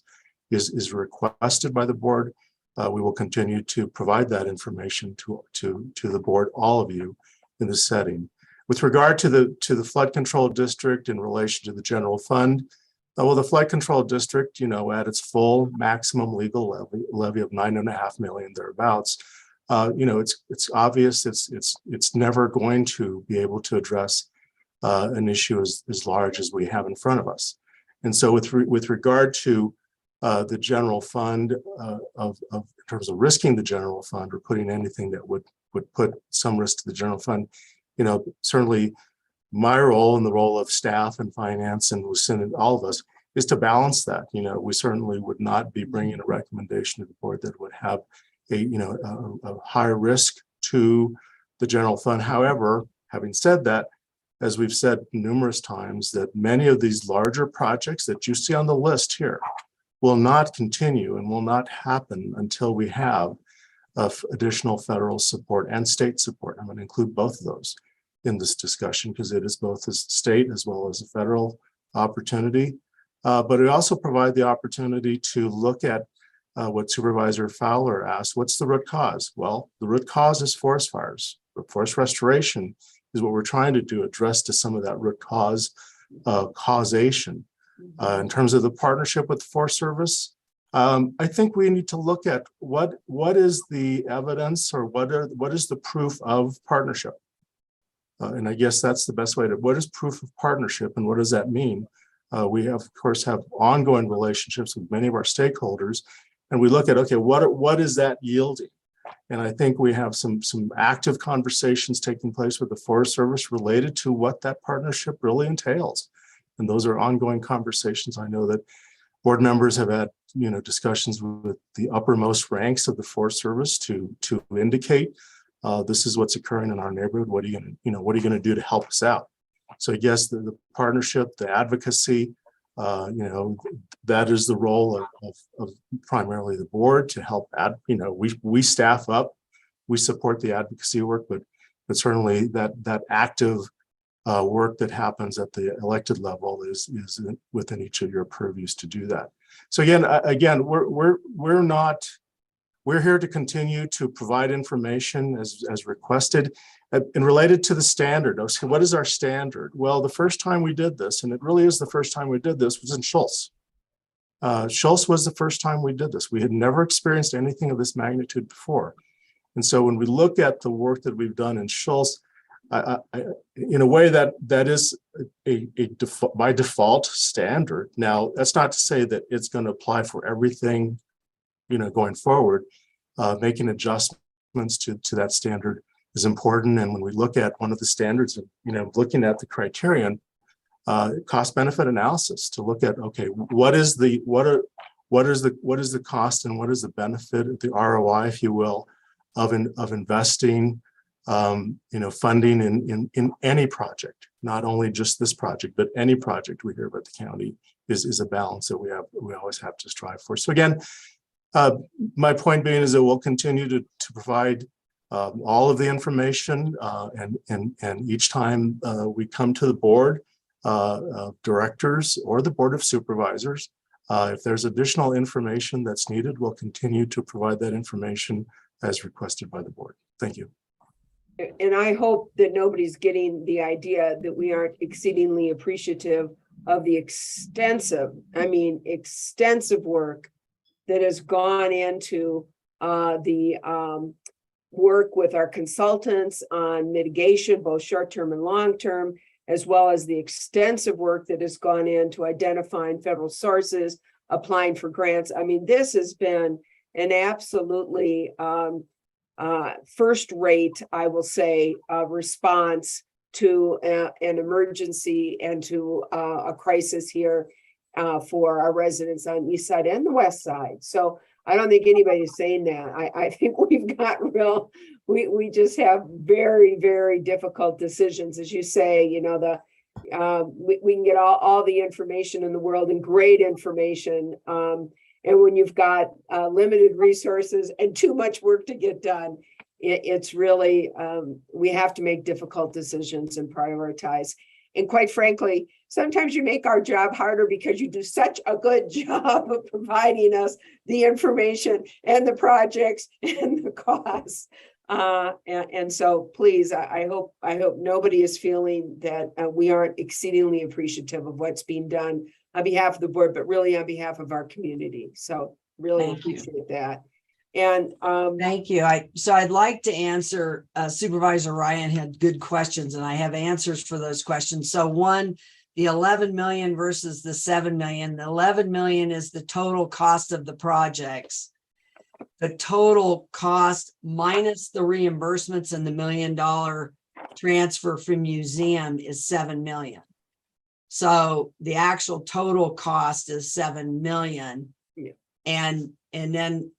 is requested by the board, we will continue to provide that information to the board, all of you in this setting. With regard to the flood control district in relation to the general fund, well, the flood control district, at its full maximum legal levy of $9.5 million thereabouts, it's obvious it's never going to be able to address an issue as large as we have in front of us. And so with regard to the general fund in terms of risking the general fund or putting anything that would put some risk to the general fund, certainly my role and the role of staff and finance and Lucinda, all of us, is to balance that. We certainly would not be bringing a recommendation to the board that would have a higher risk to the general fund. However, having said that, as we've said numerous times, that many of these larger projects that you see on the list here will not continue and will not happen until we have additional federal support and state support. I'm going to include both of those in this discussion because it is both a state as well as a federal opportunity. But it also provides the opportunity to look at what Supervisor Fowler asked, what's the root cause? Well, the root cause is forest fires. Forest restoration is what we're trying to do, address to some of that root cause causation. In terms of the partnership with the Forest Service, I think we need to look at what is the evidence or what is the proof of partnership? And I guess that's the best way to, what is proof of partnership and what does that mean? We have, of course, have ongoing relationships with many of our stakeholders, and we look at, okay, what is that yielding? And I think we have some active conversations taking place with the Forest Service related to what that partnership really entails. And those are ongoing conversations. I know that board members have had, discussions with the uppermost ranks of the Forest Service to indicate this is what's occurring in our neighborhood. What are you going to do to help us out? So I guess the partnership, the advocacy, that is the role of primarily the board to help we staff up, we support the advocacy work, but certainly that active work that happens at the elected level is within each of your purviews to do that. So again, we're here to continue to provide information as requested and related to the standard. So what is our standard? Well, the first time we did this, and it really is the first time we did this, was in Schultz. Schultz was the first time we did this. We had never experienced anything of this magnitude before. And so when we look at the work that we've done in Schultz, in a way that is by default standard. Now, that's not to say that it's going to apply for everything, going forward. Making adjustments to that standard is important. And when we look at one of the standards, looking at the criterion, cost benefit analysis to look at, okay, what is the cost and what is the benefit, the ROI, if you will, of investing, funding in any project, not only just this project, but any project we hear about the county is a balance that we always have to strive for. So again, my point being is that we'll continue to provide all of the information and each time we come to the board of directors or the board of supervisors, if there's additional information that's needed, we'll continue to provide that information as requested by the board. Thank you. And I hope that nobody's getting the idea that we aren't exceedingly appreciative of the extensive work that has gone into the work with our consultants on mitigation, both short-term and long-term, as well as the extensive work that has gone into identifying federal sources, applying for grants. I mean, this has been an absolutely first-rate, I will say, response to an emergency and to a crisis here for our residents on the east side and the west side. So I don't think anybody's saying that. I think we've got we just have very, very difficult decisions. As you say, we can get all the information in the world and great information. And when you've got limited resources and too much work to get done, it's really, we have to make difficult decisions and prioritize. And quite frankly, sometimes you make our job harder because you do such a good job of providing us the information and the projects and the costs. And so please, I hope nobody is feeling that we aren't exceedingly appreciative of what's being done on behalf of the board, but really on behalf of our community. So really Thank you. appreciate that. And Thank you. I'd like to answer, Supervisor Ryan had good questions and I have answers for those questions. So one, the 11 million versus the 7 million, the 11 million is the total cost of the projects. The total cost minus the reimbursements and the $1 million transfer from museum is 7 million. So the actual total cost is 7 million. Yeah. And then,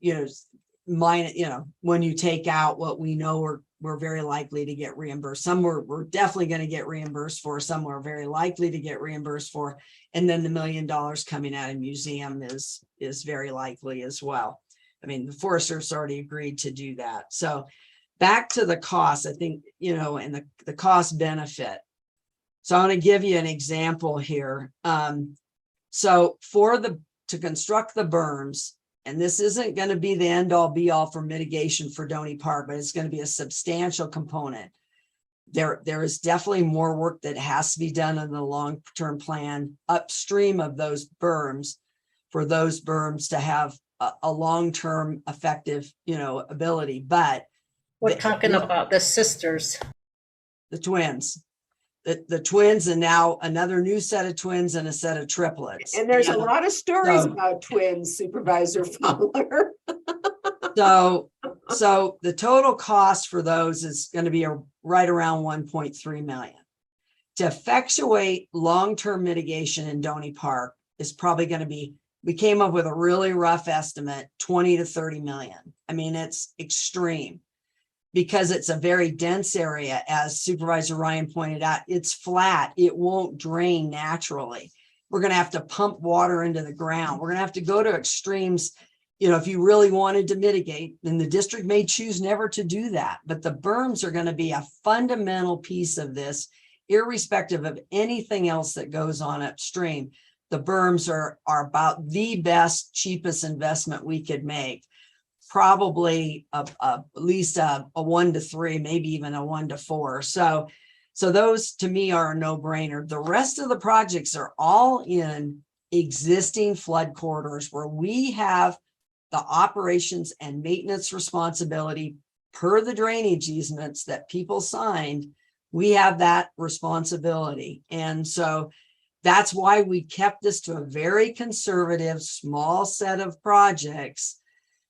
when you take out what we know we're very likely to get reimbursed. Some we're definitely going to get reimbursed for, some we're very likely to get reimbursed for. And then the $1 million coming out of museum is very likely as well. I mean, the Forest Service already agreed to do that. So back to the cost, I think, and the cost benefit. So I want to give you an example here. So to construct the berms, and this isn't going to be the end all be all for mitigation for Donny Park, but it's going to be a substantial component. There is definitely more work that has to be done in the long-term plan upstream of those berms for those berms to have a long-term effective, ability. But We're talking about the sisters. The twins. The twins, and now another new set of twins and a set of triplets. And there's a lot of stories about twins, Supervisor Fowler. So the total cost for those is going to be right around 1.3 million. To effectuate long-term mitigation in Donny Park is probably going to be, we came up with a really rough estimate, 20 to 30 million. I mean, it's extreme. Because it's a very dense area, as Supervisor Ryan pointed out, it's flat. It won't drain naturally. We're going to have to pump water into the ground. We're going to have to go to extremes. If you really wanted to mitigate, then the district may choose never to do that. But the berms are going to be a fundamental piece of this, irrespective of anything else that goes on upstream. The berms are about the best, cheapest investment we could make. Probably at least a 1 to 3, maybe even a 1 to 4. So those to me are a no-brainer. The rest of the projects are all in existing flood corridors where we have the operations and maintenance responsibility per the drainage easements that people signed. We have that responsibility. And so that's why we kept this to a very conservative, small set of projects,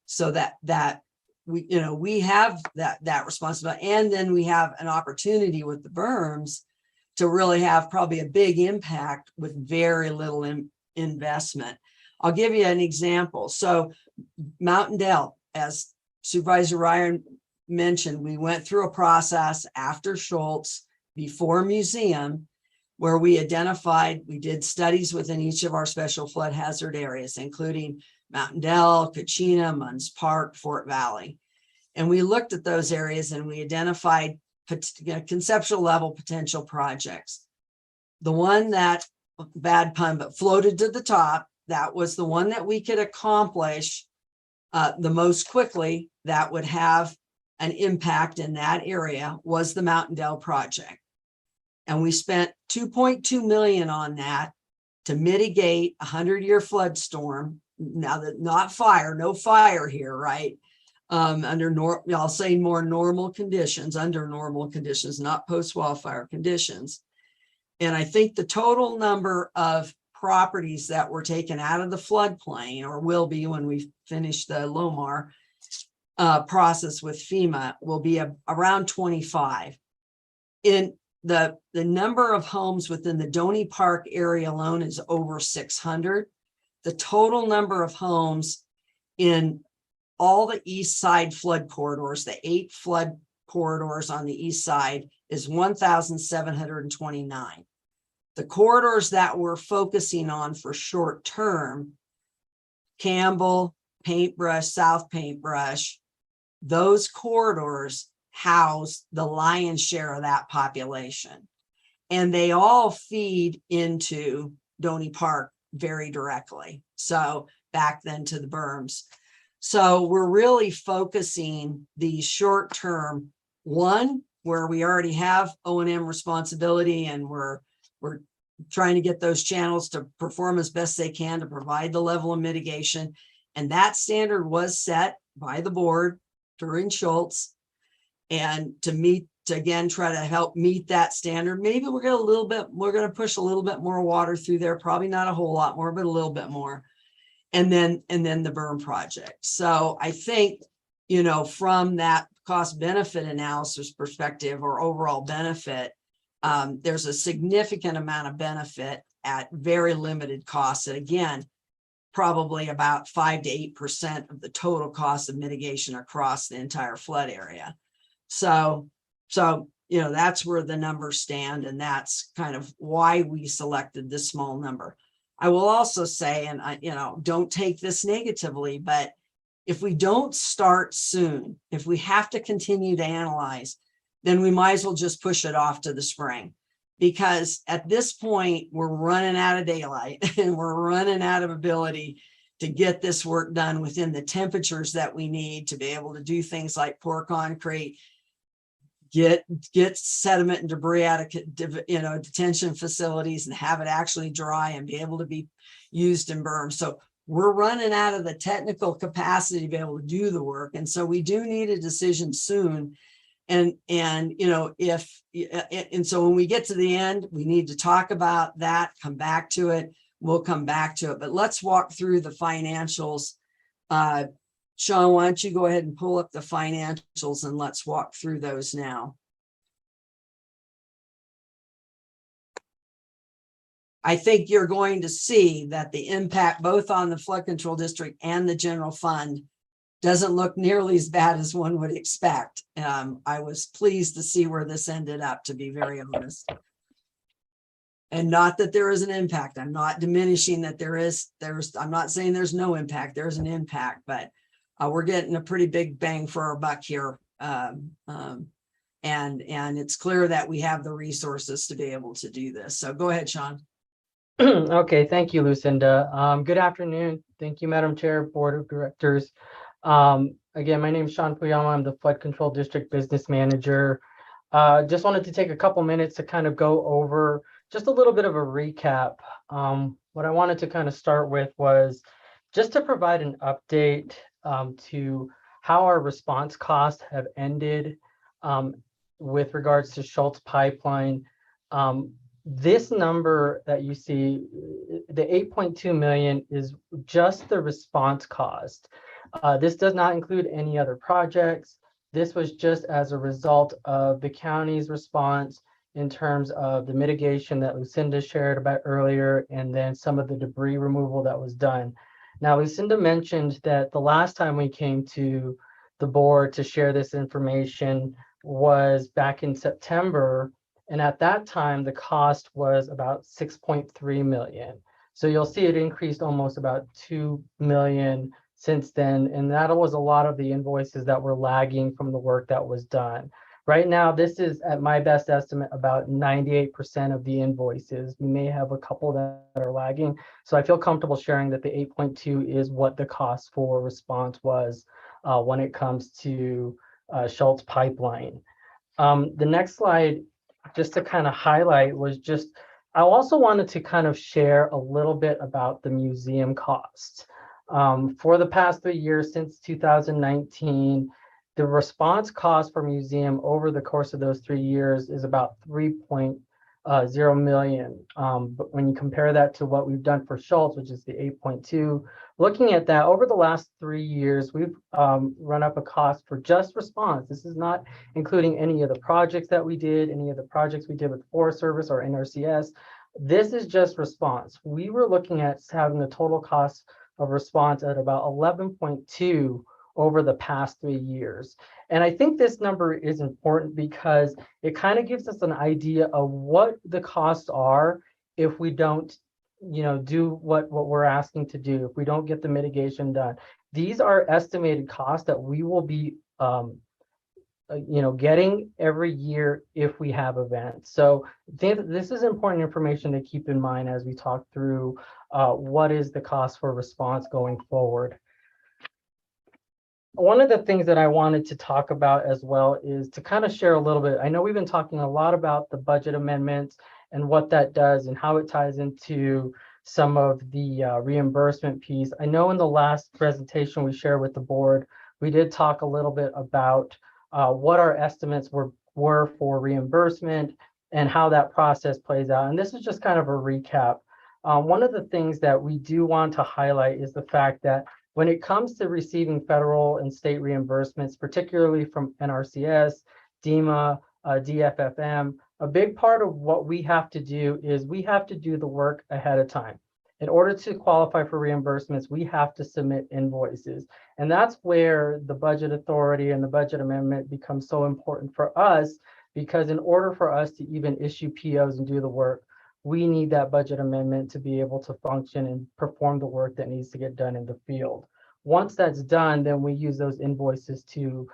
so that we have that responsibility. And then we have an opportunity with the berms to really have probably a big impact with very little investment. I'll give you an example. So Mountain Dell, as Supervisor Ryan mentioned, we went through a process after Schultz, before museum, where we did studies within each of our special flood hazard areas, including Mountain Dell, Coconino, Munns Park, Fort Valley. And we looked at those areas and we identified conceptual level potential projects. The one that, bad pun, but floated to the top, that was the one that we could accomplish the most quickly, that would have an impact in that area, was the Mountain Dell project. And we spent 2.2 million on that to mitigate a 100-year flood storm. Now that no fire here, right? I'll say more normal conditions, under normal conditions, not post-wildfire conditions. And I think the total number of properties that were taken out of the floodplain, or will be when we finish the LOMAR process with FEMA, will be around 25. In the number of homes within the Donny Park area alone is over 600. The total number of homes in all the east side flood corridors, the 8 flood corridors on the east side, is 1,729. The corridors that we're focusing on for short term, Campbell, Paintbrush, South Paintbrush, those corridors house the lion's share of that population. and they all feed into Donny Park very directly. So back then to the berms. So we're really focusing the short term one where we already have O&M responsibility, and we're trying to get those channels to perform as best they can to provide the level of mitigation. And that standard was set by the board during Schultz. And to again, try to help meet that standard. Maybe we're going to push a little bit more water through there, probably not a whole lot more, but a little bit more. And then the berm project. So I think, from that cost benefit analysis perspective or overall benefit, there's a significant amount of benefit at very limited costs. And again, probably about 5 to 8% of the total cost of mitigation across the entire flood area. So, that's where the numbers stand. And that's kind of why we selected this small number. I will also say, and don't take this negatively, but if we don't start soon, if we have to continue to analyze, then we might as well just push it off to the spring, because at this point we're running out of daylight and we're running out of ability to get this work done within the temperatures that we need to be able to do things like pour concrete, get sediment and debris out of detention facilities and have it actually dry and be able to be used in berms. So we're running out of the technical capacity to be able to do the work. And so we do need a decision soon. And so when we get to the end, we need to talk about that, come back to it. We'll come back to it, but let's walk through the financials. Sean, why don't you go ahead and pull up the financials and let's walk through those now. I think you're going to see that the impact both on the flood control district and the general fund doesn't look nearly as bad as one would expect. I was pleased to see where this ended up, to be very honest. And not that there is an impact. I'm not diminishing that I'm not saying there's no impact. There's an impact, but we're getting a pretty big bang for our buck here. And it's clear that we have the resources to be able to do this. So go ahead, Sean. Okay, thank you, Lucinda. Good afternoon. Thank you, Madam Chair, Board of Directors. Again, my name is Sean Fuyama. I'm the Flood Control District Business Manager. Just wanted to take a couple minutes to kind of go over just a little bit of a recap. What I wanted to kind of start with was just to provide an update to how our response costs have ended with regards to Schultz Pipeline. This number that you see, the 8.2 million, is just the response cost. This does not include any other projects. This was just as a result of the county's response in terms of the mitigation that Lucinda shared about earlier, and then some of the debris removal that was done. Now, Lucinda mentioned that the last time we came to the board to share this information was back in September. And at that time, the cost was about 6.3 million. So you'll see it increased almost about 2 million since then. And that was a lot of the invoices that were lagging from the work that was done. Right now, this is, at my best estimate, about 98% of the invoices. We may have a couple that are lagging. So I feel comfortable sharing that the 8.2 is what the cost for response was when it comes to Schultz Pipeline. The next slide, just to kind of highlight, was just, I also wanted to kind of share a little bit about the museum costs. For the past 3 years, since 2019, the response cost for museum over the course of those 3 years is about 3.0 million. But when you compare that to what we've done for Schultz, which is the 8.2, looking at that over the last 3 years, we've run up a cost for just response. This is not including any of the projects that we did, any of the projects we did with Forest Service or NRCS. This is just response. We were looking at having the total cost of response at about 11.2 over the past 3 years. And I think this number is important because it kind of gives us an idea of what the costs are if we don't do what we're asking to do, if we don't get the mitigation done. These are estimated costs that we will be getting every year if we have events. So this is important information to keep in mind as we talk through what is the cost for response going forward. One of the things that I wanted to talk about as well is to kind of share a little bit. I know we've been talking a lot about the budget amendments and what that does and how it ties into some of the reimbursement piece. I know in the last presentation we shared with the board, we did talk a little bit about what our estimates were for reimbursement and how that process plays out. And this is just kind of a recap. One of the things that we do want to highlight is the fact that when it comes to receiving federal and state reimbursements, particularly from NRCS, DEMA, DFFM, a big part of what we have to do is we have to do the work ahead of time. In order to qualify for reimbursements, we have to submit invoices. And that's where the budget authority and the budget amendment becomes so important for us, because in order for us to even issue POs and do the work, we need that budget amendment to be able to function and perform the work that needs to get done in the field. Once that's done, then we use those invoices to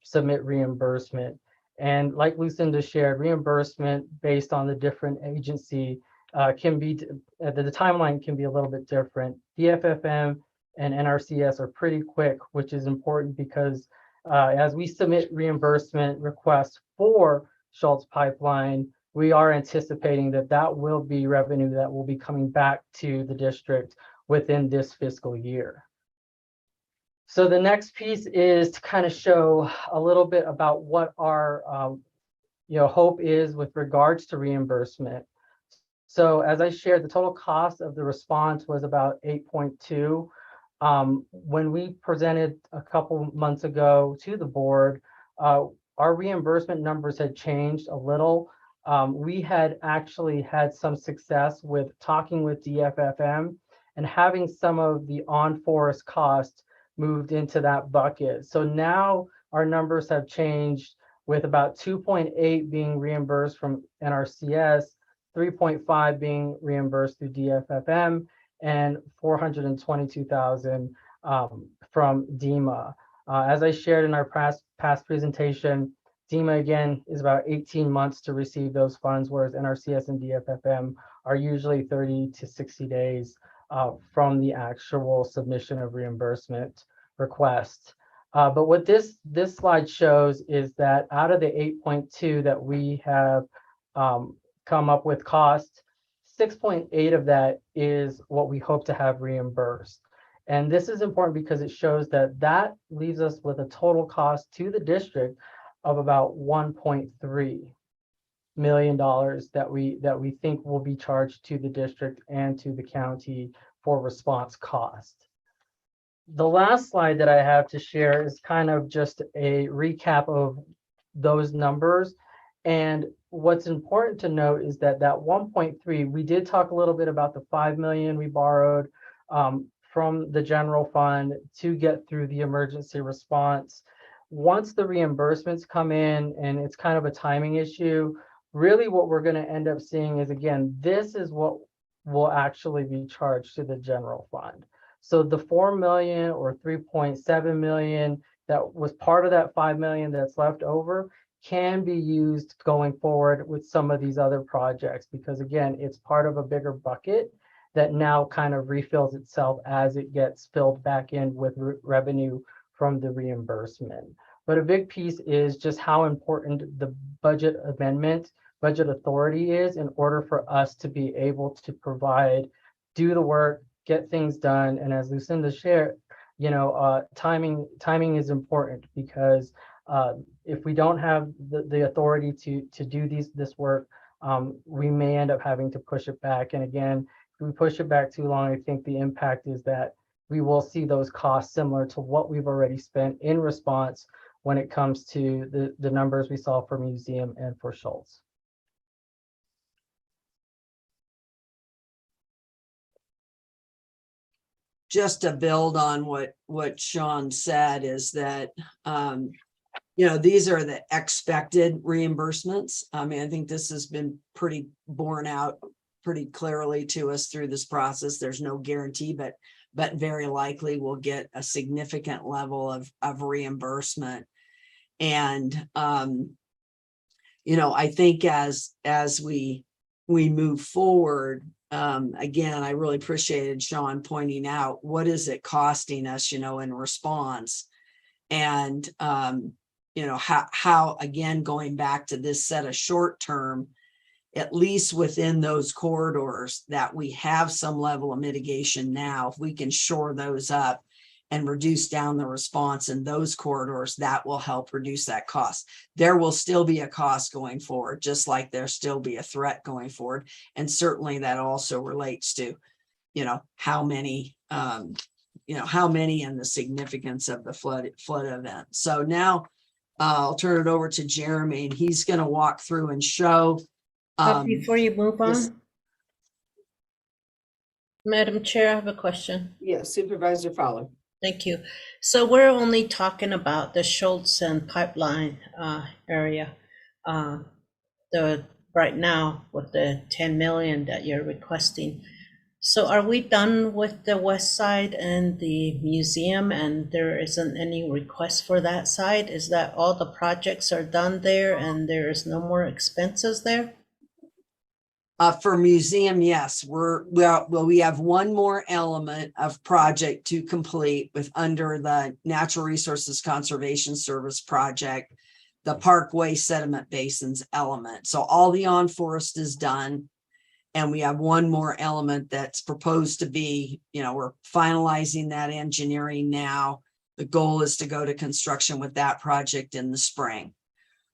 submit reimbursement. And like Lucinda shared, reimbursement based on the different agency can be, the timeline can be a little bit different. DFFM and NRCS are pretty quick, which is important because as we submit reimbursement requests for Schultz Pipeline, we are anticipating that that will be revenue that will be coming back to the district within this fiscal year. So the next piece is to kind of show a little bit about what our hope is with regards to reimbursement. So as I shared, the total cost of the response was about 8.2. When we presented a couple months ago to the board, our reimbursement numbers had changed a little. We had actually had some success with talking with DFFM and having some of the on-forest costs moved into that bucket. So now our numbers have changed with about 2.8 being reimbursed from NRCS, 3.5 being reimbursed through DFFM, and 422,000 from DEMA. As I shared in our past presentation, DEMA again is about 18 months to receive those funds, whereas NRCS and DFFM are usually 30 to 60 days from the actual submission of reimbursement request. But what this slide shows is that out of the 8.2 that we have come up with cost, 6.8 of that is what we hope to have reimbursed. And this is important because it shows that that leaves us with a total cost to the district of about $1.3 million that we think will be charged to the district and to the county for response cost. The last slide that I have to share is kind of just a recap of those numbers. And what's important to note is that 1.3, we did talk a little bit about the 5 million we borrowed from the general fund to get through the emergency response. Once the reimbursements come in, and it's kind of a timing issue, really what we're going to end up seeing is, again, this is what will actually be charged to the general fund. So the 4 million or 3.7 million that was part of that 5 million that's left over can be used going forward with some of these other projects, because again, it's part of a bigger bucket that now kind of refills itself as it gets filled back in with revenue from the reimbursement. But a big piece is just how important the budget amendment, budget authority is in order for us to be able to provide, do the work, get things done. And as Lucinda shared, timing is important, because if we don't have the authority to do this work, we may end up having to push it back. And again, if we push it back too long, I think the impact is that we will see those costs similar to what we've already spent in response when it comes to the numbers we saw for museum and for Schultz. Just to build on what Sean said is that, these are the expected reimbursements. I mean, I think this has been pretty borne out pretty clearly to us through this process. There's no guarantee, but very likely we'll get a significant level of reimbursement. And, you know, I think as we move forward, again, I really appreciated Sean pointing out, what is it costing us, you know, in response? And, you know, how, again, going back to this set of short term, at least within those corridors that we have some level of mitigation now, if we can shore those up and reduce down the response in those corridors, that will help reduce that cost. There will still be a cost going forward, just like there'll still be a threat going forward. And certainly that also relates to, you know, how many and the significance of the flood event. So now I'll turn it over to Jeremy, and he's going to walk through and show. Before you move on, yes. Madam Chair, I have a question. Yes, Supervisor Fowler. Thank you. So we're only talking about the Schultz and Pipeline area. Right now with the 10 million that you're requesting. So are we done with the west side and the museum, and there isn't any request for that side? Is that all the projects are done there and there is no more expenses there? For museum, yes, we have one more element of project to complete with under the Natural Resources Conservation Service project, the Parkway Sediment Basins element. So all the on-forest is done. And we have one more element that's proposed to be, you know, we're finalizing that engineering now. The goal is to go to construction with that project in the spring.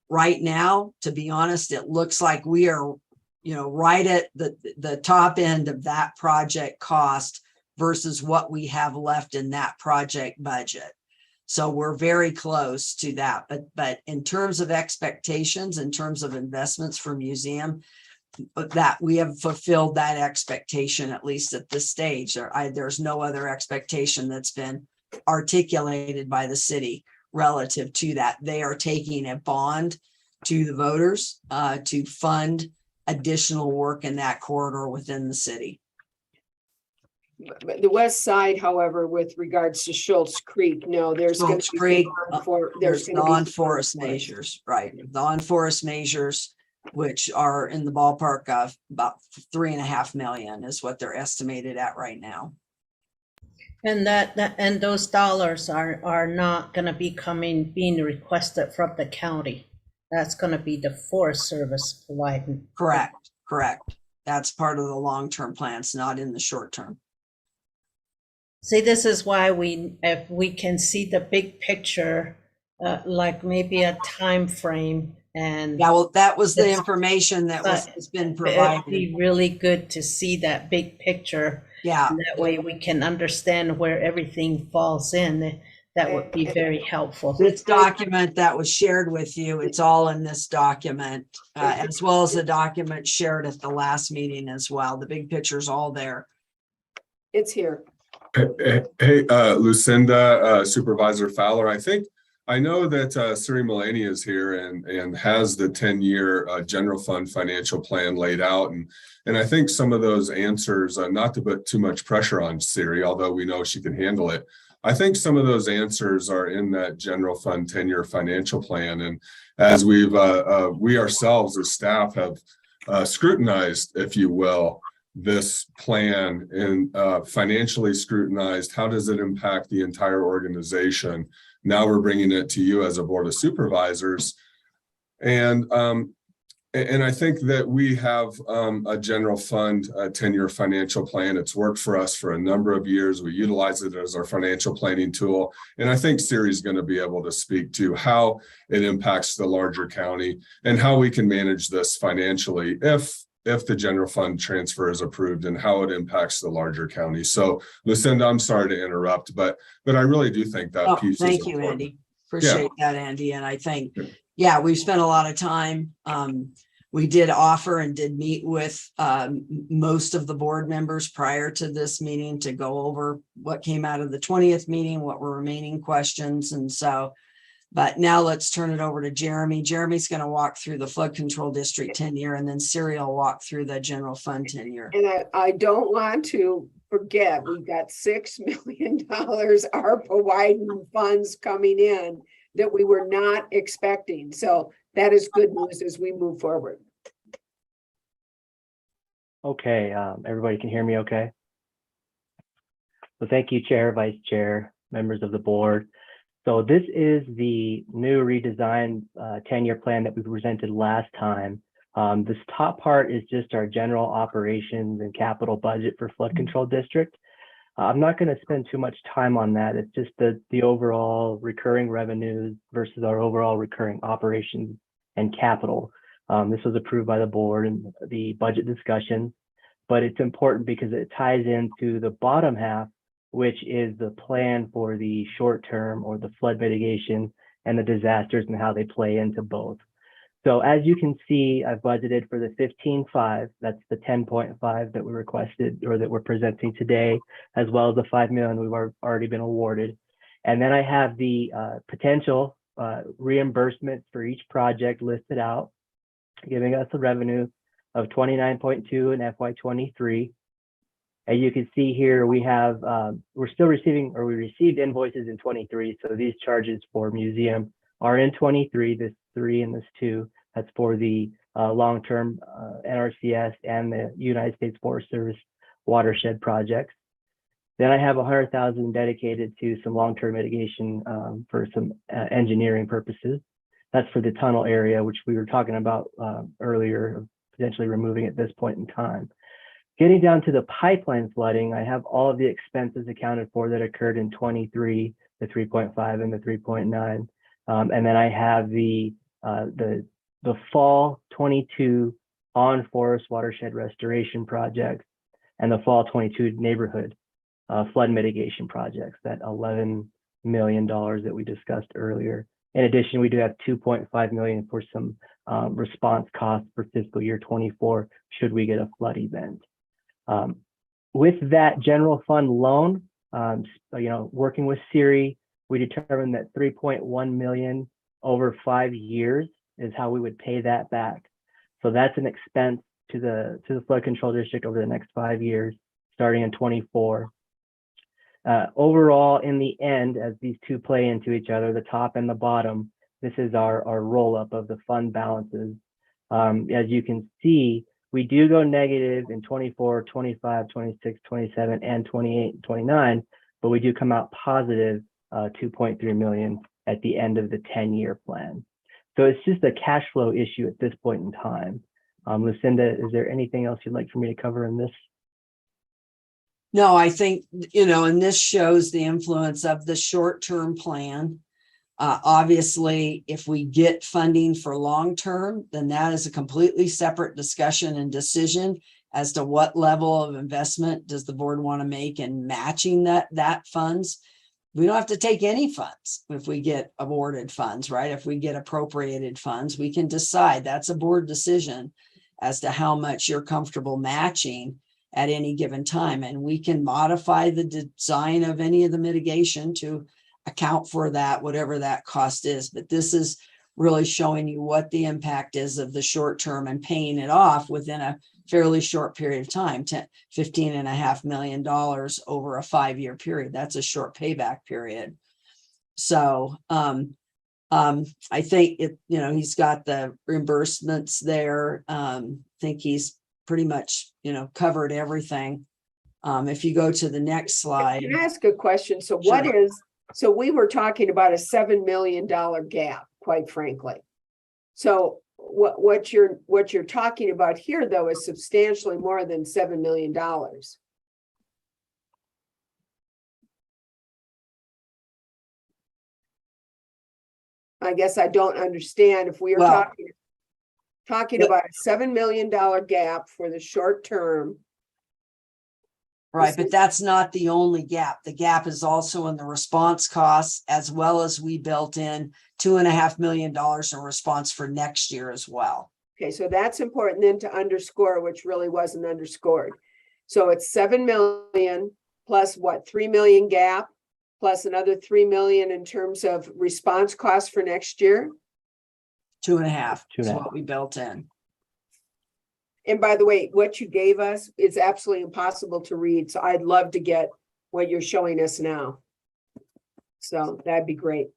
Right now, to be honest, it looks like we are, you know, right at the top end of that project cost versus what we have left in that project budget. So we're very close to that. But in terms of expectations, in terms of investments for museum, that we have fulfilled that expectation, at least at this stage. There's no other expectation that's been articulated by the city relative to that. They are taking a bond to the voters to fund additional work in that corridor within the city. But the west side, however, with regards to Schultz Creek, no, there's going Schultz to be Creek, there's the going to be on-forest measures, right? The on-forest measures, which are in the ballpark of about 3.5 million is what they're estimated at right now. And and those dollars are not going to be being requested from the county. That's going to be the Forest Service providing. Correct. That's part of the long-term plans, not in the short term. See, this is why if we can see the big picture, like maybe a time frame. And yeah, well, that was the information that has been provided. It'd be really good to see that big picture. Yeah. And that way we can understand where everything falls in. That would be very helpful. This document that was shared with you, it's all in this document, as well as the document shared at the last meeting as well. The big picture's all there. It's here. Hey, Lucinda, Supervisor Fowler, I know that Siri Mullaney is here and has the 10-year general fund financial plan laid out. And I think some of those answers, not to put too much pressure on Siri, although we know she can handle it. I think some of those answers are in that general fund 10-year financial plan. And as we ourselves as staff have scrutinized, if you will, this plan and financially scrutinized, how does it impact the entire organization? Now we're bringing it to you as a board of supervisors. And I think that we have a general fund 10-year financial plan. It's worked for us for a number of years. We utilize it as our financial planning tool. And I think Siri's going to be able to speak to how it impacts the larger county and how we can manage this financially if the general fund transfer is approved and how it impacts the larger county. So Lucinda, I'm sorry to interrupt, but I really do think that piece is important. Thank you, Andy. Appreciate that, Andy. And I think, yeah, we've spent a lot of time. We did offer and did meet with most of the board members prior to this meeting to go over what came out of the 20th meeting, what were remaining questions. And so, but now let's turn it over to Jeremy. Jeremy's going to walk through the flood control district 10-year, and then Siri will walk through the general fund 10-year. And I don't want to forget, we've got $6 million ARPA widening funds coming in that we were not expecting. So that is good news as we move forward. Okay, everybody can hear me okay? So thank you, Chair, Vice Chair, members of the board. So this is the new redesigned 10-year plan that we presented last time. This top part is just our general operations and capital budget for flood control district. I'm not going to spend too much time on that. It's just the overall recurring revenues versus our overall recurring operations and capital. This was approved by the board in the budget discussion, but it's important because it ties into the bottom half, which is the plan for the short term or the flood mitigation and the disasters and how they play into both. So as you can see, I've budgeted for the 15.5, that's the 10.5 that we requested or that we're presenting today, as well as the 5 million we've already been awarded. And then I have the potential reimbursements for each project listed out, giving us a revenue of 29.2 in FY23. As you can see here, we have, we're still receiving, or we received invoices in 23. So these charges for museum are in 23, this 3 and this 2. That's for the long-term NRCS and the United States Forest Service watershed projects. Then I have 100,000 dedicated to some long-term mitigation for some engineering purposes. That's for the tunnel area, which we were talking about earlier, potentially removing at this point in time. Getting down to the pipeline flooding, I have all of the expenses accounted for that occurred in 23, the 3.5 and the 3.9. And then I have the fall 22 on forest watershed restoration projects and the fall 22 neighborhood flood mitigation projects, that $11 million that we discussed earlier. In addition, we do have 2.5 million for some response costs for fiscal year 24 should we get a flood event. With that general fund loan, working with Siri, we determined that 3.1 million over 5 years is how we would pay that back. So that's an expense to the flood control district over the next 5 years, starting in 24. Overall, in the end, as these two play into each other, the top and the bottom, this is our roll up of the fund balances. As you can see, we do go negative in 24, 25, 26, 27, and 28 and 29, but we do come out positive 2.3 million at the end of the 10-year plan. So it's just a cash flow issue at this point in time. Lucinda, is there anything else you'd like for me to cover in this? No, I think, and this shows the influence of the short-term plan. Obviously, if we get funding for long-term, then that is a completely separate discussion and decision as to what level of investment does the board want to make in matching that funds. We don't have to take any funds if we get awarded funds, right? If we get appropriated funds, we can decide. That's a board decision as to how much you're comfortable matching at any given time. And we can modify the design of any of the mitigation to account for that, whatever that cost is. But this is really showing you what the impact is of the short term and paying it off within a fairly short period of time, $15.5 million over a 5-year period. That's a short payback period. So I think he's got the reimbursements there. I think he's pretty much, covered everything. If you go to the next slide. Can I ask a question? So Sure. So we were talking about a $7 million gap, quite frankly. So what you're talking about here, though, is substantially more than $7 million. I guess I don't understand if we are talking about a $7 million gap for the short term. Right, but that's not the only gap. The gap is also in the response costs, as well as we built in $2.5 million in response for next year as well. Okay, so that's important then to underscore, which really wasn't underscored. So it's 7 million plus what, 3 million gap, plus another 3 million in terms of response costs for next year? 2.5 is what we built in. And by the way, what you gave us is absolutely impossible to read. So I'd love to get what you're showing us now. So that'd be great.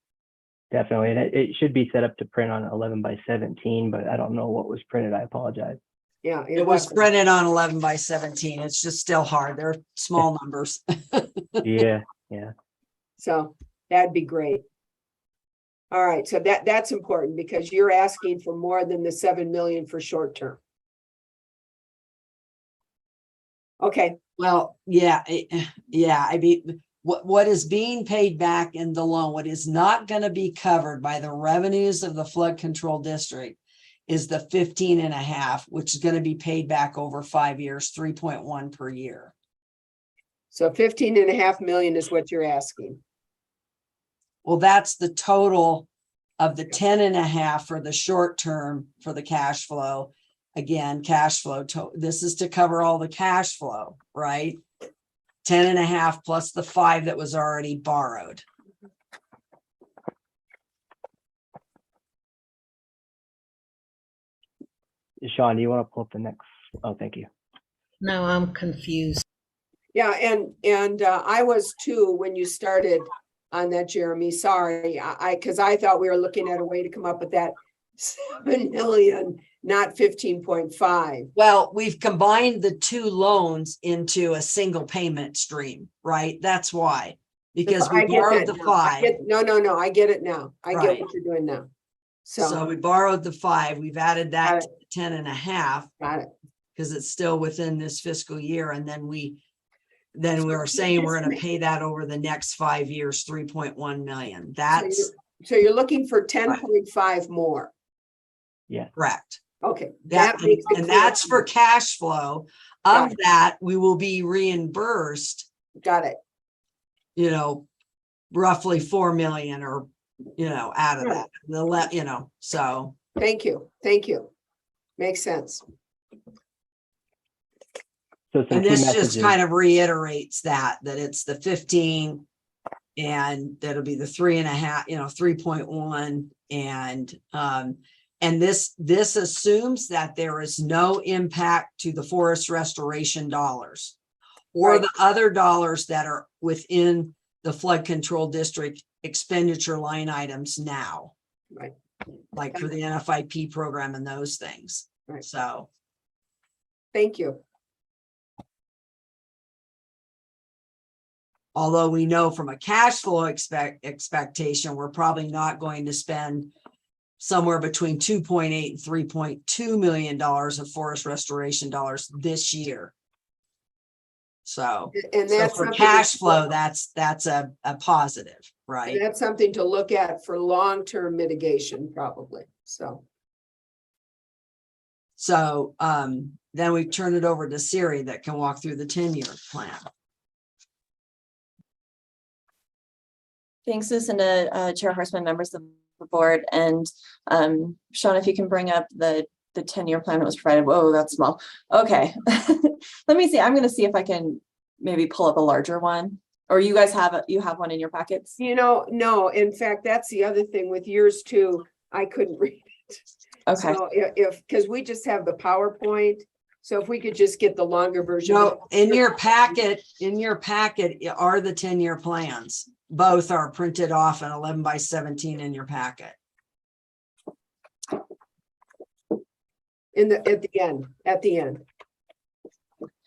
definitely. And it should be set up to print on 11/17, but I don't know what was printed. I apologize. Yeah. It was printed on 11/17. It's just still hard. They're small numbers. Yeah, yeah. So that'd be great. All right, so that's important because you're asking for more than the 7 million for short term. Okay, Well, yeah, yeah. I mean, what is being paid back in the loan, what is not going to be covered by the revenues of the flood control district is the 15.5, which is going to be paid back over 5 years, 3.1 per year. so 15.5 million is what you're asking. Well, that's the total of the 10.5 for the short term for the cash flow. Again, cash flow, this is to cover all the cash flow, right? 10.5 plus the 5 that was already borrowed. Sean, do you want to pull up the next? Oh, thank you. Now I'm confused. Yeah, and I was too when you started on that, Jeremy. Sorry, because I thought we were looking at a way to come up with that 7 million, not 15.5. Well, we've combined the two loans into a single payment stream, right? That's why, because we borrowed the 5. No, I get it now. I get Right. what you're doing now. So we borrowed the 5, we've added Got that it. to 10.5 Got it. because it's still within this fiscal year. And then we're saying we're going to pay that over the next 5 years, 3.1 million. That's So you're looking for 10.5 more. Yeah. correct. Okay. That, makes it and clear. that's for cash flow. Got Of it. that, we will be reimbursed, Got it. roughly 4 million or, out of Right. that, so. Thank you. Thank you. Makes sense. So some And key this messages. just kind of reiterates that it's the 15 and that'll be the 3.5, 3.1. And this assumes that there is no impact to the forest restoration dollars or Right. the other dollars that are within the flood control district expenditure line items now, Right. like for the NFIP program and those things. Right. So. Thank you. Although we know from a cash flow expectation, we're probably not going to spend somewhere between 2.8 and 3.2 million dollars of forest restoration dollars this year. So, And so that's for something cash to- flow, that's a positive, right? That's something to look at for long-term mitigation, probably. So, So then we turn it over to Siri that can walk through the 10-year plan. Thanks, Lucinda, Chair Horseman, members of the board, and Sean, if you can bring up the 10-year plan that was provided. Whoa, that's small. Okay, let me see. I'm going to see if I can maybe pull up a larger one. Or you guys have one in your packets? no, in fact, that's the other thing with yours too. I couldn't read it. Okay. So because we just have the PowerPoint, so if we could just get the longer version. No, in your packet are the 10-year plans. Both are printed off in 11/17 in your packet. At the end.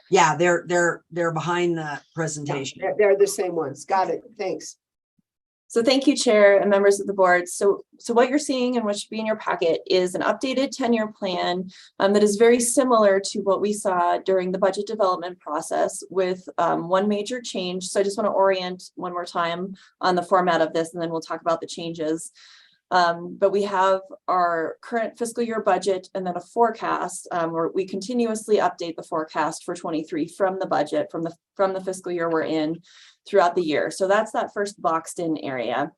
Yeah, they're behind the presentation. They're the same ones. Got it. Thanks. So thank you, Chair and members of the board. So what you're seeing and what should be in your packet is an updated 10-year plan that is very similar to what we saw during the budget development process with one major change. So I just want to orient one more time on the format of this, and then we'll talk about the changes. But we have our current fiscal year budget and then a forecast where we continuously update the forecast for 23 from the budget, from the fiscal year we're in throughout the year. So that's that first boxed in area.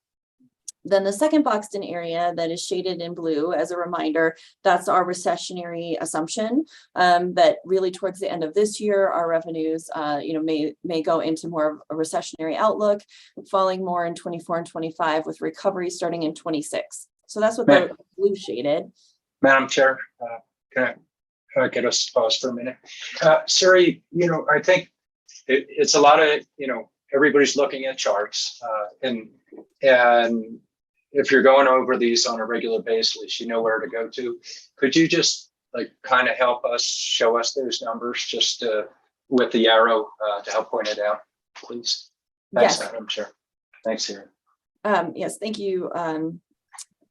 Then the second boxed in area that is shaded in blue, as a reminder, that's our recessionary assumption that really towards the end of this year, our revenues, may go into more of a recessionary outlook, falling more in 24 and 25 with recovery starting in 26. So that's what the blue shaded. Madam Chair, can I get us pause for a minute? Siri, I think it's a lot of, everybody's looking at charts and if you're going over these on a regular basis, you know where to go to. Could you just like kind of help us, show us those numbers just with the arrow to help point it out, please? Thanks, Yes. Madam Chair. Thanks, here. Yes, thank you,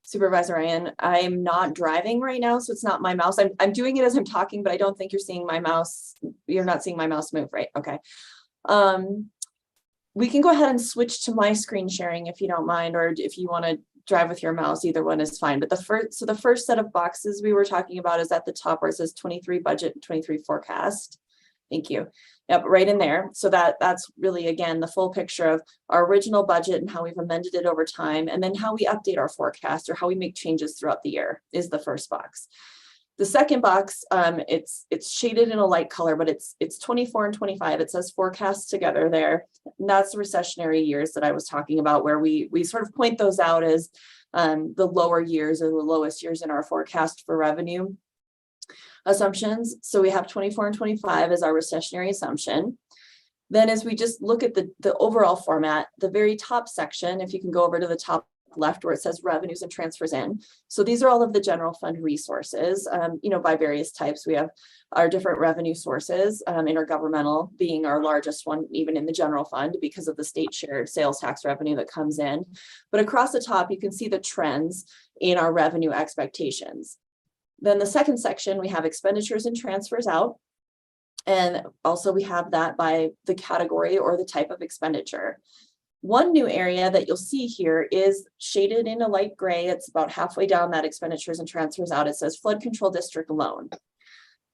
Supervisor Ryan. I'm not driving right now, so it's not my mouse. I'm doing it as I'm talking, but I don't think you're seeing my mouse. You're not seeing my mouse move, right? Okay. We can go ahead and switch to my screen sharing if you don't mind, or if you want to drive with your mouse, either one is fine. But the first set of boxes we were talking about is at the top where it says 23 budget, 23 forecast. Thank you. Yep, right in there. So that's really, again, the full picture of our original budget and how we've amended it over time, and then how we update our forecast or how we make changes throughout the year is the first box. The second box, it's shaded in a light color, but it's 24 and 25. It says forecast together there. And that's the recessionary years that I was talking about, where we sort of point those out as the lower years or the lowest years in our forecast for revenue assumptions. So we have 24 and 25 as our recessionary assumption. Then as we just look at the overall format, the very top section, if you can go over to the top left where it says revenues and transfers in. So these are all of the general fund resources, by various types. We have our different revenue sources, intergovernmental being our largest one, even in the general fund because of the state share sales tax revenue that comes in. But across the top, you can see the trends in our revenue expectations. Then the second section, we have expenditures and transfers out. And also we have that by the category or the type of expenditure. One new area that you'll see here is shaded in a light gray. It's about halfway down that expenditures and transfers out. It says flood control district loan.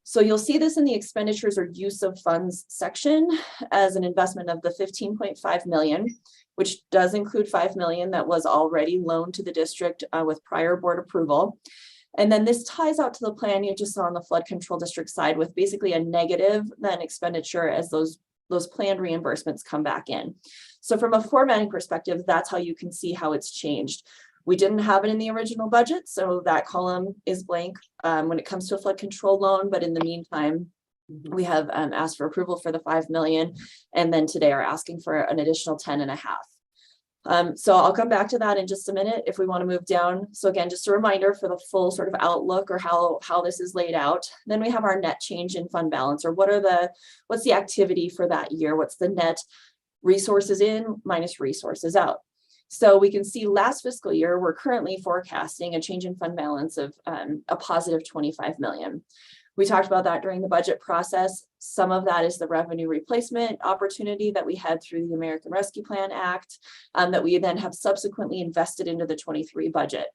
So you'll see this in the expenditures or use of funds section as an investment of the 15.5 million, which does include 5 million that was already loaned to the district with prior board approval. And then this ties out to the plan you just saw on the flood control district side with basically a negative then expenditure as those planned reimbursements come back in. So from a formatting perspective, that's how you can see how it's changed. We didn't have it in the original budget, so that column is blank when it comes to a flood control loan. But in the meantime, we have asked for approval for the 5 million, and then today are asking for an additional 10.5. So I'll come back to that in just a minute if we want to move down. So again, just a reminder for the full sort of outlook or how this is laid out. Then we have our net change in fund balance, or what's the activity for that year? What's the net resources in minus resources out? So we can see last fiscal year, we're currently forecasting a change in fund balance of a positive 25 million. We talked about that during the budget process. Some of that is the revenue replacement opportunity that we had through the American Rescue Plan Act that we then have subsequently invested into the 23 budget.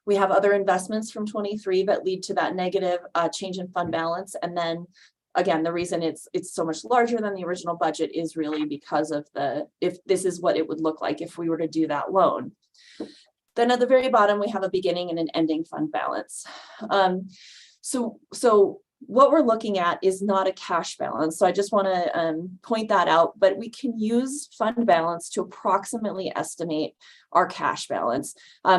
We have other investments from 23 that lead to that negative change in fund balance. And then again, the reason it's so much larger than the original budget is really because of if this is what it would look like if we were to do that loan. Then at the very bottom, we have a beginning and an ending fund balance. So what we're looking at is not a cash balance. So I just want to point that out, but we can use fund balance to approximately estimate our cash balance.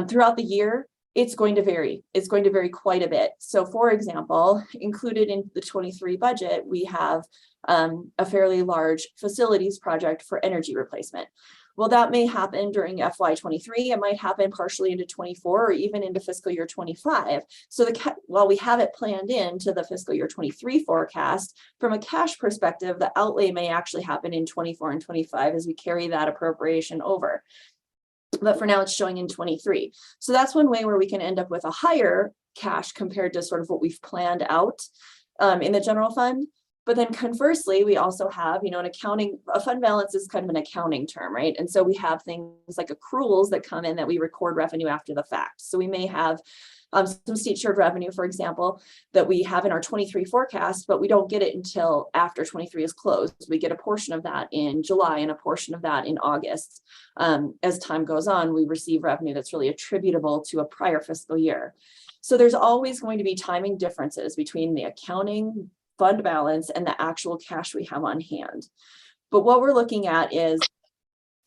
Throughout the year, it's going to vary. It's going to vary quite a bit. So for example, included in the 23 budget, we have a fairly large facilities project for energy replacement. Well, that may happen during FY23. It might happen partially into 24 or even into fiscal year 25. So while we have it planned into the fiscal year 23 forecast, from a cash perspective, the outlay may actually happen in 24 and 25 as we carry that appropriation over. But for now, it's showing in 23. So that's one way where we can end up with a higher cash compared to sort of what we've planned out in the general fund. But then conversely, we also have, a fund balance is kind of an accounting term, right? And so we have things like accruals that come in that we record revenue after the fact. So we may have some state shared revenue, for example, that we have in our 23 forecast, but we don't get it until after 23 is closed. We get a portion of that in July and a portion of that in August. As time goes on, we receive revenue that's really attributable to a prior fiscal year. So there's always going to be timing differences between the accounting fund balance and the actual cash we have on hand. But what we're looking at is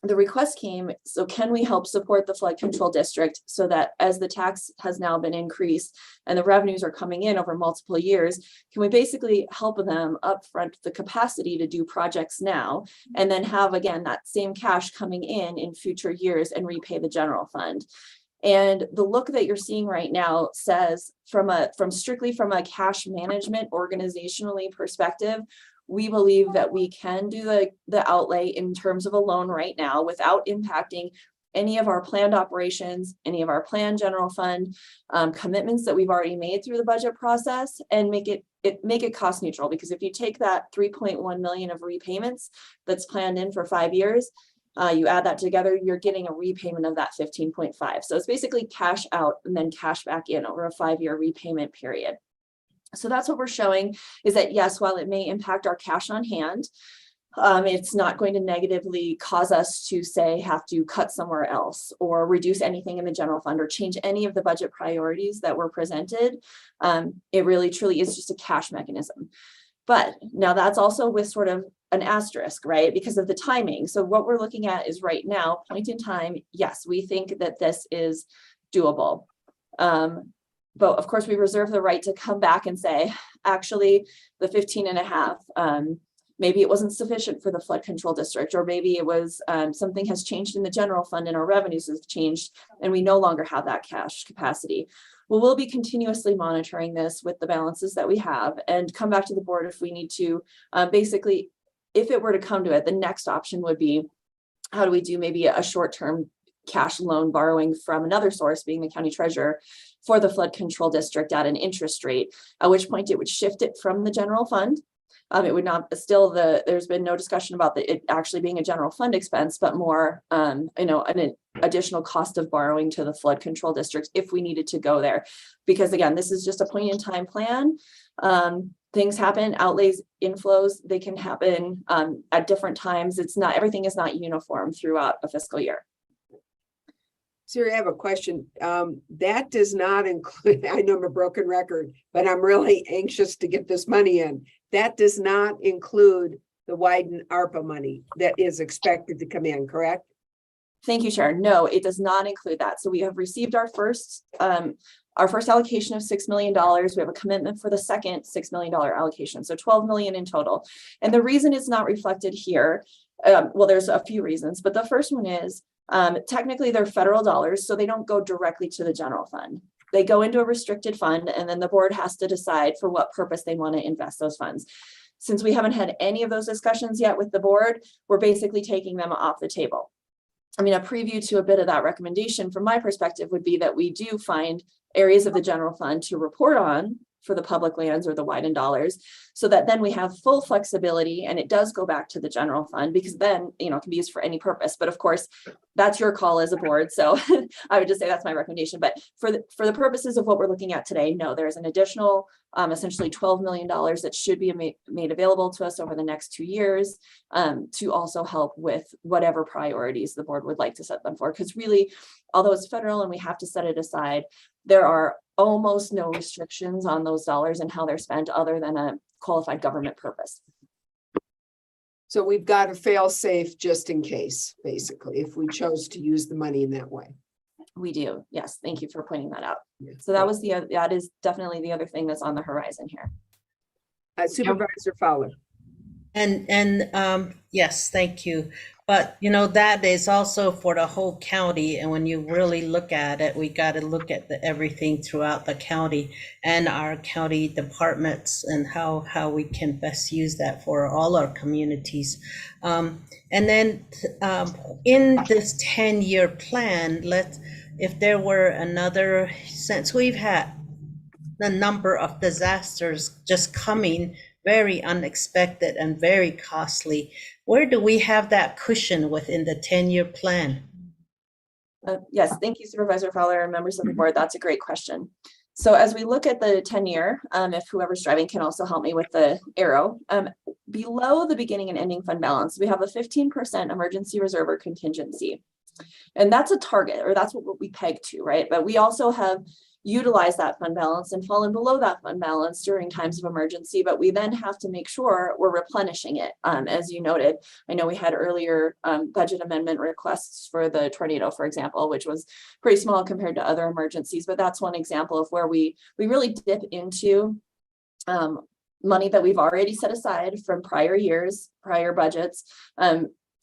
the request came, so can we help support the flood control district so that as the tax has now been increased and the revenues are coming in over multiple years, can we basically help them upfront the capacity to do projects now and then have, again, that same cash coming in future years and repay the general fund? And the look that you're seeing right now says from strictly from a cash management organizationally perspective, we believe that we can do the outlay in terms of a loan right now without impacting any of our planned operations, any of our planned general fund commitments that we've already made through the budget process, and make it cost neutral. Because if you take that 3.1 million of repayments that's planned in for 5 years, you add that together, you're getting a repayment of that 15.5. So it's basically cash out and then cash back in over a 5-year repayment period. So that's what we're showing, is that yes, while it may impact our cash on hand, it's not going to negatively cause us to say have to cut somewhere else or reduce anything in the general fund or change any of the budget priorities that were presented. It really truly is just a cash mechanism. But now that's also with sort of an asterisk, right? Because of the timing. So what we're looking at is right now, point in time, yes, we think that this is doable. But of course, we reserve the right to come back and say, actually, the 15.5, maybe it wasn't sufficient for the flood control district, or maybe it was something has changed in the general fund and our revenues have changed and we no longer have that cash capacity. Well, we'll be continuously monitoring this with the balances that we have and come back to the board if we need to. Basically, if it were to come to it, the next option would be, how do we do maybe a short-term cash loan borrowing from another source, being the county treasurer, for the flood control district at an interest rate, at which point it would shift it from the general fund. It would not still there's been no discussion about it actually being a general fund expense, but more, an additional cost of borrowing to the flood control district if we needed to go there. Because again, this is just a point in time plan. Things happen, outlays, inflows, they can happen at different times. Everything is not uniform throughout a fiscal year. Siri, I have a question. That does not include, I know I'm a broken record, but I'm really anxious to get this money in. That does not include the Wyden ARPA money that is expected to come in, correct? Thank you, Chair. No, it does not include that. So we have received our first allocation of $6 million. We have a commitment for the second $6 million allocation, so 12 million in total. And the reason it's not reflected here, well, there's a few reasons, but the first one is technically they're federal dollars, so they don't go directly to the general fund. They go into a restricted fund, and then the board has to decide for what purpose they want to invest those funds. Since we haven't had any of those discussions yet with the board, we're basically taking them off the table. I mean, a preview to a bit of that recommendation from my perspective would be that we do find areas of the general fund to report on for the public lands or the Wyden dollars, so that then we have full flexibility and it does go back to the general fund, because then, it can be used for any purpose. But of course, that's your call as a board. So I would just say that's my recommendation. But for the purposes of what we're looking at today, no, there's an additional essentially $12 million that should be made available to us over the next 2 years to also help with whatever priorities the board would like to set them for. Because really, although it's federal and we have to set it aside, there are almost no restrictions on those dollars and how they're spent other than a qualified government purpose. So we've got a fail safe just in case, basically, if we chose to use the money in that way. We do. Yes. Thank you for pointing that out. So that is definitely the other thing that's on the horizon here. Supervisor Fowler. And yes, thank you. But that is also for the whole county. And when you really look at it, we got to look at everything throughout the county and our county departments and how we can best use that for all our communities. And then in this 10-year plan, if there were another, since we've had the number of disasters just coming very unexpected and very costly, where do we have that cushion within the 10-year plan? Yes, thank you, Supervisor Fowler and members of the board. That's a great question. So as we look at the 10-year, if whoever's driving can also help me with the arrow, below the beginning and ending fund balance, we have a 15% emergency reserve or contingency. And that's a target, or that's what we peg to, right? But we also have utilize that fund balance and fallen below that fund balance during times of emergency, but we then have to make sure we're replenishing it. As you noted, I know we had earlier budget amendment requests for the tornado, for example, which was pretty small compared to other emergencies, but that's one example of where we really dip into money that we've already set aside from prior years, prior budgets,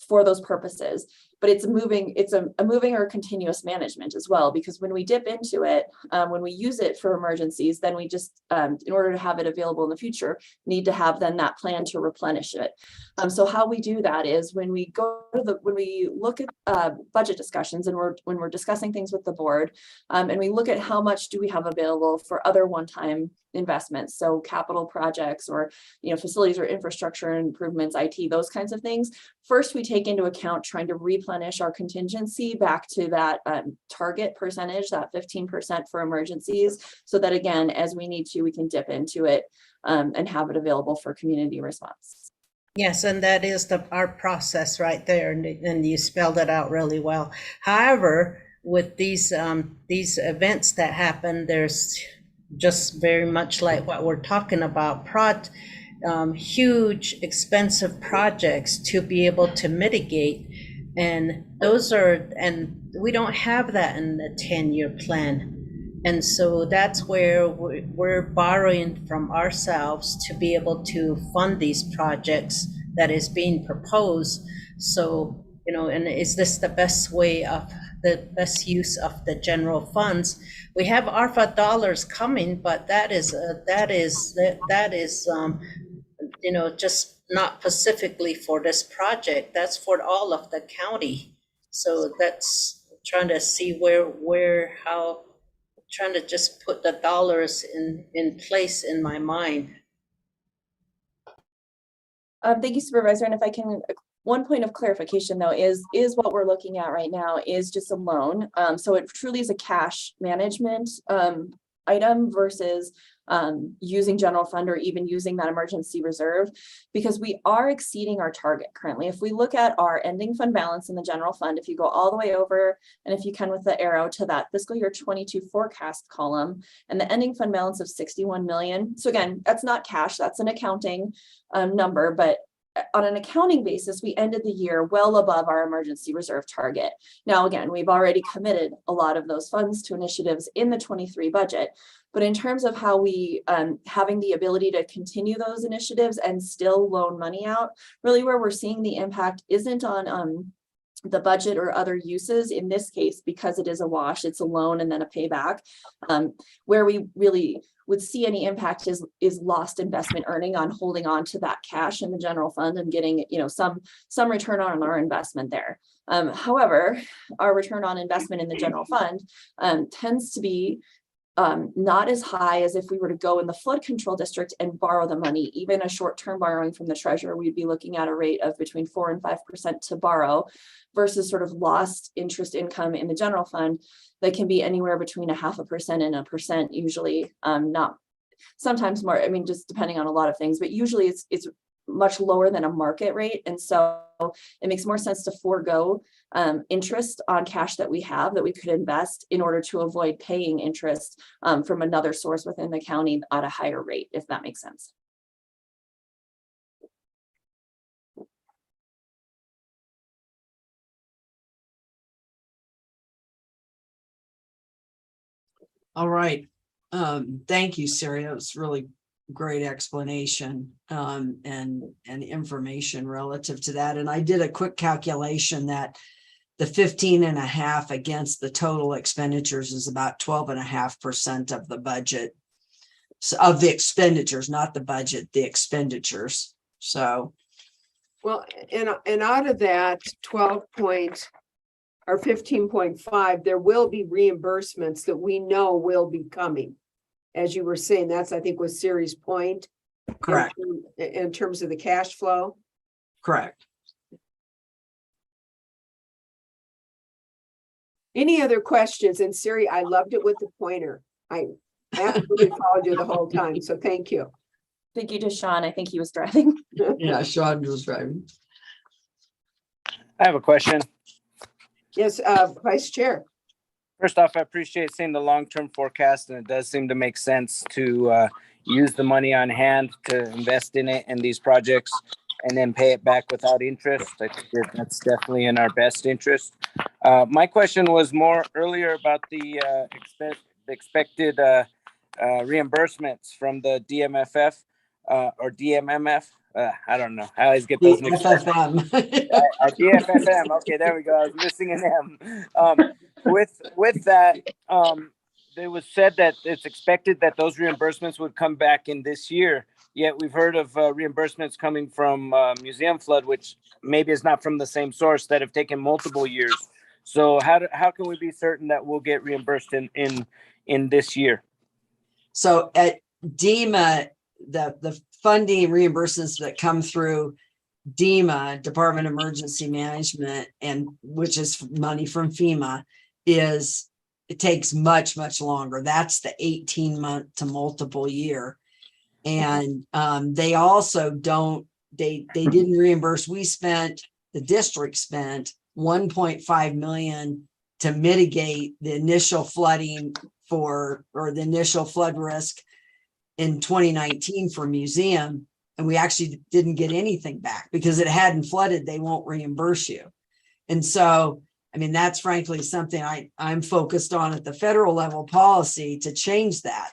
for those purposes. But it's a moving or continuous management as well, because when we dip into it, when we use it for emergencies, then we just, in order to have it available in the future, need to have then that plan to replenish it. So how we do that is when we look at budget discussions and when we're discussing things with the board, and we look at how much do we have available for other one-time investments, so capital projects or facilities or infrastructure improvements, IT, those kinds of things. First, we take into account trying to replenish our contingency back to that target percentage, that 15% for emergencies, so that again, as we need to, we can dip into it and have it available for community response. Yes, and that is our process right there, and you spelled it out really well. However, with these events that happen, there's just very much like what we're talking about, huge expensive projects to be able to mitigate, and we don't have that in the 10-year plan, and so that's where we're borrowing from ourselves to be able to fund these projects that is being proposed. So and is this the best use of the general funds? We have ARPA dollars coming, but that is just not specifically for this project. That's for all of the county. So that's trying to see how trying to just put the dollars in place in my mind. Thank you, Supervisor. And if I can, one point of clarification though is what we're looking at right now is just a loan. So it truly is a cash management item versus using general fund or even using that emergency reserve, because we are exceeding our target currently. If we look at our ending fund balance in the general fund, if you go all the way over, and if you can with the arrow to that fiscal year 22 forecast column, and the ending fund balance of 61 million. So again, that's not cash, that's an accounting number, but on an accounting basis, we ended the year well above our emergency reserve target. Now, again, we've already committed a lot of those funds to initiatives in the 23 budget, but in terms of how we having the ability to continue those initiatives and still loan money out, really where we're seeing the impact isn't on the budget or other uses. In this case, because it is a wash, it's a loan and then a payback. Where we really would see any impact is lost investment earning on holding on to that cash in the general fund and getting some return on our investment there. However, our return on investment in the general fund tends to be not as high as if we were to go in the flood control district and borrow the money. Even a short-term borrowing from the treasurer, we'd be looking at a rate of between 4 and 5% to borrow, versus sort of lost interest income in the general fund that can be anywhere between 0.5% and 1%, usually not sometimes more, I mean, just depending on a lot of things, but usually it's much lower than a market rate. And so it makes more sense to forego interest on cash that we have that we could invest in order to avoid paying interest from another source within the county at a higher rate, if that makes sense. All right. Thank you, Sari. That was really great explanation and information relative to that. And I did a quick calculation that the 15.5 against the total expenditures is about 12.5% of the budget. So of the expenditures, not the budget, the expenditures. So. Well, and out of that 15.5, there will be reimbursements that we know will be coming. As you were saying, that's, I think, was Sari's point. Correct. In terms of the cash flow. Correct. Any other questions? And Sari, I loved it with the pointer. I absolutely followed you the whole time. So thank you. Thank you to Sean. I think he was driving. Yeah, Sean was driving. I have a question. Yes, Vice Chair. First off, I appreciate seeing the long-term forecast, and it does seem to make sense to use the money on hand to invest in it and these projects and then pay it back without interest. I think that's definitely in our best interest. My question was more earlier about the expected reimbursements from the DMFF or DMMF. I don't know. I always get those mixed up. DFFM. DFFM. Okay, there we go. I was missing an M. With that, it was said that it's expected that those reimbursements would come back in this year. Yet we've heard of reimbursements coming from museum flood, which maybe is not from the same source, that have taken multiple years. So how can we be certain that we'll get reimbursed in this year? So at DEMA, the funding reimbursements that come through DEMA, Department of Emergency Management, and which is money from FEMA, it takes much, much longer. That's the 18-month to multiple year. And they also they didn't reimburse. The district spent 1.5 million to mitigate the initial flooding or the initial flood risk in 2019 for museum. And we actually didn't get anything back because it hadn't flooded. They won't reimburse you. And so, I mean, that's frankly something I'm focused on at the federal level policy to change that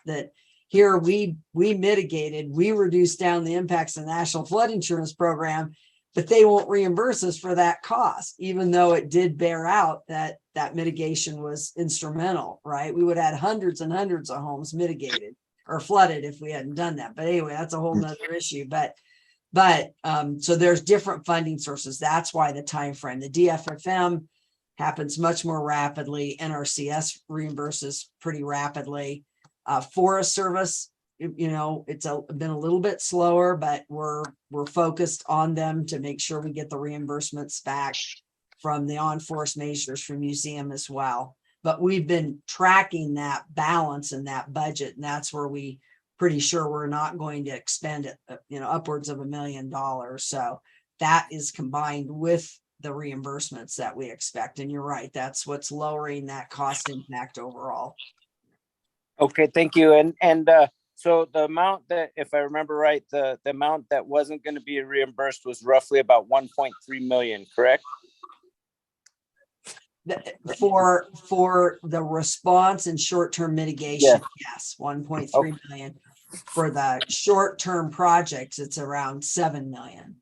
here we mitigated, we reduced down the impacts of the National Flood Insurance Program, but they won't reimburse us for that cost, even though it did bear out that mitigation was instrumental, right? We would have had hundreds and hundreds of homes mitigated or flooded if we hadn't done that. But anyway, that's a whole nother issue. But so there's different funding sources. That's why the time frame. The DFFM happens much more rapidly. NRCS reimburses pretty rapidly. Forest Service, you know, it's been a little bit slower, but we're focused on them to make sure we get the reimbursements back from the on-forest measures for museum as well. But we've been tracking that balance in that budget, and that's where we pretty sure we're not going to expend it, upwards of $1 million. So that is combined with the reimbursements that we expect. And you're right, that's what's lowering that cost impact overall. Okay, thank you. And so the amount that, if I remember right, the amount that wasn't going to be reimbursed was roughly about 1.3 million, correct? For the response and short-term mitigation, yes, 1.3 million. For the short-term projects, it's around 7 million.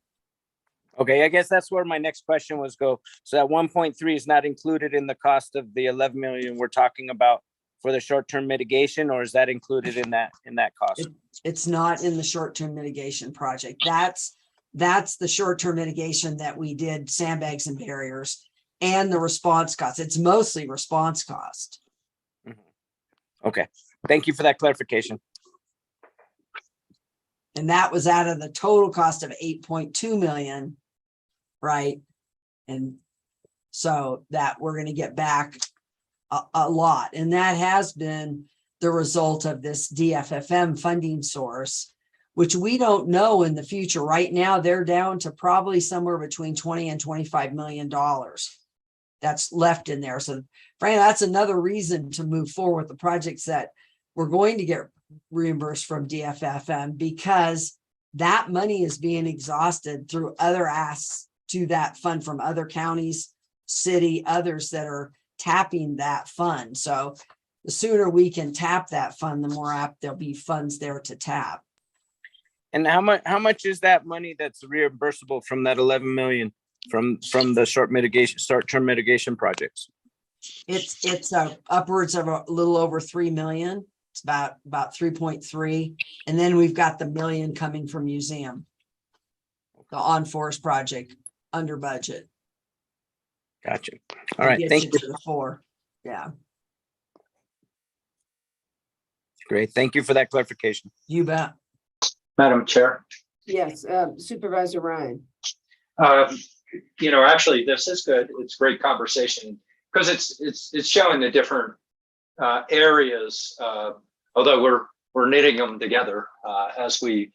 Okay, I guess that's where my next question was go. So that 1.3 is not included in the cost of the 11 million we're talking about for the short-term mitigation, or is that included in that cost? It's not in the short-term mitigation project. That's the short-term mitigation that we did, sandbags and barriers, and the response cost. It's mostly response cost. Okay, thank you for that clarification. And that was out of the total cost of 8.2 million, right? And so that we're going to get back a lot. And that has been the result of this DFFM funding source, which we don't know in the future. Right now, they're down to probably somewhere between 20 and $25 million that's left in there. So frankly, that's another reason to move forward with the projects that we're going to get reimbursed from DFFM, because that money is being exhausted through other asks to that fund from other counties, city, others that are tapping that fund. So the sooner we can tap that fund, the more apt there'll be funds there to tap. And how much is that money that's reimbursable from that 11 million from the short-term mitigation projects? It's upwards of a little over 3 million. It's about 3.3. And then we've got the $1 million coming from museum, the on-forest project under budget. Gotcha. All right, thank you. To the 4. Yeah. Great. Thank you for that clarification. You bet. Madam Chair. Yes, Supervisor Ryan. Actually, this is good. It's great conversation because it's showing the different areas, although we're knitting them together as we,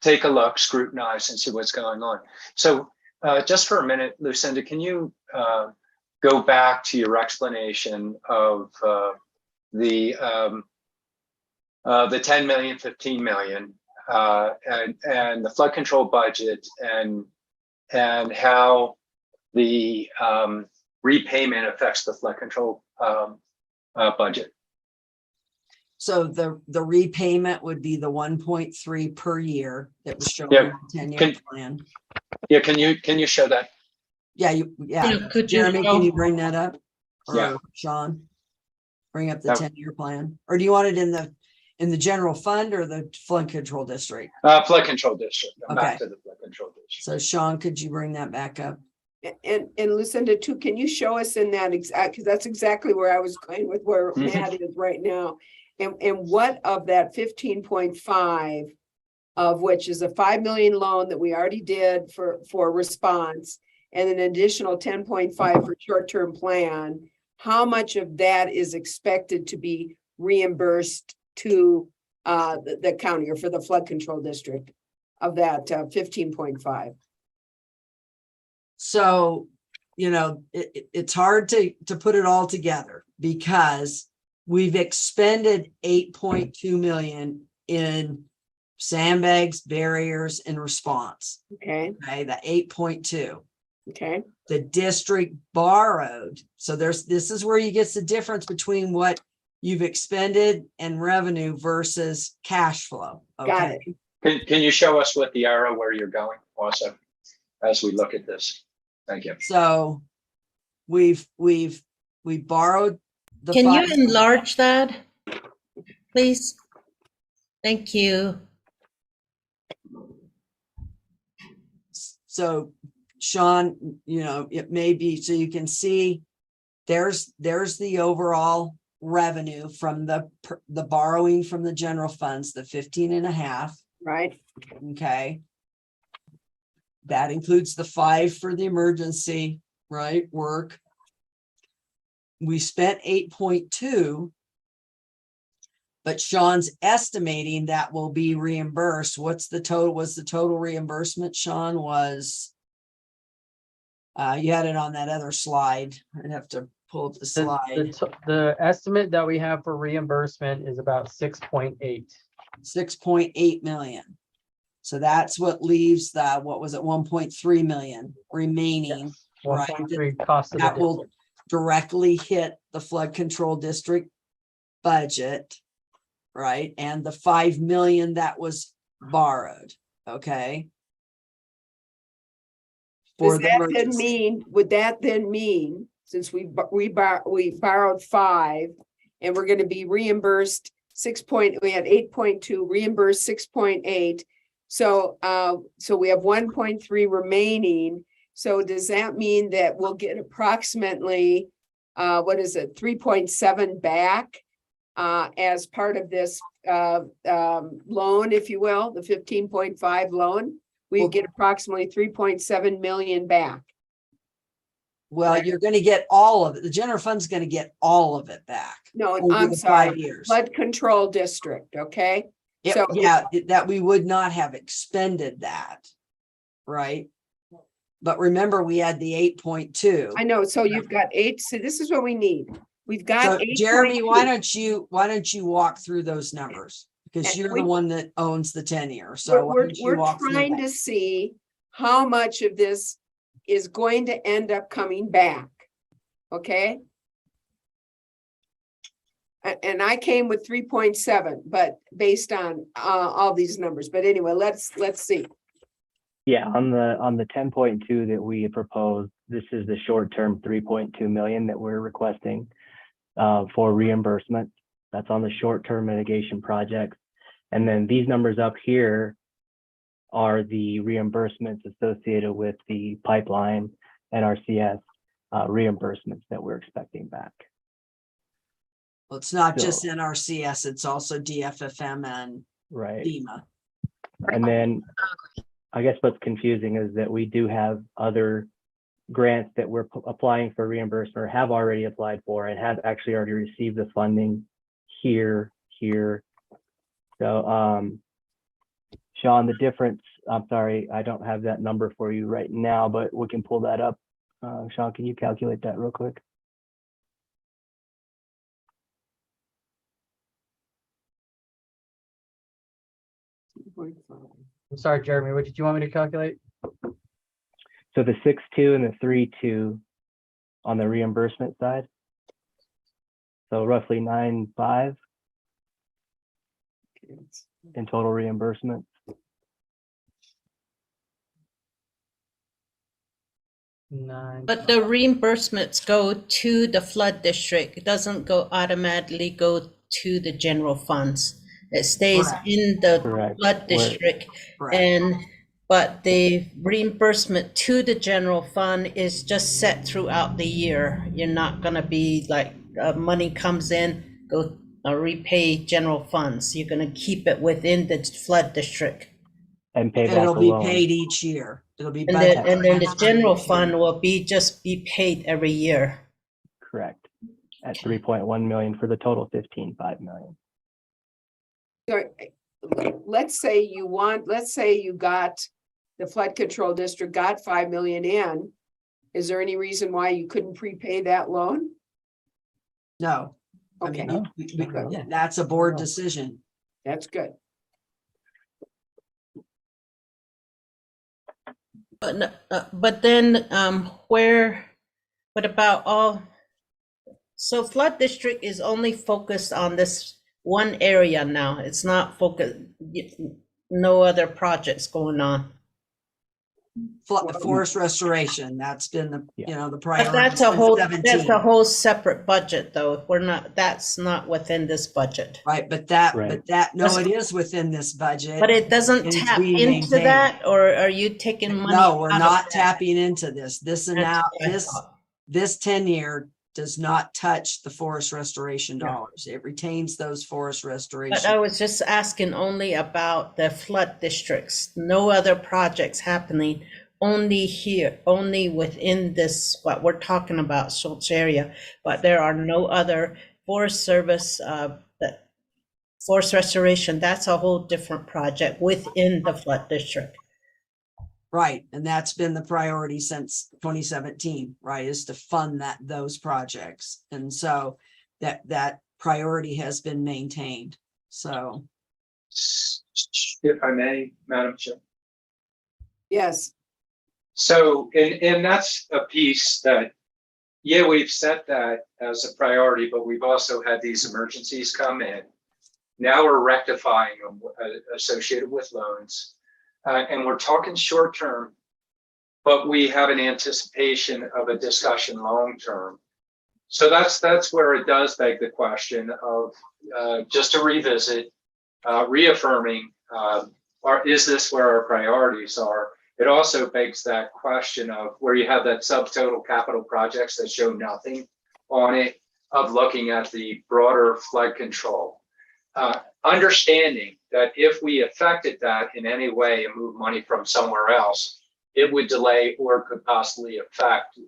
take a look, scrutinize, and see what's going on. So just for a minute, Lucinda, can you go back to your explanation of the 10 million, 15 million, and the flood control budget, and how the repayment affects the flood control budget. So the repayment would be the 1.3 per year that was shown Yeah. in the 10-year plan. Yeah, can you show that? Yeah, Jeremy, can you bring that up? Or Yeah. Sean, bring up the No. 10-year plan, or do you want it in the general fund or the flood control district? Flood control district. Back Okay. to the flood control district. So Sean, could you bring that back up? And Lucinda too, can you show us in that exact, because that's exactly where I was going with where Mhm. Matt is right now. And what of that 15.5, of which is a 5 million loan that we already did for response, and an additional 10.5 for short-term plan, how much of that is expected to be reimbursed to the county or for the flood control district of that 15.5? So, it's hard to put it all together because we've expended 8.2 million in sandbags, barriers, and response. Okay. Okay, the 8.2. Okay. The district borrowed. So this is where you get the difference between what you've expended and revenue versus cash flow. Got Okay. it. Can you show us with the arrow where you're going also as we look at this? Thank you. So we borrowed the Can you 5 enlarge that, please? Thank you. So Sean, it may be, so you can see there's the overall revenue from the borrowing from the general funds, the 15.5. Right. Okay. That includes the 5 for the emergency, right, work. We spent 8.2, but Sean's estimating that will be reimbursed. What's the total? Was the total reimbursement, Sean, was you had it on that other slide. I'd have to pull up the slide. The estimate that we have for reimbursement is about 6.8. 6.8 million. So that's what leaves the, what was it, 1.3 million remaining, right? 1.3 cost of the That will district. directly hit the flood control district budget, right? And the 5 million that was borrowed, okay? Would that then mean, since we borrowed 5 and we're going to be reimbursed we had 8.2 reimbursed 6.8. So we have 1.3 remaining. So does that mean that we'll get approximately, 3.7 back as part of this loan, if you will, the 15.5 loan? We get approximately 3.7 million back. Well, you're going to get all of it. The general fund's going to get all of it back. No, over I'm the sorry. 5 years. Flood control district, okay? So That we would not have expended that, right? But remember, we had the 8.2. I know, so you've got 8, so this is what we need. We've got So 8. Jeremy, why don't you walk through those numbers? Because you're the one that owns the 10-year. So why don't you We're walk through trying that? to see how much of this is going to end up coming back, okay? And I came with 3.7, but based on all these numbers. But anyway, let's see. Yeah, on the 10.2 that we proposed, this is the short-term 3.2 million that we're requesting for reimbursement. That's on the short-term mitigation projects. And then these numbers up here are the reimbursements associated with the pipeline and RCS reimbursements that we're expecting back. Well, it's not So- just NRCS, it's also DFFM and Right. FEMA. And then I guess what's confusing is that we do have other grants that we're applying for reimbursement or have already applied for and have actually already received the funding here. So Sean, the difference, I'm sorry, I don't have that number for you right now, but we can pull that up Sean, can you calculate that real quick? I'm sorry, Jeremy, what did you want me to calculate? So the 6.2 and the 3.2 on the reimbursement side. So roughly 9.5 in total reimbursement. But the reimbursements go to the flood district. It doesn't go automatically go to the general funds. It stays in the flood district. But the reimbursement to the general fund is just set throughout the year. You're not gonna be like, money comes in, go repay general funds. You're gonna keep it within the flood district. And pay back It'll the be loan. paid each year. It'll be And budgeted. then the transferred general each year. fund will just be paid every year. Correct. At 3.1 million for the total 15.5 million. So, let's say you got, the flood control district got 5 million in. Is there any reason why you couldn't prepay that loan? No. I Okay. mean, that's a board decision. That's good. But then, what about all? So flood district is only focused on this one area now. It's not focused, no other projects going on. Forest restoration, that's been the, the But priority. that's since a whole separate budget though. That's not within this budget. Right, but it is within this budget. But it doesn't It's tap being into maintained. that, or are you taking money? No, we're out of not that? tapping into this. This and That's now, what I thought. this 10-year does not touch the forest restoration dollars. It retains those forest restoration. But I was just asking only about the flood districts, no other projects happening, only here, only within this, what we're talking about, Schultz area. But there are no other Forest Service, that forest restoration, that's a whole different project within the flood district. Right, and that's been the priority since 2017, right, is to fund those projects. And so that priority has been maintained, so. If I may, Madam Chair. Yes. So, and that's a piece that, we've set that as a priority, but we've also had these emergencies come in. Now we're rectifying them associated with loans. And we're talking short term, but we have an anticipation of a discussion long term. So that's where it does beg the question of just to revisit, reaffirming, is this where our priorities are? It also begs that question of where you have that subtotal capital projects that show nothing on it, of looking at the broader flood control. Understanding that if we affected that in any way and move money from somewhere else, it would delay or could possibly affect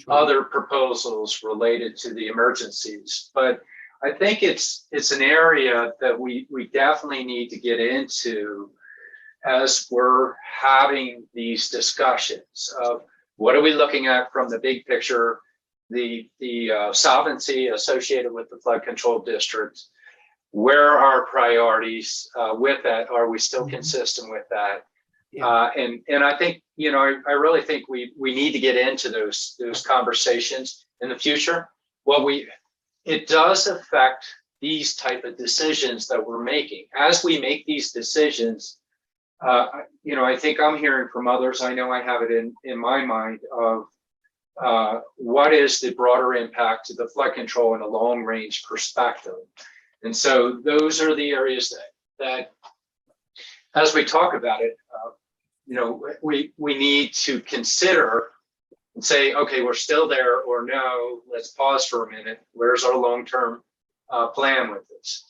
other proposals related to the emergencies. But I think it's an area that we definitely need to get into as we're having these discussions of what are we looking at from the big picture, the solvency associated with the flood control districts. Where are our priorities with that? Are we still consistent with that? And I think, I really think we need to get into those conversations in the future. It does affect these type of decisions that we're making. As we make these decisions, I think I'm hearing from others, I know I have it in my mind of what is the broader impact to the flood control in a long range perspective. And so those are the areas that as we talk about it, we need to consider and say, okay, we're still there, or no, let's pause for a minute. Where's our long-term plan with this?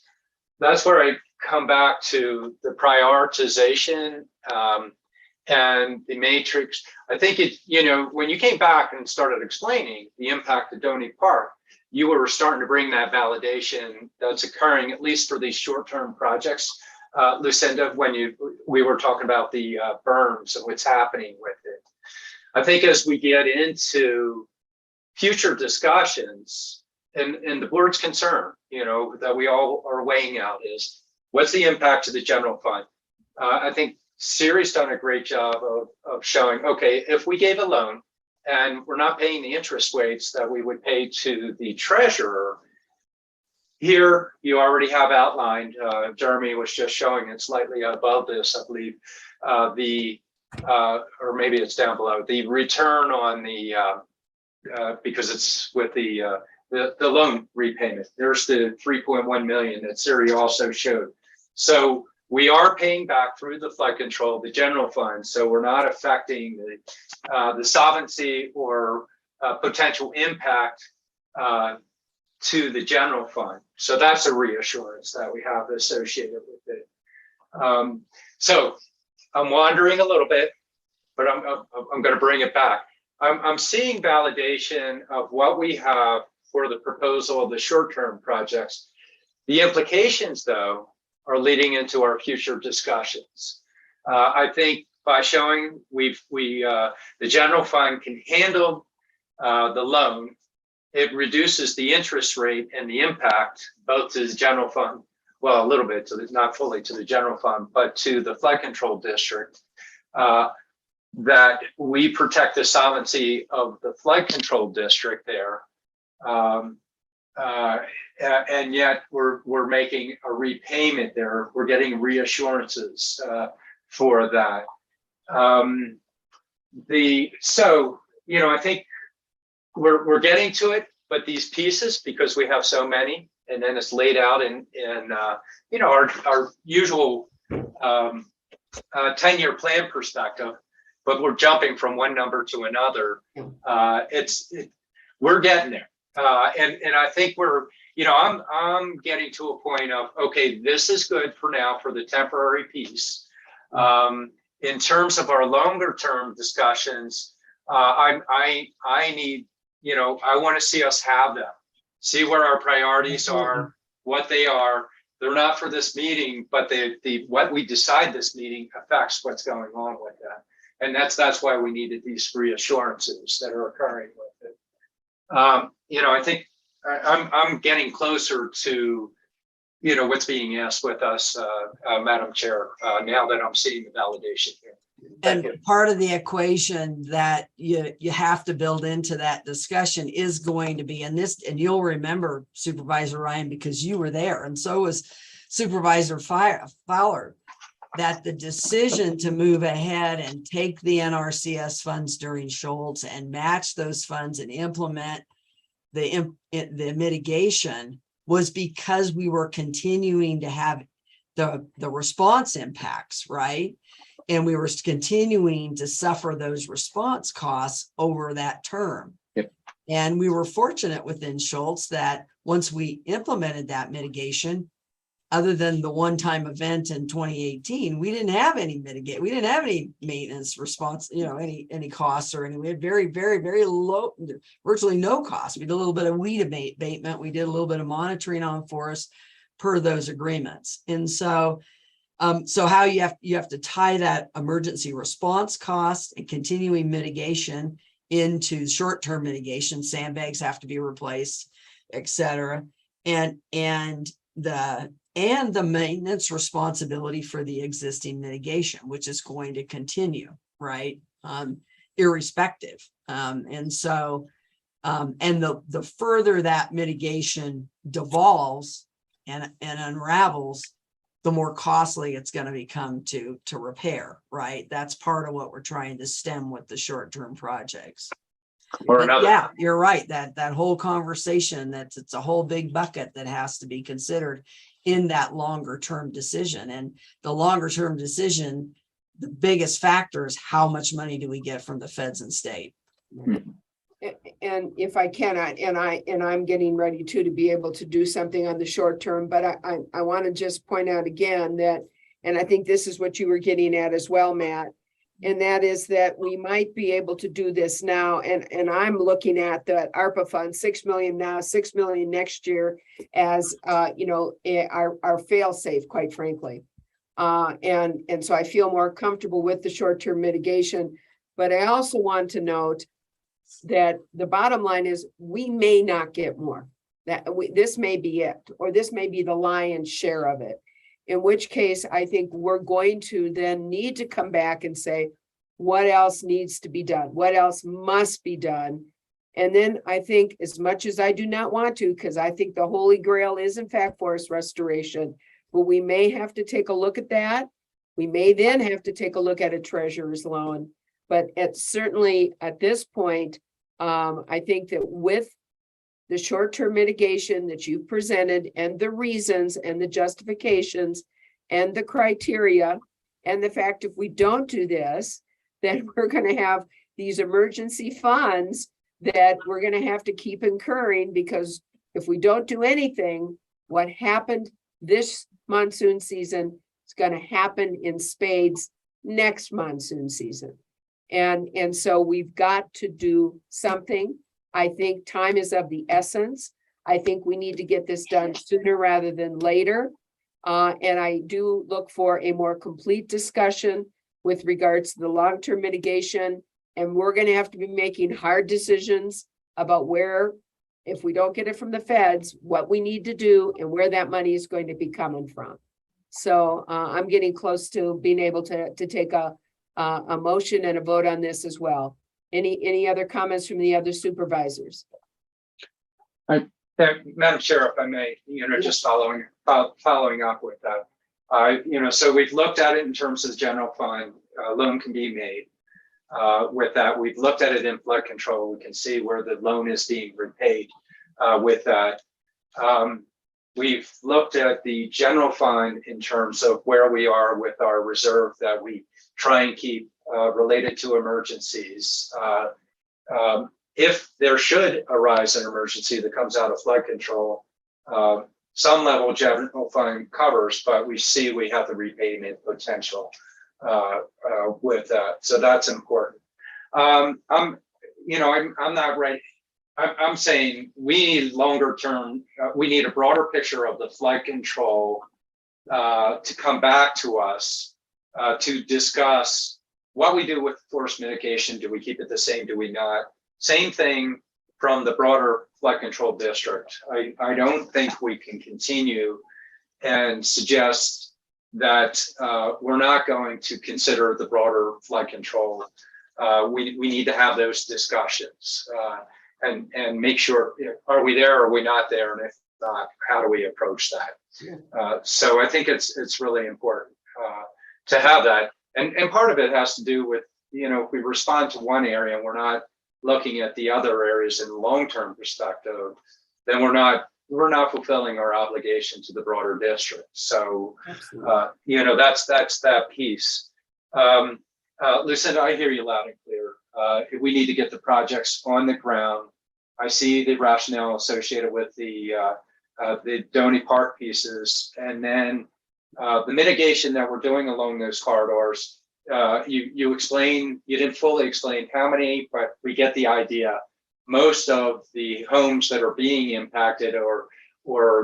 That's where I come back to the prioritization and the matrix. I think when you came back and started explaining the impact of Donny Park, you were starting to bring that validation that's occurring, at least for these short-term projects. Lucinda, when we were talking about the berms and what's happening with it. I think as we get into future discussions, and the board's concern, that we all are weighing out is, what's the impact to the general fund? I think Siri's done a great job of showing, okay, if we gave a loan and we're not paying the interest rates that we would pay to the treasurer, here you already have outlined, Jeremy was just showing it slightly above this, I believe, or maybe it's down below, the return on the, because it's with the loan repayment. There's the 3.1 million that Siri also showed. So we are paying back through the flood control, the general fund. So we're not affecting the solvency or potential impact to the general fund. So that's a reassurance that we have associated with it. So I'm wandering a little bit, but I'm going to bring it back. I'm seeing validation of what we have for the proposal of the short-term projects. The implications, though, are leading into our future discussions. I think by showing the general fund can handle the loan, it reduces the interest rate and the impact both to the general fund, well, a little bit, not fully to the general fund, but to the flood control district. That we protect the solvency of the flood control district there. And yet we're making a repayment there. We're getting reassurances for that. I think we're getting to it, but these pieces, because we have so many, and then it's laid out in our usual 10-year plan perspective, but we're jumping from one number to another. We're getting there. And I think I'm getting to a point of, okay, this is good for now for the temporary piece. In terms of our longer term discussions, I need, I want to see us have them, see where our priorities are, what they are. They're not for this meeting, but what we decide this meeting affects what's going on with that. And that's why we needed these reassurances that are occurring with it. I think I'm getting closer to, what's being asked with us, Madam Chair, now that I'm seeing the validation here. And part of the equation that you have to build into that discussion is going to be, and you'll remember, Supervisor Ryan, because you were there, and so was Supervisor Fowler, that the decision to move ahead and take the NRCS funds during Schultz and match those funds and implement the mitigation was because we were continuing to have the response impacts, right? And we were continuing to suffer those response costs over that term. Yep. And we were fortunate within Schultz that once we implemented that mitigation, other than the one-time event in 2018, we didn't have any mitigate. We didn't have any maintenance response, any costs or any. We had very, very, very low, virtually no costs. We did a little bit of weed abatement. We did a little bit of monitoring on forest per those agreements. And so how you have to tie that emergency response cost and continuing mitigation into short-term mitigation. Sandbags have to be replaced, et cetera. And the maintenance responsibility for the existing mitigation, which is going to continue, right? Irrespective. And the further that mitigation devolves and unravels, the more costly it's going to become to repair, right? That's part of what we're trying to stem with the short-term projects. Yeah, you're right. That whole conversation, it's a whole big bucket that has to be considered in that longer term decision. And the longer term decision, the biggest factor is how much money do we get from the feds and state. And if I cannot, and I'm getting ready to be able to do something on the short term, but I want to just point out again that, and I think this is what you were getting at as well, Matt, and that is that we might be able to do this now. And I'm looking at the ARPA fund, 6 million now, 6 million next year as, our fail safe, quite frankly. And so I feel more comfortable with the short-term mitigation. But I also want to note that the bottom line is we may not get more. This may be it, or this may be the lion's share of it. In which case, I think we're going to then need to come back and say, what else needs to be done? What else must be done? And then I think, as much as I do not want to, because I think the Holy Grail is in fact forest restoration, but we may have to take a look at that. We may then have to take a look at a treasurer's loan. But certainly at this point, I think that with the short-term mitigation that you presented and the reasons and the justifications and the criteria, and the fact if we don't do this, then we're going to have these emergency funds that we're going to have to keep incurring, because if we don't do anything, what happened this monsoon season is going to happen in spades next monsoon season. And so we've got to do something. I think time is of the essence. I think we need to get this done sooner rather than later. And I do look for a more complete discussion with regards to the long-term mitigation. And we're going to have to be making hard decisions about where, if we don't get it from the feds, what we need to do and where that money is going to be coming from. So I'm getting close to being able to take a motion and a vote on this as well. Any other comments from the other supervisors? Madam Chair, if I may, just following up with that. So we've looked at it in terms of the general fund, loan can be made. With that, we've looked at it in flood control. We can see where the loan is being repaid with that. We've looked at the general fund in terms of where we are with our reserve that we try and keep related to emergencies. If there should arise an emergency that comes out of flood control, some level of general fund covers, but we see we have the repayment potential with that. So that's important. I'm not ready. I'm saying we need longer term, we need a broader picture of the flood control to come back to us to discuss what we do with forest mitigation. Do we keep it the same? Do we not? Same thing from the broader flood control district. I don't think we can continue and suggest that we're not going to consider the broader flood control. We need to have those discussions and make sure, are we there or are we not there? And if not, how do we approach that? So I think it's really important to have that. And part of it has to do with, if we respond to one area and we're not looking at the other areas in the long-term perspective, then we're not fulfilling our obligation to the broader district. So, that's that piece. Lucinda, I hear you loud and clear. We need to get the projects on the ground. I see the rationale associated with the Donny Park pieces, and then the mitigation that we're doing along those corridors. You explain, you didn't fully explain how many, but we get the idea. Most of the homes that are being impacted or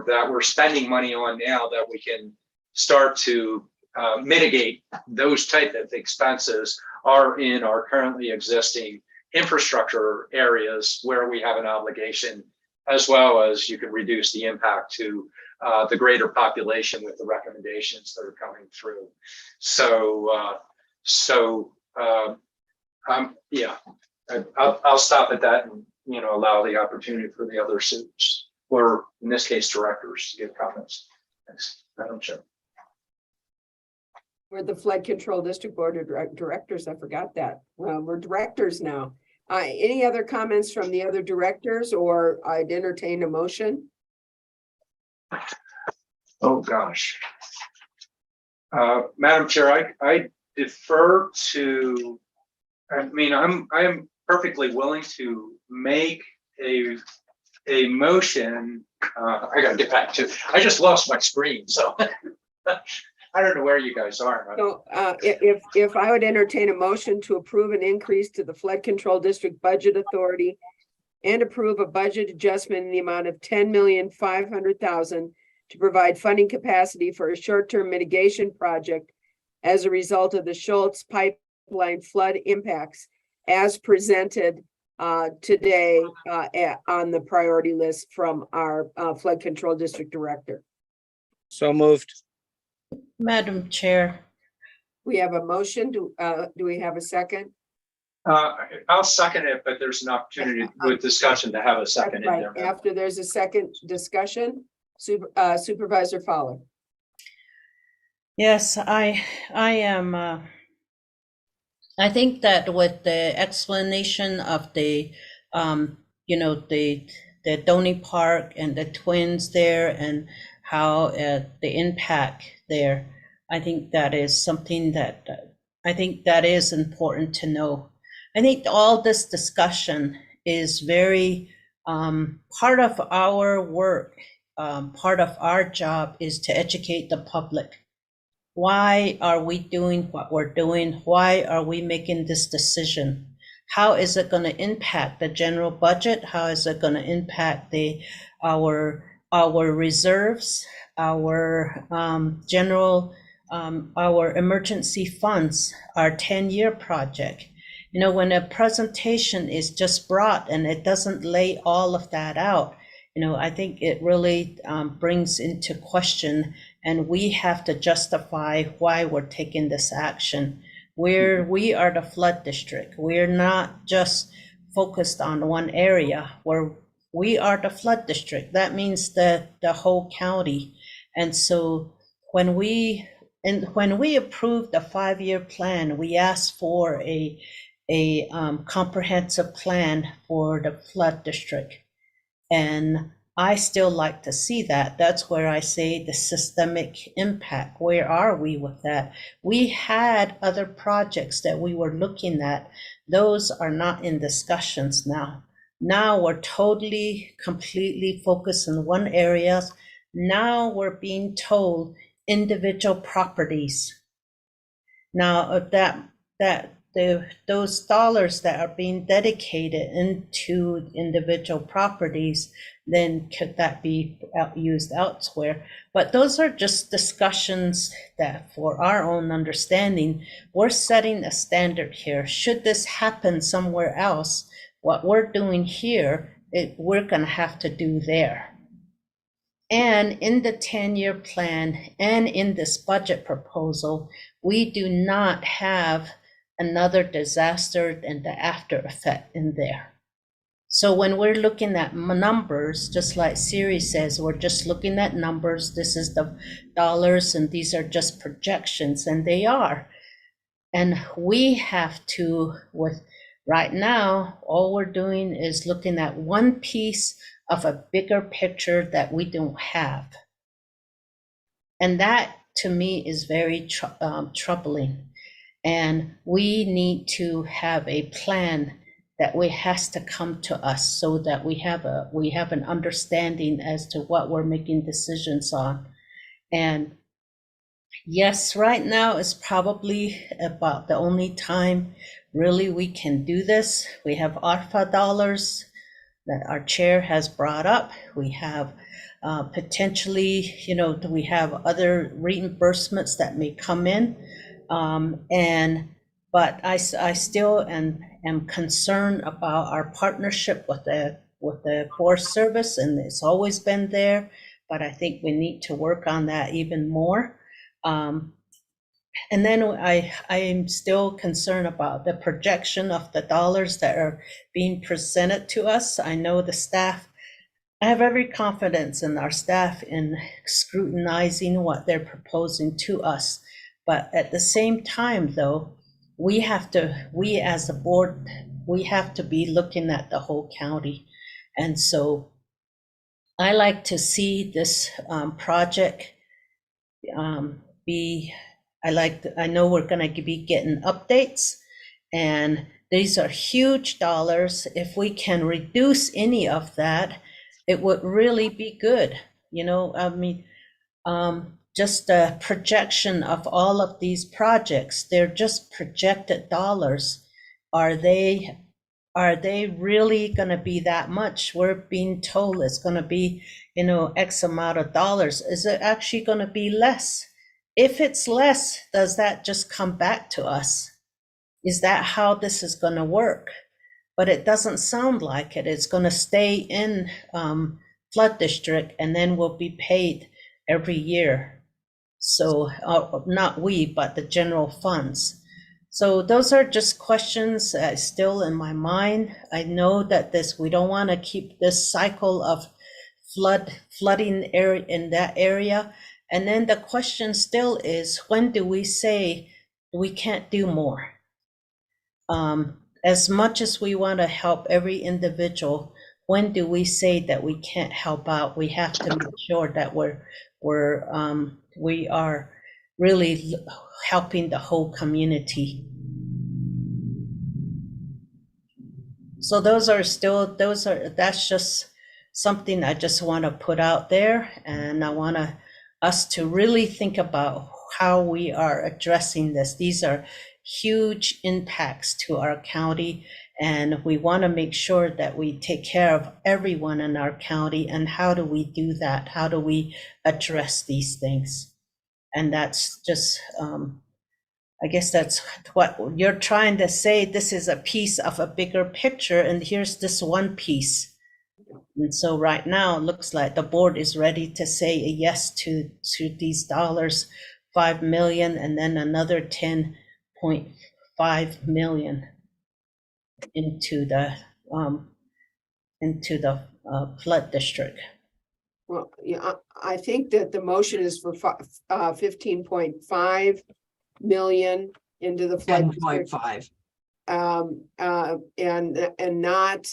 that we're spending money on now that we can start to mitigate those type of expenses are in our currently existing infrastructure areas where we have an obligation, as well as you can reduce the impact to the greater population with the recommendations that are coming through. I'll stop at that and allow the opportunity for the other suits, or in this case, directors, to give comments. Thanks, Madam Chair. We're the Flood Control District Board of Directors. I forgot that. We're directors now. Any other comments from the other directors, or I'd entertain a motion? Oh gosh, Madam Chair, I defer to. I mean, I am perfectly willing to make a motion. I gotta get back to. I just lost my screen, so I don't know where you guys are. So, if I would entertain a motion to approve an increase to the Flood Control District Budget Authority and approve a budget adjustment in the amount of $10,500,000 to provide funding capacity for a short-term mitigation project as a result of the Schultz pipeline flood impacts as presented today on the priority list from our flood control district director. So moved. Madam Chair, We have a motion. Do we have a second? I'll second it, but there's an opportunity with discussion to have a second in Right, there. after there's a second discussion, Supervisor Fowler. yes, I am, I think that with the explanation of the, you know, the Donny Park and the twins there and how the impact there, I think that is something that I think that is important to know. I think all this discussion is very part of our work, part of our job is to educate the public. Why are we doing what we're doing? Why are we making this decision? How is it going to impact the general budget? How is it going to impact our reserves, our our emergency funds, our 10-year project? You know, when a presentation is just brought and it doesn't lay all of that out, you know, I think it really brings into question, and we have to justify why we're taking this action. We are the flood district. We're not just focused on one area. We are the flood district. That means the whole county. And so when we approved the 5-year plan, we asked for a comprehensive plan for the flood district. And I still like to see that. That's where I say the systemic impact. Where are we with that? We had other projects that we were looking at. Those are not in discussions now. Now we're totally, completely focused in one area. Now we're being told individual properties. Now those dollars that are being dedicated into individual properties, then could that be used elsewhere? But those are just discussions that, for our own understanding, we're setting a standard here. Should this happen somewhere else, what we're doing here, we're going to have to do there. And in the 10-year plan and in this budget proposal, we do not have another disaster and the after effect in there. So when we're looking at numbers, just like Siri says, we're just looking at numbers. This is the dollars and these are just projections, and they are. And we have to, right now, all we're doing is looking at one piece of a bigger picture that we don't have. And that to me is very troubling. And we need to have a plan that has to come to us so that we have an understanding as to what we're making decisions on. And yes, right now is probably about the only time really we can do this. We have ARPA dollars that our chair has brought up. We have potentially, you know, we have other reimbursements that may come in. But I still am concerned about our partnership with the Forest Service, and it's always been there, but I think we need to work on that even more. And then I am still concerned about the projection of the dollars that are being presented to us. I know the staff, I have every confidence in our staff in scrutinizing what they're proposing to us. But at the same time, though, we as a board, we have to be looking at the whole county. And so I like to see this project I know we're going to be getting updates, and these are huge dollars. If we can reduce any of that, it would really be good. You know, I mean, just a projection of all of these projects, they're just projected dollars. Are they really going to be that much? We're being told it's going to be, you know, X amount of dollars. Is it actually going to be less? If it's less, does that just come back to us? Is that how this is going to work? But it doesn't sound like it. It's going to stay in flood district and then will be paid every year. So not we, but the general funds. So those are just questions still in my mind. I know that we don't want to keep this cycle of flooding area in that area. And then the question still is, when do we say we can't do more? As much as we want to help every individual, when do we say that we can't help out? We have to make sure that we are really helping the whole community. So that's just something I just want to put out there, and I want us to really think about how we are addressing this. These are huge impacts to our county, and we want to make sure that we take care of everyone in our county. And how do we do that? How do we address these things? And that's just, I guess that's what you're trying to say. This is a piece of a bigger picture, and here's this one piece. And so right now, it looks like the board is ready to say a yes to these dollars, 5 million, and then another 10.5 million into the flood district. Well, yeah, I think that the motion is for 15.5 million into the flood. 10.5. And not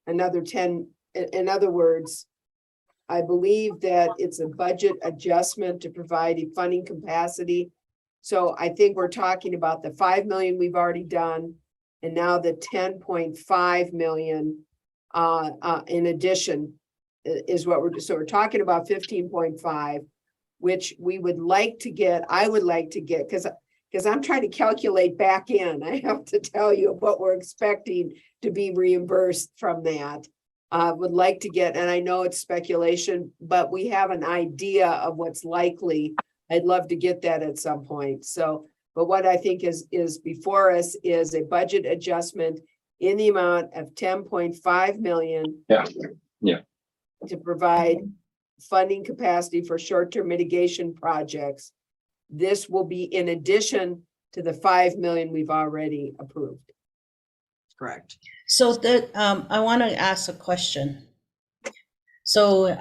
another 10. In other words, I believe that it's a budget adjustment to provide a funding capacity. So I think we're talking about the 5 million we've already done, and now the 10.5 million in addition is what we're talking about 15.5, which we would like to get. I would like to get, because I'm trying to calculate back in. I have to tell you what we're expecting to be reimbursed from that. Would like to get, and I know it's speculation, but we have an idea of what's likely. I'd love to get that at some point. So, but what I think is before us is a budget adjustment in the amount of 10.5 million. Yeah. To provide funding capacity for short-term mitigation projects. This will be in addition to the 5 million we've already approved. Correct. So I want to ask a question. So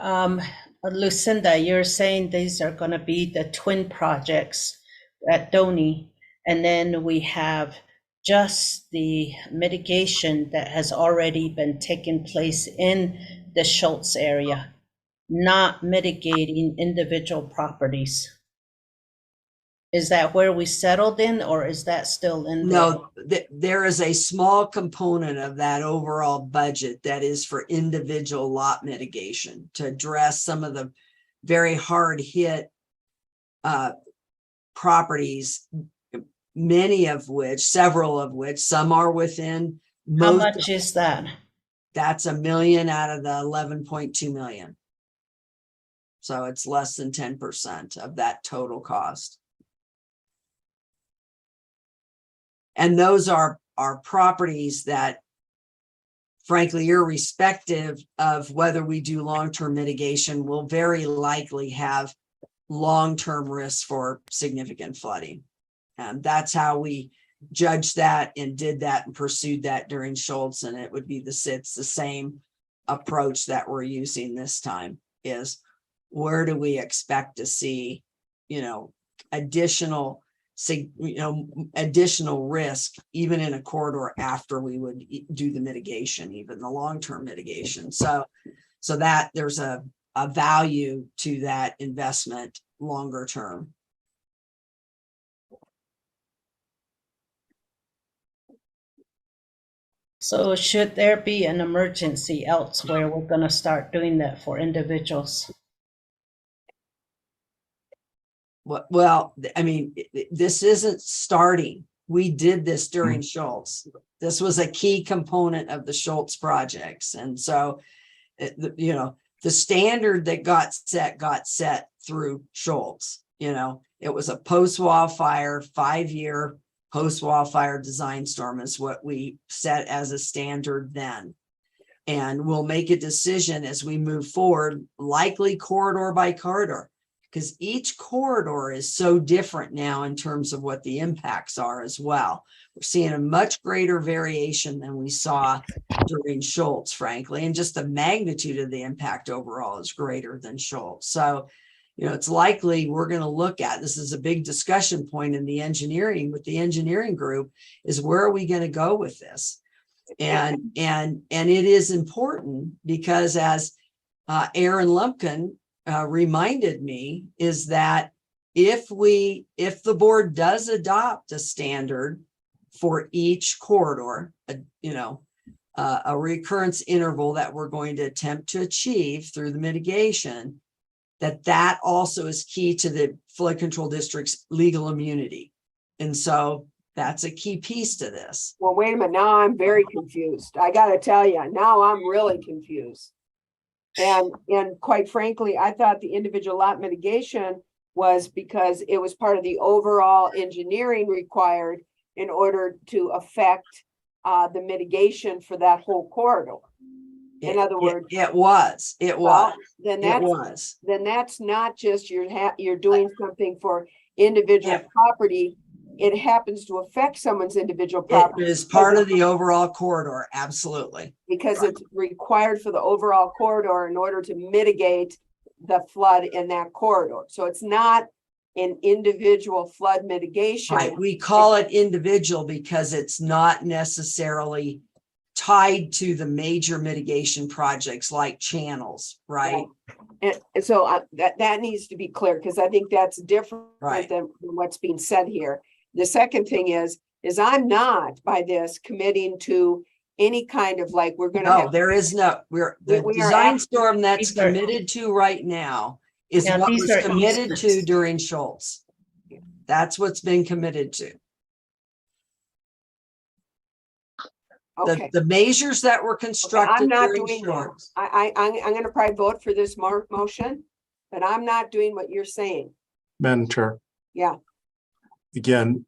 Lucinda, you're saying these are going to be the twin projects at Donny, and then we have just the mitigation that has already been taking place in the Schultz area, not mitigating individual properties. Is that where we settled in, or is that still in there? No, there is a small component of that overall budget that is for individual lot mitigation to address some of the very hard hit properties, several of which, some are within. How much is that? That's $1 million out of the 11.2 million. So it's less than 10% of that total cost. And those are properties that, frankly, irrespective of whether we do long-term mitigation, will very likely have long-term risks for significant flooding. And that's how we judged that and did that and pursued that during Schultz. And it would be the same approach that we're using this time is, where do we expect to see, additional risk, even in a corridor after we would do the mitigation, even the long-term mitigation. So that there's a value to that investment longer term. So should there be an emergency elsewhere, we're going to start doing that for individuals? Well, I mean, this isn't starting. We did this during Schultz. This was a key component of the Schultz projects. And so, the standard that got set through Schultz. It was a post-wildfire 5-year post-wildfire design storm is what we set as a standard then. And we'll make a decision as we move forward, likely corridor by corridor, because each corridor is so different now in terms of what the impacts are as well. We're seeing a much greater variation than we saw during Schultz, frankly, and just the magnitude of the impact overall is greater than Schultz. So, you know, it's likely we're going to look at, this is a big discussion point in the engineering with the engineering group, is where are we going to go with this? And it is important because as Aaron Lumpkin reminded me, is that if the board does adopt a standard for each corridor, a recurrence interval that we're going to attempt to achieve through the mitigation, that also is key to the flood control district's legal immunity. And so that's a key piece to this. Well, wait a minute. Now I'm very confused. I got to tell you, now I'm really confused. And quite frankly, I thought the individual lot mitigation was because it was part of the overall engineering required in order to affect the mitigation for that whole corridor. In other words, it was. Then that's not just you're doing something for individual property. It happens to affect someone's individual property. It is part of the overall corridor, absolutely. Because it's required for the overall corridor in order to mitigate the flood in that corridor. So it's not an individual flood mitigation. Right, we call it individual because it's not necessarily tied to the major mitigation projects like channels, right? And so that needs to be clear, because I think that's different Right. than what's being said here. The second thing is I'm not by this committing to any kind of like, we're going to No, there is no, the we are design actually- storm that's These are- committed to right now is Yeah, what these was are committed to easements. during Schultz. That's what's been committed to. Okay. The measures that were constructed I'm not during doing that. Schultz. I'm going to probably vote for this motion, but I'm not doing what you're saying. Madam Chair, Yeah. again,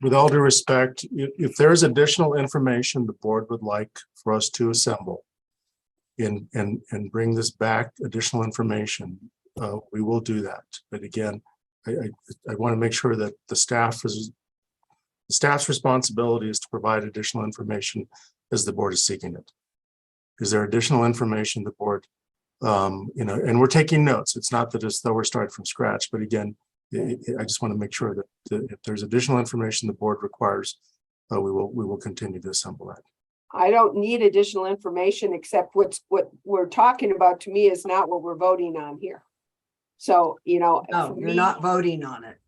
with all due respect, if there is additional information the board would like for us to assemble and bring this back, additional information, we will do that. But again, I want to make sure that the staff's responsibility is to provide additional information as the board is seeking it. Is there additional information the board, and we're taking notes. It's not that as though we're starting from scratch, but again, I just want to make sure that if there's additional information the board requires, we will continue to assemble that. I don't need additional information except what we're talking about to me is not what we're voting on here. So, No, for you're me- not voting on it.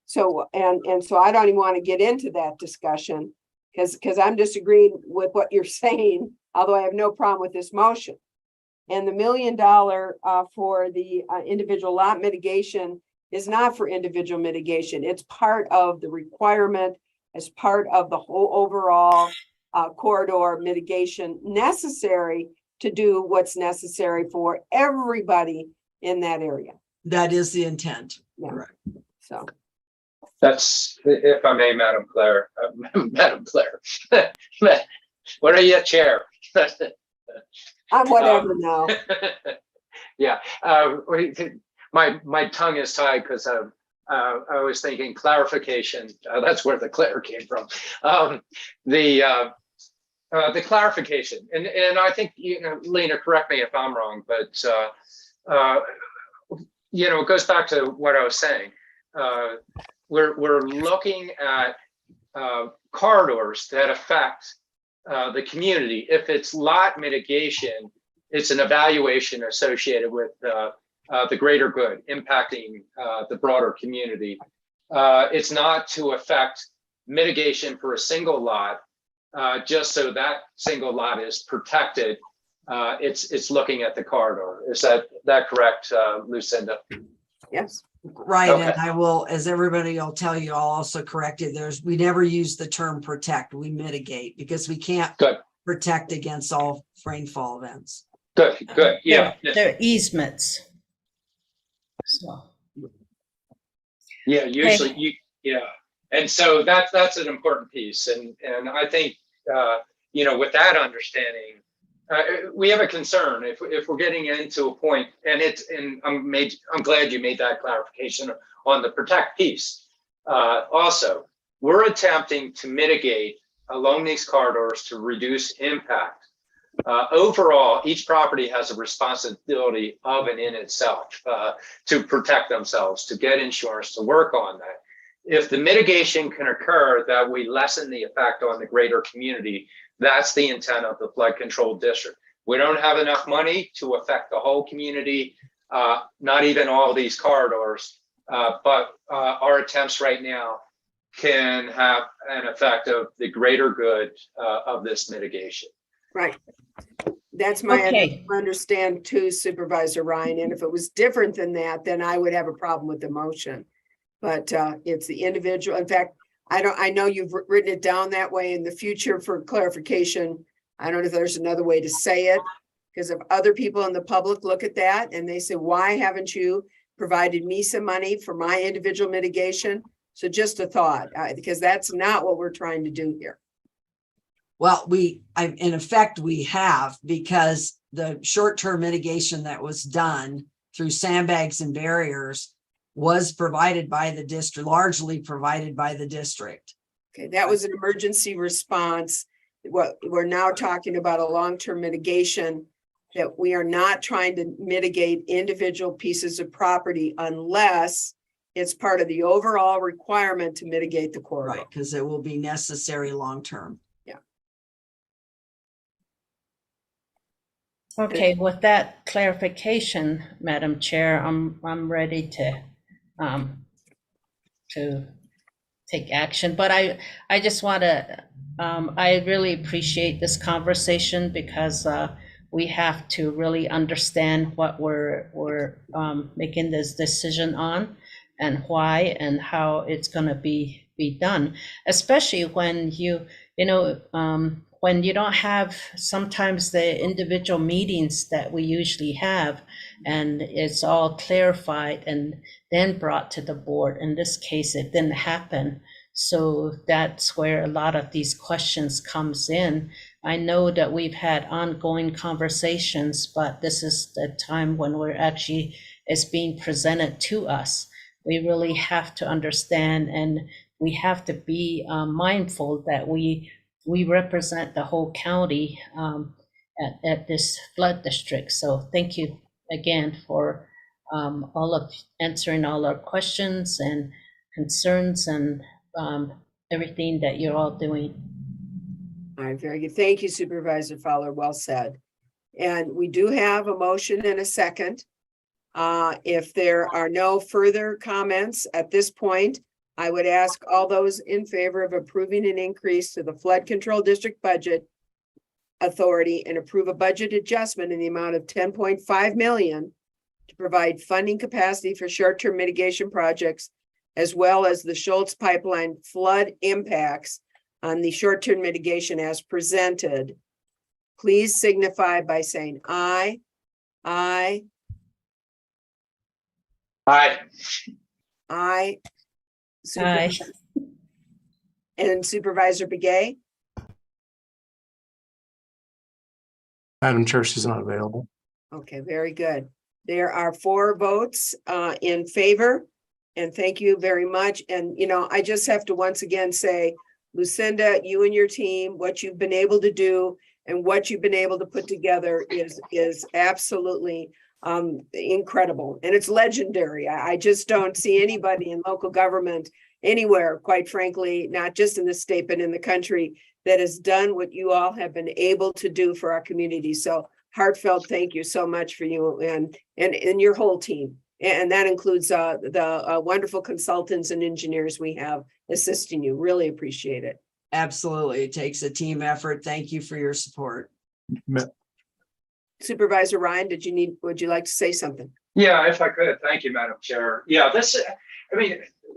So, and so I don't even want to get into that discussion because I'm disagreeing with what you're saying, although I have no problem with this motion. And the $1 million for the individual lot mitigation is not for individual mitigation. It's part of the requirement as part of the whole overall corridor mitigation necessary to do what's necessary for everybody in that area. That is the intent. Yeah. Correct. So. That's, if I may, Madam Claire, Madam Claire, what are you, Chair? I'm whatever now. Yeah, my tongue is tied because I was thinking clarification. That's where the Claire came from. The clarification, and I think, Lena, correct me if I'm wrong, but it goes back to what I was saying. We're looking at corridors that affect the community. If it's lot mitigation, it's an evaluation associated with the greater good, impacting the broader community. It's not to affect mitigation for a single lot, just so that single lot is protected. It's looking at the corridor. Is that correct, Lucinda? Yes. Right, Okay. and I will, as everybody will tell you, I'll also correct you. We never use the term protect, we mitigate because we can't protect against all rainfall events. Good, yeah. They're easements. So. Yeah, usually Yeah, and so that's an important piece, and I think with that understanding, we have a concern if we're getting into a point, and I'm glad you made that clarification on the protect piece. Also, we're attempting to mitigate along these corridors to reduce impact. Overall, each property has a responsibility of and in itself to protect themselves, to get insurance, to work on that. If the mitigation can occur that we lessen the effect on the greater community, that's the intent of the flood control district. We don't have enough money to affect the whole community, not even all these corridors, but our attempts right now can have an effect of the greater good of this mitigation. Right. That's my Okay. understand too, Supervisor Ryan. And if it was different than that, then I would have a problem with the motion. But it's the individual. In fact, I know you've written it down that way in the future for clarification. I don't know if there's another way to say it, because if other people in the public look at that and they say, why haven't you provided me some money for my individual mitigation? So just a thought, because that's not what we're trying to do here. Well, in effect, we have, because the short-term mitigation that was done through sandbags and barriers was provided by the district, largely provided by the district. Okay, that was an emergency response. What we're now talking about a long-term mitigation, that we are not trying to mitigate individual pieces of property unless it's part of the overall requirement to mitigate the corridor. Right, because it will be necessary long-term. Okay, with that clarification, Madam Chair, I'm ready to take action, but I just want to, I really appreciate this conversation because we have to really understand what we're making this decision on and why and how it's going to be done, especially when when you don't have sometimes the individual meetings that we usually have, and it's all clarified and then brought to the board. In this case, it didn't happen. So that's where a lot of these questions comes in. I know that we've had ongoing conversations, but this is the time when it's being presented to us. We really have to understand, and we have to be mindful that we represent the whole county at this flood district. So thank you again for answering all our questions and concerns and everything that you're all doing. All right, very good. Thank you, Supervisor Fowler. Well said. And we do have a motion and a second. If there are no further comments at this point, I would ask all those in favor of approving an increase to the Flood Control District Budget Authority and approve a budget adjustment in the amount of 10.5 million to provide funding capacity for short-term mitigation projects, as well as the Schultz Pipeline flood impacts on the short-term mitigation as presented. Please signify by saying aye. Aye. Aye. Aye. And Supervisor Begay? Madam Chair, she's not available. Okay, very good. There are 4 votes in favor, and thank you very much. And, I just have to once again say, Lucinda, you and your team, what you've been able to do and what you've been able to put together is absolutely incredible. And it's legendary. I just don't see anybody in local government anywhere, quite frankly, not just in the state, but in the country, that has done what you all have been able to do for our community. So heartfelt thank you so much for you and your whole team. And that includes the wonderful consultants and engineers we have assisting you. Really appreciate it. Absolutely. It takes a team effort. Thank you for your support. Supervisor Ryan, would you like to say something? Yeah, if I could. Thank you, Madam Chair. Yeah,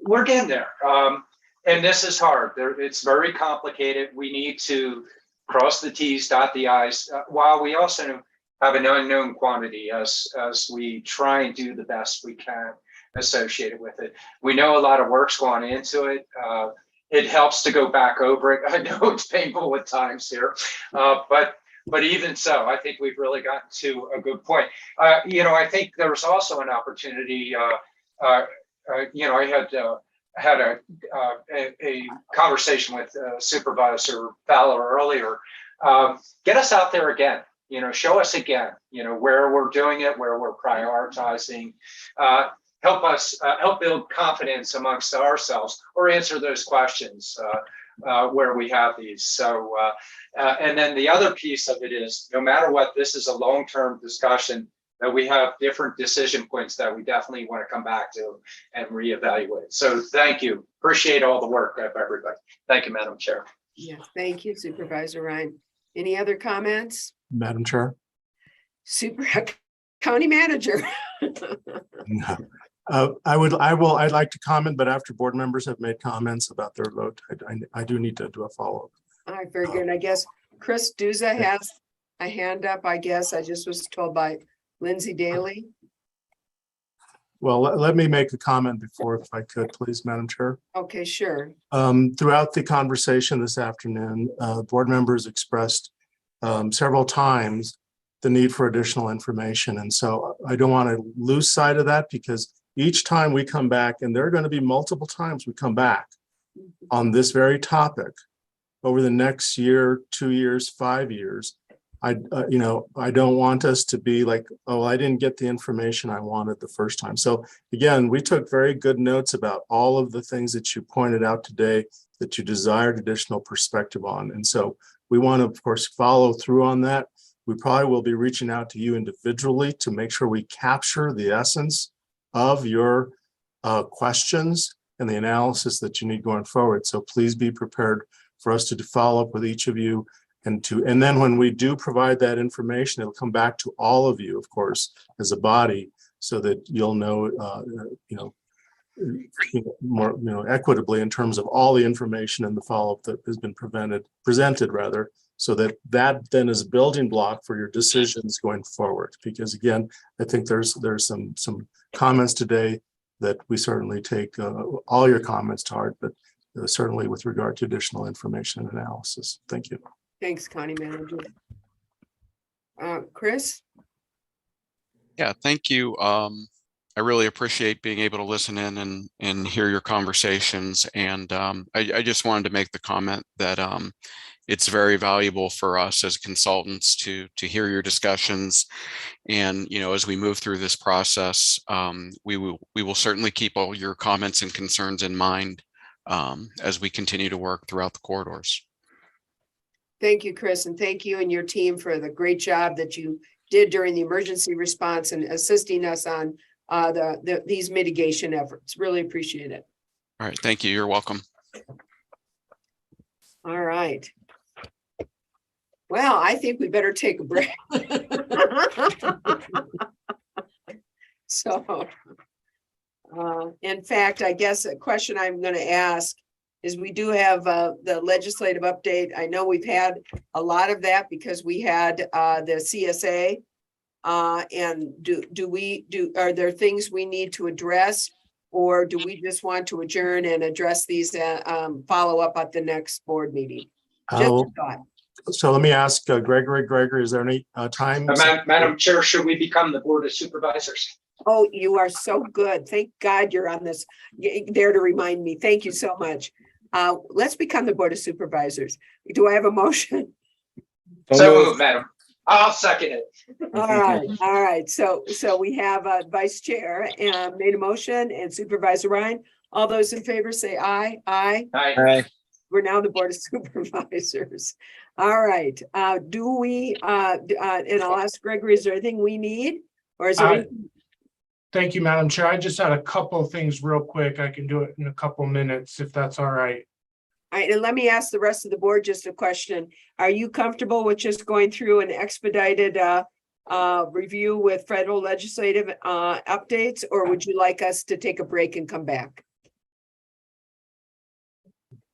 we're getting there. And this is hard. It's very complicated. We need to cross the T's, dot the I's, while we also have an unknown quantity as we try and do the best we can. associated with it. We know a lot of work's gone into it. It helps to go back over it. I know it's painful at times here, but even so, I think we've really gotten to a good point. I think there was also an opportunity. I had a conversation with Supervisor Fowler earlier. Get us out there again. Show us again. Where we're doing it, where we're prioritizing. Help build confidence amongst ourselves, or answer those questions where we have these. So, and then the other piece of it is, no matter what, this is a long-term discussion, that we have different decision points that we definitely want to come back to and reevaluate. So thank you. Appreciate all the work of everybody. Thank you, Madam Chair. Yeah, thank you, Supervisor Ryan. Any other comments? Madam Chair. County Manager. I'd like to comment, but after board members have made comments about their vote, I do need to do a follow-up. All right, very good. I guess Chris Duza has a hand up, I guess. I just was told by Lindsay Daly. Well, let me make a comment before, if I could, please, Madam Chair. Okay, sure. Throughout the conversation this afternoon, board members expressed several times the need for additional information. And so I don't want to lose sight of that, because each time we come back, and there are going to be multiple times we come back on this very topic over the next year, 2 years, 5 years, I don't want us to be like, oh, I didn't get the information I wanted the first time. So again, we took very good notes about all of the things that you pointed out today that you desired additional perspective on. And so we want to, of course, follow through on that. We probably will be reaching out to you individually to make sure we capture the essence of your questions and the analysis that you need going forward. So please be prepared for us to follow up with each of you, and then when we do provide that information, it'll come back to all of you, of course, as a body, so that you'll know, more equitably in terms of all the information and the follow-up that has been presented rather, so that then is a building block for your decisions going forward. Because again, I think there's some comments today that we certainly take all your comments to heart, but certainly with regard to additional information and analysis. Thank you. Thanks, County Manager. Chris? Yeah, thank you. I really appreciate being able to listen in and hear your conversations. And I just wanted to make the comment that it's very valuable for us as consultants to hear your discussions. And, as we move through this process, we will certainly keep all your comments and concerns in mind as we continue to work throughout the corridors. Thank you, Chris, and thank you and your team for the great job that you did during the emergency response and assisting us on these mitigation efforts. Really appreciate it. All right, thank you. You're welcome. All right. Well, I think we better take a break. So, in fact, I guess a question I'm going to ask is, we do have the legislative update. I know we've had a lot of that because we had the CSA. And are there things we need to address, or do we just want to adjourn and address these follow up at the next board meeting? Just a thought. So let me ask Gregory, is there any time? Madam Chair, should we become the Board of Supervisors? Oh, you are so good. Thank God you're on this, there to remind me. Thank you so much. Let's become the Board of Supervisors. Do I have a motion? So moved, Madam. I'll second it. All right. So we have a vice chair and made a motion, and Supervisor Ryan. All those in favor say aye. Aye. Aye. We're now the Board of Supervisors. All right. Do we, and I'll ask Gregory, is there anything we need, or is there? Thank you, Madam Chair. I just had a couple of things real quick. I can do it in a couple minutes if that's all right. All right, and let me ask the rest of the board just a question. Are you comfortable with just going through an expedited review with federal legislative updates, or would you like us to take a break and come back?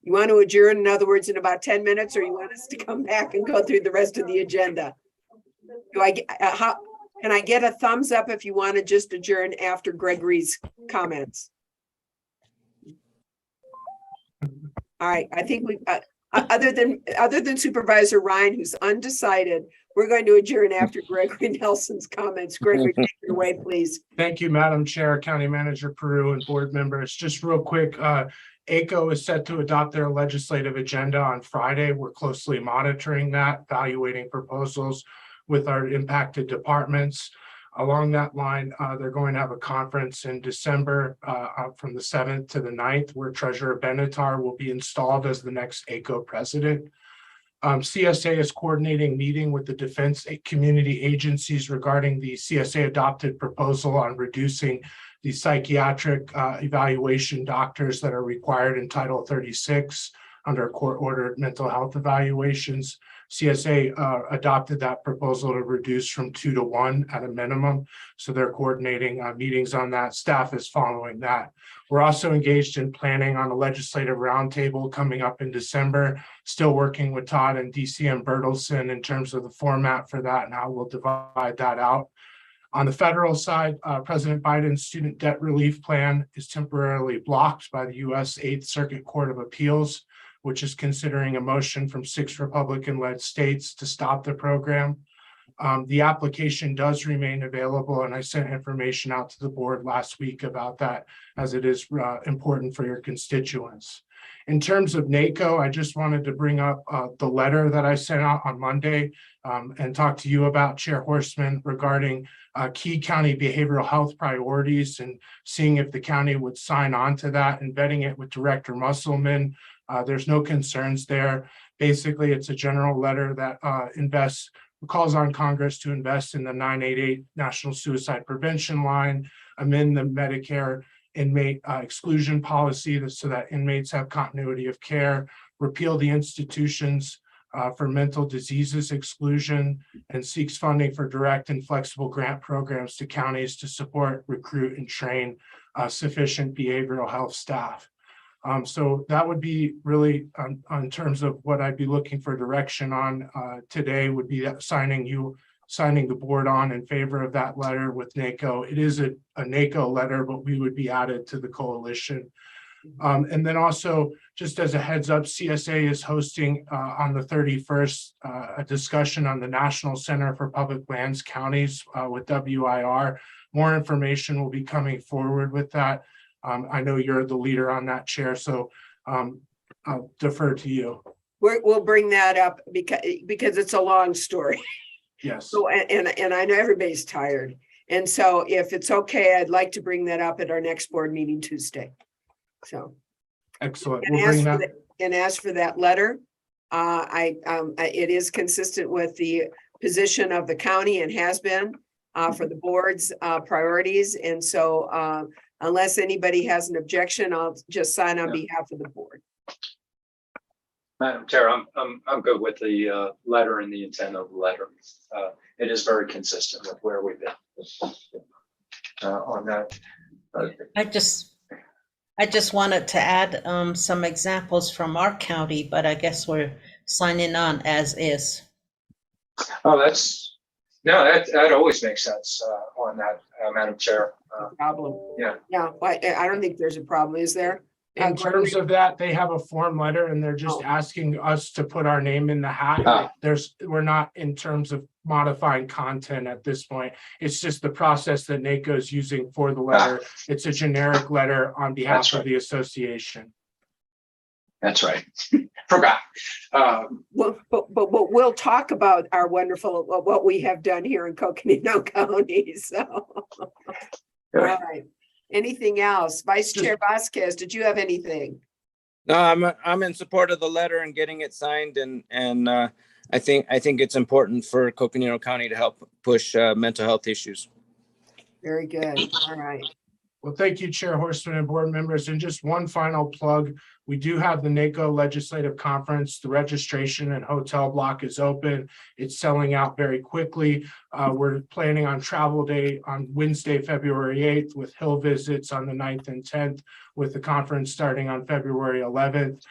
You want to adjourn, in other words, in about 10 minutes, or you want us to come back and go through the rest of the agenda? Do I get, Can I get a thumbs up if you want to just adjourn after Gregory's comments? All right, I think we, other than Supervisor Ryan, who's undecided, we're going to adjourn after Gregory Nelson's comments. Gregory, take it away, please. Thank you, Madam Chair, County Manager Peru, and board members. Just real quick, ACO is set to adopt their legislative agenda on Friday. We're closely monitoring that, evaluating proposals with our impacted departments. Along that line, they're going to have a conference in December from the 7th to the 9th, where Treasurer Benatar will be installed as the next ACO president. CSA is coordinating meeting with the defense community agencies regarding the CSA adopted proposal on reducing the psychiatric evaluation doctors that are required in Title 36 under court-ordered mental health evaluations. CSA adopted that proposal to reduce from 2 to 1 at a minimum. So they're coordinating meetings on that. Staff is following that. We're also engaged in planning on a legislative roundtable coming up in December, still working with Todd and DCM Bertelsen in terms of the format for that and how we'll divide that out. On the federal side, President Biden's student debt relief plan is temporarily blocked by the U.S. 8th Circuit Court of Appeals, which is considering a motion from 6 Republican-led states to stop the program. The application does remain available, and I sent information out to the board last week about that, as it is important for your constituents. In terms of NACO, I just wanted to bring up the letter that I sent out on Monday and talk to you about, Chair Horstman, regarding key county behavioral health priorities and seeing if the county would sign on to that and vetting it with Director Musselman. There's no concerns there. Basically, it's a general letter that calls on Congress to invest in the 988 National Suicide Prevention Line, amend the Medicare inmate exclusion policy so that inmates have continuity of care, repeal the institutions for mental diseases exclusion, and seeks funding for direct and flexible grant programs to counties to support, recruit, and train sufficient behavioral health staff. So that would be really on terms of what I'd be looking for direction on today would be signing the board on in favor of that letter with NACO. It is a NACO letter, but we would be added to the coalition. And then also, just as a heads up, CSA is hosting on the 31st a discussion on the National Center for Public Lands Counties with WIR. More information will be coming forward with that. I know you're the leader on that, Chair, so I'll defer to you. We'll bring that up because it's a long story. Yes. So, and I know everybody's tired. And so if it's okay, I'd like to bring that up at our next board meeting Tuesday. So. Excellent. And We'll bring that. as for that letter, it is consistent with the position of the county and has been for the board's priorities. And so unless anybody has an objection, I'll just sign on behalf of the board. Madam Chair, I'm good with the letter and the intent of the letter. It is very consistent with where we've been on that. I just wanted to add some examples from our county, but I guess we're signing on as is. Oh, that always makes sense on that, Madam Chair. Problem. Yeah. Yeah, I don't think there's a problem, is there? In terms of that, they have a form letter and they're just asking us to put our name in the hat. We're not in terms of modifying content at this point. It's just the process that NACO is using for the letter. It's a generic letter on behalf of the association. That's right. Forgot. But we'll talk about our wonderful, what we have done here in Coconino County, so. All right. Anything else? Vice Chair Vasquez, did you have anything? No, I'm in support of the letter and getting it signed, and I think it's important for Coconino County to help push mental health issues. Very good. All right. Well, thank you, Chair Horstman and board members. And just one final plug. We do have the NACO Legislative Conference. The registration and hotel block is open. It's selling out very quickly. We're planning on travel day on Wednesday, February 8th with Hill visits on the 9th and 10th, with the conference starting on February 11th.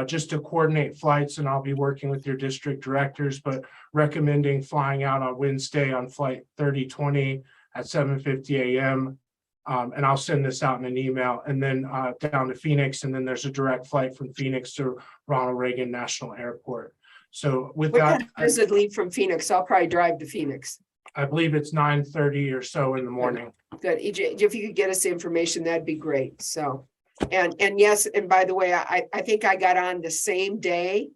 just to coordinate flights, and I'll be working with your district directors, but recommending flying out on Wednesday on flight 3020 at 7:50 a.m. And I'll send this out in an email, and then down to Phoenix, and then there's a direct flight from Phoenix to Ronald Reagan National Airport. So with What that, time does it leave from Phoenix? I'll probably drive to Phoenix. I believe it's 9:30 or so in the morning. Good. EJ, if you could get us the information, that'd be great. So, and yes, and by the way, I think I got on the same day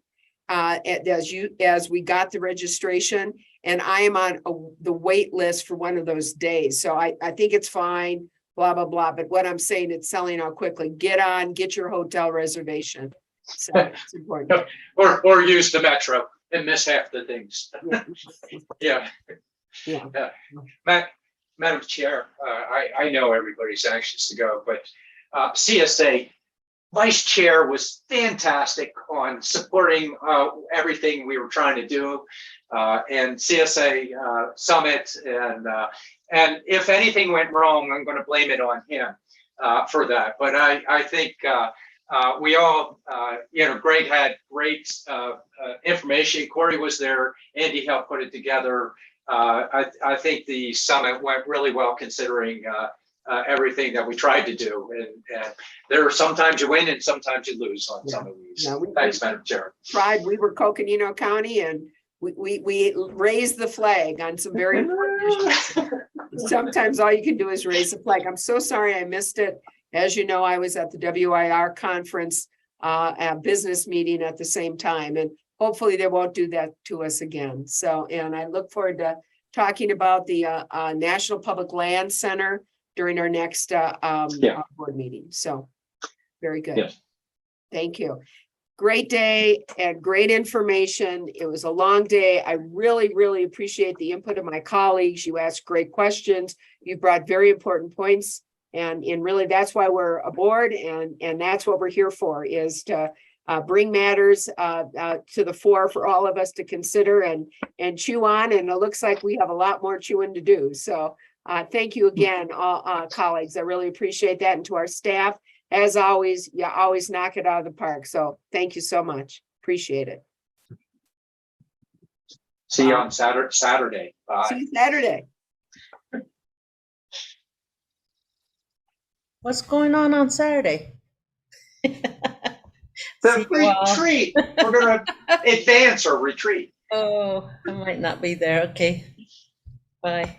as we got the registration, and I am on the wait list for one of those days. So I think it's fine, blah, blah, blah. But what I'm saying, it's selling out quickly. Get your hotel reservation. So it's important. Or use the metro and miss half the things. Yeah. Yeah. Madam Chair, I know everybody's anxious to go, but CSA Vice Chair was fantastic on supporting everything we were trying to do, and CSA Summit, and if anything went wrong, I'm going to blame it on him for that. But I think we all, Greg had great information. Corey was there. Andy helped put it together. I think the summit went really well considering everything that we tried to do. And there are sometimes you win and sometimes you lose on some of these. Thanks, Madam Chair. Tried. We were Coconino County, and we raised the flag on some very important issues. Sometimes all you can do is raise the flag. I'm so sorry I missed it. As you know, I was at the WIR conference, business meeting at the same time, and hopefully they won't do that to us again. So, and I look forward to talking about the National Public Land Center during our next board meeting. So, very good. Yes. Thank you. Great day and great information. It was a long day. I really, really appreciate the input of my colleagues. You asked great questions. You brought very important points. And really, that's why we're a board, and that's what we're here for, is to bring matters to the fore for all of us to consider and chew on. And it looks like we have a lot more chewing to do. So thank you again, colleagues. I really appreciate that. And to our staff, as always, you always knock it out of the park. So thank you so much. Appreciate it. See you on Saturday. Bye. See you Saturday. What's going on Saturday? The retreat. We're going to advance our retreat. Oh, I might not be there. Okay. Bye.